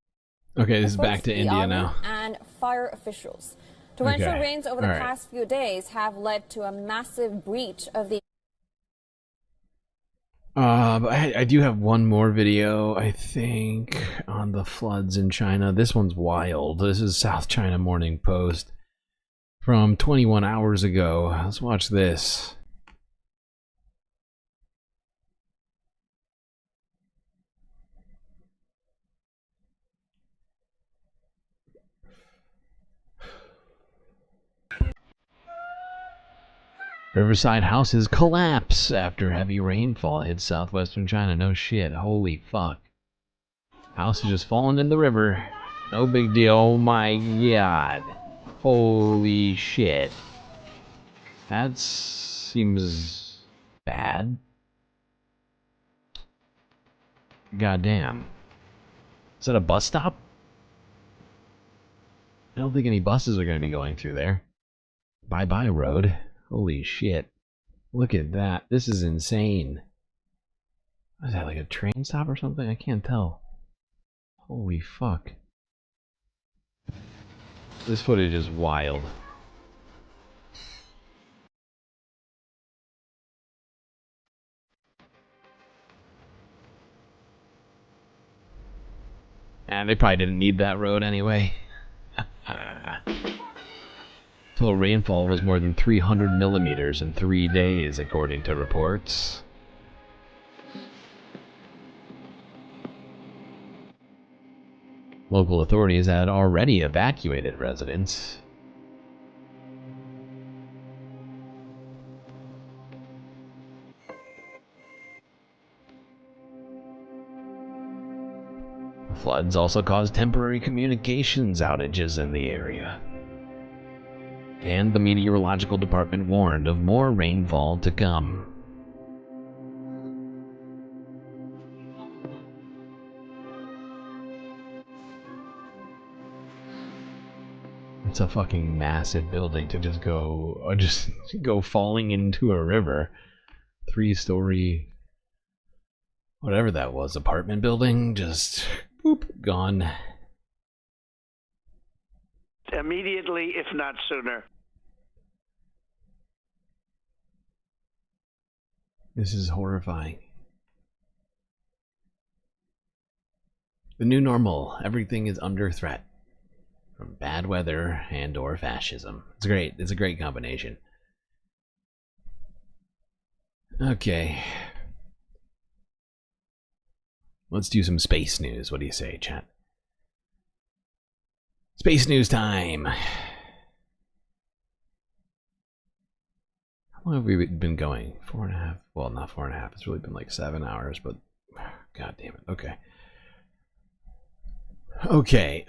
Okay, this is back to India now. And fire officials. Torrential Okay. rains over the past few days have led to a massive breach of the... But I do have one more video, I think, on the floods in China. This one's wild. This is South China Morning Post from 21 hours ago. Let's watch this. Riverside houses collapse after heavy rainfall hits southwestern China. No shit. Holy fuck. House is just falling in the river. No big deal. Oh my god. Holy shit. That seems bad. Goddamn. Is that a bus stop? I don't think any buses are going to be going through there. Bye-bye road. Holy shit. Look at that. This is insane. What is that, like a train stop or something? I can't tell. Holy fuck. This footage is wild. And they probably didn't need that road anyway. Total rainfall was more than 300 millimeters in 3 days, according to reports. Local authorities had already evacuated residents. Floods also caused temporary communications outages in the area. And the meteorological department warned of more rainfall to come. It's a fucking massive building to just go falling into a river. 3-story, whatever that was, apartment building, just boop, gone. Immediately, if not sooner. This is horrifying. The new normal. Everything is under threat. From bad weather and or fascism. It's great. It's a great combination. Okay. Let's do some space news. What do you say, chat? Space news time. How long have we been going? 4.5. Well, not 4.5. It's really been like 7 hours, but god damn it. Okay. Okay.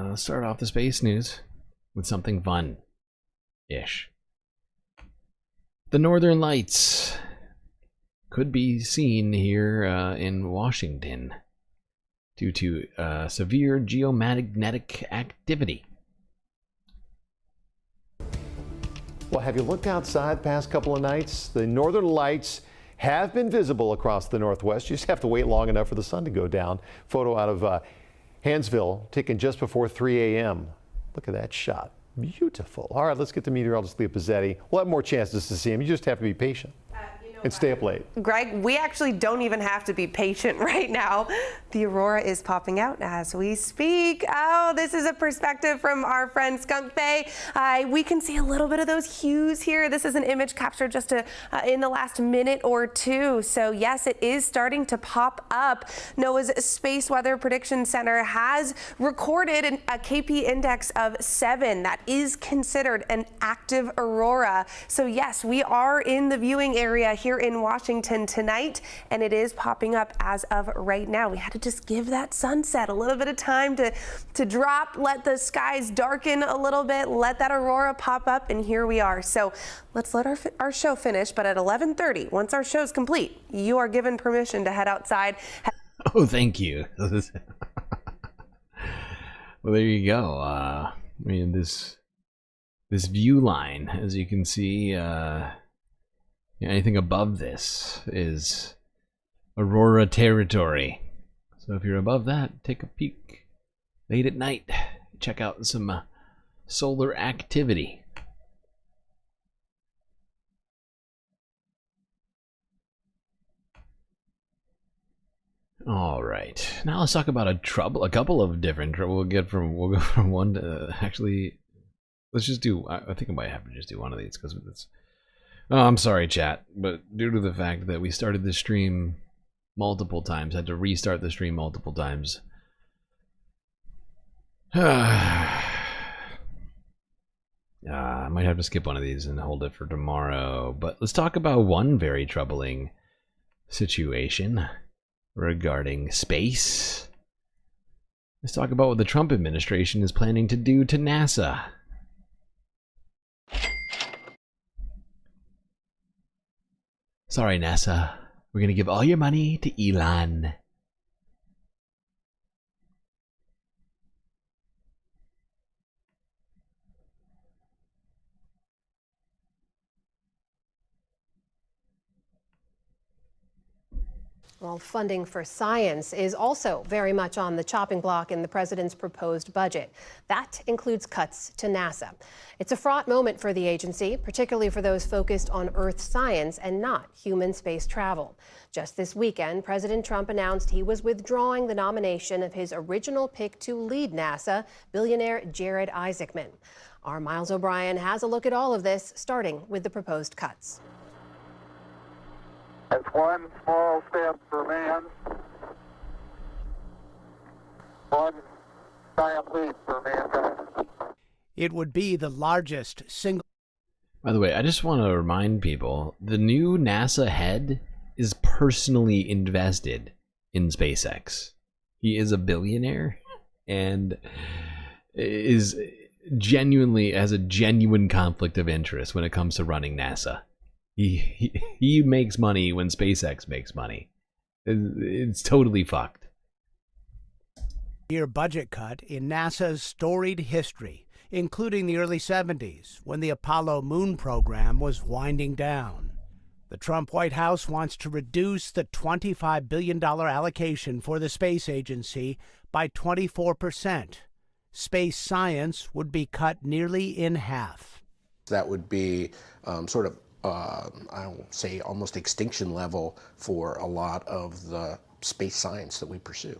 Let's start off the space news with something fun-ish. The Northern Lights could be seen here in Washington due to severe geomagnetic activity. Well, have you looked outside the past couple of nights? The Northern Lights have been visible across the Northwest. You just have to wait long enough for the sun to go down. Photo out of Hansville, taken just before 3 a.m. Look at that shot. Beautiful. All right, let's get to meteorologist Leah Pizzetti. We'll have more chances to see him. You just have to be patient. And stay up late. Greg, we actually don't even have to be patient right now. The aurora is popping out as we speak. Oh, this is a perspective from our friend Skunk Bay. We can see a little bit of those hues here. This is an image captured just in the last minute or two. So yes, it is starting to pop up. NOAA's Space Weather Prediction Center has recorded a KP index of 7. That is considered an active aurora. So yes, we are in the viewing area here in Washington tonight, and it is popping up as of right now. We had to just give that sunset a little bit of time to drop, let the skies darken a little bit, let that aurora pop up, and here we are. So let's let our show finish, but at 11:30, once our show's complete, you are given permission to head outside. Oh, thank you. Well, there you go. I mean, this view line, as you can see, anything above this is aurora territory. So if you're above that, take a peek late at night. Check out some solar activity. All right, now let's talk about a couple of different trouble. We'll go from one to actually. Let's just do. I think I might have to just do one of these because it's. Oh, I'm sorry, chat, but due to the fact that we started the stream multiple times, had to restart the stream multiple times. I might have to skip one of these and hold it for tomorrow. But let's talk about one very troubling situation regarding space. Let's talk about what the Trump administration is planning to do to NASA. Sorry, NASA. We're going to give all your money to Elon. Well, funding for science is also very much on the chopping block in the president's proposed budget. That includes cuts to NASA. It's a fraught moment for the agency, particularly for those focused on Earth science and not human space travel. Just this weekend, President Trump announced he was withdrawing the nomination of his original pick to lead NASA, billionaire Jared Isaacman. Our Miles O'Brien has a look at all of this, starting with the proposed cuts. It's one small step for man, one giant leap for mankind. It would be the largest single. By the way, I just want to remind people, the new NASA head is personally invested in SpaceX. He is a billionaire and has a genuine conflict of interest when it comes to running NASA. He makes money when SpaceX makes money. It's totally fucked. Year budget cut in NASA's storied history, including the early 70s when the Apollo moon program was winding down. The Trump White House wants to reduce the $25 billion allocation for the space agency by 24%. Space science would be cut nearly in half. That would be I will say almost extinction level for a lot of the space science that we pursue.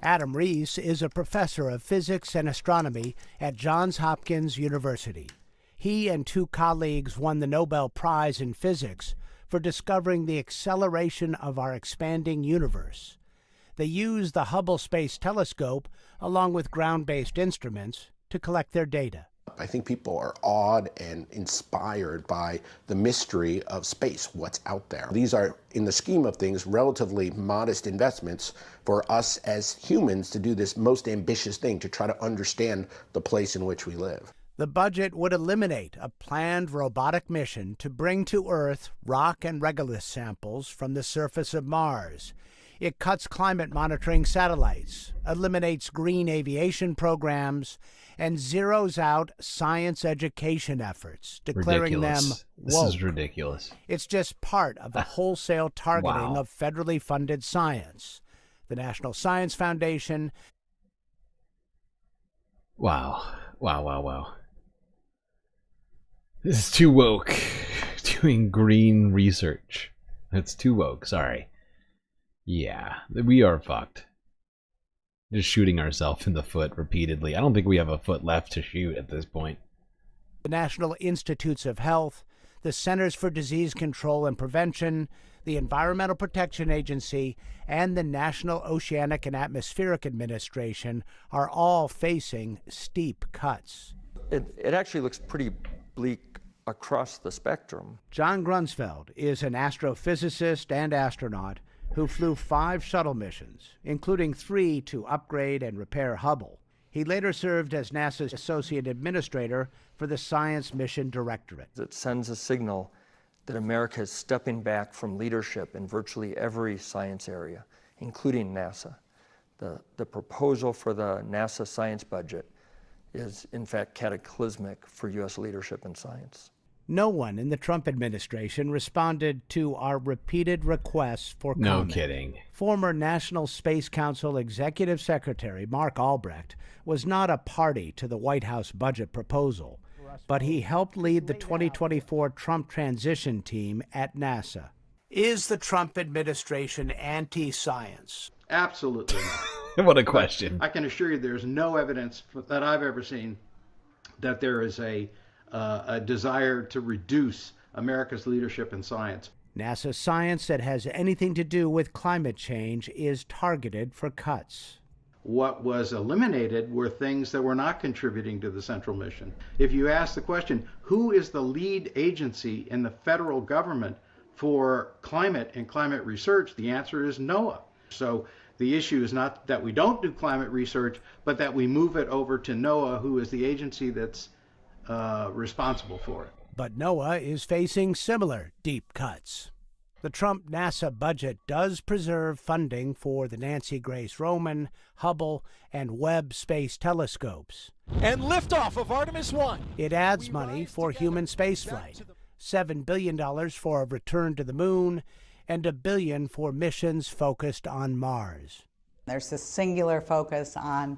Adam Rees is a professor of physics and astronomy at Johns Hopkins University. He and two colleagues won the Nobel Prize in Physics for discovering the acceleration of our expanding universe. They use the Hubble Space Telescope, along with ground-based instruments, to collect their data. I think people are awed and inspired by the mystery of space, what's out there. These are, in the scheme of things, relatively modest investments for us as humans to do this most ambitious thing, to try to understand the place in which we live. The budget would eliminate a planned robotic mission to bring to Earth rock and regolith samples from the surface of Mars. It cuts climate monitoring satellites, eliminates green aviation programs, and zeroes out science education efforts, declaring them woke. This is ridiculous. It's just part of the wholesale targeting of federally funded science. The National Science Foundation. Wow. This is too woke. Doing green research. It's too woke, sorry. Yeah, we are fucked. Just shooting ourselves in the foot repeatedly. I don't think we have a foot left to shoot at this point. The National Institutes of Health, the Centers for Disease Control and Prevention, the Environmental Protection Agency, and the National Oceanic and Atmospheric Administration are all facing steep cuts. It actually looks pretty bleak across the spectrum. John Grunsfeld is an astrophysicist and astronaut who flew 5 shuttle missions, including 3 to upgrade and repair Hubble. He later served as NASA's Associate Administrator for the Science Mission Directorate. It sends a signal that America is stepping back from leadership in virtually every science area, including NASA. The proposal for the NASA science budget is, in fact, cataclysmic for U.S. leadership in science. No one in the Trump administration responded to our repeated requests for comment. No kidding. Former National Space Council Executive Secretary Mark Albrecht was not a party to the White House budget proposal, but he helped lead the 2024 Trump transition team at NASA. Is the Trump administration anti-science? Absolutely. What a question. I can assure you there's no evidence that I've ever seen that there is a desire to reduce America's leadership in science. NASA science that has anything to do with climate change is targeted for cuts. What was eliminated were things that were not contributing to the central mission. If you ask the question, who is the lead agency in the federal government for climate and climate research, the answer is NOAA. So the issue is not that we don't do climate research, but that we move it over to NOAA, who is the agency that's responsible for it. But NOAA is facing similar deep cuts. The Trump NASA budget does preserve funding for the Nancy Grace Roman, Hubble, and Webb space telescopes. And liftoff of Artemis 1. It adds money for human spaceflight, $7 billion for a return to the moon, and $1 billion for missions focused on Mars. There's this singular focus on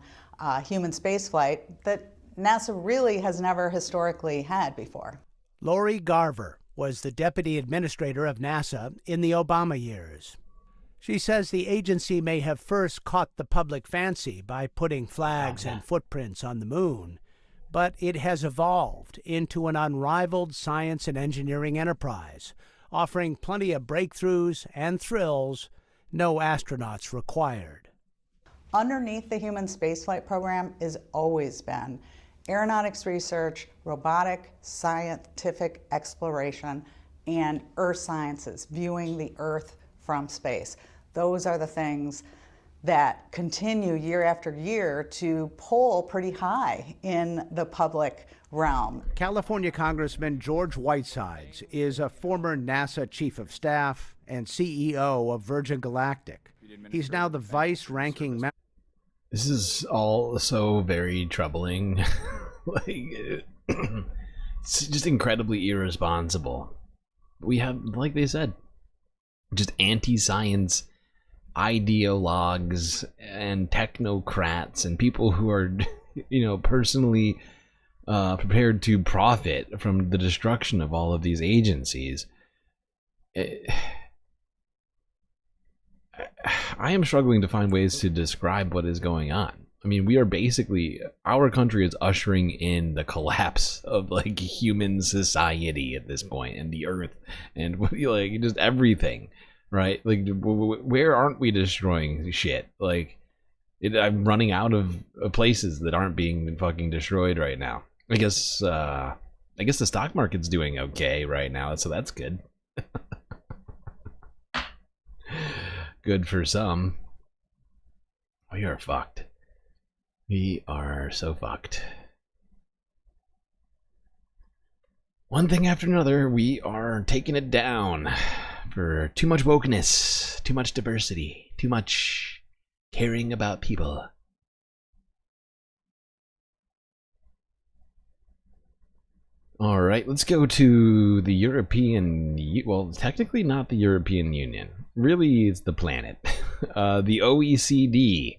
human spaceflight that NASA really has never historically had before. Lori Garver was the deputy administrator of NASA in the Obama years. She says the agency may have first caught the public fancy by putting flags and footprints on the moon, but it has evolved into an unrivaled science and engineering enterprise, offering plenty of breakthroughs and thrills, no astronauts required. Underneath the human spaceflight program has always been aeronautics research, robotic, scientific exploration, and earth sciences, viewing the Earth from space. Those are the things that continue year after year to poll pretty high in the public realm. California Congressman George Whitesides is a former NASA chief of staff and CEO of Virgin Galactic. He's now the vice-ranking member. This is all so very troubling. It's just incredibly irresponsible. We have, like they said, just anti-science ideologues and technocrats and people who are, personally prepared to profit from the destruction of all of these agencies. I am struggling to find ways to describe what is going on. I mean, we are basically, our country is ushering in the collapse of human society at this point, and the earth, and just everything. right? Like, where aren't we destroying shit? Like, I'm running out of places that aren't being fucking destroyed right now. I guess the stock market's doing okay right now, so that's good. Good for some. We are fucked. We are so fucked. One thing after another, we are taking it down for too much wokeness, too much diversity, too much caring about people. All right, let's go to the well, technically not the European Union. Really, it's the planet. The OECD.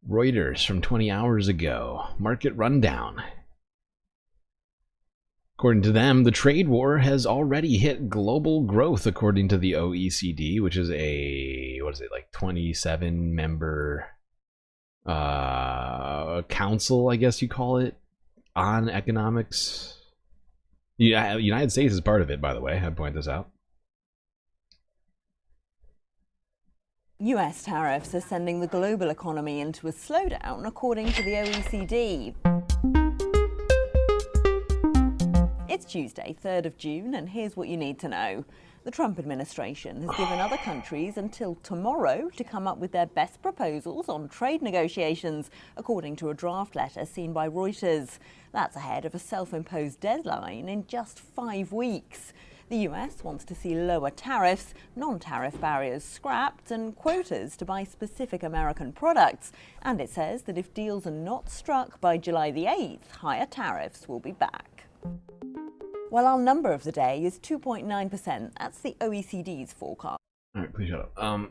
Reuters from 20 hours ago. Market rundown. According to them, the trade war has already hit global growth, according to the OECD, which is a, 27 member council, I guess you call it, on economics. United States is part of it, by the way. I'd point this out. US tariffs are sending the global economy into a slowdown, according to the OECD. It's Tuesday, 3rd of June, and here's what you need to know. The Trump administration has given other countries until tomorrow to come up with their best proposals on trade negotiations, according to a draft letter seen by Reuters. That's ahead of a self-imposed deadline in just 5 weeks. The US wants to see lower tariffs, non-tariff barriers scrapped, and quotas to buy specific American products. And it says that if deals are not struck by July the 8th, higher tariffs will be back. Well, our number of the day is 2.9%. That's the OECD's forecast. All right, please shut up.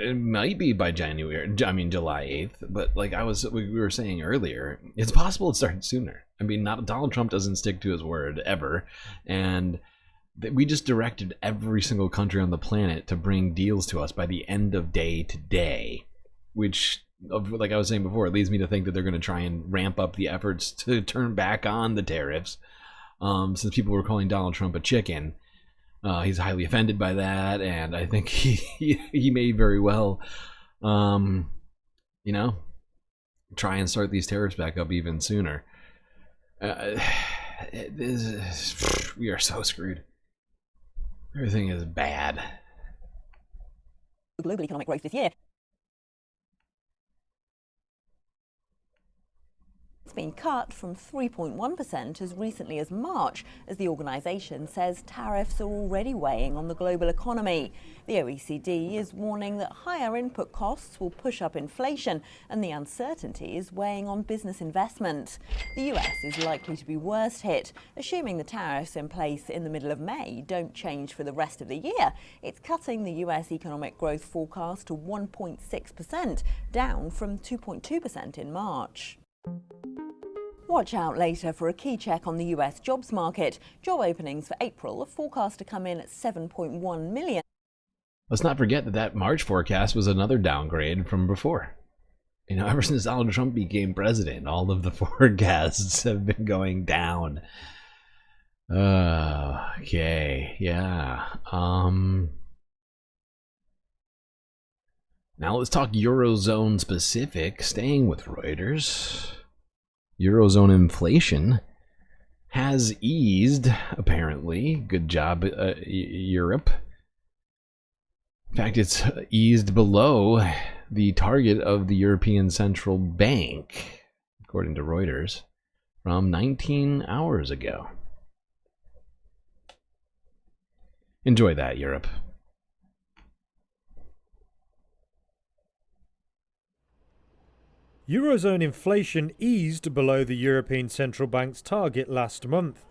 It might be by July 8th, but like we were saying earlier, it's possible it started sooner. I mean, Donald Trump doesn't stick to his word ever, and we just directed every single country on the planet to bring deals to us by the end of day today, which, like I was saying before, it leads me to think that they're going to try and ramp up the efforts to turn back on the tariffs. Since people were calling Donald Trump a chicken, he's highly offended by that, and I think he may very well, try and start these tariffs back up even sooner. We are so screwed. Everything is bad. Global economic growth this year. It's been cut from 3.1% as recently as March, as the organisation says tariffs are already weighing on the global economy. The OECD is warning that higher input costs will push up inflation, and the uncertainty is weighing on business investment. The US is likely to be worst hit, assuming the tariffs in place in the middle of May don't change for the rest of the year. It's cutting the US economic growth forecast to 1.6%, down from 2.2% in March. Watch out later for a key check on the US jobs market. Job openings for April are forecast to come in at 7.1 million. Let's not forget that March forecast was another downgrade from before. Ever since Donald Trump became president, all of the forecasts have been going down. Okay, yeah. Now let's talk Eurozone specific, staying with Reuters. Eurozone inflation has eased, apparently. Good job, Europe. In fact, it's eased below the target of the European Central Bank, according to Reuters, from 19 hours ago. Enjoy that, Europe. Eurozone inflation eased below the European Central Bank's target last month.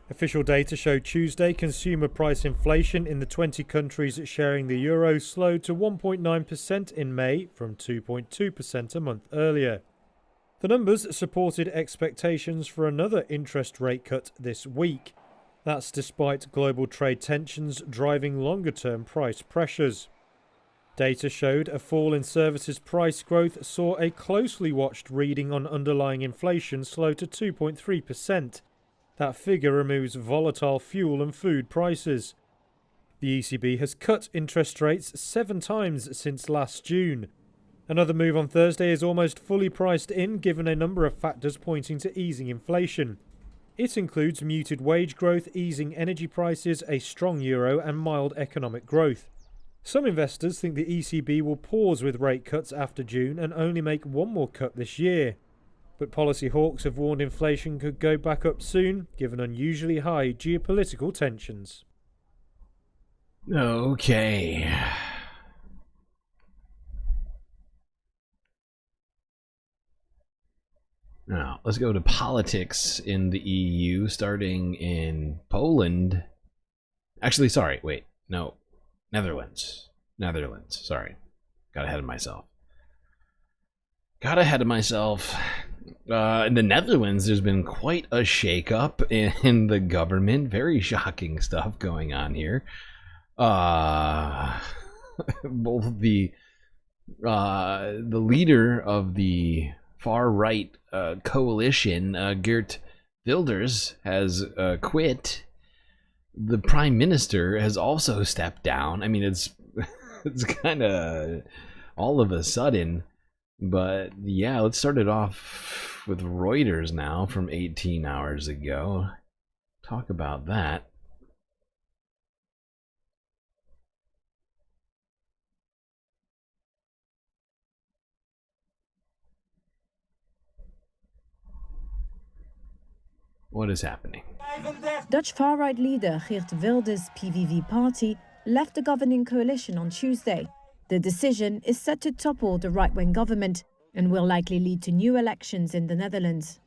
Official data showed Tuesday consumer price inflation in the 20 countries sharing the euro slowed to 1.9% in May from 2.2% a month earlier. The numbers supported expectations for another interest rate cut this week. That's despite global trade tensions driving longer-term price pressures. Data showed a fall in services price growth saw a closely watched reading on underlying inflation slow to 2.3%. That figure removes volatile fuel and food prices. The ECB has cut interest rates 7 times since last June. Another move on Thursday is almost fully priced in, given a number of factors pointing to easing inflation. It includes muted wage growth, easing energy prices, a strong euro and mild economic growth. Some investors think the ECB will pause with rate cuts after June and only make one more cut this year. But policy hawks have warned inflation could go back up soon, given unusually high geopolitical tensions. Okay. Now, let's go to politics in the EU, starting in Poland. Actually, sorry, wait, no. Netherlands, sorry. Got ahead of myself. In the Netherlands, there's been quite a shakeup in the government. Very shocking stuff going on here. Both the leader of the far-right coalition, Geert Wilders, has quit. The prime minister has also stepped down. I mean, it's kind of all of a sudden, but yeah, let's start it off with Reuters now from 18 hours ago. Talk about that. What is happening? Dutch far-right leader Geert Wilders' PVV party left the governing coalition on Tuesday. The decision is set to topple the right-wing government and will likely lead to new elections in the Netherlands.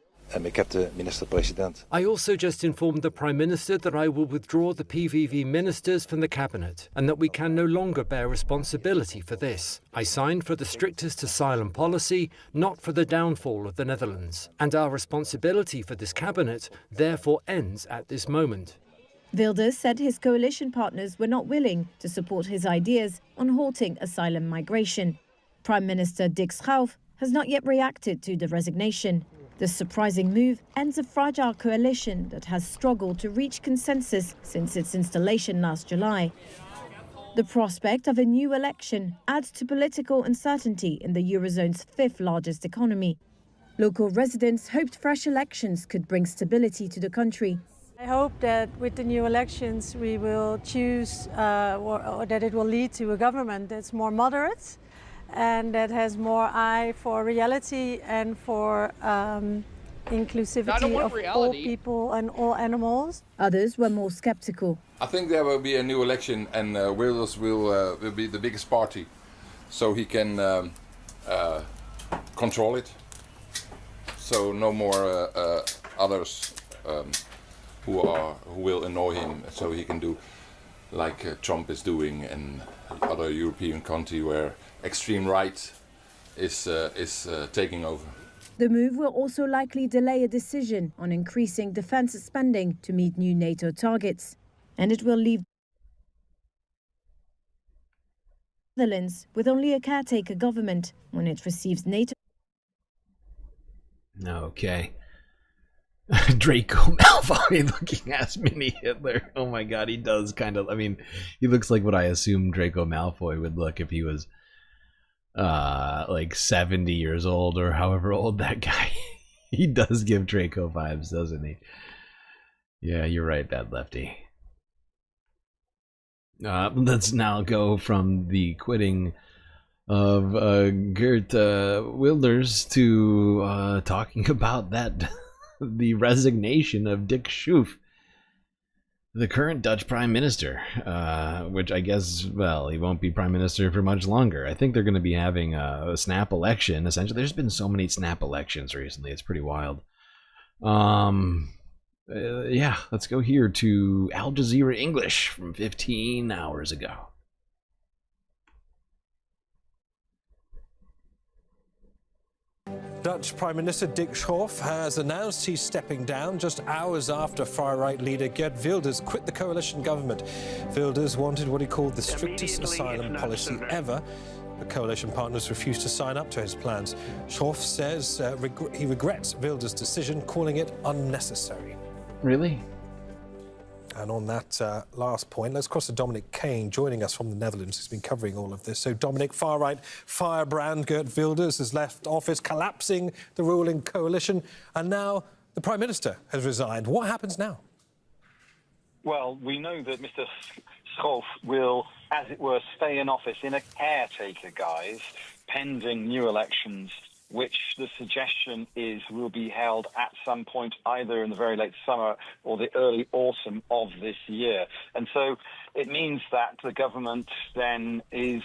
I also just informed the Prime Minister that I will withdraw the PVV ministers from the cabinet and that we can no longer bear responsibility for this. I signed for the strictest asylum policy, not for the downfall of the Netherlands. And our responsibility for this cabinet therefore ends at this moment. Wilders said his coalition partners were not willing to support his ideas on halting asylum migration. Prime Minister Dick Schoof has not yet reacted to the resignation. The surprising move ends a fragile coalition that has struggled to reach consensus since its installation last July. The prospect of a new election adds to political uncertainty in the Eurozone's 5th largest economy. Local residents hoped fresh elections could bring stability to the country. I hope that with the new elections we will choose, or that it will lead to a government that's more moderate and that has more eye for reality and for inclusivity of all people and all animals. Others were more skeptical. I think there will be a new election and Wilders will be the biggest party, so he can control it. So no more others who will annoy him, so he can do like Trump is doing in other European countries where extreme right is taking over. The move will also likely delay a decision on increasing defense spending to meet new NATO targets, and it will leave the Netherlands with only a caretaker government when it receives NATO. Okay. Draco Malfoy looking ass mini Hitler. Oh my god, he does kind of, I mean, he looks like what I assumed Draco Malfoy would look if he was like 70 years old or however old that guy. He does give Draco vibes, doesn't he? Yeah, you're right, Bad Lefty. Let's now go from the quitting of Geert Wilders to talking about that the resignation of Dick Schoof, the current Dutch Prime Minister, which I guess, well, he won't be Prime Minister for much longer. I think they're going to be having a snap election, essentially. There's been so many snap elections recently, it's pretty wild. Yeah, let's go here to Al Jazeera English from 15 hours ago. Dutch Prime Minister Dick Schoof has announced he's stepping down just hours after far-right leader Geert Wilders quit the coalition government. Wilders wanted what he called the strictest asylum policy ever. The coalition partners refused to sign up to his plans. Schoof says he regrets Wilders' decision, calling it unnecessary. Really? And on that last point, let's cross to Dominic Kane, joining us from the Netherlands, who's been covering all of this. So, Dominic, far-right firebrand Geert Wilders has left office, collapsing the ruling coalition, and now the Prime Minister has resigned. What happens now? Well, we know that Mr. Schoof will, as it were, stay in office in a caretaker guise, pending new elections, which the suggestion is will be held at some point either in the very late summer or the early autumn of this year. And so it means that the government then is,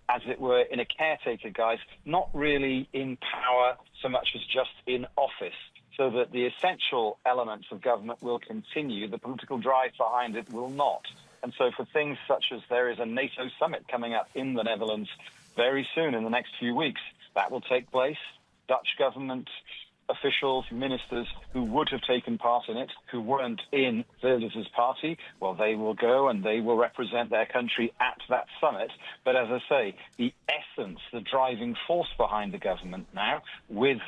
as it were, in a caretaker guise, not really in power so much as just in office, so that the essential elements of government will continue, the political drive behind it will not. And so for things such as there is a NATO summit coming up in the Netherlands very soon, in the next few weeks, that will take place. Dutch government officials, ministers who would have taken part in it, who weren't in Wilders' party, well, they will go and they will represent their country at that summit. But as I say, the essence, the driving force behind the government now, with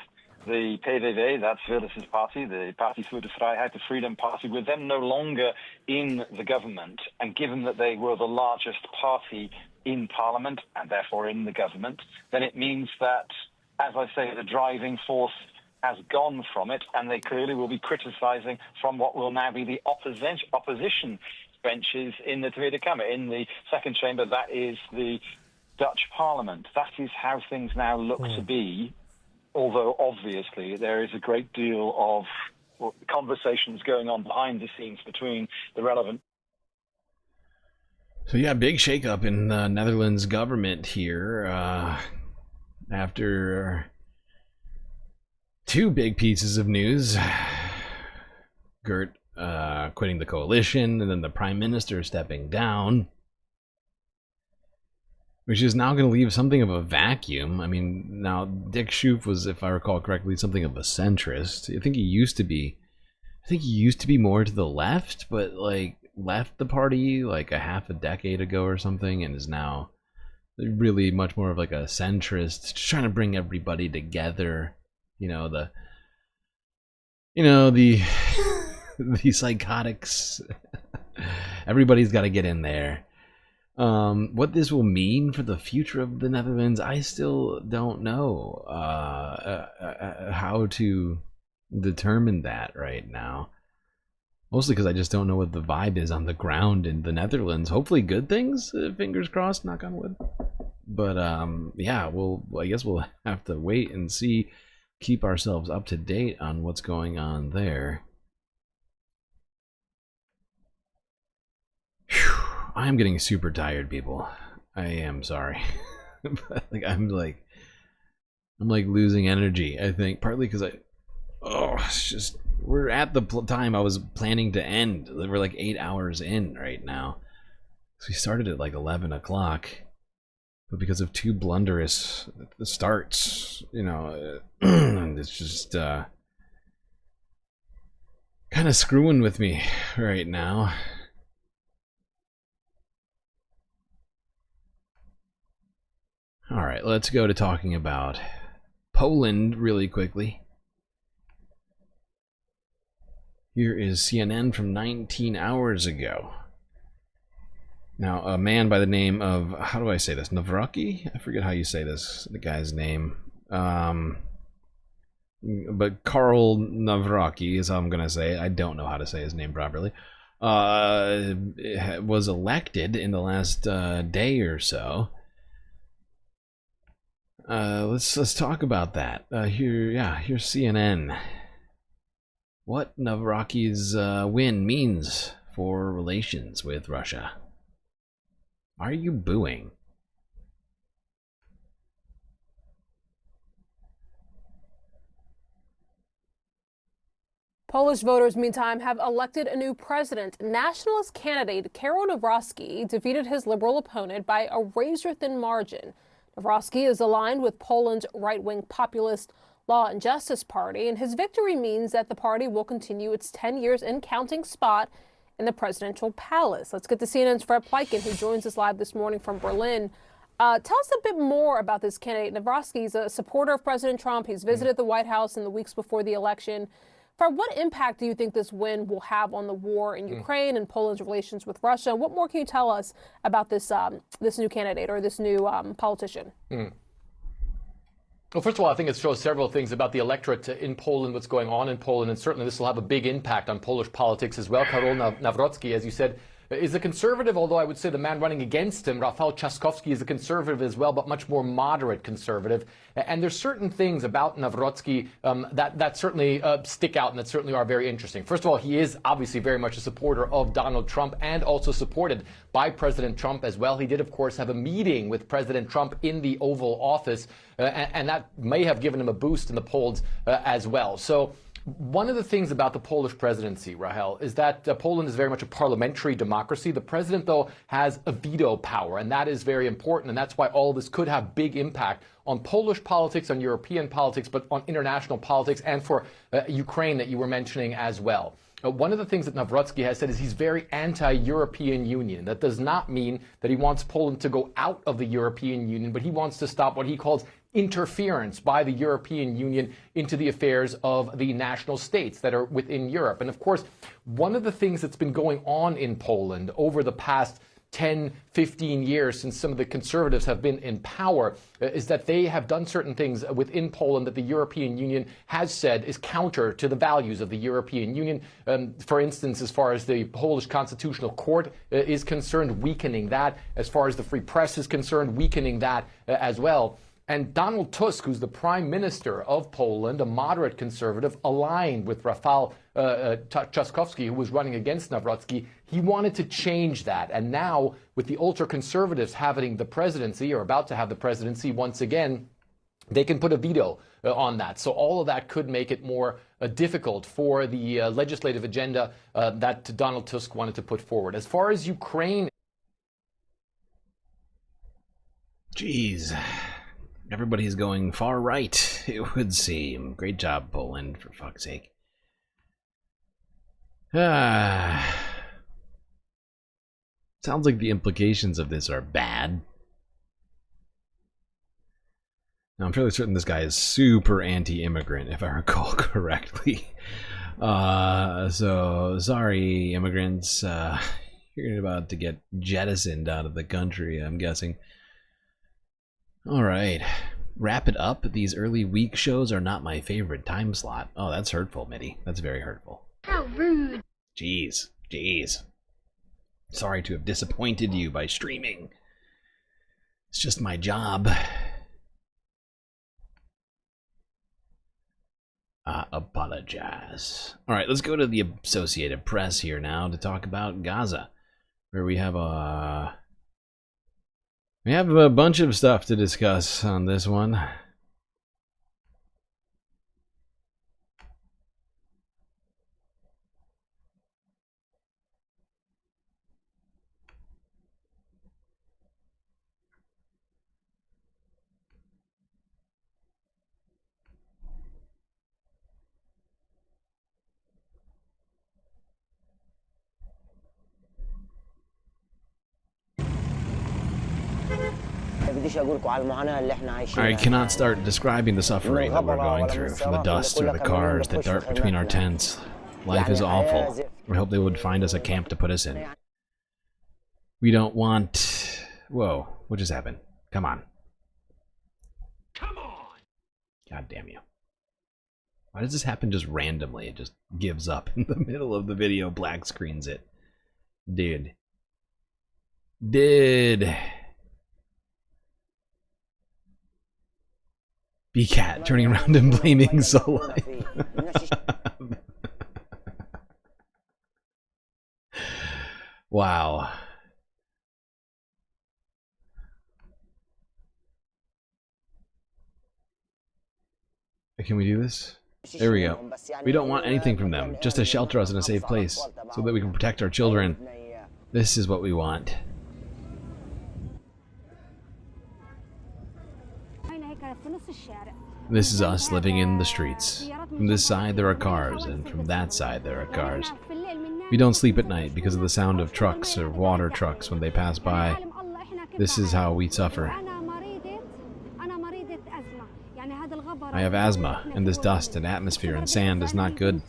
the PVV, that's Wilders' party, the Party voor de Vrijheid, the Freedom Party, with them no longer in the government, and given that they were the largest party in Parliament and therefore in the government, then it means that, as I say, the driving force has gone from it, and they clearly will be criticising from what will now be the opposition benches in the Tweede Kamer, in the second chamber, that is the Dutch Parliament. That is how things now look to be, although obviously there is a great deal of conversations going on behind the scenes between the relevant. So yeah, big shakeup in the Netherlands government here after two big pieces of news. Geert quitting the coalition, and then the Prime Minister stepping down, which is now going to leave something of a vacuum. I mean, now Dick Schoof was, if I recall correctly, something of a centrist. I think he used to be more to the left, but like left the party like a half a decade ago or something, and is now really much more of like a centrist, just trying to bring everybody together. The psychotics. Everybody's got to get in there. What this will mean for the future of the Netherlands, I still don't know how to determine that right now. Mostly because I just don't know what the vibe is on the ground in the Netherlands. Hopefully good things, fingers crossed, knock on wood. But yeah, I guess we'll have to wait and see, keep ourselves up to date on what's going on there. I'm getting super tired, people. I am sorry. But I'm like losing energy, I think, partly because it's just, we're at the time I was planning to end. We're like 8 hours in right now. So we started at like 11 o'clock, but because of two blunderous starts, it's just kind of screwing with me right now. All right, let's go to talking about Poland really quickly. Here is CNN from 19 hours ago. Now, a man by the name of, how do I say this, Nawrocki? I forget how you say this, the guy's name. But Karl Nawrocki is how I'm going to say it. I don't know how to say his name properly. Was elected in the last day or so. Let's talk about that. Here's CNN. What Nawrocki's win means for relations with Russia. Are you booing? Polish voters, meantime, have elected a new president. Nationalist candidate Karol Nawrocki defeated his liberal opponent by a razor-thin margin. Nawrocki is aligned with Poland's right-wing populist Law and Justice Party, and his victory means that the party will continue its 10 years and counting spot in the presidential palace. Let's get to CNN's Fred Pleiken, who joins us live this morning from Berlin. Tell us a bit more about this candidate. Nawrocki is a supporter of President Trump. He's visited the White House in the weeks before the election. Fred, what impact do you think this win will have on the war in Ukraine and Poland's relations with Russia? What more can you tell us about this this new candidate or this new politician? Well, first of all, I think it shows several things about the electorate in Poland, what's going on in Poland, and certainly this will have a big impact on Polish politics as well. Karol Nawrocki, as you said, is a conservative, although I would say the man running against him, Rafał Trzaskowski, is a conservative as well, but much more moderate conservative. And there's certain things about Nawrocki that certainly stick out and that certainly are very interesting. First of all, he is obviously very much a supporter of Donald Trump and also supported by President Trump as well. He did, of course, have a meeting with President Trump in the Oval Office, and that may have given him a boost in the polls as well. So one of the things about the Polish presidency, Rahel, is that Poland is very much a parliamentary democracy. The president, though, has a veto power, and that is very important. And that's why all of this could have big impact on Polish politics, on European politics, but on international politics, and for Ukraine that you were mentioning as well. One of the things that Nawrocki has said is he's very anti-European Union. That does not mean that he wants Poland to go out of the European Union, but he wants to stop what he calls interference by the European Union into the affairs of the national states that are within Europe. And of course, one of the things that's been going on in Poland over the past 10, 15 years since some of the conservatives have been in power is that they have done certain things within Poland that the European Union has said is counter to the values of the European Union. For instance, as far as the Polish Constitutional Court is concerned, weakening that. As far as the free press is concerned, weakening that as well. And Donald Tusk, who's the prime minister of Poland, a moderate conservative, aligned with Rafał Trzaskowski, who was running against Nawrocki, he wanted to change that. And now, with the ultra-conservatives having the presidency, or about to have the presidency once again, they can put a veto on that. So all of that could make it more difficult for the legislative agenda that Donald Tusk wanted to put forward. As far as Ukraine... Jeez. Everybody's going far right, it would seem. Great job, Poland, for fuck's sake. Sounds like the implications of this are bad. Now, I'm fairly certain this guy is super anti-immigrant, if I recall correctly. So, sorry, immigrants. You're about to get jettisoned out of the country, I'm guessing. Alright, wrap it up. These early week shows are not my favorite time slot. Oh, that's hurtful, Mitty. That's very hurtful. How rude. Jeez. Sorry to have disappointed you by streaming. It's just my job. I apologize. Alright, let's go to the Associated Press here now to talk about Gaza, where we have a bunch of stuff to discuss on this one. I cannot start describing the suffering that we're going through, from the dust through the cars that dart between our tents. Life is awful. We hope they would find us a camp to put us in. We don't want... Whoa, what just happened? Come on. God damn you. Why does this happen just randomly? It just gives up in the middle of the video, black screens it. Dude. B-Cat turning around and blaming Soul Life. Wow. Can we do this? There we go. We don't want anything from them, just to shelter us in a safe place, so that we can protect our children. This is what we want. This is us living in the streets. From this side there are cars, and from that side there are cars. We don't sleep at night because of the sound of trucks or water trucks when they pass by. This is how we suffer. I have asthma, and this dust and atmosphere and sand is not good.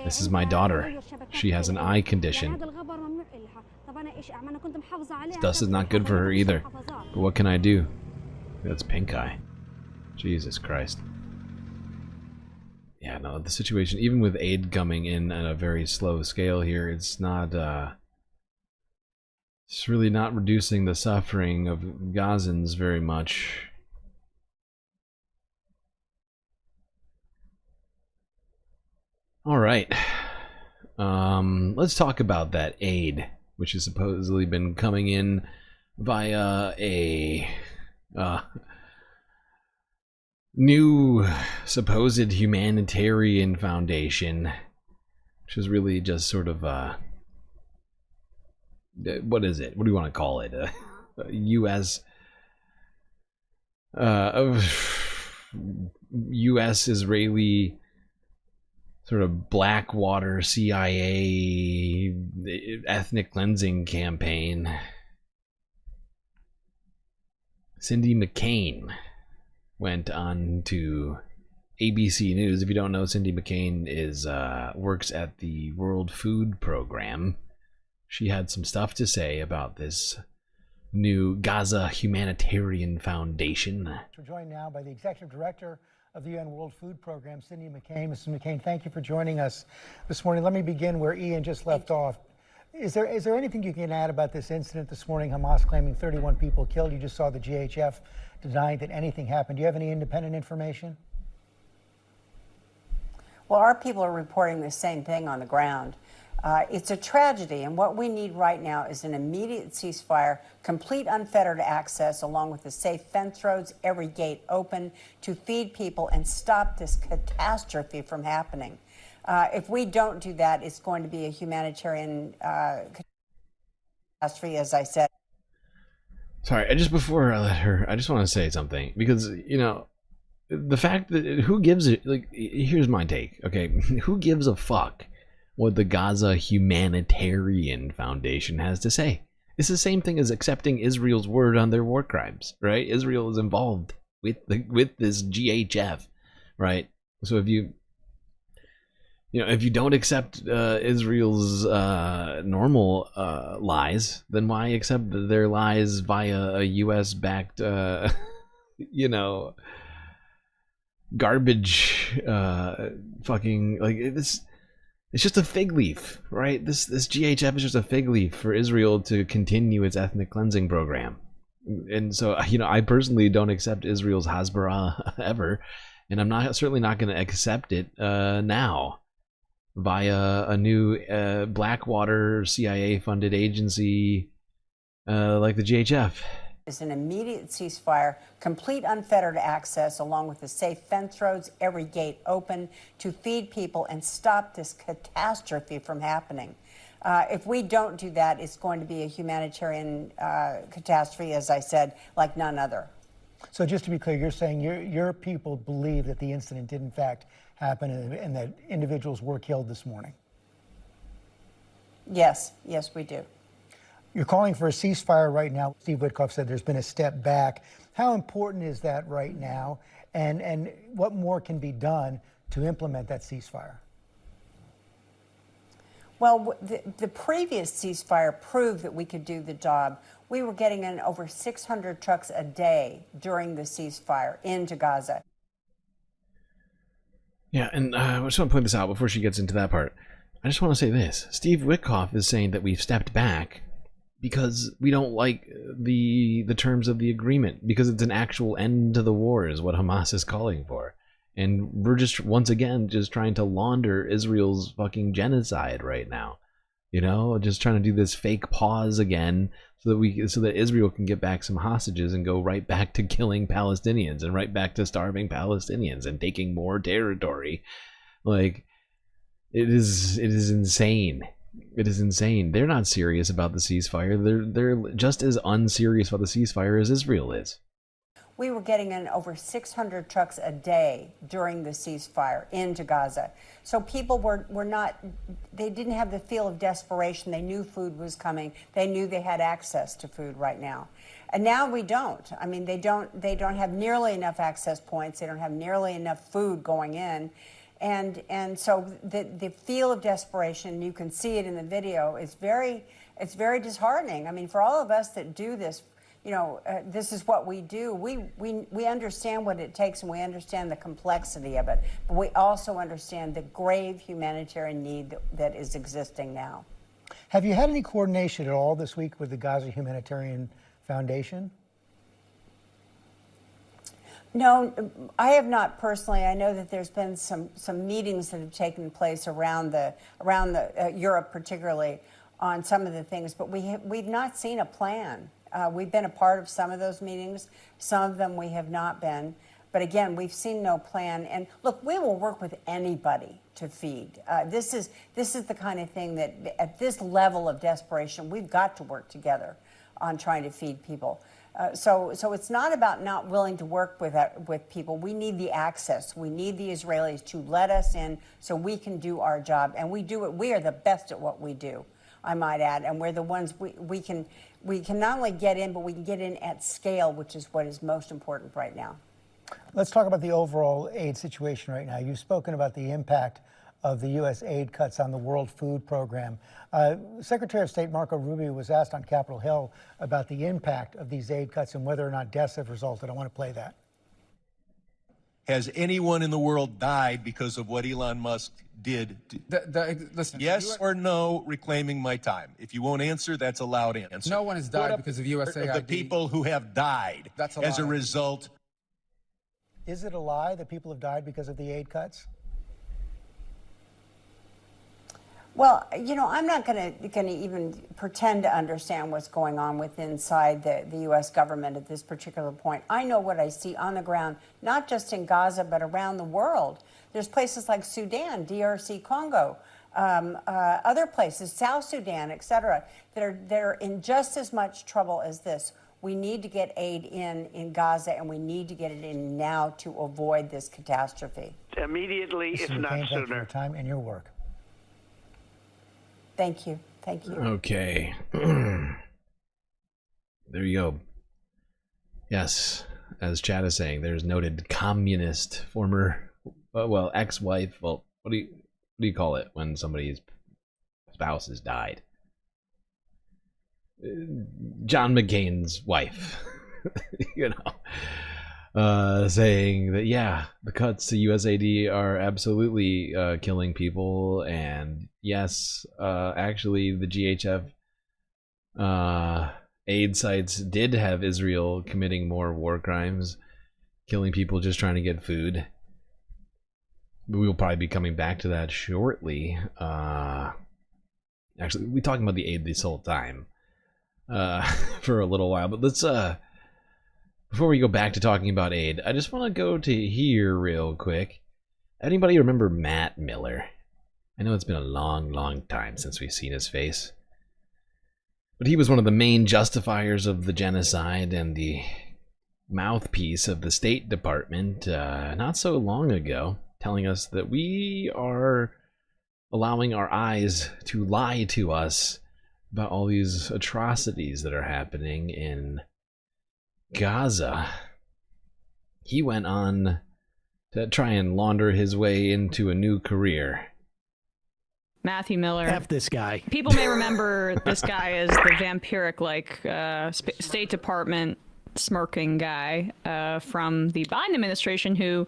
This is my daughter. She has an eye condition. This dust is not good for her either. But what can I do? That's pink eye. Jesus Christ. Yeah, no, the situation, even with aid coming in at a very slow scale here, it's not, it's really not reducing the suffering of Gazans very much. Alright. Let's talk about that aid, which has supposedly been coming in via a new supposed humanitarian foundation, which is really just sort of what is it? What do you want to call it? A U.S. U.S.-Israeli sort of Blackwater CIA ethnic cleansing campaign. Cindy McCain went on to ABC News. If you don't know, Cindy McCain is works at the World Food Program. She had some stuff to say about this new Gaza Humanitarian Foundation. We're joined now by the Executive Director of the UN World Food Program, Cindy McCain. Mrs. McCain, thank you for joining us this morning. Let me begin where Ian just left off. Is there anything you can add about this incident this morning? Hamas claiming 31 people killed. You just saw the GHF denying that anything happened. Do you have any independent information? Well, our people are reporting the same thing on the ground. It's a tragedy, and what we need right now is an immediate ceasefire, complete unfettered access, along with the safe fence roads, every gate open to feed people and stop this catastrophe from happening. If we don't do that, it's going to be a humanitarian catastrophe, as I said. Sorry, before I let her, I just want to say something, because, you know, the fact that who gives it, like, here's my take, okay? Who gives a fuck what the Gaza Humanitarian Foundation has to say? It's the same thing as accepting Israel's word on their war crimes, right? Israel is involved with this GHF, right? So if you don't accept Israel's normal lies, then why accept their lies via a U.S.-backed, garbage, fucking, like, this? It's just a fig leaf, right? This GHF is just a fig leaf for Israel to continue its ethnic cleansing program. And so, I personally don't accept Israel's Hasbara ever, and I'm certainly not going to accept it now via a new Blackwater CIA-funded agency like the GHF. Is an immediate ceasefire, complete unfettered access, along with the safe fence roads, every gate open to feed people and stop this catastrophe from happening. If we don't do that, it's going to be a humanitarian catastrophe, as I said, like none other. So just to be clear, you're saying your people believe that the incident did in fact happen and that individuals were killed this morning? Yes, we do. You're calling for a ceasefire right now. Steve Witkoff said there's been a step back. How important is that right now? And what more can be done to implement that ceasefire? Well, the previous ceasefire proved that we could do the job. We were getting in over 600 trucks a day during the ceasefire into Gaza. Yeah, and I just want to point this out before she gets into that part. I just want to say this. Steve Witkoff is saying that we've stepped back because we don't like the terms of the agreement, because it's an actual end to the war is what Hamas is calling for. And we're just, once again, just trying to launder Israel's fucking genocide right now. Just trying to do this fake pause again so that Israel can get back some hostages and go right back to killing Palestinians and right back to starving Palestinians and taking more territory. Like, it is insane. It is insane. They're not serious about the ceasefire. They're just as unserious about the ceasefire as Israel is. We were getting in over 600 trucks a day during the ceasefire into Gaza. So people were not, they didn't have the feel of desperation. They knew food was coming. They knew they had access to food right now. And now we don't. I mean, they don't have nearly enough access points. They don't have nearly enough food going in. And so the feel of desperation, you can see it in the video, it's very disheartening. I mean, for all of us that do this, this is what we do. We understand what it takes, and we understand the complexity of it, but we also understand the grave humanitarian need that is existing now. Have you had any coordination at all this week with the Gaza Humanitarian Foundation? No, I have not personally. I know that there's been some meetings that have taken place around Europe, particularly on some of the things, but we've not seen a plan. We've been a part of some of those meetings. Some of them we have not been. But again, we've seen no plan. And look, we will work with anybody to feed. This is the kind of thing that at this level of desperation, we've got to work together on trying to feed people. So it's not about not willing to work with people. We need the access. We need the Israelis to let us in so we can do our job. And we do it. We are the best at what we do, I might add. And we're the ones we can not only get in, but we can get in at scale, which is what is most important right now. Let's talk about the overall aid situation right now. You've spoken about the impact of the U.S. aid cuts on the World Food Program. Secretary of State Marco Rubio was asked on Capitol Hill about the impact of these aid cuts and whether or not deaths have resulted. I want to play that. Has anyone in the world died because of what Elon Musk did? Listen, yes or no, reclaiming my time. If you won't answer, that's a loud answer. No one has died because of USAID. The people who have died as a result. Is it a lie that people have died because of the aid cuts? Well, I'm not going to even pretend to understand what's going on inside the U.S. government at this particular point. I know what I see on the ground, not just in Gaza, but around the world. There's places like Sudan, DRC Congo, other places, South Sudan, et cetera, that are in just as much trouble as this. We need to get aid in Gaza, and we need to get it in now to avoid this catastrophe. Immediately, if not Thank you for sooner. your time and your work. Thank you. Thank you. Okay. There you go. Yes, as Chad is saying, there's noted communist former, ex-wife. Well, what do you call it when somebody's spouse has died? John McCain's wife, saying that, yeah, the cuts to USAID are absolutely killing people, and yes, actually the GHF aid sites did have Israel committing more war crimes, killing people just trying to get food. But we'll probably be coming back to that shortly. Actually, we're talking about the aid this whole time. For a little while, but let's before we go back to talking about aid, I just want to go to here real quick. Anybody remember Matt Miller? I know it's been a long time since we've seen his face, but he was one of the main justifiers of the genocide and the mouthpiece of the State Department not so long ago, telling us that we are allowing our eyes to lie to us about all these atrocities that are happening in Gaza. He went on to try and launder his way into a new career. Matthew Miller. F this guy. People may remember this guy as the vampiric, State Department smirking guy from the Biden administration who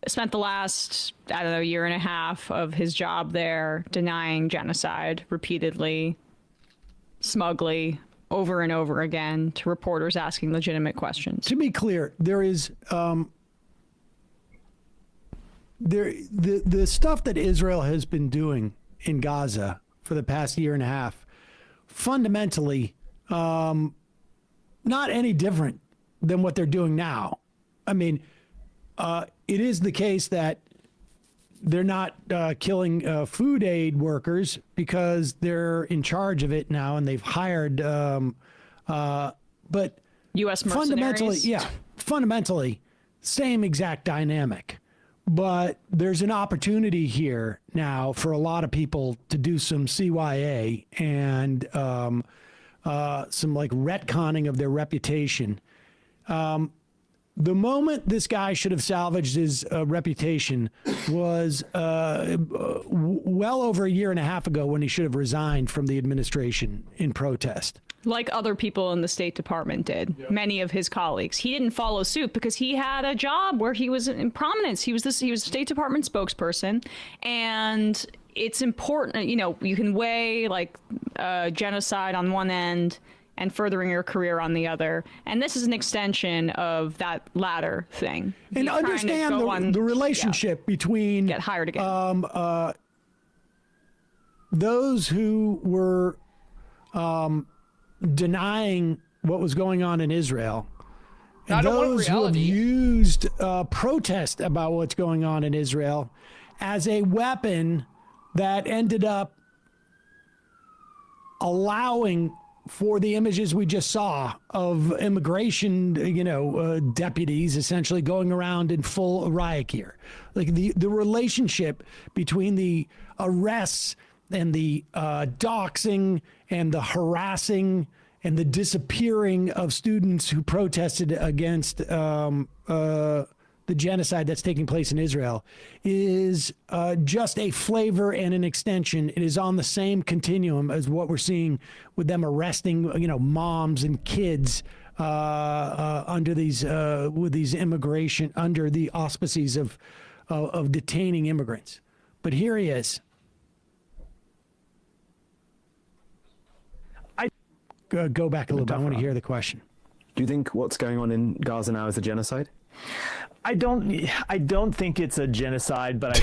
spent the last, year and a half of his job there denying genocide repeatedly, smugly, over and over again to reporters asking legitimate questions. To be clear, there is the stuff that Israel has been doing in Gaza for the past year and a half, fundamentally not any different than what they're doing now. I mean, it is the case that they're not killing food aid workers because they're in charge of it now and they've hired, but U.S. mercenaries. Fundamentally, same exact dynamic. But there's an opportunity here now for a lot of people to do some CYA and some retconning of their reputation. The moment this guy should have salvaged his reputation was well over a year and a half ago, when he should have resigned from the administration in protest. Like other people in the State Department did, many of his colleagues. He didn't follow suit because he had a job where he was in prominence. He was State Department spokesperson, and it's important. You know, you can weigh like genocide on one end and furthering your career on the other, and this is an extension of that latter thing. And understand the relationship between get hired again. Those who were denying what was going on in Israel, and those who have used protest about what's going on in Israel as a weapon that ended up allowing for the images we just saw of immigration, deputies essentially going around in full riot gear. Like the relationship between the arrests and the doxing and the harassing and the disappearing of students who protested against the genocide that's taking place in Israel is just a flavor and an extension. It is on the same continuum as what we're seeing with them arresting, moms and kids under these with these immigration, under the auspices of detaining immigrants. But here he is. Go back a little bit. I want to hear the question. Do you think what's going on in Gaza now is a genocide? I don't think it's a genocide, but I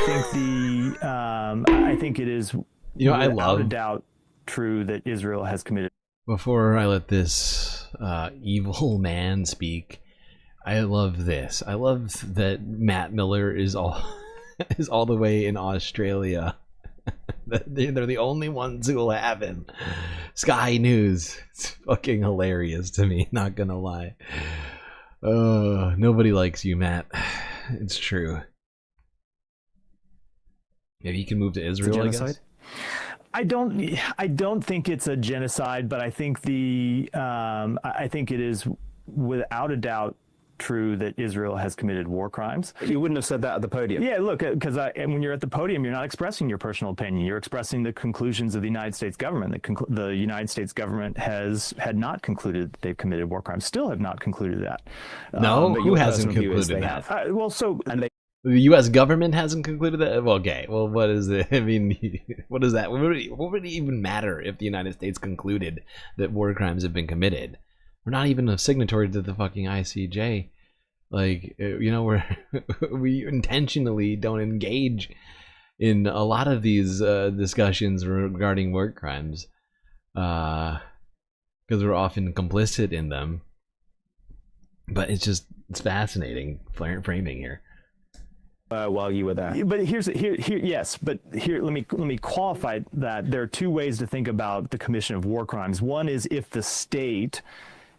think it is without a doubt true that Israel has committed. Before I let this evil man speak, I love this. I love that Matt Miller is all the way in Australia. They're the only ones who will have him. Sky News. It's fucking hilarious to me, not gonna lie. Nobody likes you, Matt. It's true. Maybe you can move to Israel, I guess. I don't think it's a genocide, but I think I think it is without a doubt true that Israel has committed war crimes. You wouldn't have said that at the podium. Yeah, look, because when you're at the podium, you're not expressing your personal opinion. You're expressing the conclusions of the United States government. The United States government had not concluded that they've committed war crimes. Still have not concluded that. No, who hasn't concluded that? The U.S. government hasn't concluded that? Well, okay. Well, what is it? I mean, what is that? What would it even matter if the United States concluded that war crimes have been committed? We're not even a signatory to the fucking ICJ. Like, we intentionally don't engage in a lot of these discussions regarding war crimes because we're often complicit in them. But it's fascinating framing here. While you were there, but let me qualify that. There are two ways to think about the commission of war crimes. One is if the state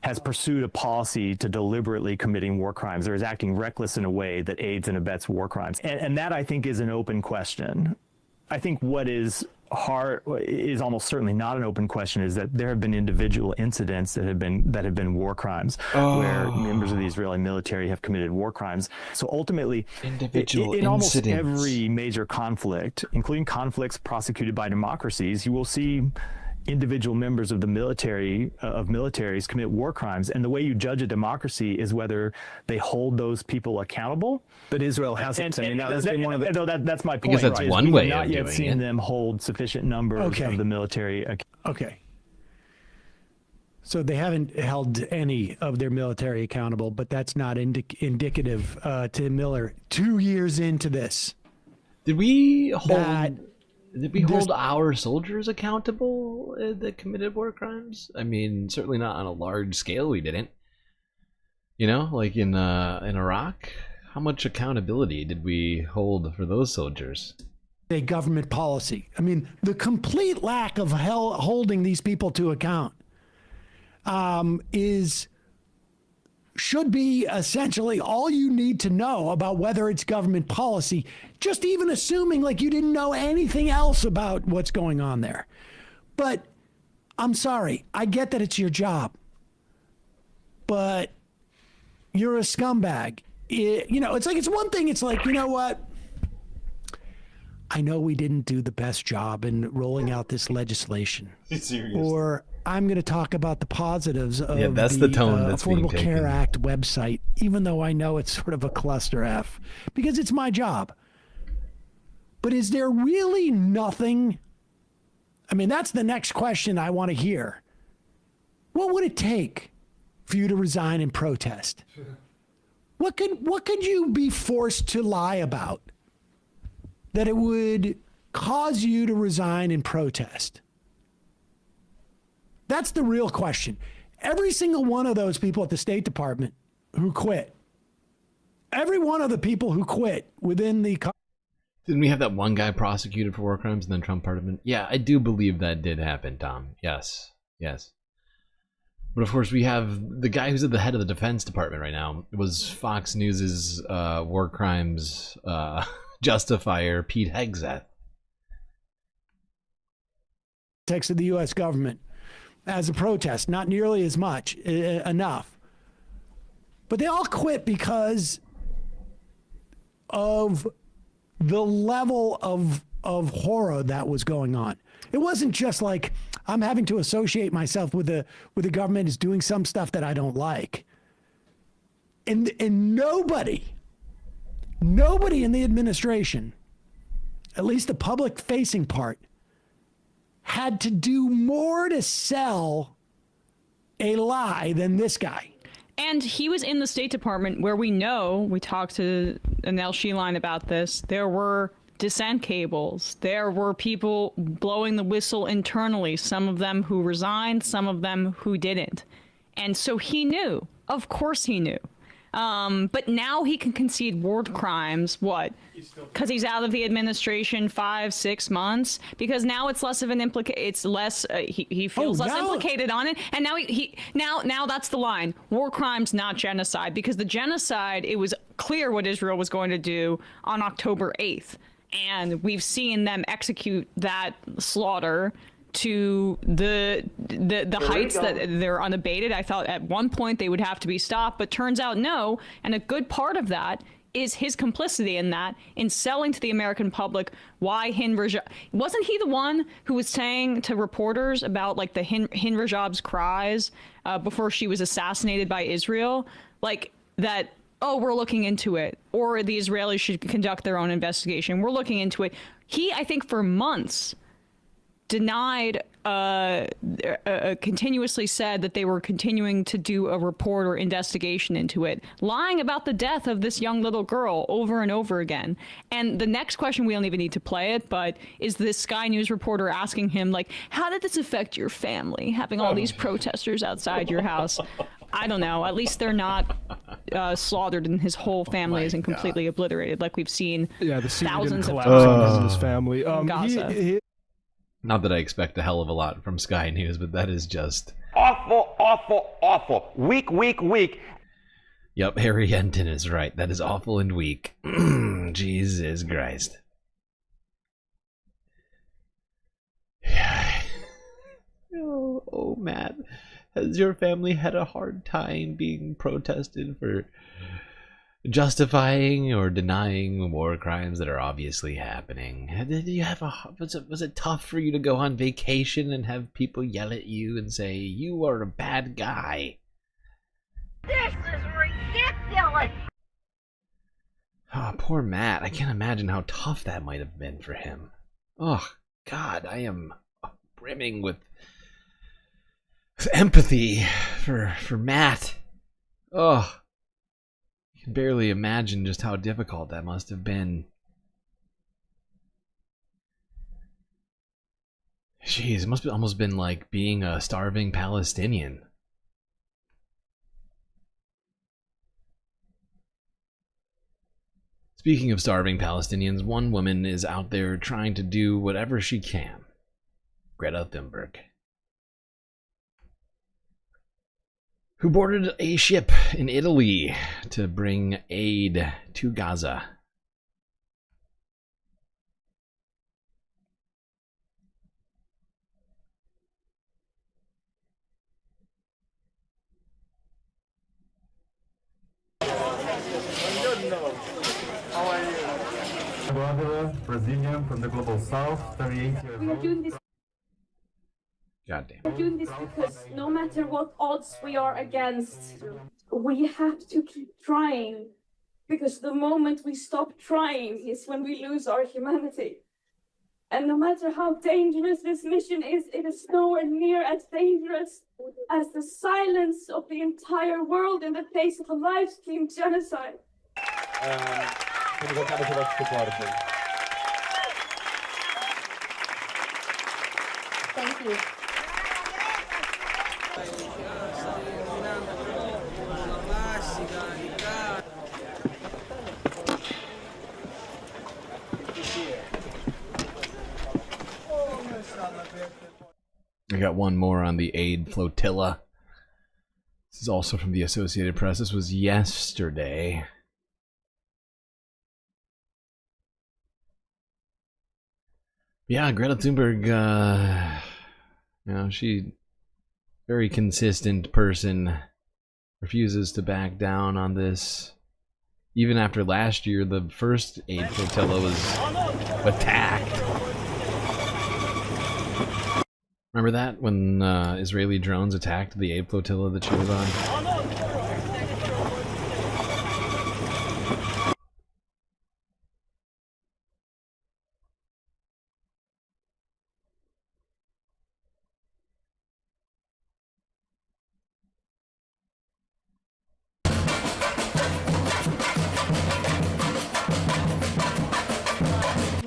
has pursued a policy to deliberately committing war crimes or is acting reckless in a way that aids and abets war crimes. And that, I think, is an open question. I think what is almost certainly not an open question is that there have been individual incidents that have been war crimes where members of the Israeli military have committed war crimes. So ultimately, in almost every major conflict, including conflicts prosecuted by democracies, you will see individual members of the militaries commit war crimes, and the way you judge a democracy is whether they hold those people accountable. But Israel hasn't. That's my point. Because that's one way of doing it. Not yet seen them hold sufficient numbers of the military. Okay. So they haven't held any of their military accountable, but that's not indicative to Miller 2 years into this. Did we hold our soldiers accountable that committed war crimes? I mean, certainly not on a large scale. We didn't. Like in Iraq, how much accountability did we hold for those soldiers? A government policy. I mean, the complete lack of holding these people to account should be essentially all you need to know about whether it's government policy, just even assuming like you didn't know anything else about what's going on there. But I'm sorry, I get that it's your job, but you're a scumbag. It's like, it's one thing. It's like, you know what? I know we didn't do the best job in rolling out this legislation. Or I'm going to talk about the positives of the tone that's being Affordable Care taken. Act website, even though I know it's sort of a cluster F, because it's my job. But is there really nothing? I mean, that's the next question I want to hear. What would it take for you to resign and protest? What could you be forced to lie about that it would cause you to resign and protest? That's the real question. Every single one of those people at the State Department who quit, every one of the people who quit within the... Didn't we have that one guy prosecuted for war crimes and then Trump pardoned him? Yeah, I do believe that did happen, Tom. Yes. But of course, we have the guy who's at the head of the Defense Department right now was Fox News's war crimes justifier, Pete Hegseth. Text of the U.S. government as a protest, not nearly as much, enough. But they all quit because of the level of horror that was going on. It wasn't just like, I'm having to associate myself with the government as doing some stuff that I don't like. And nobody in the administration, at least the public facing part, had to do more to sell a lie than this guy. And he was in the State Department where we talked to Anel Sheline about this, there were dissent cables. There were people blowing the whistle internally, some of them who resigned, some of them who didn't. And so he knew. Of course he knew. But now he can concede war crimes, what? Because he's out of the administration 5-6 months? Because now it's less of an it's less, he feels less implicated on it. And now now that's the line. War crimes, not genocide. Because the genocide, it was clear what Israel was going to do on October 8th. And we've seen them execute that slaughter to the heights that they're unabated. I thought at one point they would have to be stopped, but turns out no. And a good part of that is his complicity in that, in selling to the American public why Hind Rajab... Wasn't he the one who was saying to reporters about like the Hind Rajab's cries before she was assassinated by Israel? Like that... oh, we're looking into it, or the Israelis should conduct their own investigation. We're looking into it. He, I think, for months denied, continuously said that they were continuing to do a report or investigation into it, lying about the death of this young little girl over and over again. And the next question, we don't even need to play it, but is this Sky News reporter asking him, like, how did this affect your family, having all these protesters outside your house? I don't know. At least they're not slaughtered and his whole family isn't completely obliterated like we've seen thousands of times in his family. in Gaza. Not that I expect a hell of a lot from Sky News, but that is just... awful. Weak. Yep, Harry Enton is right. That is awful and weak. Jesus Christ. Oh, Matt. Has your family had a hard time being protested for justifying or denying war crimes that are obviously happening? Did you have was it tough for you to go on vacation and have people yell at you and say you are a bad guy? This is ridiculous. Oh, poor Matt. I can't imagine how tough that might have been for him. Oh, God, I am brimming with empathy for Matt. Oh, I can barely imagine just how difficult that must have been. Jeez, it must have almost been like being a starving Palestinian. Speaking of starving Palestinians, one woman is out there trying to do whatever she can. Greta Thunberg, who boarded a ship in Italy to bring aid to Gaza. brother, Brazilian from the global south, 38 years old. We are doing this. Goddamn. We're doing this because no matter what odds we are against, we have to keep trying. Because the moment we stop trying is when we lose our humanity. And no matter how dangerous this mission is, it is nowhere near as dangerous as the silence of the entire world in the face of a live-stream genocide. Thank you. I got one more on the aid flotilla. This is also from the Associated Press. This was yesterday. Yeah, Greta Thunberg, you know, she very consistent person, refuses to back down on this. Even after last year, the first aid flotilla was attacked. Remember that when Israeli drones attacked the aid flotilla that she was on?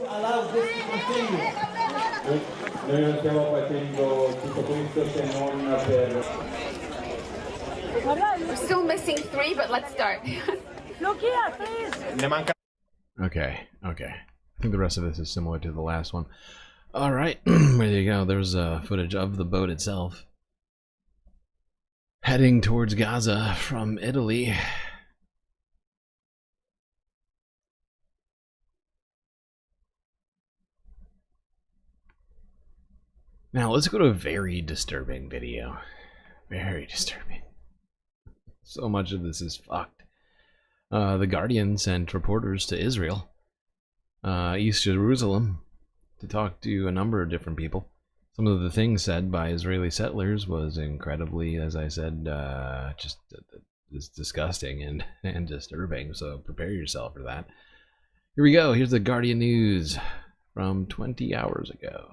Allow this to continue. Noi non stiamo facendo tutto questo se non per... We're still missing 3, but let's start. Look here, please. Okay. I think the rest of this is similar to the last one. Alright, there you go. There's footage of the boat itself. Heading towards Gaza from Italy. Now let's go to a very disturbing video. Very disturbing. So much of this is fucked. The Guardian sent reporters to Israel, East Jerusalem, to talk to a number of different people. Some of the things said by Israeli settlers was incredibly, as I said, just disgusting and disturbing. So prepare yourself for that. Here we go. Here's the Guardian news from 20 hours ago.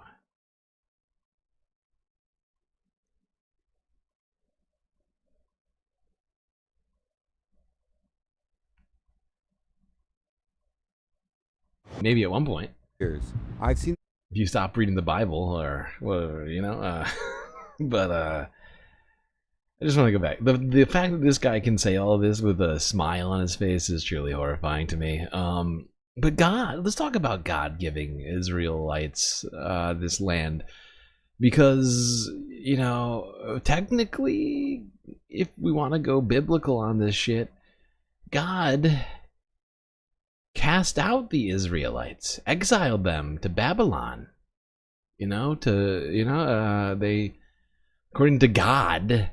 Maybe at one point. I've seen. If you stop reading the Bible, or well, you know, but I just want to go back. The fact that this guy can say all of this with a smile on his face is truly horrifying to me. But God, let's talk about God giving Israelites this land, because you know, technically, if we want to go biblical on this shit, God cast out the Israelites, exiled them to Babylon. You know, they, according to God,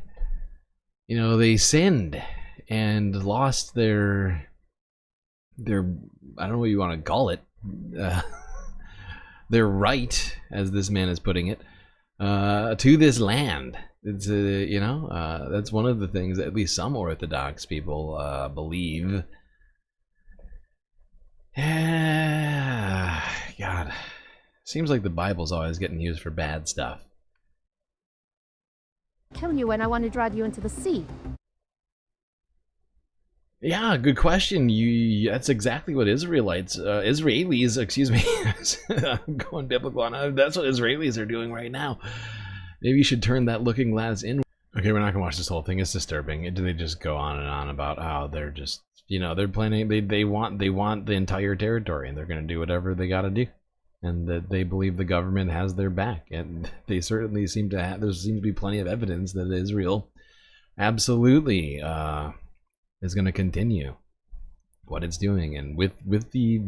you know, they sinned and lost their I don't know what you want to call it, their right, as this man is putting it, to this land. It's you know, that's one of the things that at least some Orthodox people believe. God, seems like the Bible's always getting used for bad stuff. Kill you when I want to drag you into the sea. Yeah, good question. That's exactly what Israelis, excuse me, I'm going biblical on it. That's what Israelis are doing right now. Maybe you should turn that looking glass in. Okay, we're not gonna watch this whole thing. It's disturbing. They just go on and on about how they're just, you know, they're planning. They want the entire territory, and they're gonna do whatever they gotta do, and that they believe the government has their back, and they certainly seem to have. There seems to be plenty of evidence that Israel absolutely is going to continue what it's doing, and with the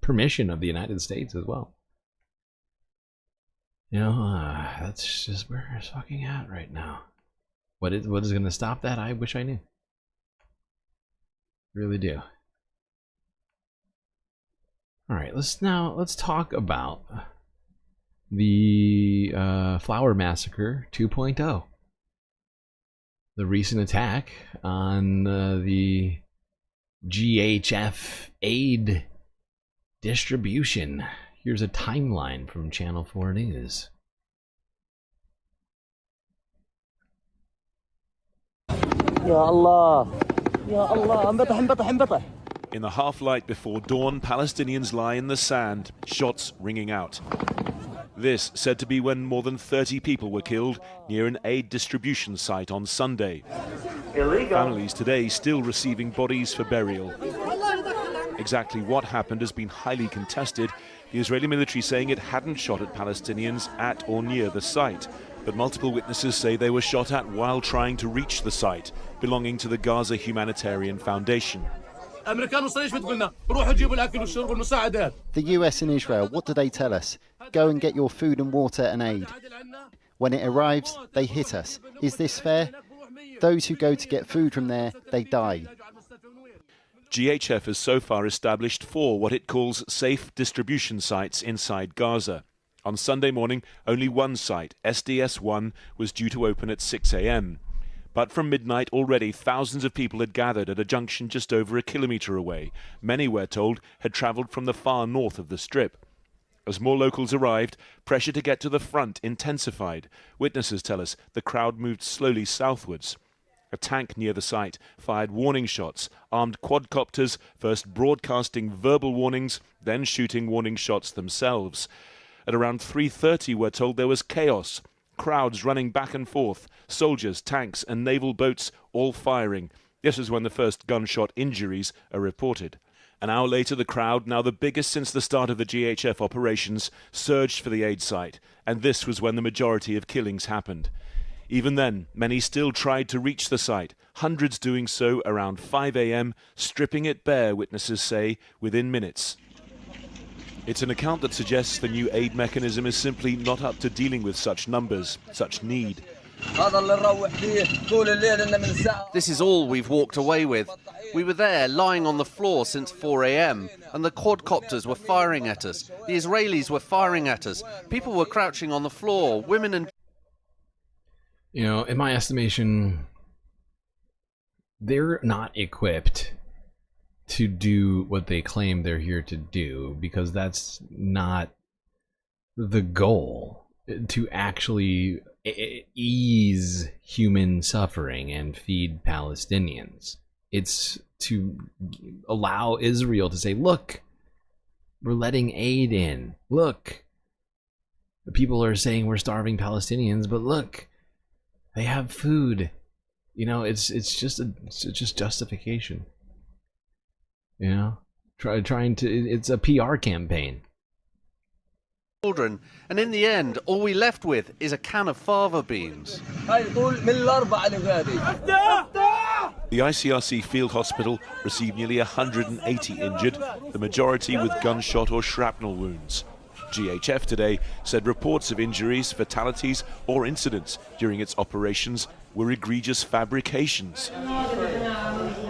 permission of the United States as well. You know, that's just where it's fucking at right now. What is going to stop that? I wish I knew. Really do. All right, let's talk about the Flower Massacre 2.0. The recent attack on the GHF aid distribution. Here's a timeline from Channel 4 News. Ya Allah. Ya Allah. انبطح. In the half-light before dawn, Palestinians lie in the sand, shots ringing out. This said to be when more than 30 people were killed near an aid distribution site on Sunday. Illegal. Families today still receiving bodies for burial. Exactly what happened has been highly contested, the Israeli military saying it hadn't shot at Palestinians at or near the site. But multiple witnesses say they were shot at while trying to reach the site, belonging to the Gaza Humanitarian Foundation. The US and Israel, what do they tell us? Go and get your food and water and aid. When it arrives, they hit us. Is this fair? Those who go to get food from there, they die. GHF has so far established 4 what it calls safe distribution sites inside Gaza. On Sunday morning, only one site, SDS-1, was due to open at 6 a.m. But from midnight already, thousands of people had gathered at a junction just over a kilometre away. Many, we're told, had travelled from the far north of the Strip. As more locals arrived, pressure to get to the front intensified. Witnesses tell us the crowd moved slowly southwards. A tank near the site fired warning shots, armed quadcopters first broadcasting verbal warnings, then shooting warning shots themselves. At around 3:30, we're told there was chaos. Crowds running back and forth, soldiers, tanks and naval boats all firing. This is when the first gunshot injuries are reported. An hour later, the crowd, now the biggest since the start of the GHF operations, surged for the aid site, and this was when the majority of killings happened. Even then, many still tried to reach the site, hundreds doing so around 5 a.m., stripping it bare, witnesses say, within minutes. It's an account that suggests the new aid mechanism is simply not up to dealing with such numbers, such need. This is all we've walked away with. We were there, lying on the floor since 4 a.m, and the quadcopters were firing at us. The Israelis were firing at us. People were crouching on the floor, women and... You know, in my estimation, they're not equipped to do what they claim they're here to do, because that's not the goal, to actually ease human suffering and feed Palestinians. It's to allow Israel to say, look, we're letting aid in. Look, the people are saying we're starving Palestinians, but look, they have food. You know, it's just justification. You know, trying to, it's a PR campaign. Children, and in the end, all we left with is a can of fava beans. The ICRC field hospital received nearly 180 injured, the majority with gunshot or shrapnel wounds. GHF today said reports of injuries, fatalities or incidents during its operations were egregious fabrications.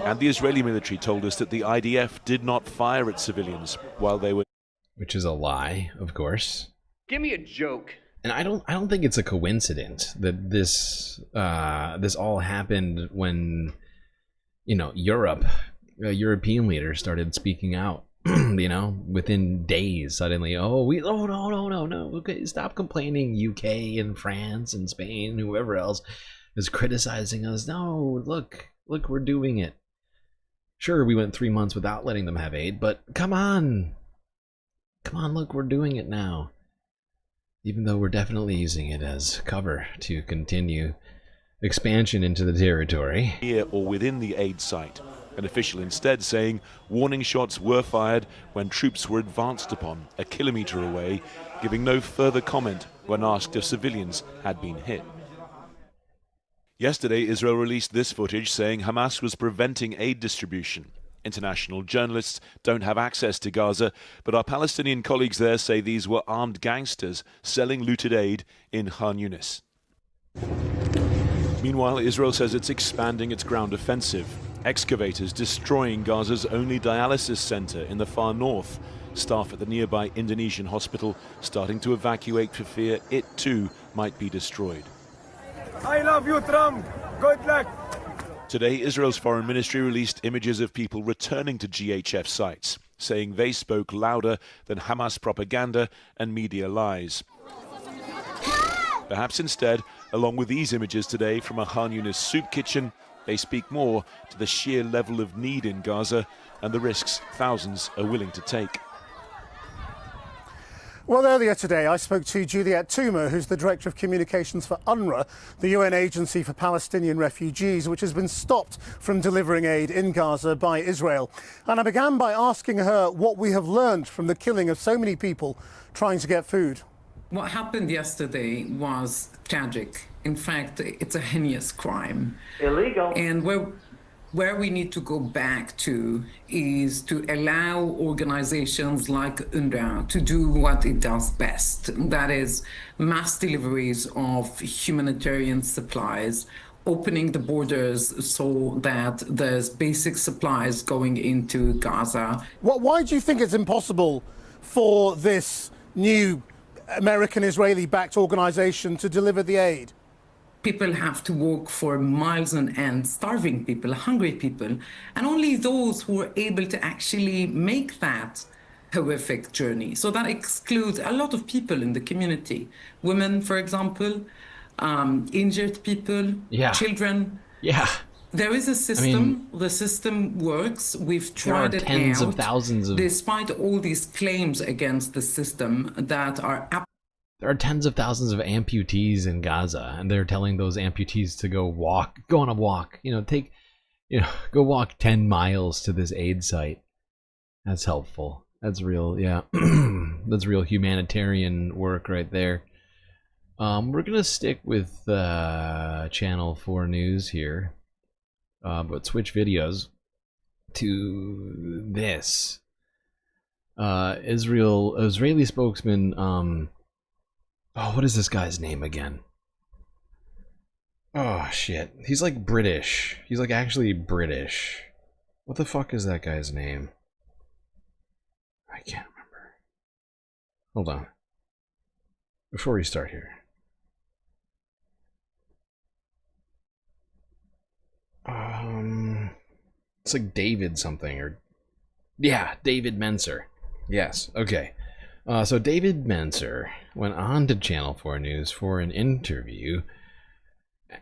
And the Israeli military told us that the IDF did not fire at civilians while they were... Which is a lie, of course. Give me a joke. And I don't think it's a coincidence that this all happened when, you know, European leaders started speaking out. You know, within days, suddenly, no, okay, stop complaining. UK and France and Spain, whoever else is criticizing us. No, look, we're doing it. Sure, we went 3 months without letting them have aid, but come on, look, we're doing it now. Even though we're definitely using it as cover to continue expansion into the territory. Here or within the aid site. An official instead saying warning shots were fired when troops were advanced upon a kilometre away, giving no further comment when asked if civilians had been hit. Yesterday, Israel released this footage saying Hamas was preventing aid distribution. International journalists don't have access to Gaza, but our Palestinian colleagues there say these were armed gangsters selling looted aid in Khan Yunis. Meanwhile, Israel says it's expanding its ground offensive. Excavators destroying Gaza's only dialysis center in the far north. staff at the nearby Indonesian hospital starting to evacuate for fear it too might be destroyed. I love you, Trump. Good luck. Today, Israel's foreign ministry released images of people returning to GHF sites, saying they spoke louder than Hamas propaganda and media lies. Perhaps instead, along with these images today from a Khan Yunis soup kitchen, they speak more to the sheer level of need in Gaza and the risks thousands are willing to take. Well, earlier today, I spoke to Juliet Toomer, who's the Director of Communications for UNRWA, the UN Agency for Palestinian Refugees, which has been stopped from delivering aid in Gaza by Israel. And I began by asking her what we have learned from the killing of so many people trying to get food. What happened yesterday was tragic. In fact, it's a heinous crime. Illegal. And where we need to go back to is to allow organizations like UNRWA to do what it does best. That is mass deliveries of humanitarian supplies, opening the borders so that there's basic supplies going into Gaza. Why do you think it's impossible for this new American-Israeli-backed organization to deliver the aid? People have to walk for miles on end, starving people, hungry people, and only those who are able to actually make that horrific journey. So that excludes a lot of people in the community. Women, for example, injured people, children. Yeah. There is a system. The system works. We've tried it out. There are tens of thousands of... Despite all these claims against the system that are... There are tens of thousands of amputees in Gaza, and they're telling those amputees to go on a walk. Go walk 10 miles to this aid site. That's helpful. That's real, yeah. That's real humanitarian work right there. We're gonna stick with Channel 4 News here, but switch videos to this. Israeli spokesman, what is this guy's name again? Oh shit, he's like British. He's like actually British. What the fuck is that guy's name? I can't remember. Hold on. Before we start here. It's like David something, or... Yeah, David Menser. Yes, okay. So David Menser went on to Channel 4 News for an interview.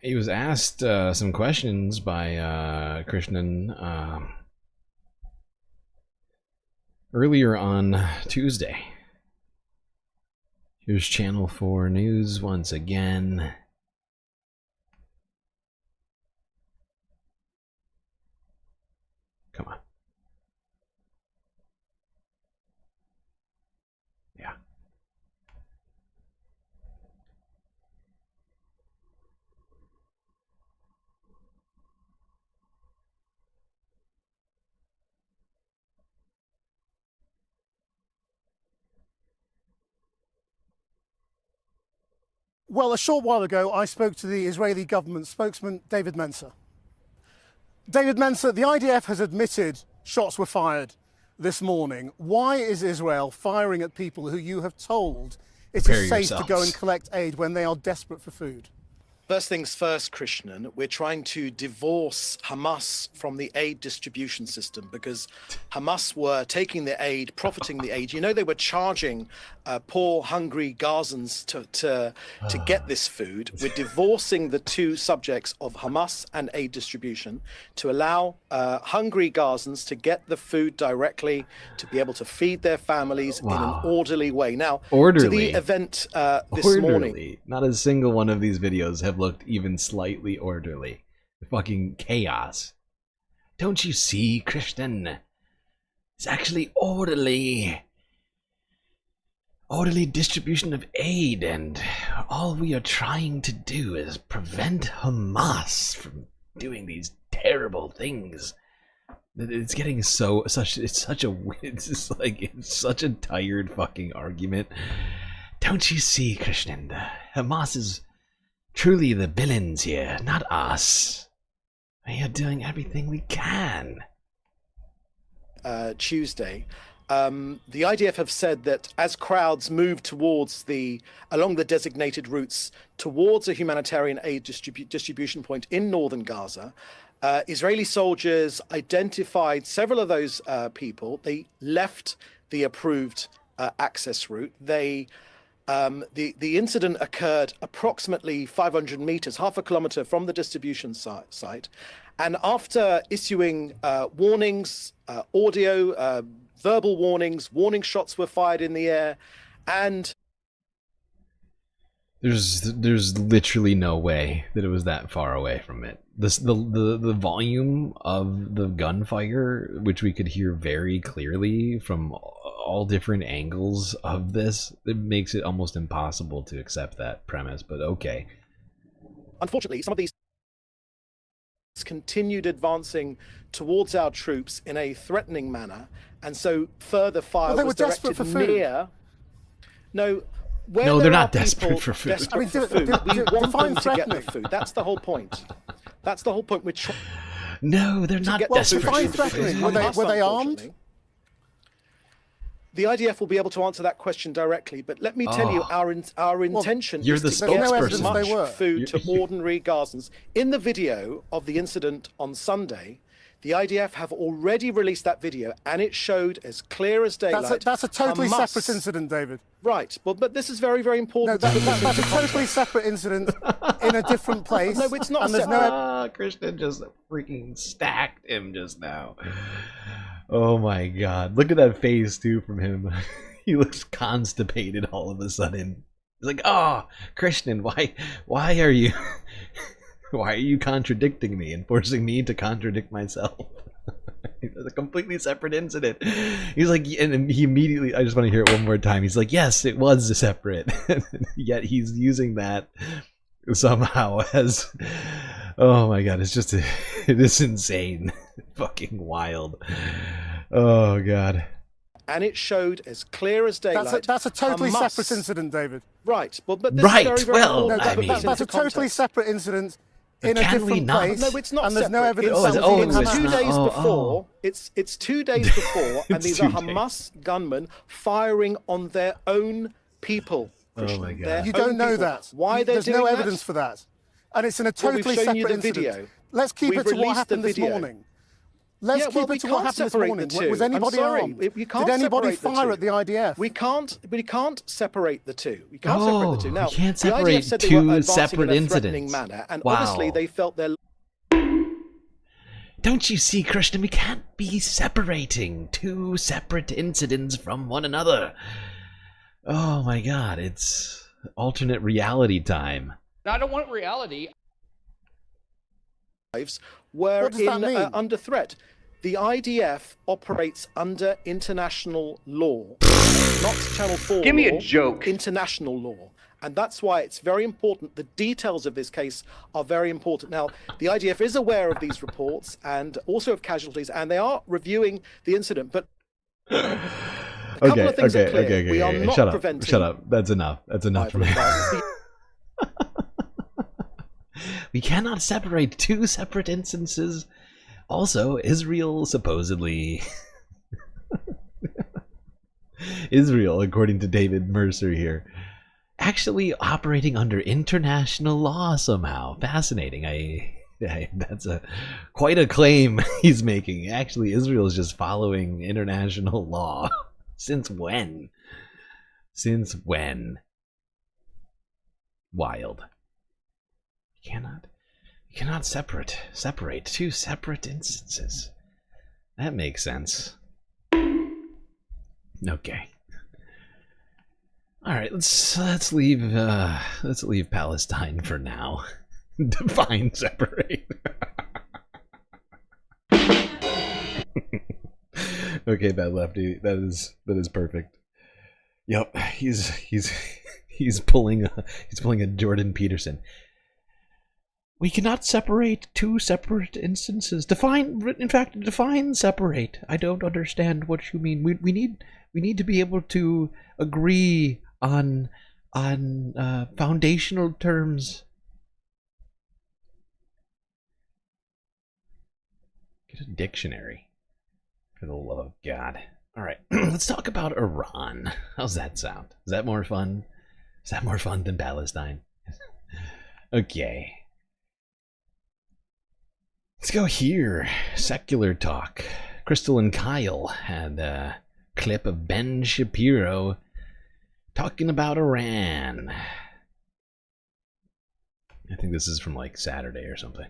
He was asked some questions by Krishnan earlier on Tuesday. Here's Channel 4 News once again. Come on. Yeah. Well, a short while ago, I spoke to the Israeli government spokesman, David Menser. David Menser, the IDF has admitted shots were fired this morning. Why is Israel firing at people who you have told it is safe to go and collect aid when they are desperate for food? First things first, Krishnan, we're trying to divorce Hamas from the aid distribution system because Hamas were taking the aid, profiting the aid. You know, they were charging poor, hungry Gazans to get this food. We're divorcing the two subjects of Hamas and aid distribution to allow hungry Gazans to get the food directly, to be able to feed their families in an orderly way. Now, to the event this morning. Not a single one of these videos have looked even slightly orderly. Fucking chaos. Don't you see, Christian? It's actually orderly. Orderly distribution of aid, and all we are trying to do is prevent Hamas from doing these terrible things. It's getting it's such a tired fucking argument. Don't you see, Christian? Hamas is truly the villains here, not us. We are doing everything we can. Tuesday, the IDF have said that as crowds move towards along the designated routes towards a humanitarian aid distribution point in northern Gaza, Israeli soldiers identified several of those people. They left the approved access route. The incident occurred approximately 500 meters, half a kilometer from the distribution site. And after issuing warnings, audio, verbal warnings, warning shots were fired in the air, and there's literally no way that it was that far away from it. The volume of the gunfire, which we could hear very clearly from all different angles of this, it makes it almost impossible to accept that premise, but okay. Unfortunately, some of these continued advancing towards our troops in a threatening manner, and so further fire was directed near. No, they're not desperate for food. We want them to get the food. That's the whole point. That's the whole point. No, they're not desperate for food. Were they armed? The IDF will be able to answer that question directly, but let me tell you, our intention is to get as much food to ordinary Gazans. In the video of the incident on Sunday, the IDF have already released that video, and it showed as clear as daylight. That's a totally separate incident, David. Right, but this is very, very important. No, that's a totally separate incident in a different place. No, it's not. And Christian just freaking stacked him just now. Oh my god. Look at that face too from him. He looks constipated all of a sudden. He's like, oh, Christian, why are you why are you contradicting me and forcing me to contradict myself? It's a completely separate incident. He's like, and he immediately, I just want to hear it one more time. He's like, yes, it was separate. Yet he's using that somehow as, oh my god, it's just, it is insane. Fucking wild. Oh god. And it showed as clear as daylight. That's a totally separate incident, David. Right, but this is very, very important. I mean, that's a totally separate incident in a different place. No, it's not. And there's separate. no evidence. It's 2 days before. It's 2 days before, and these are Hamas gunmen firing on their own people. Oh my god! You don't know that. Why they're doing that? There's no evidence for that, and it's in a totally separate incident. Let's keep it to what happened this morning. Let's keep it to what happened this morning. Was anybody armed? Did anybody fire at the IDF? We can't separate the two. We can't separate the two. Now, we can't the separate IDF said two they were separate in a incidents. Manner, and wow. obviously they felt their. Don't you see, Christian? We can't be separating two separate incidents from one another. Oh my god, it's alternate reality time. I don't want reality. Were under threat. The IDF operates under international law, not Channel 4 Give me law, a joke. International law. And that's why it's very important. The details of this case are very important. Now, the IDF is aware of these reports and also of casualties, and they are reviewing the incident. But a couple of things are clear. We are not preventing. Shut up. That's enough. That's enough for me. We cannot separate two separate instances. Also, Israel supposedly... Israel, according to David Mercer here, actually operating under international law somehow. Fascinating. That's quite a claim he's making. Actually, Israel is just following international law. Since when? Since when? Wild. You cannot separate two separate instances. That makes sense. Okay. All right, let's leave Palestine for now. Define separate. Okay, Bad Lefty, that is perfect. Yep, he's pulling a Jordan Peterson. We cannot separate two separate instances. Define separate. I don't understand what you mean. We need to be able to agree on foundational terms. Get a dictionary, for the love of God. All right, let's talk about Iran. How's that sound? Is that more fun? Is that more fun than Palestine? Okay. Let's go here. Secular talk. Crystal and Kyle had a clip of Ben Shapiro talking about Iran. I think this is from like Saturday or something.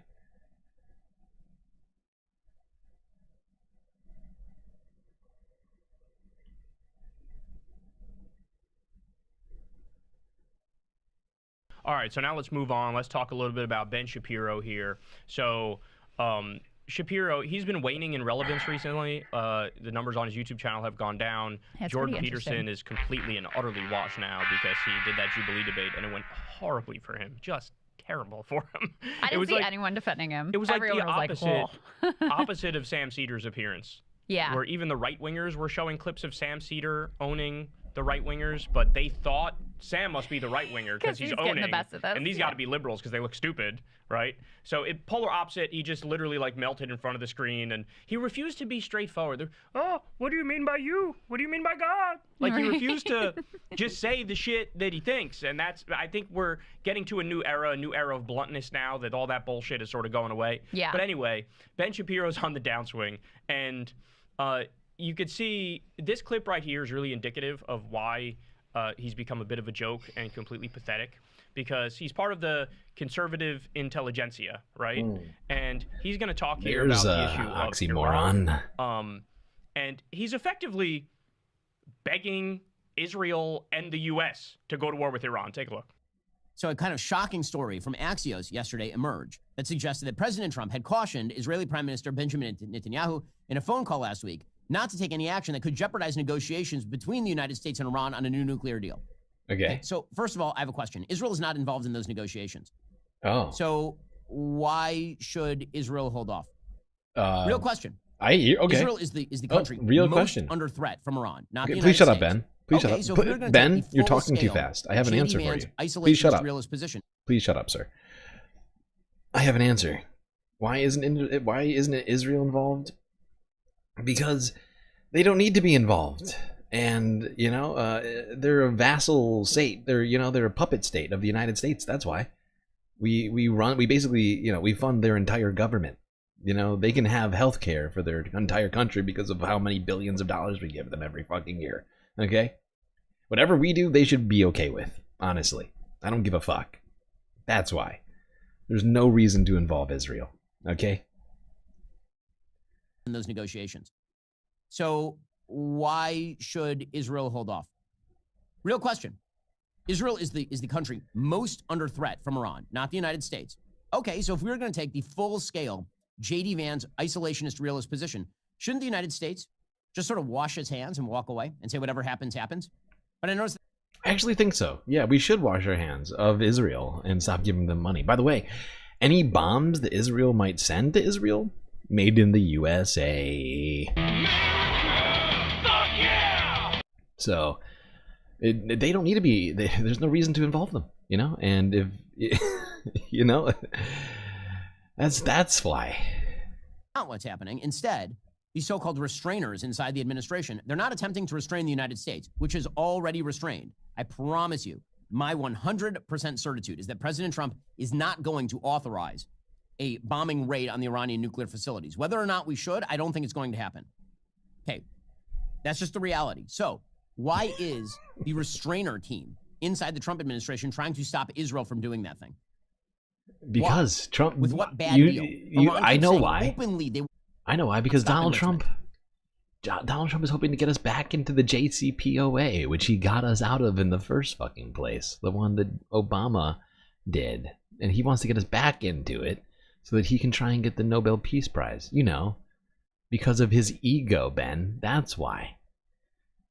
All right, so now let's move on. Let's talk a little bit about Ben Shapiro here. So, Shapiro, he's been waning in relevance recently. The numbers on his YouTube channel have gone down. That's Jordan Peterson is completely and utterly washed now because he did that Jubilee debate, and it went horribly for him. Just terrible for him. I didn't see anyone defending him. It was like Everyone the was opposite of Sam Cedars' appearance. Yeah. Where even the right-wingers were showing clips of Sam Cedar owning the right-wingers, but they thought Sam must be the right-winger because he's owning, the best of this. and these got to be liberals because they look stupid, right? So it polar opposite. He just literally like melted in front of the screen, and he refused to be straightforward. Oh, what do you mean by you? What do you mean by God? Like he refused to just say the shit that he thinks, and that's. I think we're getting to a new era of bluntness now that all that bullshit is sort of going away. Yeah. But anyway, Ben Shapiro's on the downswing, and you could see this clip right here is really indicative of why he's become a bit of a joke and completely pathetic, because he's part of the conservative intelligentsia, right? And he's going to talk here about the issue of oxymoron. Iran. And he's effectively begging Israel and the U.S. to go to war with Iran. Take a look. So a kind of shocking story from Axios yesterday emerged that suggested that President Trump had cautioned Israeli Prime Minister Benjamin Netanyahu in a phone call last week not to take any action that could jeopardize negotiations between the United States and Iran on a new nuclear deal. Okay. So first of all, I have a question. Israel is not involved in those negotiations. Oh. So why should Israel hold off? Real question. Okay. Israel is the country most under threat from Iran, not the United Please shut States. up, Ben. Please shut up. So if we're gonna Ben, take the you're talking too full-scale fast. I have an answer for J.D. you. Vance Please shut up. isolationist realist Please shut up, sir. I have an answer. Why isn't it Israel involved? Because they don't need to be involved, and they're a vassal state. They're a puppet state of the United States. That's why we basically we fund their entire government. They can have health care for their entire country because of how many billions of dollars we give them every fucking year. Okay, whatever we do, they should be okay with. Honestly, I don't give a fuck. That's why there's no reason to involve Israel. Okay. In those negotiations. So why should Israel hold off? Real question. Israel is the country most under threat from Iran, not the United States. Okay, so if we were going to take the full-scale J.D. Vance isolationist realist position, shouldn't the United States just sort of wash its hands and walk away and say whatever happens, happens? But I noticed I actually think so. Yeah, we should wash our hands of Israel and stop giving them money. By the way, any bombs that Israel might send to Israel, made in the USA. So they don't need to be. There's no reason to involve them, And if that's why. Not what's happening. Instead, these so-called restrainers inside the administration, they're not attempting to restrain the United States, which is already restrained. I promise you, my 100% certitude is that President Trump is not going to authorize a bombing raid on the Iranian nuclear facilities. Whether or not we should, I don't think it's going to happen. Okay, that's just the reality. So why is the restrainer team inside the Trump administration trying to stop Israel from doing that thing? Because why? Trump. With what bad deal? I know why. Openly, I know why. Because Donald Trump is hoping to get us back into the JCPOA, which he got us out of in the first fucking place, the one that Obama did, and he wants to get us back into it so that he can try and get the Nobel Peace Prize. Because of his ego, Ben. That's why.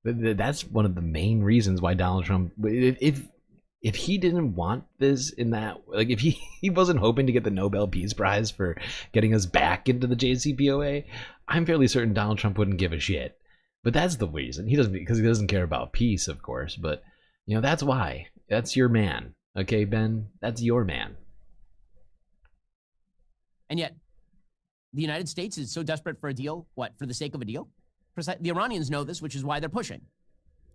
That's one of the main reasons why Donald Trump, if he didn't want this in that, like if he wasn't hoping to get the Nobel Peace Prize for getting us back into the JCPOA, I'm fairly certain Donald Trump wouldn't give a shit. But that's the reason. Because he doesn't care about peace, of course. But that's why. That's your man. Okay, Ben? That's your man. And yet, the United States is so desperate for a deal. What, for the sake of a deal? The Iranians know this, which is why they're pushing.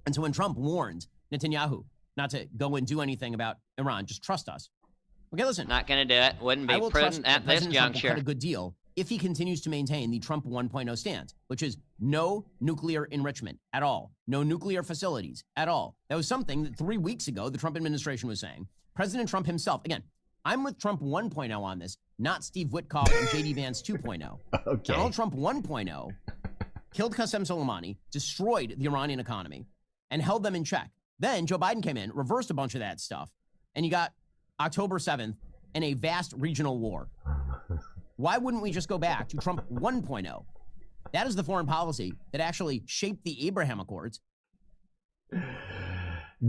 And so when Trump warned Netanyahu not to go and do anything about Iran, just trust us. Okay, listen. Not going to do it. Wouldn't be prudent at this President Trump will juncture. cut a good deal if he continues to maintain the Trump 1.0 stance, which is no nuclear enrichment at all, no nuclear facilities at all. That was something that 3 weeks ago the Trump administration was saying. President Trump himself, again, I'm with Trump 1.0 on this, not Steve Witkoff and J.D. Vance 2.0. Okay. Donald Trump 1.0 killed Qasem Soleimani, destroyed the Iranian economy, and held them in check. Then Joe Biden came in, reversed a bunch of that stuff, and you got October 7th and a vast regional war. Why wouldn't we just go back to Trump 1.0? That is the foreign policy that actually shaped the Abraham Accords.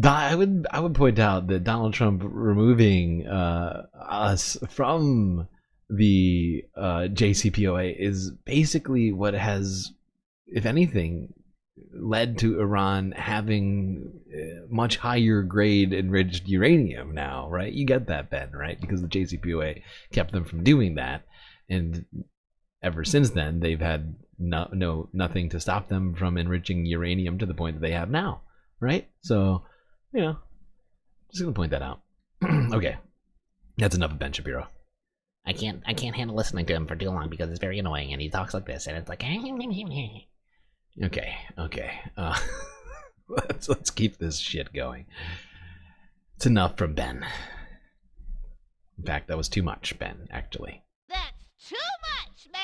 I would point out that Donald Trump removing us from the JCPOA is basically what has, if anything, led to Iran having much higher grade enriched uranium now, right? You get that, Ben, right? Because the JCPOA kept them from doing that, and ever since then they've had nothing to stop them from enriching uranium to the point that they have now, right? So, you know, just gonna point that out. Okay, that's enough of Ben Shapiro. I can't handle listening to him for too long because it's very annoying and he talks like this and it's like Okay. Let's keep this shit going. It's enough from Ben. In fact, that was too much, Ben, actually. That's too much, man.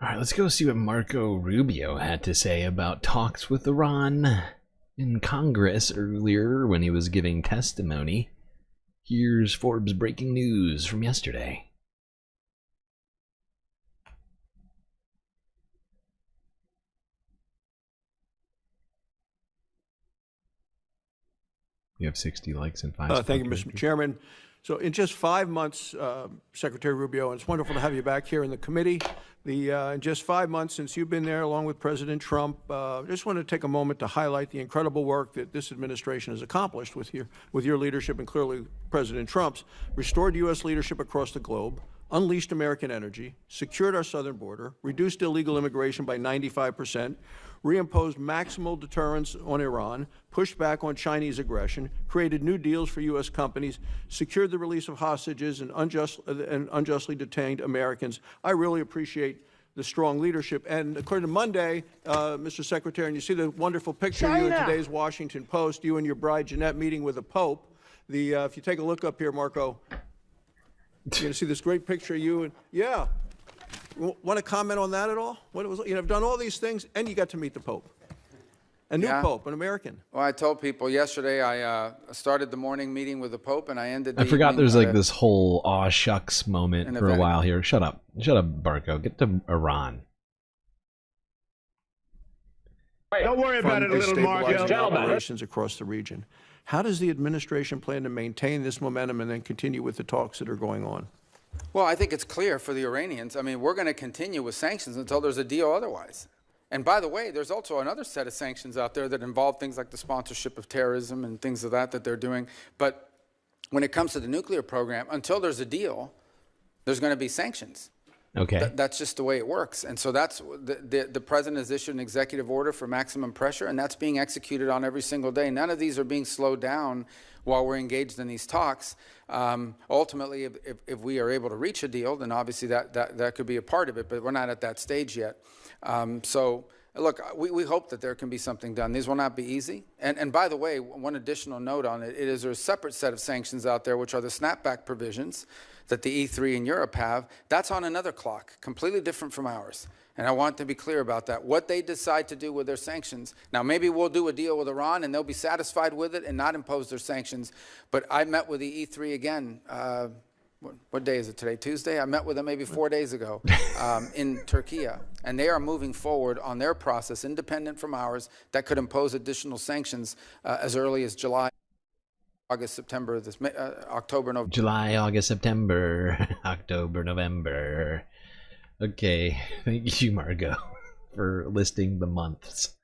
All right, let's go see what Marco Rubio had to say about talks with Iran in Congress earlier when he was giving testimony. Here's Forbes breaking news from yesterday. You have 60 likes and 5 Thank you, Mr. Chairman. So in just 5 months, Secretary Rubio, and it's wonderful to have you back here in the committee. In just 5 months since you've been there, along with President Trump, I just want to take a moment to highlight the incredible work that this administration has accomplished with your leadership, and clearly President Trump's, restored U.S. leadership across the globe, unleashed American energy, secured our southern border, reduced illegal immigration by 95%, reimposed maximal deterrence on Iran, pushed back on Chinese aggression, created new deals for U.S. companies, secured the release of hostages and unjustly detained Americans. I really appreciate the strong leadership. And according to Monday, Mr. Secretary, and you see the wonderful picture of you in today's Washington Post, you and your bride Jeanette meeting with the Pope. If you take a look up here, Marco, you're going to see this great picture of you. And yeah. Want to comment on that at all? What it was, I've done all these things, and you got to meet the Pope, a new Pope, an American. Well, I told people yesterday I started the morning meeting with the Pope, and I ended. I forgot there's like this whole aw shucks moment for a while here. Shut up, Barco. Get to Iran. Don't worry about it, little Marco. Operations across the region. How does the administration plan to maintain this momentum and then continue with the talks that are going on? Well, I think it's clear for the Iranians. I mean, we're going to continue with sanctions until there's a deal otherwise. And by the way, there's also another set of sanctions out there that involve things like the sponsorship of terrorism and things of that they're doing. But when it comes to the nuclear program, until there's a deal, there's going to be sanctions. Okay. That's just the way it works. And so that's the president has issued an executive order for maximum pressure, and that's being executed on every single day. None of these are being slowed down while we're engaged in these talks. Ultimately, if we are able to reach a deal, then obviously that could be a part of it, but we're not at that stage yet. So look, we hope that there can be something done. These will not be easy. And by the way, one additional note on it is there's a separate set of sanctions out there, which are the snapback provisions that the E3 in Europe have. That's on another clock, completely different from ours. And I want to be clear about that. What they decide to do with their sanctions. Now, maybe we'll do a deal with Iran and they'll be satisfied with it and not impose their sanctions. But I met with the E3 again. What day is it today? Tuesday? I met with them maybe 4 days ago in Turkey. And they are moving forward on their process, independent from ours, that could impose additional sanctions as early as July, August, September, October, November. July, August, September, October, November. Okay, thank you, Margot, for listing the months.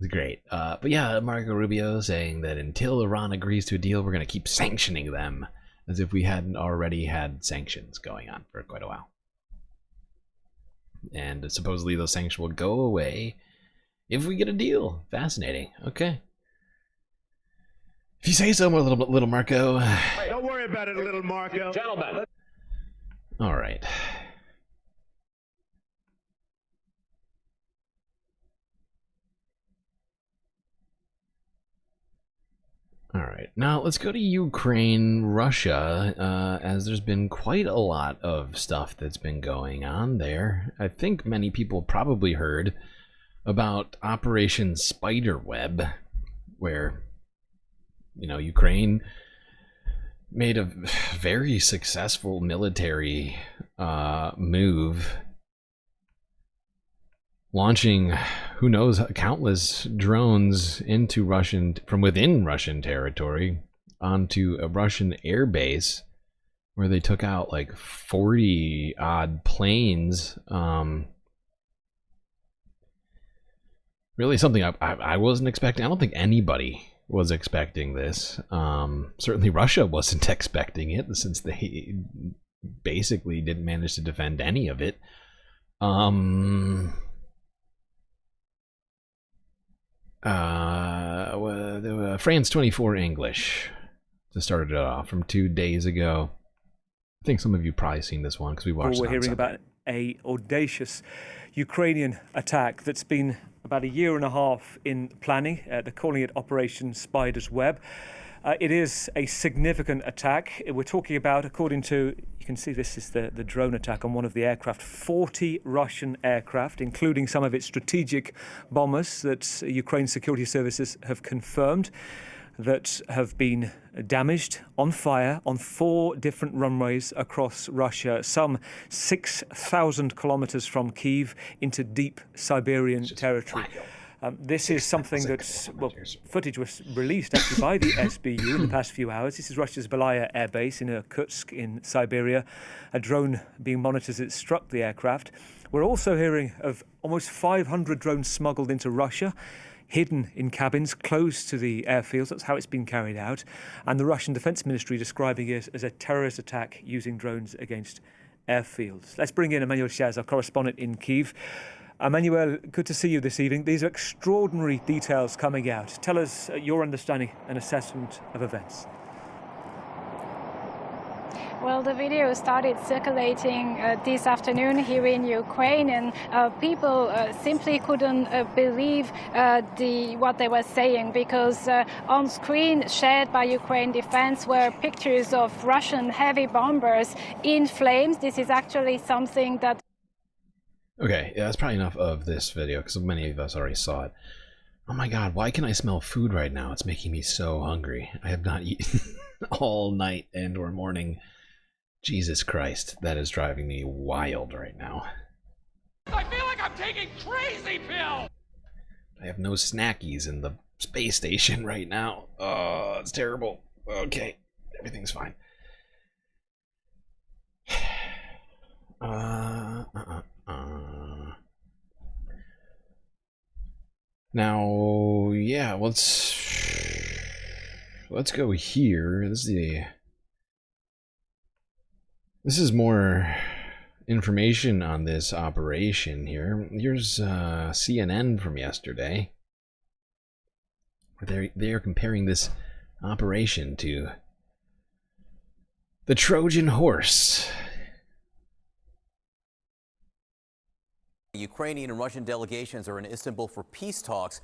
It's great. But yeah, Marco Rubio saying that until Iran agrees to a deal, we're going to keep sanctioning them, as if we hadn't already had sanctions going on for quite a while. And supposedly those sanctions will go away if we get a deal. Fascinating. Okay. If you say so, little Marco. Hey, don't worry about it, little Marco. Gentlemen. All right. All right. Now let's go to Ukraine, Russia, as there's been quite a lot of stuff that's been going on there. I think many people probably heard about Operation Spiderweb, where, you know, Ukraine made a very successful military move, launching who knows countless drones into from within Russian territory onto a Russian airbase, where they took out like 40 odd planes. Really something I wasn't expecting. I don't think anybody was expecting this. Certainly Russia wasn't expecting it, since they basically didn't manage to defend any of it. France 24 English to start it off from 2 days ago. I think some of you probably seen this one because we watched it. We're hearing about a audacious Ukrainian attack that's been about a year and a half in planning. They're calling it Operation Spider's Web. It is a significant attack. We're talking about, according to, you can see this is the drone attack on one of the aircraft, 40 Russian aircraft, including some of its strategic bombers that Ukraine's security services have confirmed that have been damaged, on fire, on 4 different runways across Russia, some 6,000 kilometers from Kyiv into deep Siberian territory. This is something that, well, footage was released actually by the SBU in the past few hours. This is Russia's Belaya air base in Irkutsk in Siberia. A drone being monitored as it struck the aircraft. We're also hearing of almost 500 drones smuggled into Russia, hidden in cabins close to the airfields. That's how it's been carried out. And the Russian Defense Ministry describing it as a terrorist attack using drones against airfields. Let's bring in Emmanuel Chaz, our correspondent in Kyiv. Emmanuel, good to see you this evening. These are extraordinary details coming out. Tell us your understanding and assessment of events. Well, the video started circulating this afternoon here in Ukraine, and people simply couldn't believe what they were saying, because on screen shared by Ukraine Defense were pictures of Russian heavy bombers in flames. This is actually something that... Okay, yeah, that's probably enough of this video, because many of us already saw it. Oh my god, why can I smell food right now? It's making me so hungry. I have not eaten all night and or morning. Jesus Christ, that is driving me wild right now. I feel like I'm taking crazy pills! I have no snackies in the space station right now. Oh, it's terrible. Okay, everything's fine. Now, yeah, let's go here. This is more information on this operation here. Here's CNN from yesterday. They are comparing this operation to the Trojan horse. Ukrainian and Russian delegations are in Istanbul for peace talks.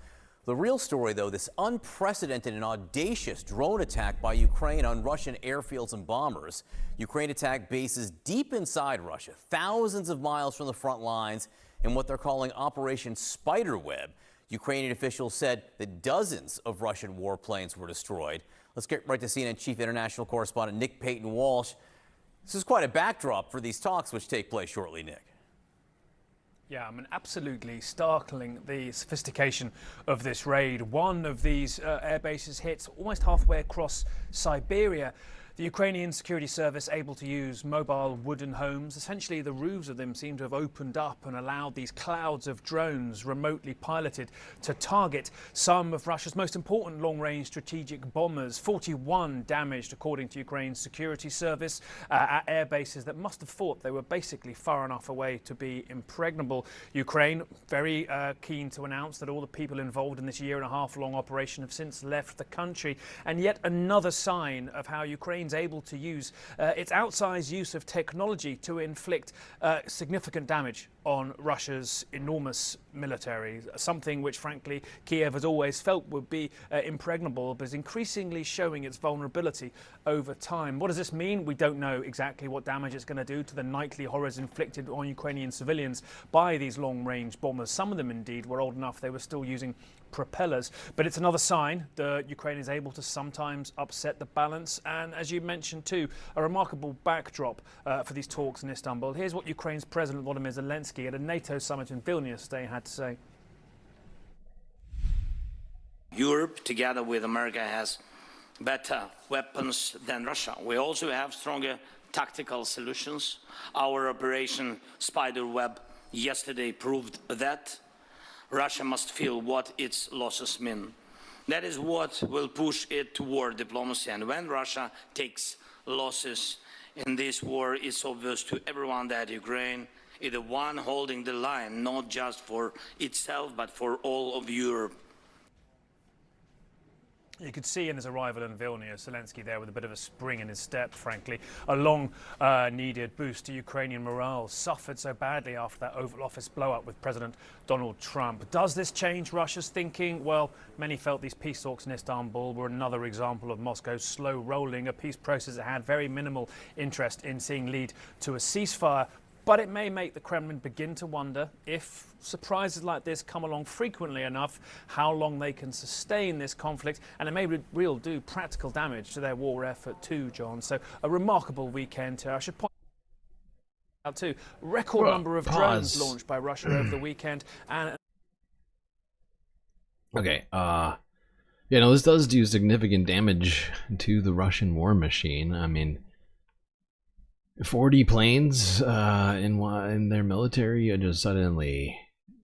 The real story, though, this unprecedented and audacious drone attack by Ukraine on Russian airfields and bombers. Ukraine attacked bases deep inside Russia, thousands of miles from the front lines, in what they're calling Operation Spiderweb. Ukrainian officials said that dozens of Russian warplanes were destroyed. Let's get right to CNN Chief International Correspondent Nick Payton-Walsh. This is quite a backdrop for these talks, which take place shortly, Nick. Yeah, I mean, absolutely startling, the sophistication of this raid. One of these air bases hits almost halfway across Siberia. The Ukrainian security service able to use mobile wooden homes. Essentially, the roofs of them seem to have opened up and allowed these clouds of drones remotely piloted to target some of Russia's most important long-range strategic bombers. 41 damaged, according to Ukraine's security service, at air bases that must have thought they were basically far enough away to be impregnable. Ukraine very keen to announce that all the people involved in this year-and-a-half-long operation have since left the country. And yet another sign of how Ukraine able to use its outsized use of technology to inflict significant damage on Russia's enormous military, something which frankly Kiev has always felt would be impregnable, but is increasingly showing its vulnerability over time. What does this mean? We don't know exactly what damage it's going to do to the nightly horrors inflicted on Ukrainian civilians by these long-range bombers. Some of them indeed were old enough they were still using propellers, but it's another sign that Ukraine is able to sometimes upset the balance, and as you mentioned too, a remarkable backdrop for these talks in Istanbul. Here's what Ukraine's President Volodymyr Zelensky at a NATO summit in Vilnius today had to say. Europe, together with America, has better weapons than Russia. We also have stronger tactical solutions. Our Operation Spiderweb yesterday proved that. Russia must feel what its losses mean. That is what will push it toward diplomacy. And when Russia takes losses in this war, it's obvious to everyone that Ukraine is the one holding the line, not just for itself, but for all of Europe. You could see in his arrival in Vilnius, Zelensky there with a bit of a spring in his step, frankly. A long needed boost to Ukrainian morale, suffered so badly after that Oval Office blow-up with President Donald Trump. Does this change Russia's thinking? Well, many felt these peace talks in Istanbul were another example of Moscow's slow rolling, a peace process that had very minimal interest in seeing lead to a ceasefire. But it may make the Kremlin begin to wonder if surprises like this come along frequently enough, how long they can sustain this conflict, and it may really do practical damage to their war effort too, John. So a remarkable weekend here. I should point out too, record number of drones launched by Russia over the weekend. And okay, you know, this does do significant damage to the Russian war machine. I mean, 40 planes in their military are just suddenly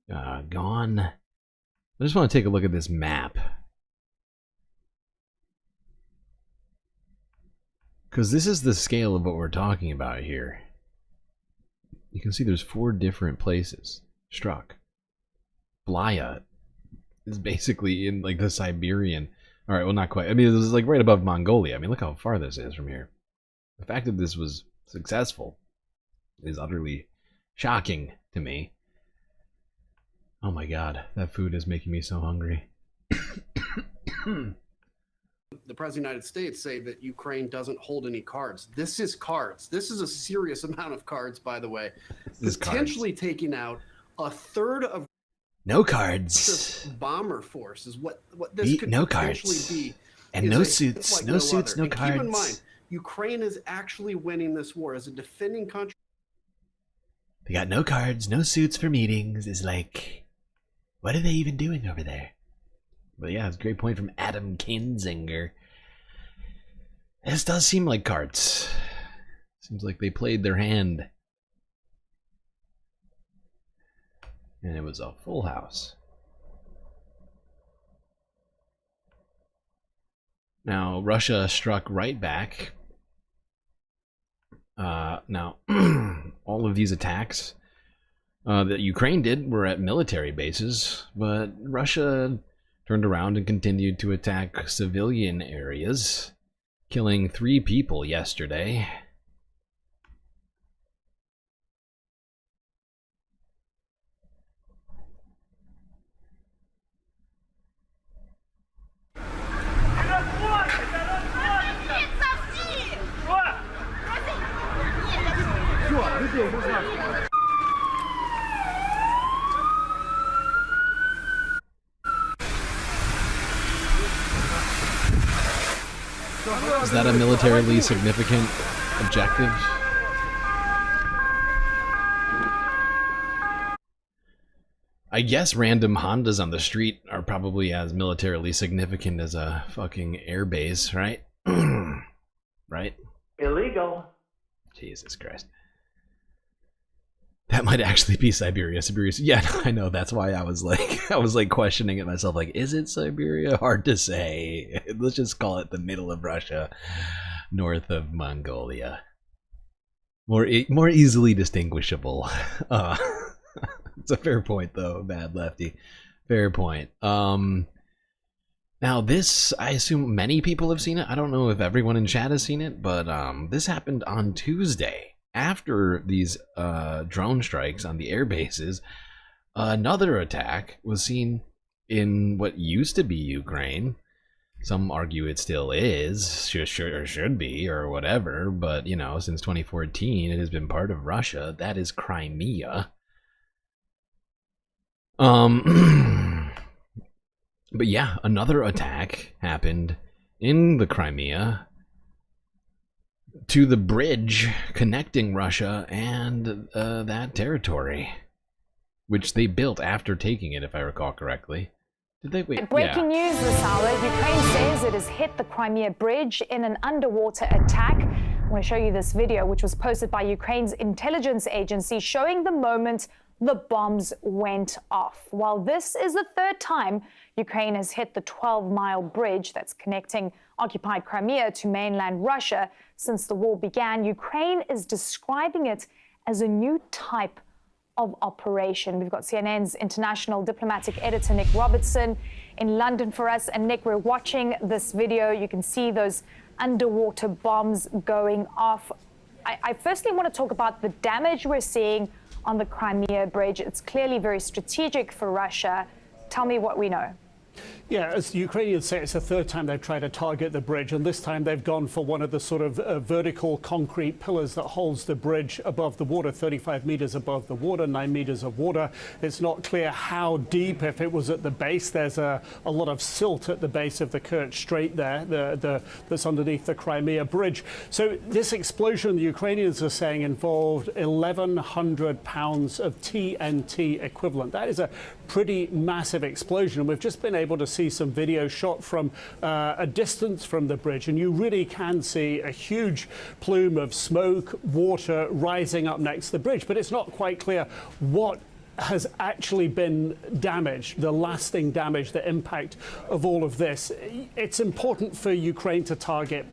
gone. I just want to take a look at this map, because this is the scale of what we're talking about here. You can see there's 4 different places struck. Blaya is basically in like the Siberian. All right, well, not quite. I mean, this is like right above Mongolia. I mean, look how far this is from here. The fact that this was successful is utterly shocking to me. Oh my god, that food is making me so hungry. The President of the United States say that Ukraine doesn't hold any cards. This is cards. This is a serious amount of cards, by the way. Potentially taking out a third of no cards bomber force is what this could no potentially cards. be. And no suits, like no suits, other. no And cards. keep in mind, Ukraine is actually winning this war as a defending country. They got no cards, no suits for meetings. Is like, what are they even doing over there? But yeah, it's a great point from Adam Kinzinger. This does seem like cards. Seems like they played their hand. And it was a full house. Now, Russia struck right back. Now, all of these attacks that Ukraine did were at military bases, but Russia turned around and continued to attack civilian areas, killing 3 people yesterday. Is that a militarily significant objective? I guess random Hondas on the street are probably as militarily significant as a fucking airbase, right? Right? Jesus Christ. That might actually be Siberia. Siberia's, yeah, I know. That's why I was like questioning it myself. Like, is it Siberia? Hard to say. Let's just call it the middle of Russia, north of Mongolia. More easily distinguishable. It's a fair point, though, Bad Lefty. Fair point. Now this, I assume many people have seen it. I don't know if everyone in chat has seen it, but this happened on Tuesday. After these drone strikes on the air bases, another attack was seen in what used to be Ukraine. Some argue it still is, should be, or whatever, but, you know, since 2014, it has been part of Russia. That is Crimea. But yeah, another attack happened in the Crimea to the bridge connecting Russia and that territory, which they built after taking it, if I recall correctly. Did they? Wait, Breaking news this hour. Ukraine says it has hit the Crimea bridge in an underwater attack. I'm going to show you this video, which was posted by Ukraine's intelligence agency, showing the moment the bombs went off. While this is the third time Ukraine has hit the 12-mile bridge that's connecting occupied Crimea to mainland Russia since the war began, Ukraine is describing it as a new type of operation. We've got CNN's international diplomatic editor, Nick Robertson, in London for us. And Nick, we're watching this video. You can see those underwater bombs going off. I firstly want to talk about the damage we're seeing on the Crimea bridge. It's clearly very strategic for Russia. Tell me what we know. Yeah, as the Ukrainians say, it's the third time they've tried to target the bridge, and this time they've gone for one of the sort of vertical concrete pillars that holds the bridge above the water, 35 meters above the water, 9 meters of water. It's not clear how deep, if it was at the base. There's a lot of silt at the base of the Kerch Strait there, that's underneath the Crimea bridge. So this explosion, the Ukrainians are saying, involved 1,100 pounds of TNT equivalent. That is a pretty massive explosion, and we've just been able to see some video shot from a distance from the bridge, and you really can see a huge plume of smoke, water rising up next to the bridge, but it's not quite clear what has actually been damaged, the lasting damage, the impact of all of this. It's important for Ukraine to target.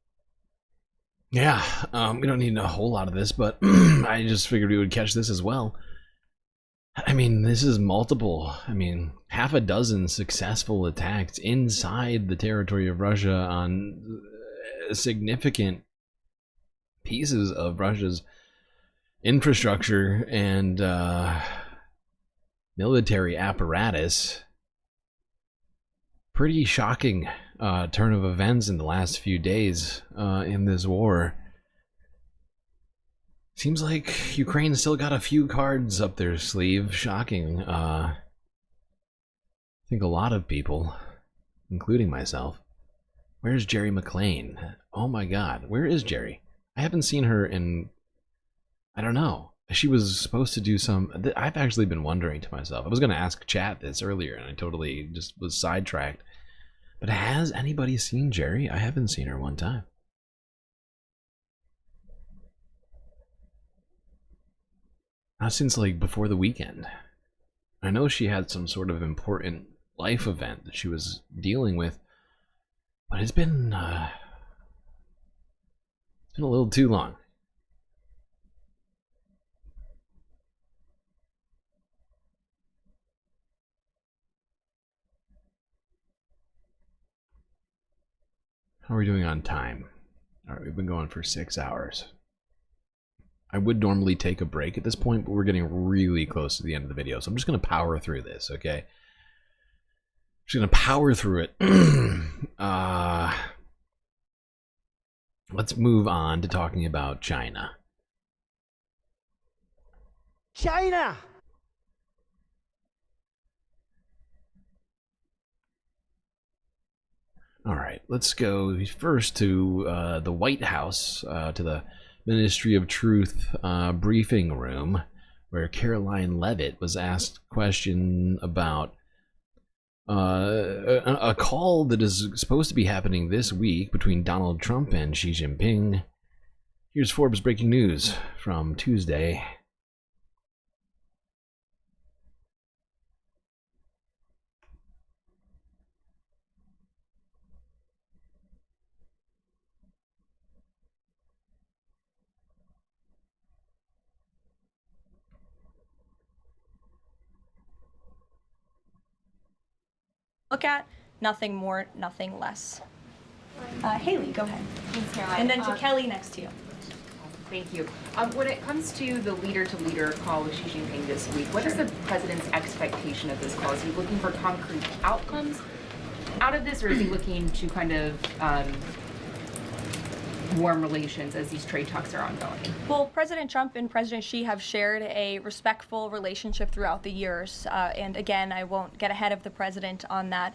Yeah, we don't need a whole lot of this, but I just figured we would catch this as well. I mean, this is multiple, half a dozen successful attacks inside the territory of Russia on significant pieces of Russia's infrastructure and military apparatus. Pretty shocking turn of events in the last few days in this war. Seems like Ukraine still got a few cards up their sleeve. Shocking. I think a lot of people, including myself. Where's Jerry McLean? Oh my god, where is Jerry? I haven't seen her in, I don't know. She was supposed to do some, I've actually been wondering to myself. I was going to ask chat this earlier and I totally just was sidetracked. But has anybody seen Jerry? I haven't seen her one time. Not since like before the weekend. I know she had some sort of important life event that she was dealing with, but it's been a little too long. How are we doing on time? All right, we've been going for 6 hours. I would normally take a break at this point, but we're getting really close to the end of the video, so I'm just going to power through this, okay? Just going to power through it. Let's move on to talking about China. China! All right, let's go first to the White House, to the Ministry of Truth briefing room, where Caroline Leavitt was asked a question about a call that is supposed to be happening this week between Donald Trump and Xi Jinping Here's Forbes breaking news from Tuesday. Look at, nothing more, nothing less. Haley, go ahead. Thanks, Caroline. And then to Kelly next to you. Thank you. When it comes to the leader-to-leader call with Xi Jinping this week, what is the president's expectation of this call? Is he looking for concrete outcomes out of this, or is he looking to kind of warm relations as these trade talks are ongoing? Well, President Trump and President Xi have shared a respectful relationship throughout the years. And again, I won't get ahead of the president on that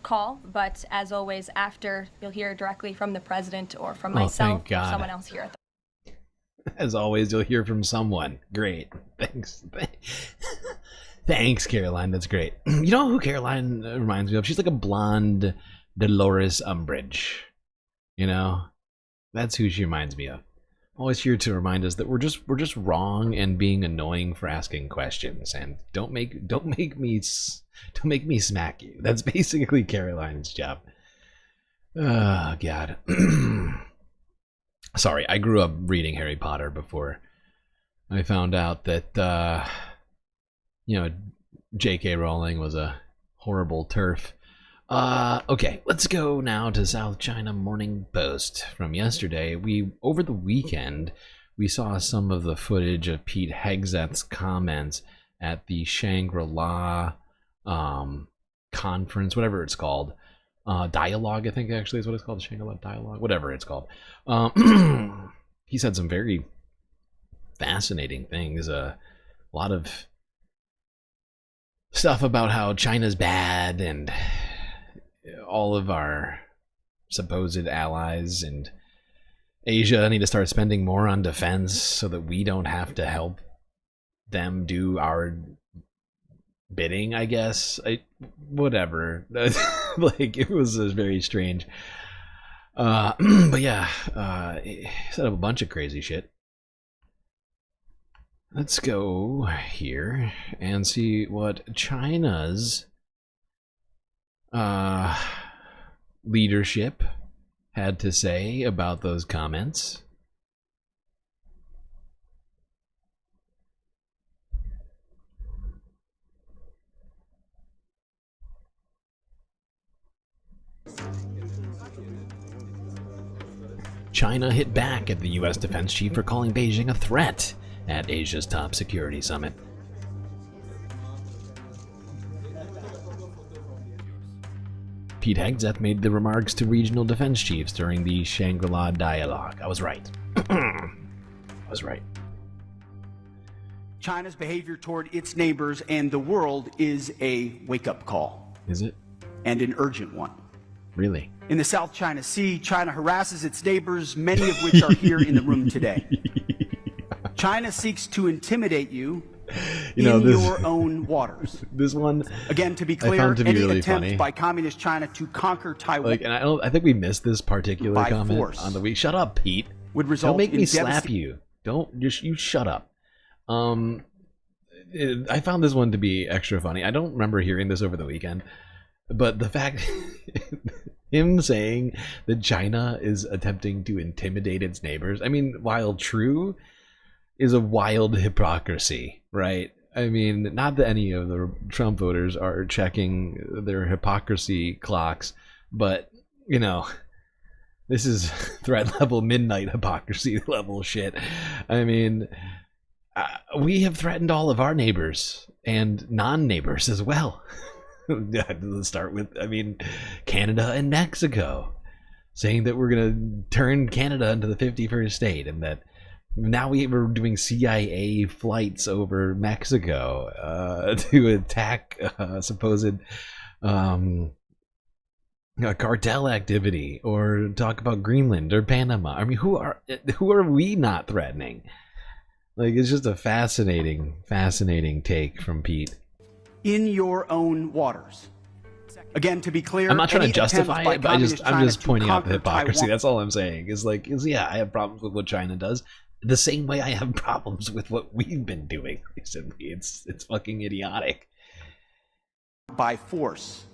call, but as always, after you'll hear directly from the president or from myself or someone else here at the As always, you'll hear from someone. Great. Thanks. Thanks, Caroline. That's great. You know who Caroline reminds me of? She's like a blonde Dolores Umbridge. You know? That's who she reminds me of. Always here to remind us that we're just wrong and being annoying for asking questions, and don't make me smack you. That's basically Caroline's job. Oh God. Sorry, I grew up reading Harry Potter before I found out that J.K. Rowling was a horrible TERF. Okay, let's go now to South China Morning Post from yesterday. Over the weekend, we saw some of the footage of Pete Hegseth's comments at the Shangri-La conference, whatever it's called. Dialogue, I think actually is what it's called, the Shangri-La Dialogue, whatever it's called. He said some very fascinating things. A lot of stuff about how China's bad and all of our supposed allies and Asia need to start spending more on defense so that we don't have to help them do our bidding, I guess. Whatever. Like, it was very strange. But yeah, he set up a bunch of crazy shit. Let's go here and see what China's leadership had to say about those comments. China hit back at the U.S. defense chief for calling Beijing a threat at Asia's top security summit. Pete Hegseth made the remarks to regional defense chiefs during the Shangri-La dialogue. I was right. I was right. China's behavior toward its neighbors and the world is a wake-up call. Is it? And an urgent one. Really? In the South China Sea, China harasses its neighbors, many of which are here in the room today. China seeks to intimidate you, in your own waters. This one, again, to be clear, any really attempt funny by communist China to conquer Taiwan, and I think we missed this particular comment on the week. Shut up, Pete. Would result Don't make in me slap you. You shut up. I found this one to be extra funny. I don't remember hearing this over the weekend, but the fact him saying that China is attempting to intimidate its neighbors, I mean, while true, is a wild hypocrisy, right? I mean, not that any of the Trump voters are checking their hypocrisy clocks, but, this is threat level midnight hypocrisy level shit. I mean, we have threatened all of our neighbors and non-neighbors as well. Let's start with, Canada and Mexico, saying that we're going to turn Canada into the 51st state, and that now we're doing CIA flights over Mexico to attack supposed cartel activity, or talk about Greenland or Panama. I mean, who are we not threatening? Like, it's just a fascinating take from Pete. in your own waters. Again, to be clear, I'm not trying to justify by it, but I'm just Communist pointing out the China to conquer hypocrisy. Taiwan- That's all I'm saying. Yeah, I have problems with what China does. The same way I have problems with what we've been doing recently. It's fucking idiotic. by force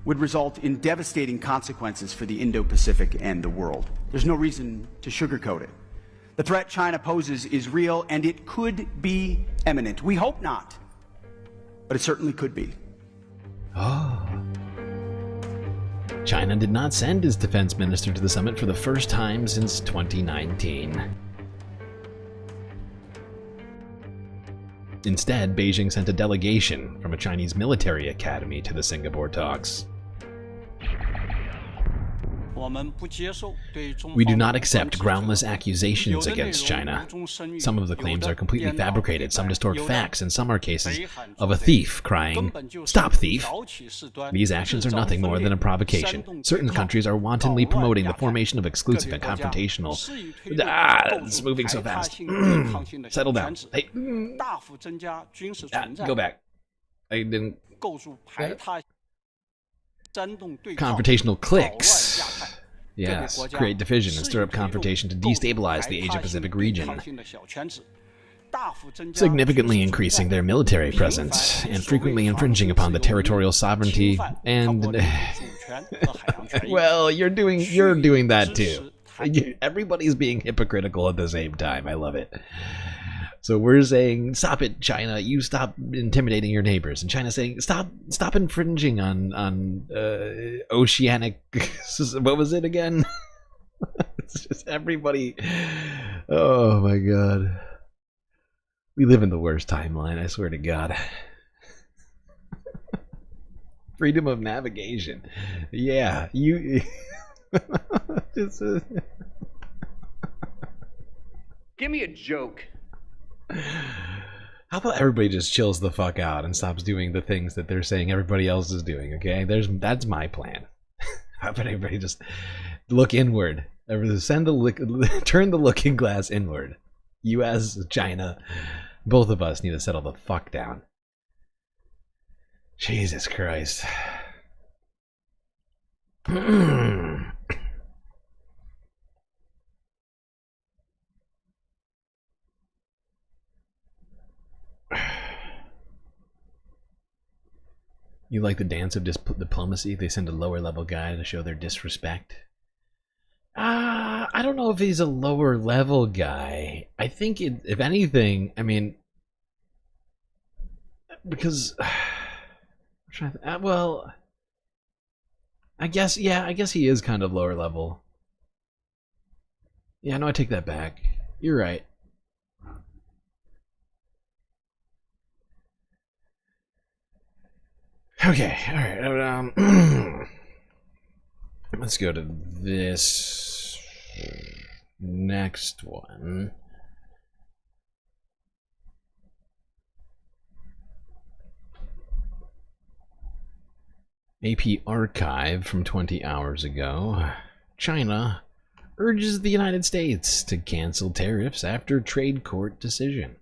would result in devastating consequences for the Indo-Pacific and the world. There's no reason to sugarcoat it. The threat China poses is real, and it could be imminent. We hope not, but it certainly could be. Oh. China did not send its defense minister to the summit for the first time since 2019. Instead, Beijing sent a delegation from a Chinese military academy to the Singapore talks. We do not accept groundless accusations against China. Some of the claims are completely fabricated, some distort facts, and some are cases of a thief crying, "Stop, thief!" These actions are nothing more than a provocation. Certain countries are wantonly promoting the formation of exclusive and confrontational... it's moving so fast. Settle down. Hey. Go back. I didn't... Confrontational cliques. Yes, create division and stir up confrontation to destabilize the Asia-Pacific region, significantly increasing their military presence and frequently infringing upon the territorial sovereignty and... well, you're doing that too. Everybody's being hypocritical at the same time. I love it. So we're saying, stop it, China. You stop intimidating your neighbors. And China's saying, stop infringing on oceanic... what was it again? It's just everybody... Oh, my God. We live in the worst timeline, I swear to God. Freedom of navigation. Yeah, you... Give me a joke. How about everybody just chills the fuck out and stops doing the things that they're saying everybody else is doing, okay? That's my plan. How about everybody just look inward? Turn the looking glass inward. US, China, both of us need to settle the fuck down. Jesus Christ. You like the dance of diplomacy? They send a lower level guy to show their disrespect. I don't know if he's a lower level guy. I think if anything, I mean, because well, I guess he is kind of lower level. Yeah, no, I take that back. You're right. Okay, alright, let's go to this next one. AP archive from 20 hours ago. China urges the United States to cancel tariffs after trade court decision.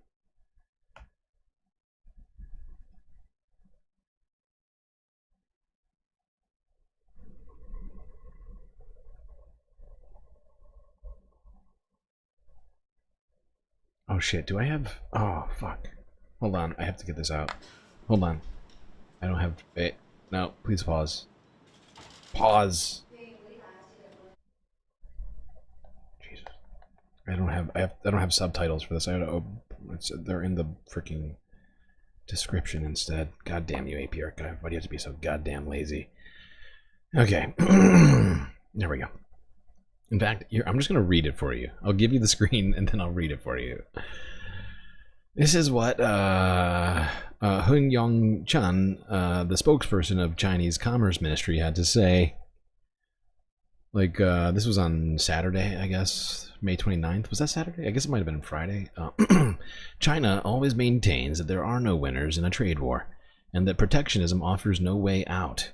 Oh shit, do I have... Oh, fuck. Hold on, I have to get this out. Hold on. I don't have... Wait. No, please pause. Pause! Jesus. I don't have subtitles for this. They're in the freaking description instead. God damn you, AP Archive. Why do you have to be so goddamn lazy? Okay. There we go. In fact, I'm just going to read it for you. I'll give you the screen and then I'll read it for you. This is what Hung Yong-chan, the spokesperson of Chinese Commerce Ministry, had to say. Like, this was on Saturday, I guess, May 29th. Was that Saturday? I guess it might have been Friday. China always maintains that there are no winners in a trade war, and that protectionism offers no way out.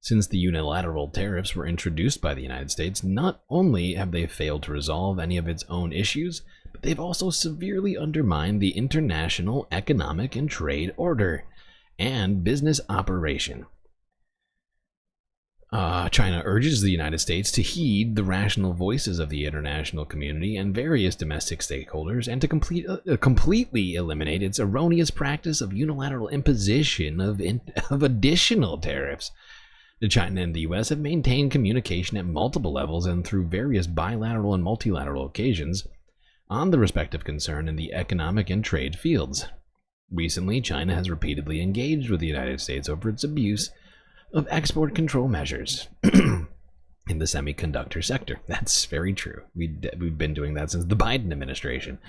Since the unilateral tariffs were introduced by the United States, not only have they failed to resolve any of its own issues, but they've also severely undermined the international economic and trade order and business operation. China urges the United States to heed the rational voices of the international community and various domestic stakeholders and to completely eliminate its erroneous practice of unilateral imposition of additional tariffs. China and the U.S. have maintained communication at multiple levels and through various bilateral and multilateral occasions on the respective concern in the economic and trade fields. Recently, China has repeatedly engaged with the United States over its abuse of export control measures in the semiconductor sector. That's very true. We've been doing that since the Biden administration.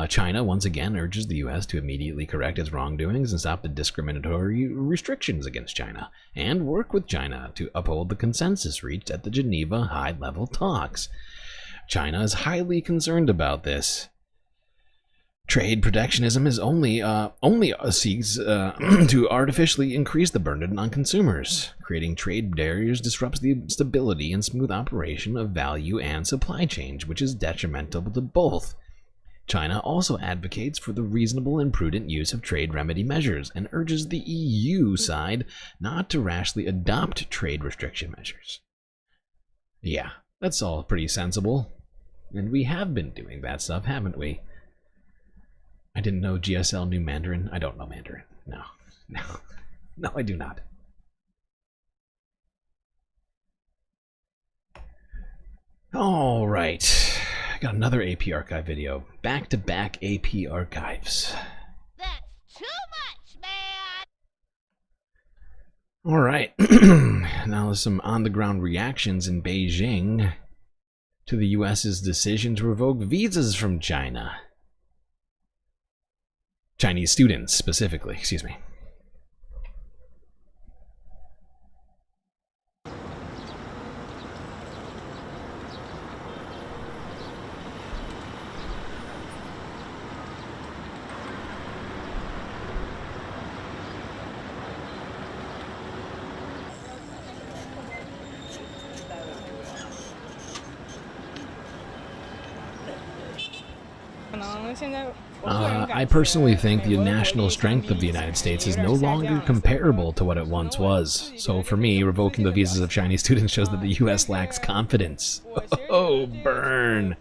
China once again urges the U.S. to immediately correct its wrongdoings and stop the discriminatory restrictions against China, and work with China to uphold the consensus reached at the Geneva high-level talks. China is highly concerned about this. Trade protectionism is only seeks to artificially increase the burden on consumers. Creating trade barriers disrupts the stability and smooth operation of value and supply chains, which is detrimental to both. China also advocates for the reasonable and prudent use of trade remedy measures and urges the EU side not to rashly adopt trade restriction measures. Yeah, that's all pretty sensible. And we have been doing that stuff, haven't we? I didn't know GSL knew Mandarin. I don't know Mandarin. No, I do not. All right, I got another AP archive video. Back-to-back AP archives. That's too much, man. All right, now there's some on-the-ground reactions in Beijing to the U.S.'s decision to revoke visas from China. Chinese students, specifically, excuse me. I personally think the national strength of the United States is no longer comparable to what it once was. So for me, revoking the visas of Chinese students shows that the U.S. lacks confidence. Oh, burn.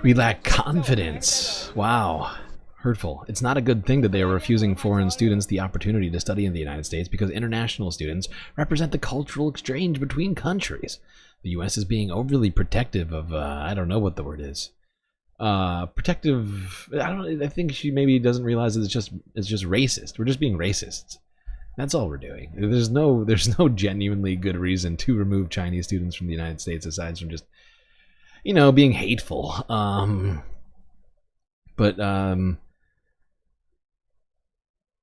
We lack confidence. Wow. Hurtful. It's not a good thing that they are refusing foreign students the opportunity to study in the United States because international students represent the cultural exchange between countries. The U.S. is being overly protective of, I don't know what the word is. Protective, I think she maybe doesn't realize that it's just racist. We're just being racists. That's all we're doing. There's no genuinely good reason to remove Chinese students from the United States aside from just, being hateful.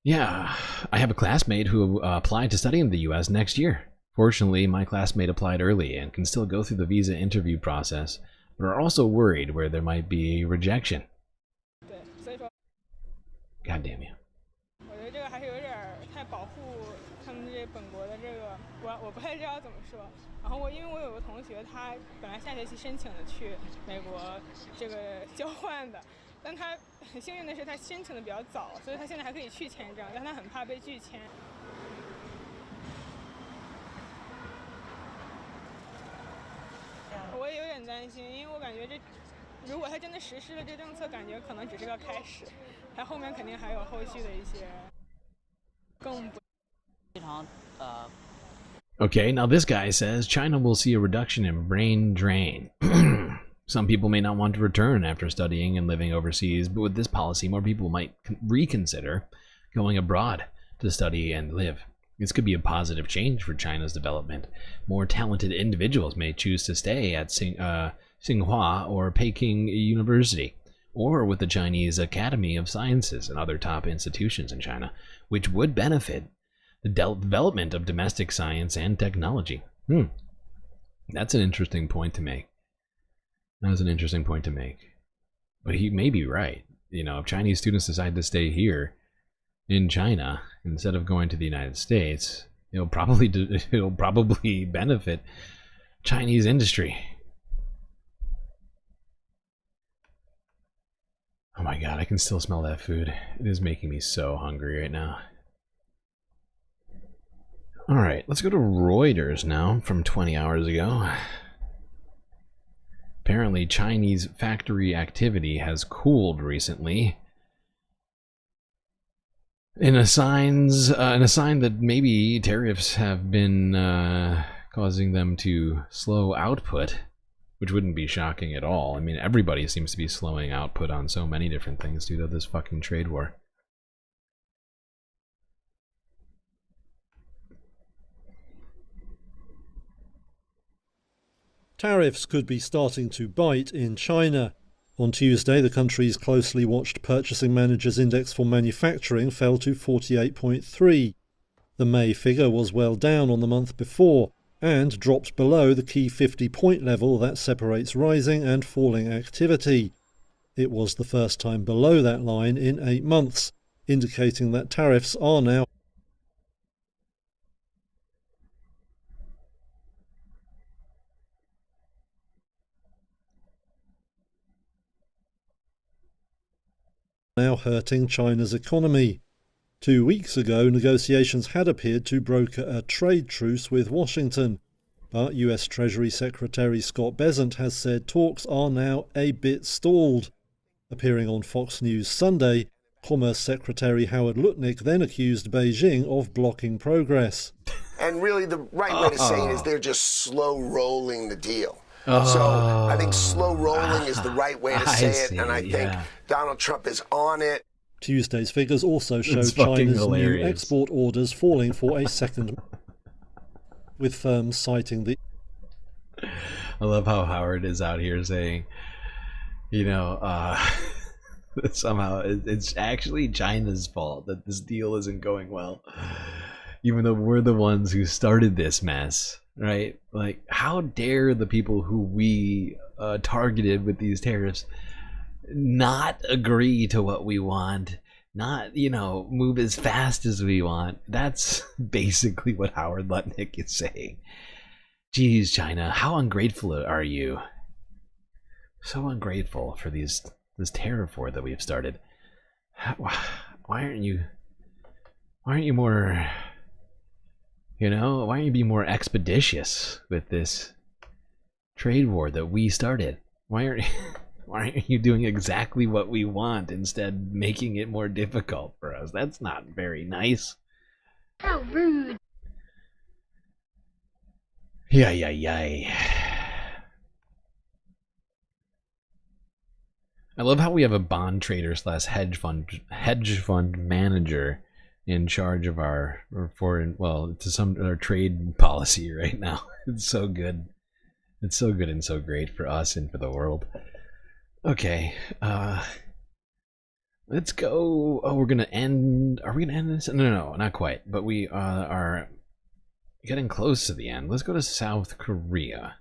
Yeah, I have a classmate who applied to study in the U.S. next year. Fortunately, my classmate applied early and can still go through the visa interview process, but are also worried where there might be rejection. God damn you. Okay, now this guy says China will see a reduction in brain drain. Some people may not want to return after studying and living overseas, but with this policy, more people might reconsider going abroad to study and live. This could be a positive change for China's development. More talented individuals may choose to stay at Tsinghua or Peking University, or with the Chinese Academy of Sciences and other top institutions in China, which would benefit the development of domestic science and technology. That's an interesting point to make. That's an interesting point to make. But he may be right. If Chinese students decide to stay here in China instead of going to the United States, it'll probably benefit Chinese industry. Oh my god, I can still smell that food. It is making me so hungry right now. Alright, let's go to Reuters now from 20 hours ago. Apparently, Chinese factory activity has cooled recently. In a sign that maybe tariffs have been causing them to slow output, which wouldn't be shocking at all. I mean, everybody seems to be slowing output on so many different things due to this fucking trade war. Tariffs could be starting to bite in China. On Tuesday, the country's closely watched Purchasing Managers' Index for Manufacturing fell to 48.3. The May figure was well down on the month before and dropped below the key 50-point level that separates rising and falling activity. It was the first time below that line in 8 months, indicating that tariffs are now hurting China's economy. 2 weeks ago, negotiations had appeared to broker a trade truce with Washington, but US Treasury Secretary Scott Bessent has said talks are now a bit stalled. Appearing on Fox News Sunday, Commerce Secretary Howard Lutnick then accused Beijing of blocking progress. And really the right way to say it is they're just slow rolling the deal. So I think slow rolling is the right way to say it, and I think Donald Trump is on it. Tuesday's figures also show China's new export orders falling for a second, with firms citing the... I love how Howard is out here saying, you know, somehow it's actually China's fault that this deal isn't going well, even though we're the ones who started this mess. Right? Like, how dare the people who we targeted with these tariffs not agree to what we want, not, you know, move as fast as we want. That's basically what Howard Lutnick is saying. Geez, China, how ungrateful are you? So ungrateful for this tariff war that we've started. Why aren't you more... You know, why don't you be more expeditious with this trade war that we started? Why aren't you doing exactly what we want, instead making it more difficult for us? That's not very nice. How rude. Yay. I love how we have a bond trader / hedge fund manager in charge of our foreign, well, our trade policy right now. It's so good. It's so good and so great for us and for the world. Okay, let's go. Oh, we're gonna end. Are we gonna end this? No, not quite. But we are getting close to the end. Let's go to South Korea,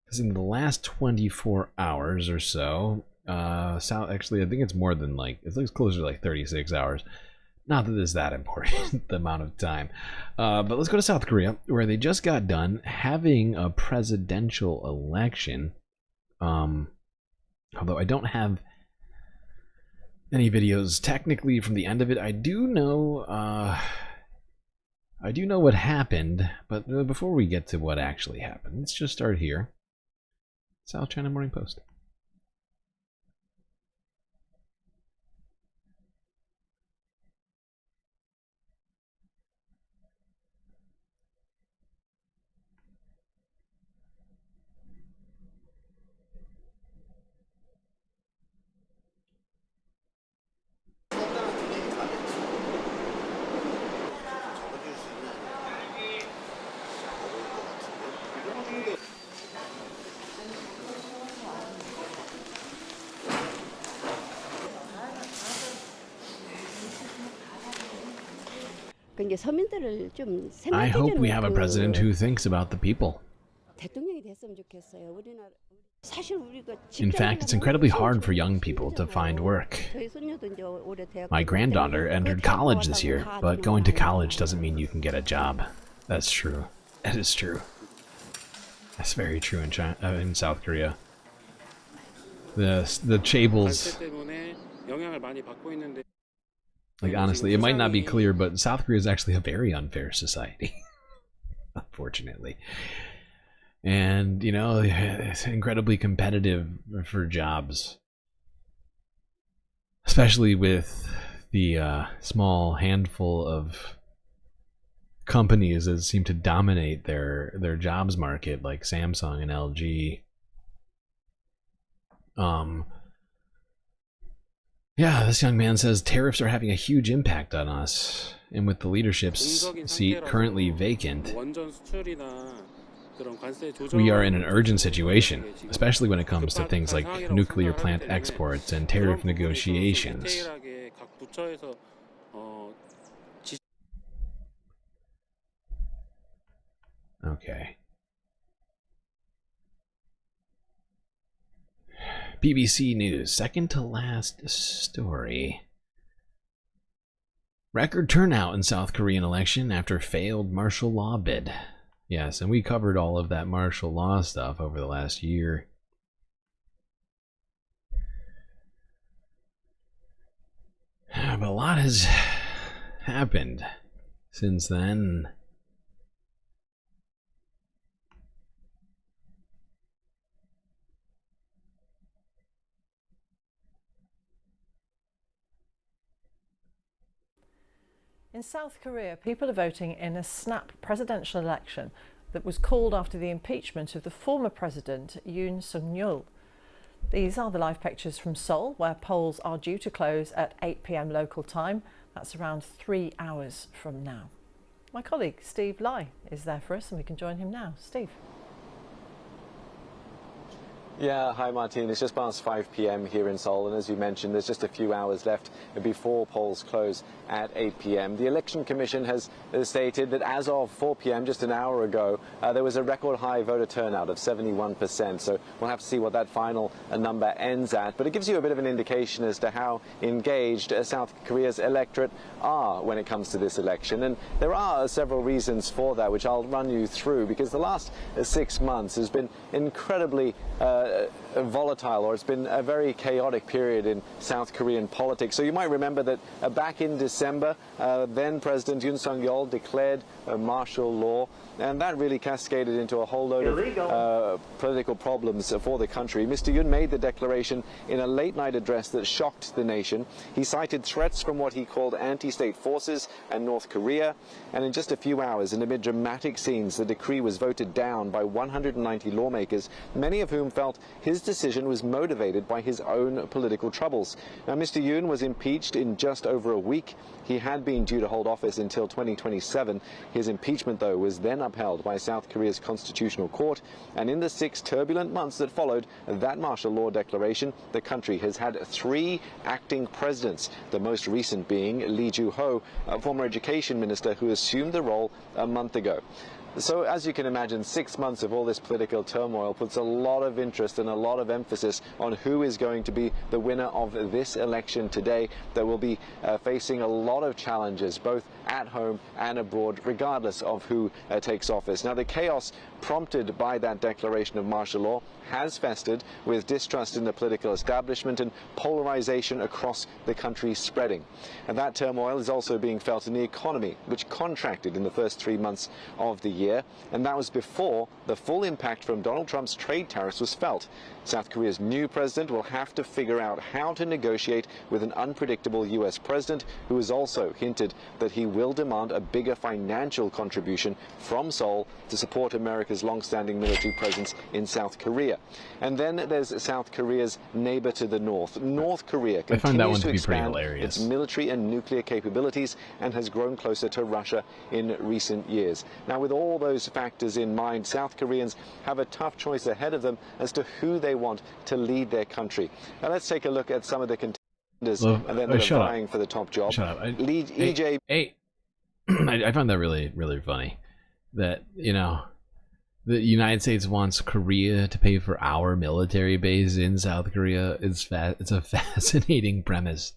because in the last 24 hours or so, actually, I think it's more than it's closer to 36 hours. Not that it's that important, the amount of time. But let's go to South Korea, where they just got done having a presidential election. Although I don't have any videos technically from the end of it. I do know what happened, but before we get to what actually happened, let's just start here. South China Morning Post. I hope we have a president who thinks about the people. In fact, it's incredibly hard for young people to find work. My granddaughter entered college this year, but going to college doesn't mean you can get a job. That's true. That is true. That's very true in South Korea. The chaebols... Like, honestly, it might not be clear, but South Korea is actually a very unfair society. unfortunately. And, you know, it's incredibly competitive for jobs, especially with the small handful of companies that seem to dominate their jobs market, like Samsung and LG. Yeah, this young man says tariffs are having a huge impact on us, and with the leadership's seat currently vacant, we are in an urgent situation, especially when it comes to things like nuclear plant exports and tariff negotiations. Okay. BBC News, second to last story. Record turnout in South Korean election after failed martial law bid. Yes, and we covered all of that martial law stuff over the last year. But a lot has happened since then. In South Korea, people are voting in a snap presidential election that was called after the impeachment of the former president Yoon Suk-yeol. These are the live pictures from Seoul, where polls are due to close at 8 p.m. local time. That's around 3 hours from now. My colleague Steve Lai is there for us, and we can join him now. Steve. Yeah, hi Martine. It's just past 5 p.m. here in Seoul, and as you mentioned, there's just a few hours left before polls close at 8 p.m. The Election Commission has stated that as of 4 p.m., just an hour ago, there was a record high voter turnout of 71%. So we'll have to see what that final number ends at. But it gives you a bit of an indication as to how engaged South Korea's electorate are when it comes to this election. And there are several reasons for that, which I'll run you through, because the last 6 months has been incredibly volatile, or it's been a very chaotic period in South Korean politics. So you might remember that back in December, then President Yoon Suk-yeol declared martial law, and that really cascaded into a whole load of political problems for the country. Mr. Yoon made the declaration in a late-night address that shocked the nation. He cited threats from what he called anti-state forces and North Korea, and in just a few hours, and amid dramatic scenes, the decree was voted down by 190 lawmakers, many of whom felt his decision was motivated by his own political troubles. Now, Mr. Yoon was impeached in just over a week. He had been due to hold office until 2027. His impeachment, though, was then upheld by South Korea's Constitutional Court, and in the 6 turbulent months that followed that martial law declaration, the country has had 3 acting presidents, the most recent being Lee Joo-ho, a former education minister who assumed the role a month ago. So, as you can imagine, 6 months of all this political turmoil puts a lot of interest and a lot of emphasis on who is going to be the winner of this election today, that will be facing a lot of challenges, both at home and abroad, regardless of who takes office. Now, the chaos prompted by that declaration of martial law has festered, with distrust in the political establishment and polarization across the country spreading. And that turmoil is also being felt in the economy, which contracted in the first 3 months of the year, and that was before the full impact from Donald Trump's trade tariffs was felt. South Korea's new president will have to figure out how to negotiate with an unpredictable U.S. president, who has also hinted that he will demand a bigger financial contribution from Seoul to support America's long-standing military presence in South Korea. And then there's South Korea's neighbor to the north. North Korea continues to expand its military and nuclear capabilities and has grown closer to Russia in recent years. Now, with all those factors in mind, South Koreans have a tough choice ahead of them as to who they want to lead their country. Now, let's take a look at some of the contenders and then they're vying for the top job. Shut up. EJ. I found that really, really funny. That, you know, the United States wants Korea to pay for our military base in South Korea. It's a fascinating premise.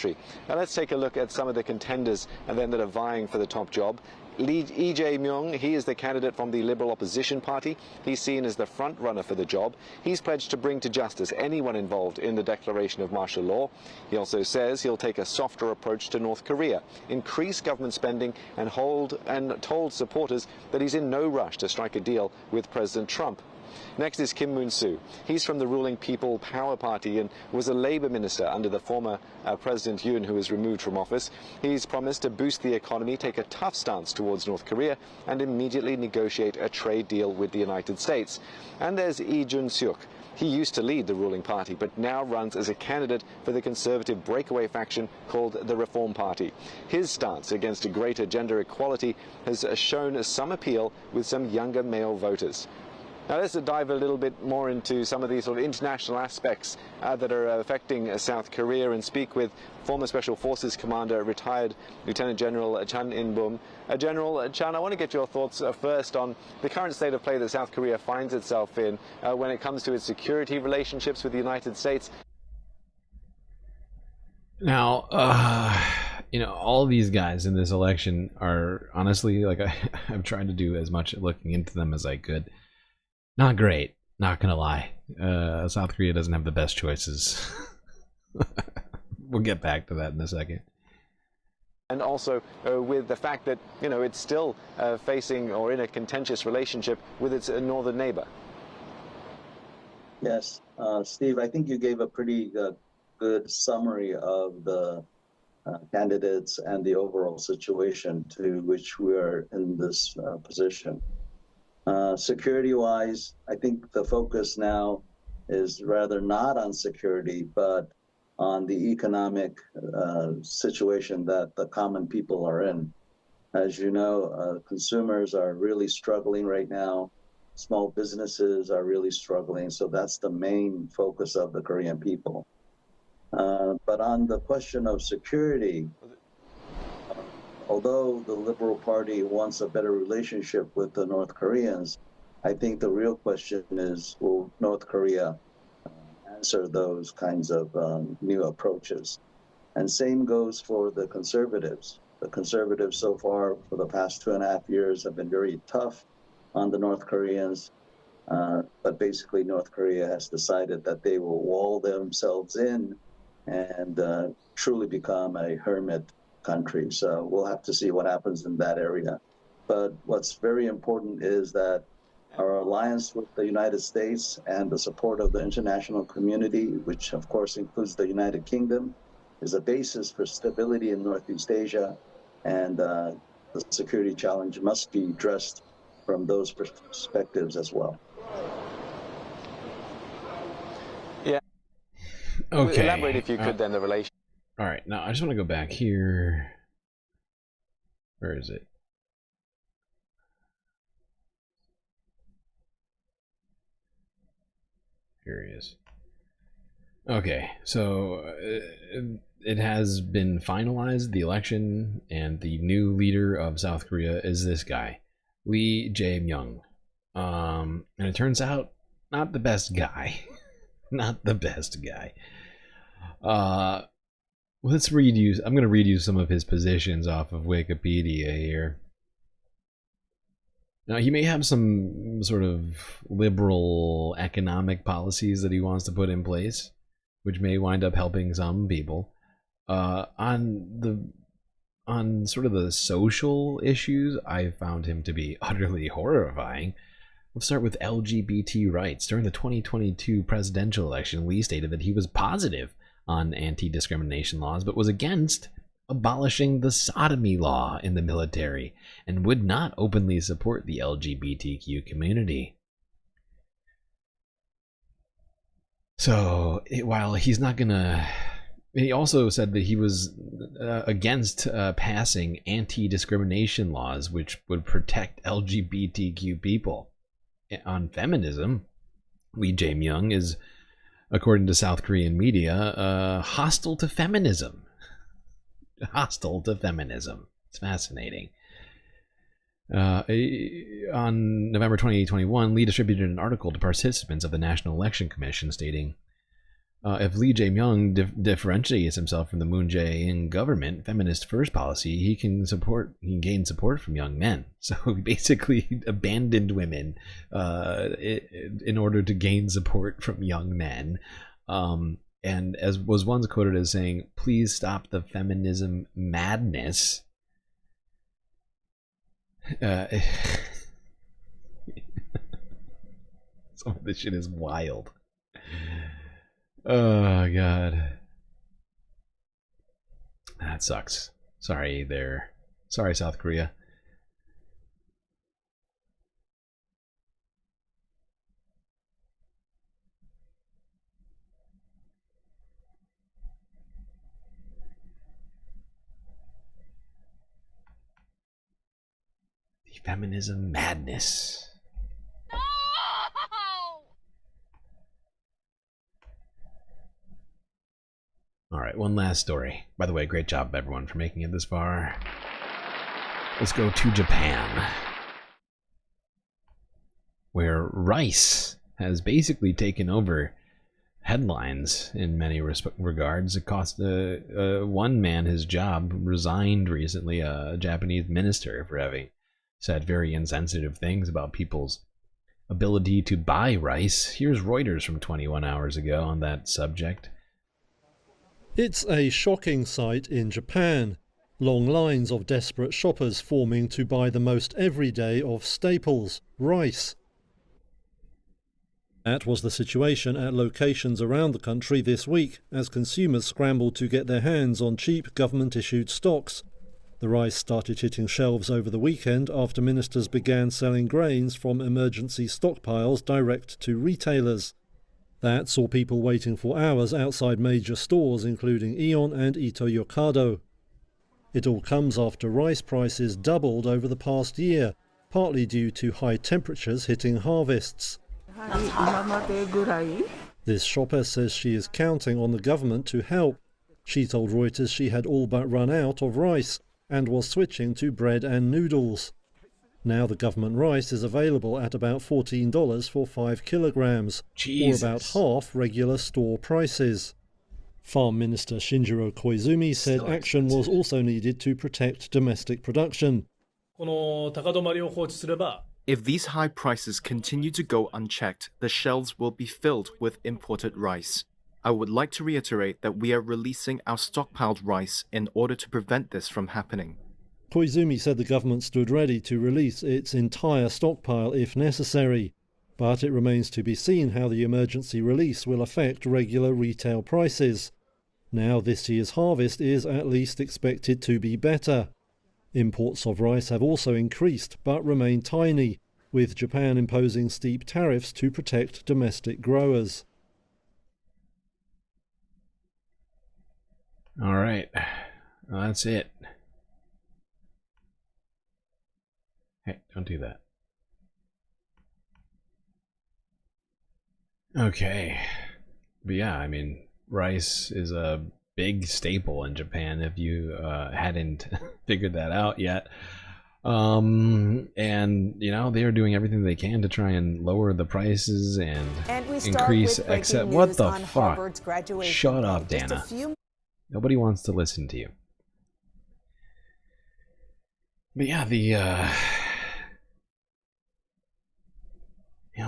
Now let's take a look at some of the contenders and then that are vying for the top job. Lee Jae-myung, he is the candidate from the Liberal Opposition Party. He's seen as the front runner for the job. He's pledged to bring to justice anyone involved in the declaration of martial law. He also says he'll take a softer approach to North Korea, increase government spending, and told supporters that he's in no rush to strike a deal with President Trump. Next is Kim Moon-soo. He's from the ruling People Power Party and was a Labour minister under the former President Yoon, who was removed from office. He's promised to boost the economy, take a tough stance towards North Korea, and immediately negotiate a trade deal with the United States. And there's Lee Jun-seok. He used to lead the ruling party, but now runs as a candidate for the conservative breakaway faction called the Reform Party. His stance against greater gender equality has shown some appeal with some younger male voters. Now let's dive a little bit more into some of these sort of international aspects that are affecting South Korea and speak with former Special Forces Commander, retired Lieutenant General Chan In-bum. General Chan, I want to get your thoughts first on the current state of play that South Korea finds itself in when it comes to its security relationships with the United States. Now, you know, all these guys in this election are honestly, like, I've tried to do as much looking into them as I could. Not great, not gonna lie. South Korea doesn't have the best choices. We'll get back to that in a second. And also with the fact that, you know, it's still facing or in a contentious relationship with its northern neighbor. Yes, Steve, I think you gave a pretty good summary of the candidates and the overall situation to which we are in this position. Security-wise, I think the focus now is rather not on security, but on the economic situation that the common people are in. As you know, consumers are really struggling right now. Small businesses are really struggling, so that's the main focus of the Korean people. But on the question of security, although the Liberal Party wants a better relationship with the North Koreans, I think the real question is, will North Korea answer those kinds of new approaches? And same goes for the conservatives. The conservatives so far for the past 2.5 years have been very tough on the North Koreans, but basically North Korea has decided that they will wall themselves in and truly become a hermit country. So we'll have to see what happens in that area. But what's very important is that our alliance with the United States and the support of the international community, which of course includes the United Kingdom, is a basis for stability in Northeast Asia, and the security challenge must be addressed from those perspectives as well. Yeah. Okay. Elaborate, if you could, then the relation. All right, now I just want to go back here. Where is it? Here he is. Okay, so it has been finalized, the election, and the new leader of South Korea is this guy, Lee Jae-myung. And it turns out, not the best guy. Not the best guy. Let's read you. I'm going to read you some of his positions off of Wikipedia here. Now, he may have some sort of liberal economic policies that he wants to put in place, which may wind up helping some people. On sort of the social issues, I found him to be utterly horrifying. Let's start with LGBT rights. During the 2022 presidential election, Lee stated that he was positive on anti-discrimination laws, but was against abolishing the sodomy law in the military and would not openly support the LGBTQ community. So, while he's not gonna... He also said that he was against passing anti-discrimination laws which would protect LGBTQ people. On feminism, Lee Jae-myung is, according to South Korean media, hostile to feminism. Hostile to feminism. It's fascinating. On November 2021, Lee distributed an article to participants of the National Election Commission stating, if Lee Jae-myung differentiates himself from the Moon Jae-in government feminist first policy, he can gain support from young men. So he basically abandoned women in order to gain support from young men. And as was once quoted as saying, "Please stop the feminism madness." Some of this shit is wild. Oh god, that sucks. Sorry there. Sorry, South Korea. The feminism madness. Alright, one last story. By the way, great job everyone for making it this far. Let's go to Japan, where rice has basically taken over headlines in many regards. It cost one man his job, resigned recently, a Japanese minister, for having said very insensitive things about people's ability to buy rice. Here's Reuters from 21 hours ago on that subject. It's a shocking sight in Japan. Long lines of desperate shoppers forming to buy the most everyday of staples, rice. That was the situation at locations around the country this week as consumers scrambled to get their hands on cheap government-issued stocks. The rice started hitting shelves over the weekend after ministers began selling grains from emergency stockpiles direct to retailers. That saw people waiting for hours outside major stores including Aeon and Ito Yokado. It all comes after rice prices doubled over the past year, partly due to high temperatures hitting harvests. This shopper says she is counting on the government to help. She told Reuters she had all but run out of rice and was switching to bread and noodles. Now the government rice is available at about $14 for 5 kilograms, or about half regular store prices. Farm Minister Shinjiro Koizumi said action was also needed to protect domestic production. If these high prices continue to go unchecked, the shelves will be filled with imported rice. I would like to reiterate that we are releasing our stockpiled rice in order to prevent this from happening. Koizumi said the government stood ready to release its entire stockpile if necessary, but it remains to be seen how the emergency release will affect regular retail prices. Now this year's harvest is at least expected to be better. Imports of rice have also increased but remain tiny, with Japan imposing steep tariffs to protect domestic growers. All right, well, that's it. Hey, don't do that. Okay. But yeah, I mean, rice is a big staple in Japan if you hadn't figured that out yet. And, you know, they are doing everything they can to try and lower the prices and increase access. What the fuck? Shut up, Dana. Nobody wants to listen to you. But yeah, the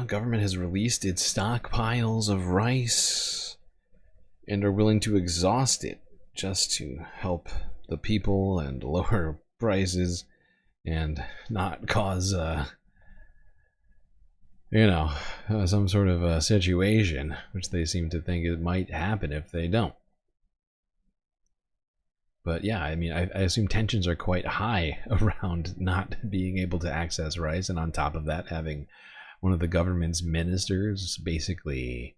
government has released its stockpiles of rice and are willing to exhaust it just to help the people and lower prices and not cause, some sort of a situation, which they seem to think it might happen if they don't. But yeah, I mean, I assume tensions are quite high around not being able to access rice, and on top of that, having one of the government's ministers basically,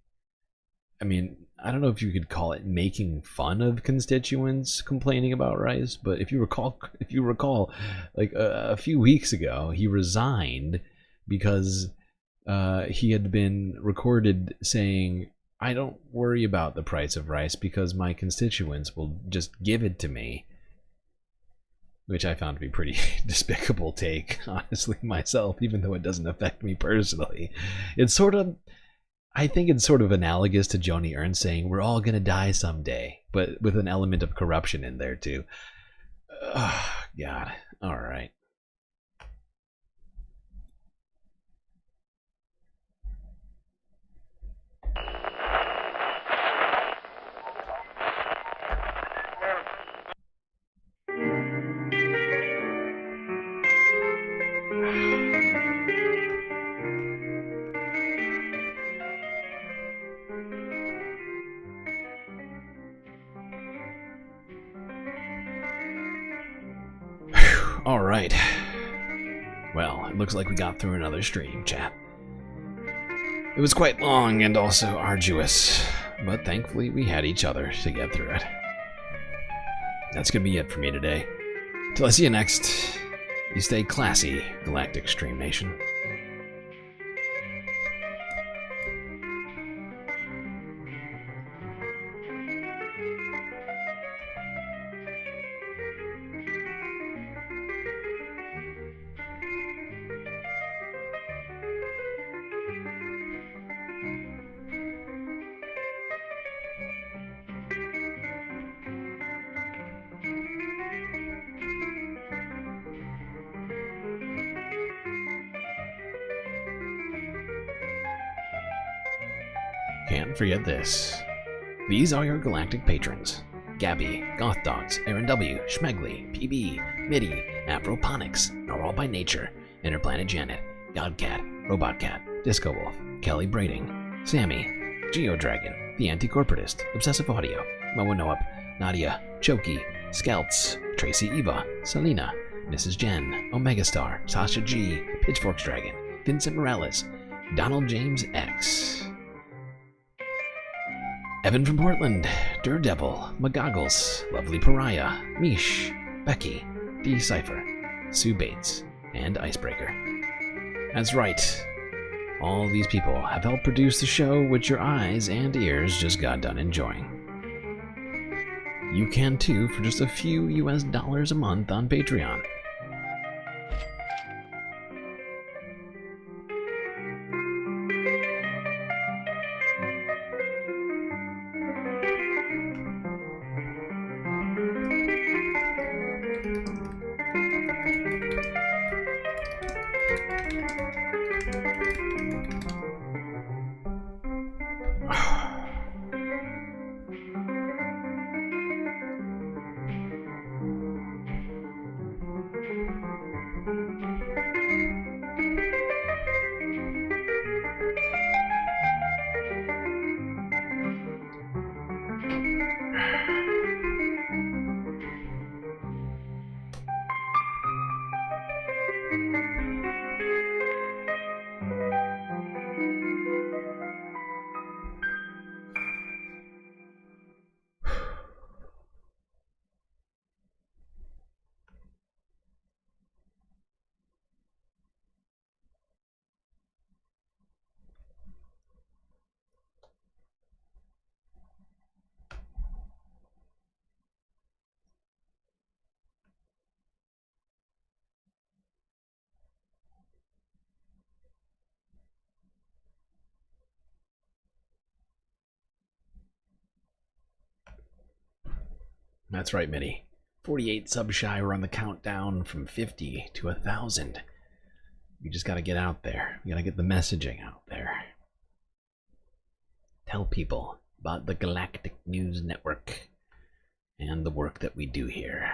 I mean, I don't know if you could call it making fun of constituents complaining about rice, but if you recall, like a few weeks ago, he resigned because he had been recorded saying, "I don't worry about the price of rice because my constituents will just give it to me," which I found to be pretty despicable take, honestly, myself, even though it doesn't affect me personally. It's sort of, I think it's sort of analogous to Joni Ernst saying we're all gonna die someday, but with an element of corruption in there too. God. All right. All right. Well, it looks like we got through another stream, chat. It was quite long and also arduous, but thankfully we had each other to get through it. That's gonna be it for me today. Till I see you next, you stay classy, Galactic Stream Nation. Can't forget this. These are your galactic patrons. Gabby, Goth Dogs, Aaron W, Schmegley, PB, Mitty, Afroponics, Normal by Nature, Interplanet Janet, Godcat, Robot Cat, Disco Wolf, Kelly Braiding, Sammy, Geodragon, The Anti-Corporatist, Obsessive Audio, Moanoap, Nadia, Choki, Skelts, Tracy Eva, Selena, Mrs. Jen, Omega Star, Sasha G, Pitchforks Dragon, Vincent Morales, Donald James X, Evan from Portland, Daredevil, Magaggles, Lovely Pariah, Mish, Becky, D Cypher, Sue Bates, and Icebreaker. That's right. All these people have helped produce the show which your eyes and ears just got done enjoying. You can too for just a few US dollars a month on Patreon. That's right, Minnie. 48 sub shy. We're on the countdown from 50 to 1,000. We just gotta get out there. We gotta get the messaging out there. Tell people about the Galactic News Network and the work that we do here.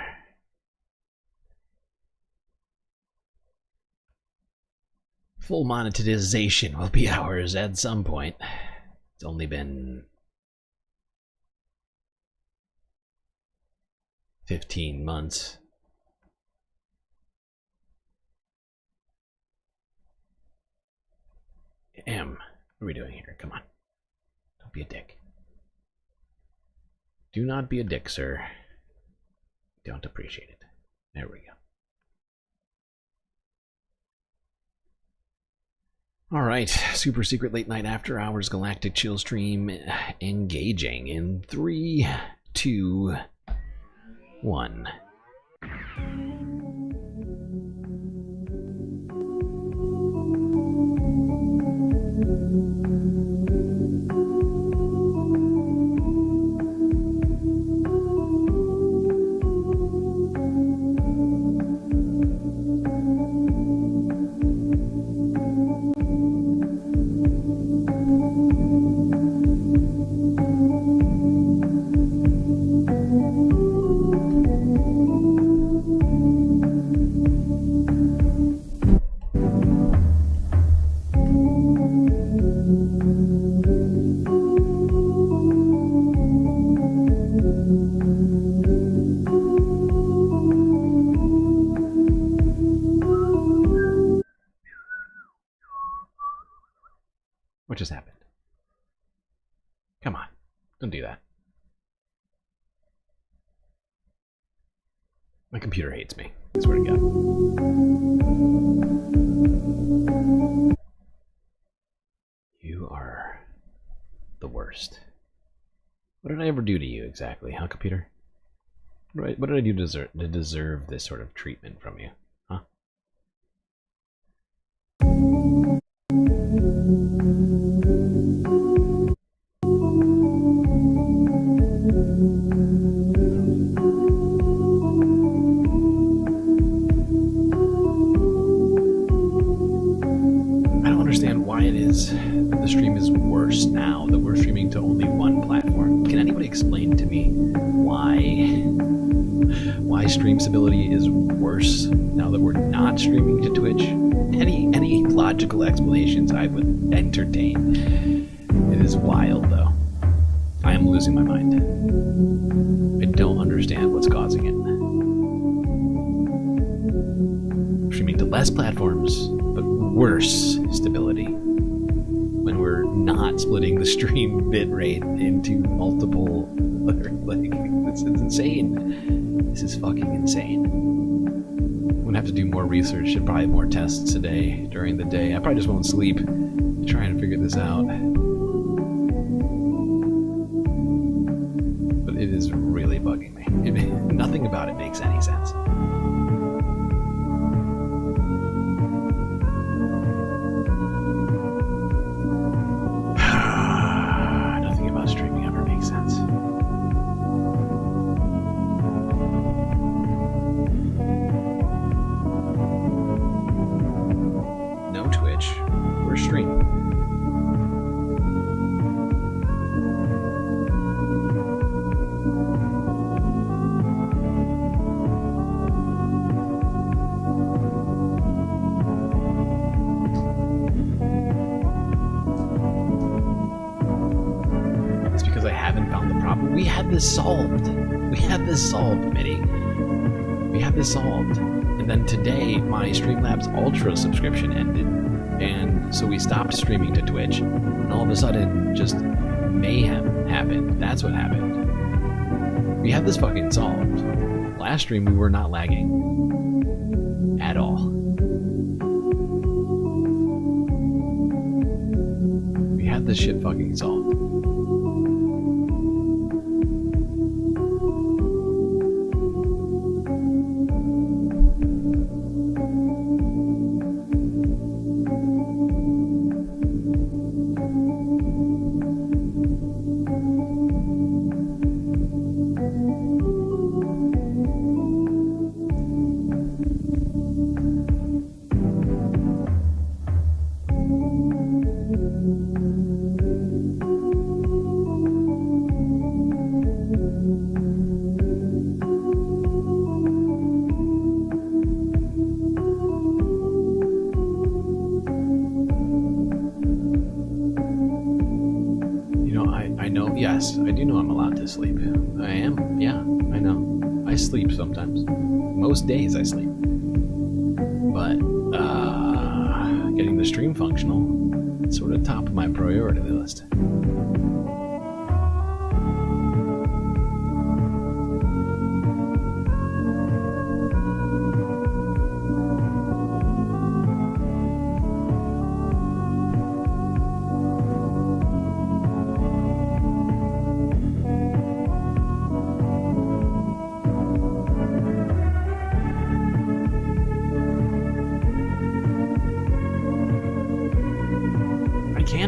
Full monetization will be ours at some point. It's only been 15 months. What are we doing here? Come on. Don't be a dick. Do not be a dick, sir. Don't appreciate it. There we go. Alright, super secret late night after hours galactic chill stream engaging in 3, 2, 1. Come on. Don't do that. My computer hates me. I swear to God. You are the worst. What did I ever do to you exactly, huh, computer? What did I do to deserve this sort of treatment from you, huh? I don't understand why it is that the stream is worse now that we're streaming to only one platform. Can anybody explain to me why stream stability is worse now that we're not streaming to Twitch? Any logical explanations I would entertain. It is wild, though. I am losing my mind. I don't understand what's causing it. Streaming to less platforms, but worse stability. When we're not splitting the stream bitrate into multiple, like, this is insane. This is fucking insane. I'm gonna have to do more research and probably more tests today during the day. I probably just won't sleep trying to figure this out. But it is really bugging me. Nothing about it makes any sense. Nothing about streaming ever makes sense. No Twitch, we're streaming. It's because I haven't found the problem. We had this solved. We had this solved, Mitty. We had this solved. And then today, my Streamlabs Ultra subscription ended, and so we stopped streaming to Twitch, and all of a sudden, just mayhem happened. That's what happened. We had this fucking solved. Last stream, we were not lagging at all. We had this shit fucking solved. Yes, I do know I'm allowed to sleep. I am, yeah, I know. I sleep sometimes. Most days I sleep. But, getting the stream functional, it's sort of top of my priority list.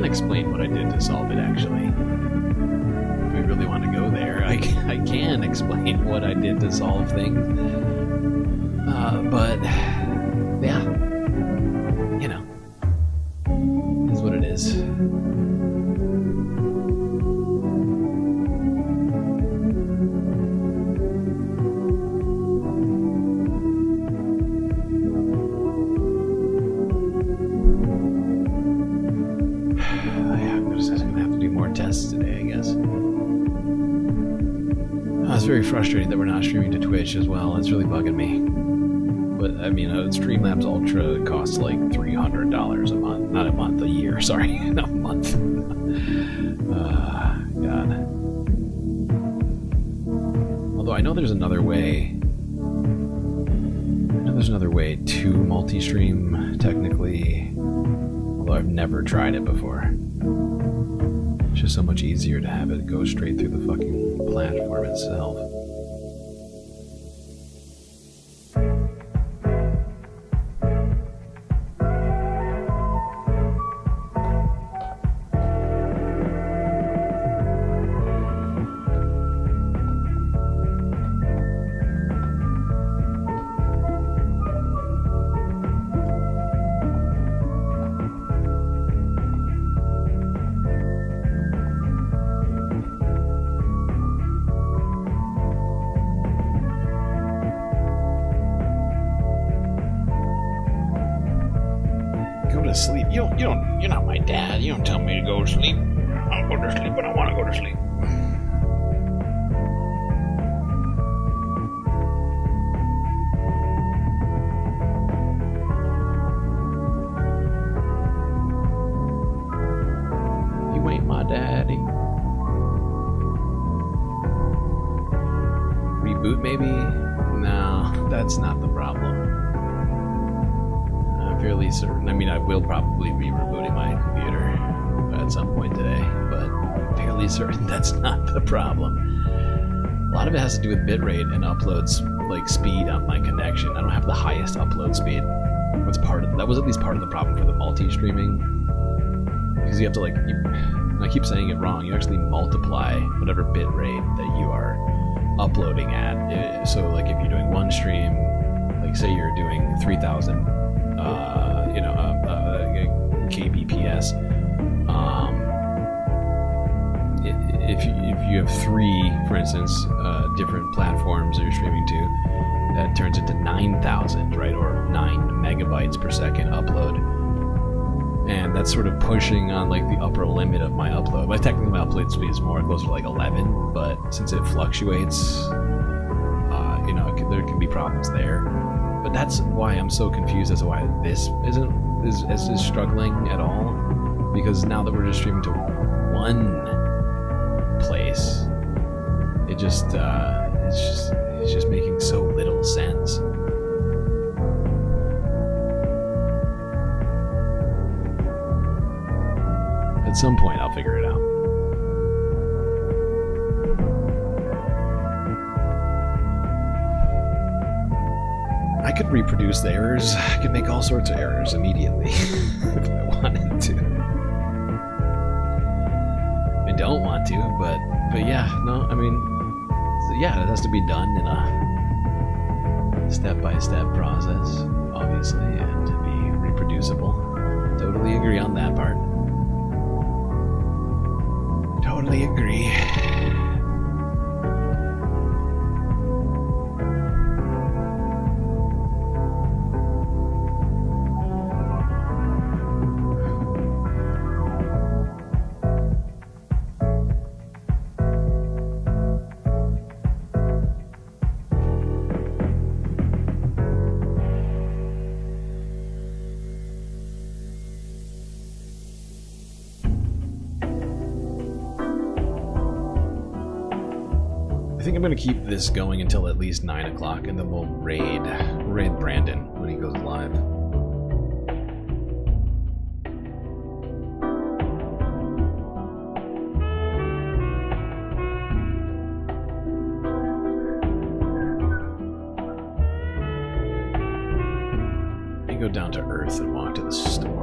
Explain what I did to solve it, actually. If we really want to go there, I can explain what I did to solve things. But, yeah. You know. It is what it is. Today, I guess. It's very frustrating that we're not streaming to Twitch as well. It's really bugging me. But I mean, Streamlabs Ultra costs like $300 a month, not a month, a year. Sorry, not a month. God. I know there's another way. I know there's another way to multi-stream technically, although I've never tried it before. It's just so much easier to have it go straight through the fucking platform itself. Sleep. You're not my dad. You don't tell me to go to sleep. I'll go to sleep when I want to go to sleep. You ain't my daddy. Reboot maybe? No, that's not the problem. Fairly certain. I mean, I will probably be rebooting my computer at some point today, but fairly certain that's not the problem. A lot of it has to do with bitrate and uploads, like speed on my connection. I don't have the highest upload speed. That was at least part of the problem for the multi-streaming, because you have to and I keep saying it wrong. You actually multiply whatever bitrate that you are uploading at. So, like, if you're doing one stream, like say you're doing 3,000. kbps. If you have three, for instance, different platforms that you're streaming to, that turns into 9,000, right, or 9 megabytes per second upload, and that's sort of pushing on like the upper limit of my upload. But technically, my upload speed is more close to like 11, but since it fluctuates, there can be problems there. But that's why I'm so confused as to why this is struggling at all. Because now that we're just streaming to one place, it's just making so little sense. At some point, I'll figure it out. I could reproduce the errors. I could make all sorts of errors immediately if I wanted to. I don't want to, but yeah, no, I mean, yeah, it has to be done in a step-by-step process, obviously, and to be reproducible. Totally agree on that part. Totally agree. I think I'm going to keep this going until at least 9 o'clock, and then we'll raid Brandon when he goes live. I go down to Earth and walk to the store.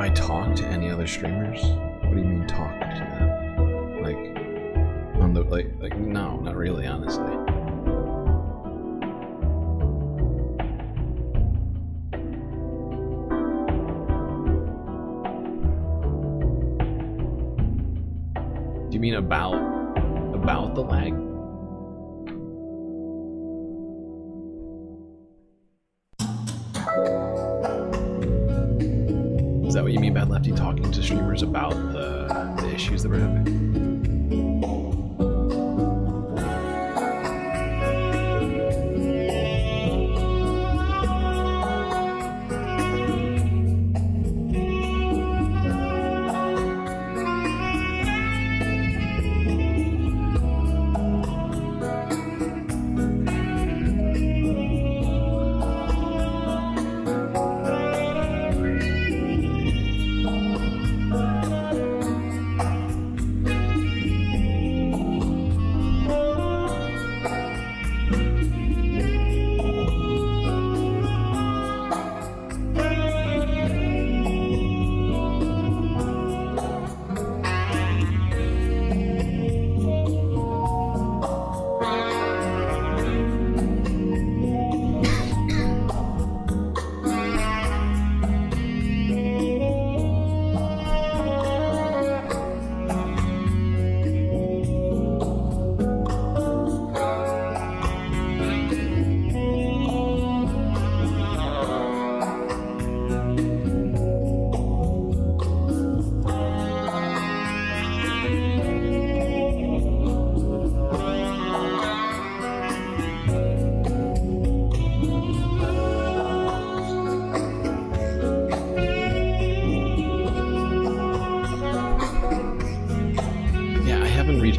I talk to any other streamers? What do you mean talk to them? Like, on the like no, not really, honestly. Do you mean about the lag? Is that what you mean by Lefty talking to streamers about the issues that we're having?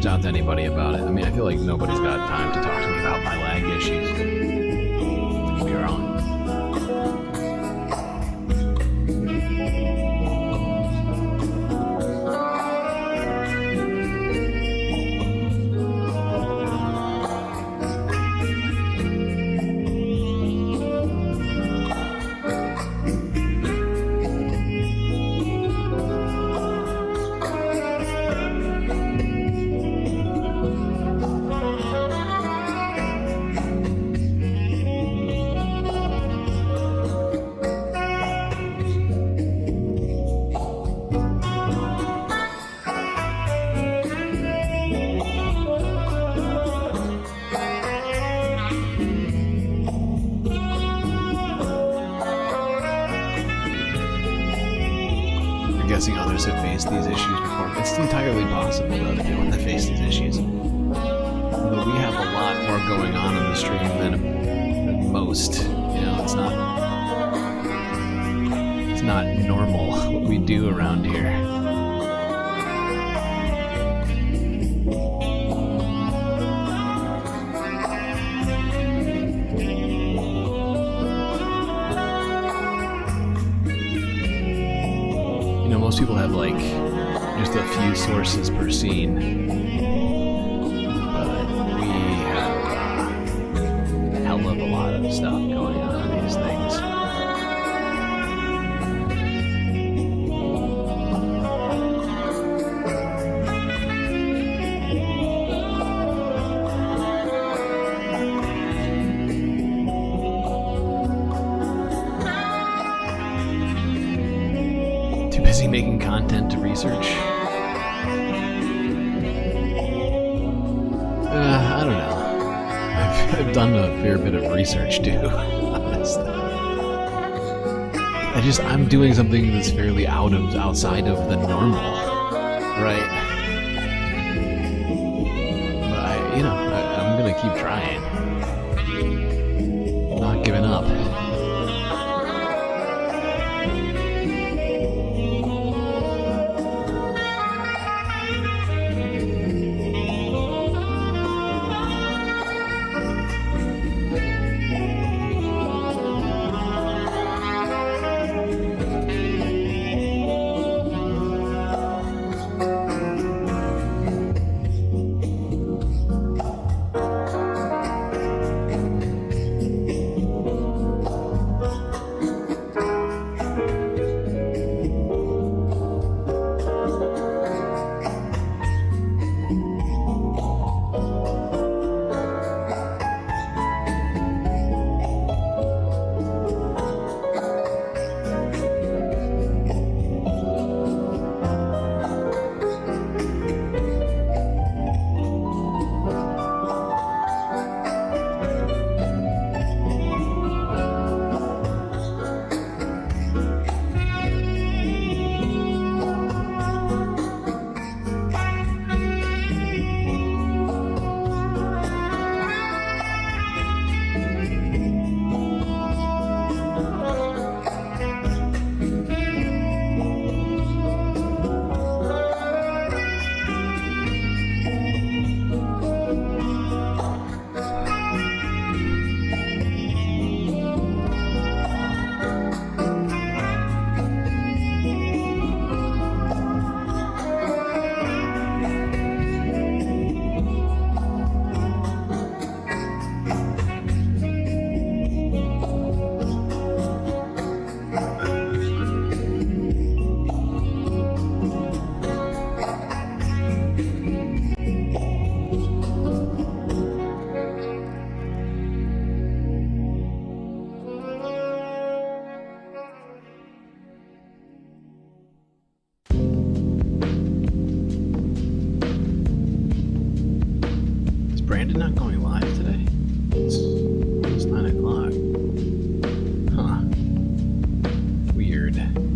Out to anybody about it. I mean, I feel like nobody's got time to talk to me about my lag issues. Could be wrong. Guessing others have faced these issues before. It's entirely possible, though, that no one have faced these issues. Although we have a lot more going on the stream than most. You know, it's not normal what we do around here. Most people have like just a few sources per scene, but we have a hell of a lot of stuff going on in these things. Making content to research. I don't know. I've done a fair bit of research too, honestly. I'm doing something that's fairly outside of the normal, right? But I'm gonna keep trying. Not giving up. weird.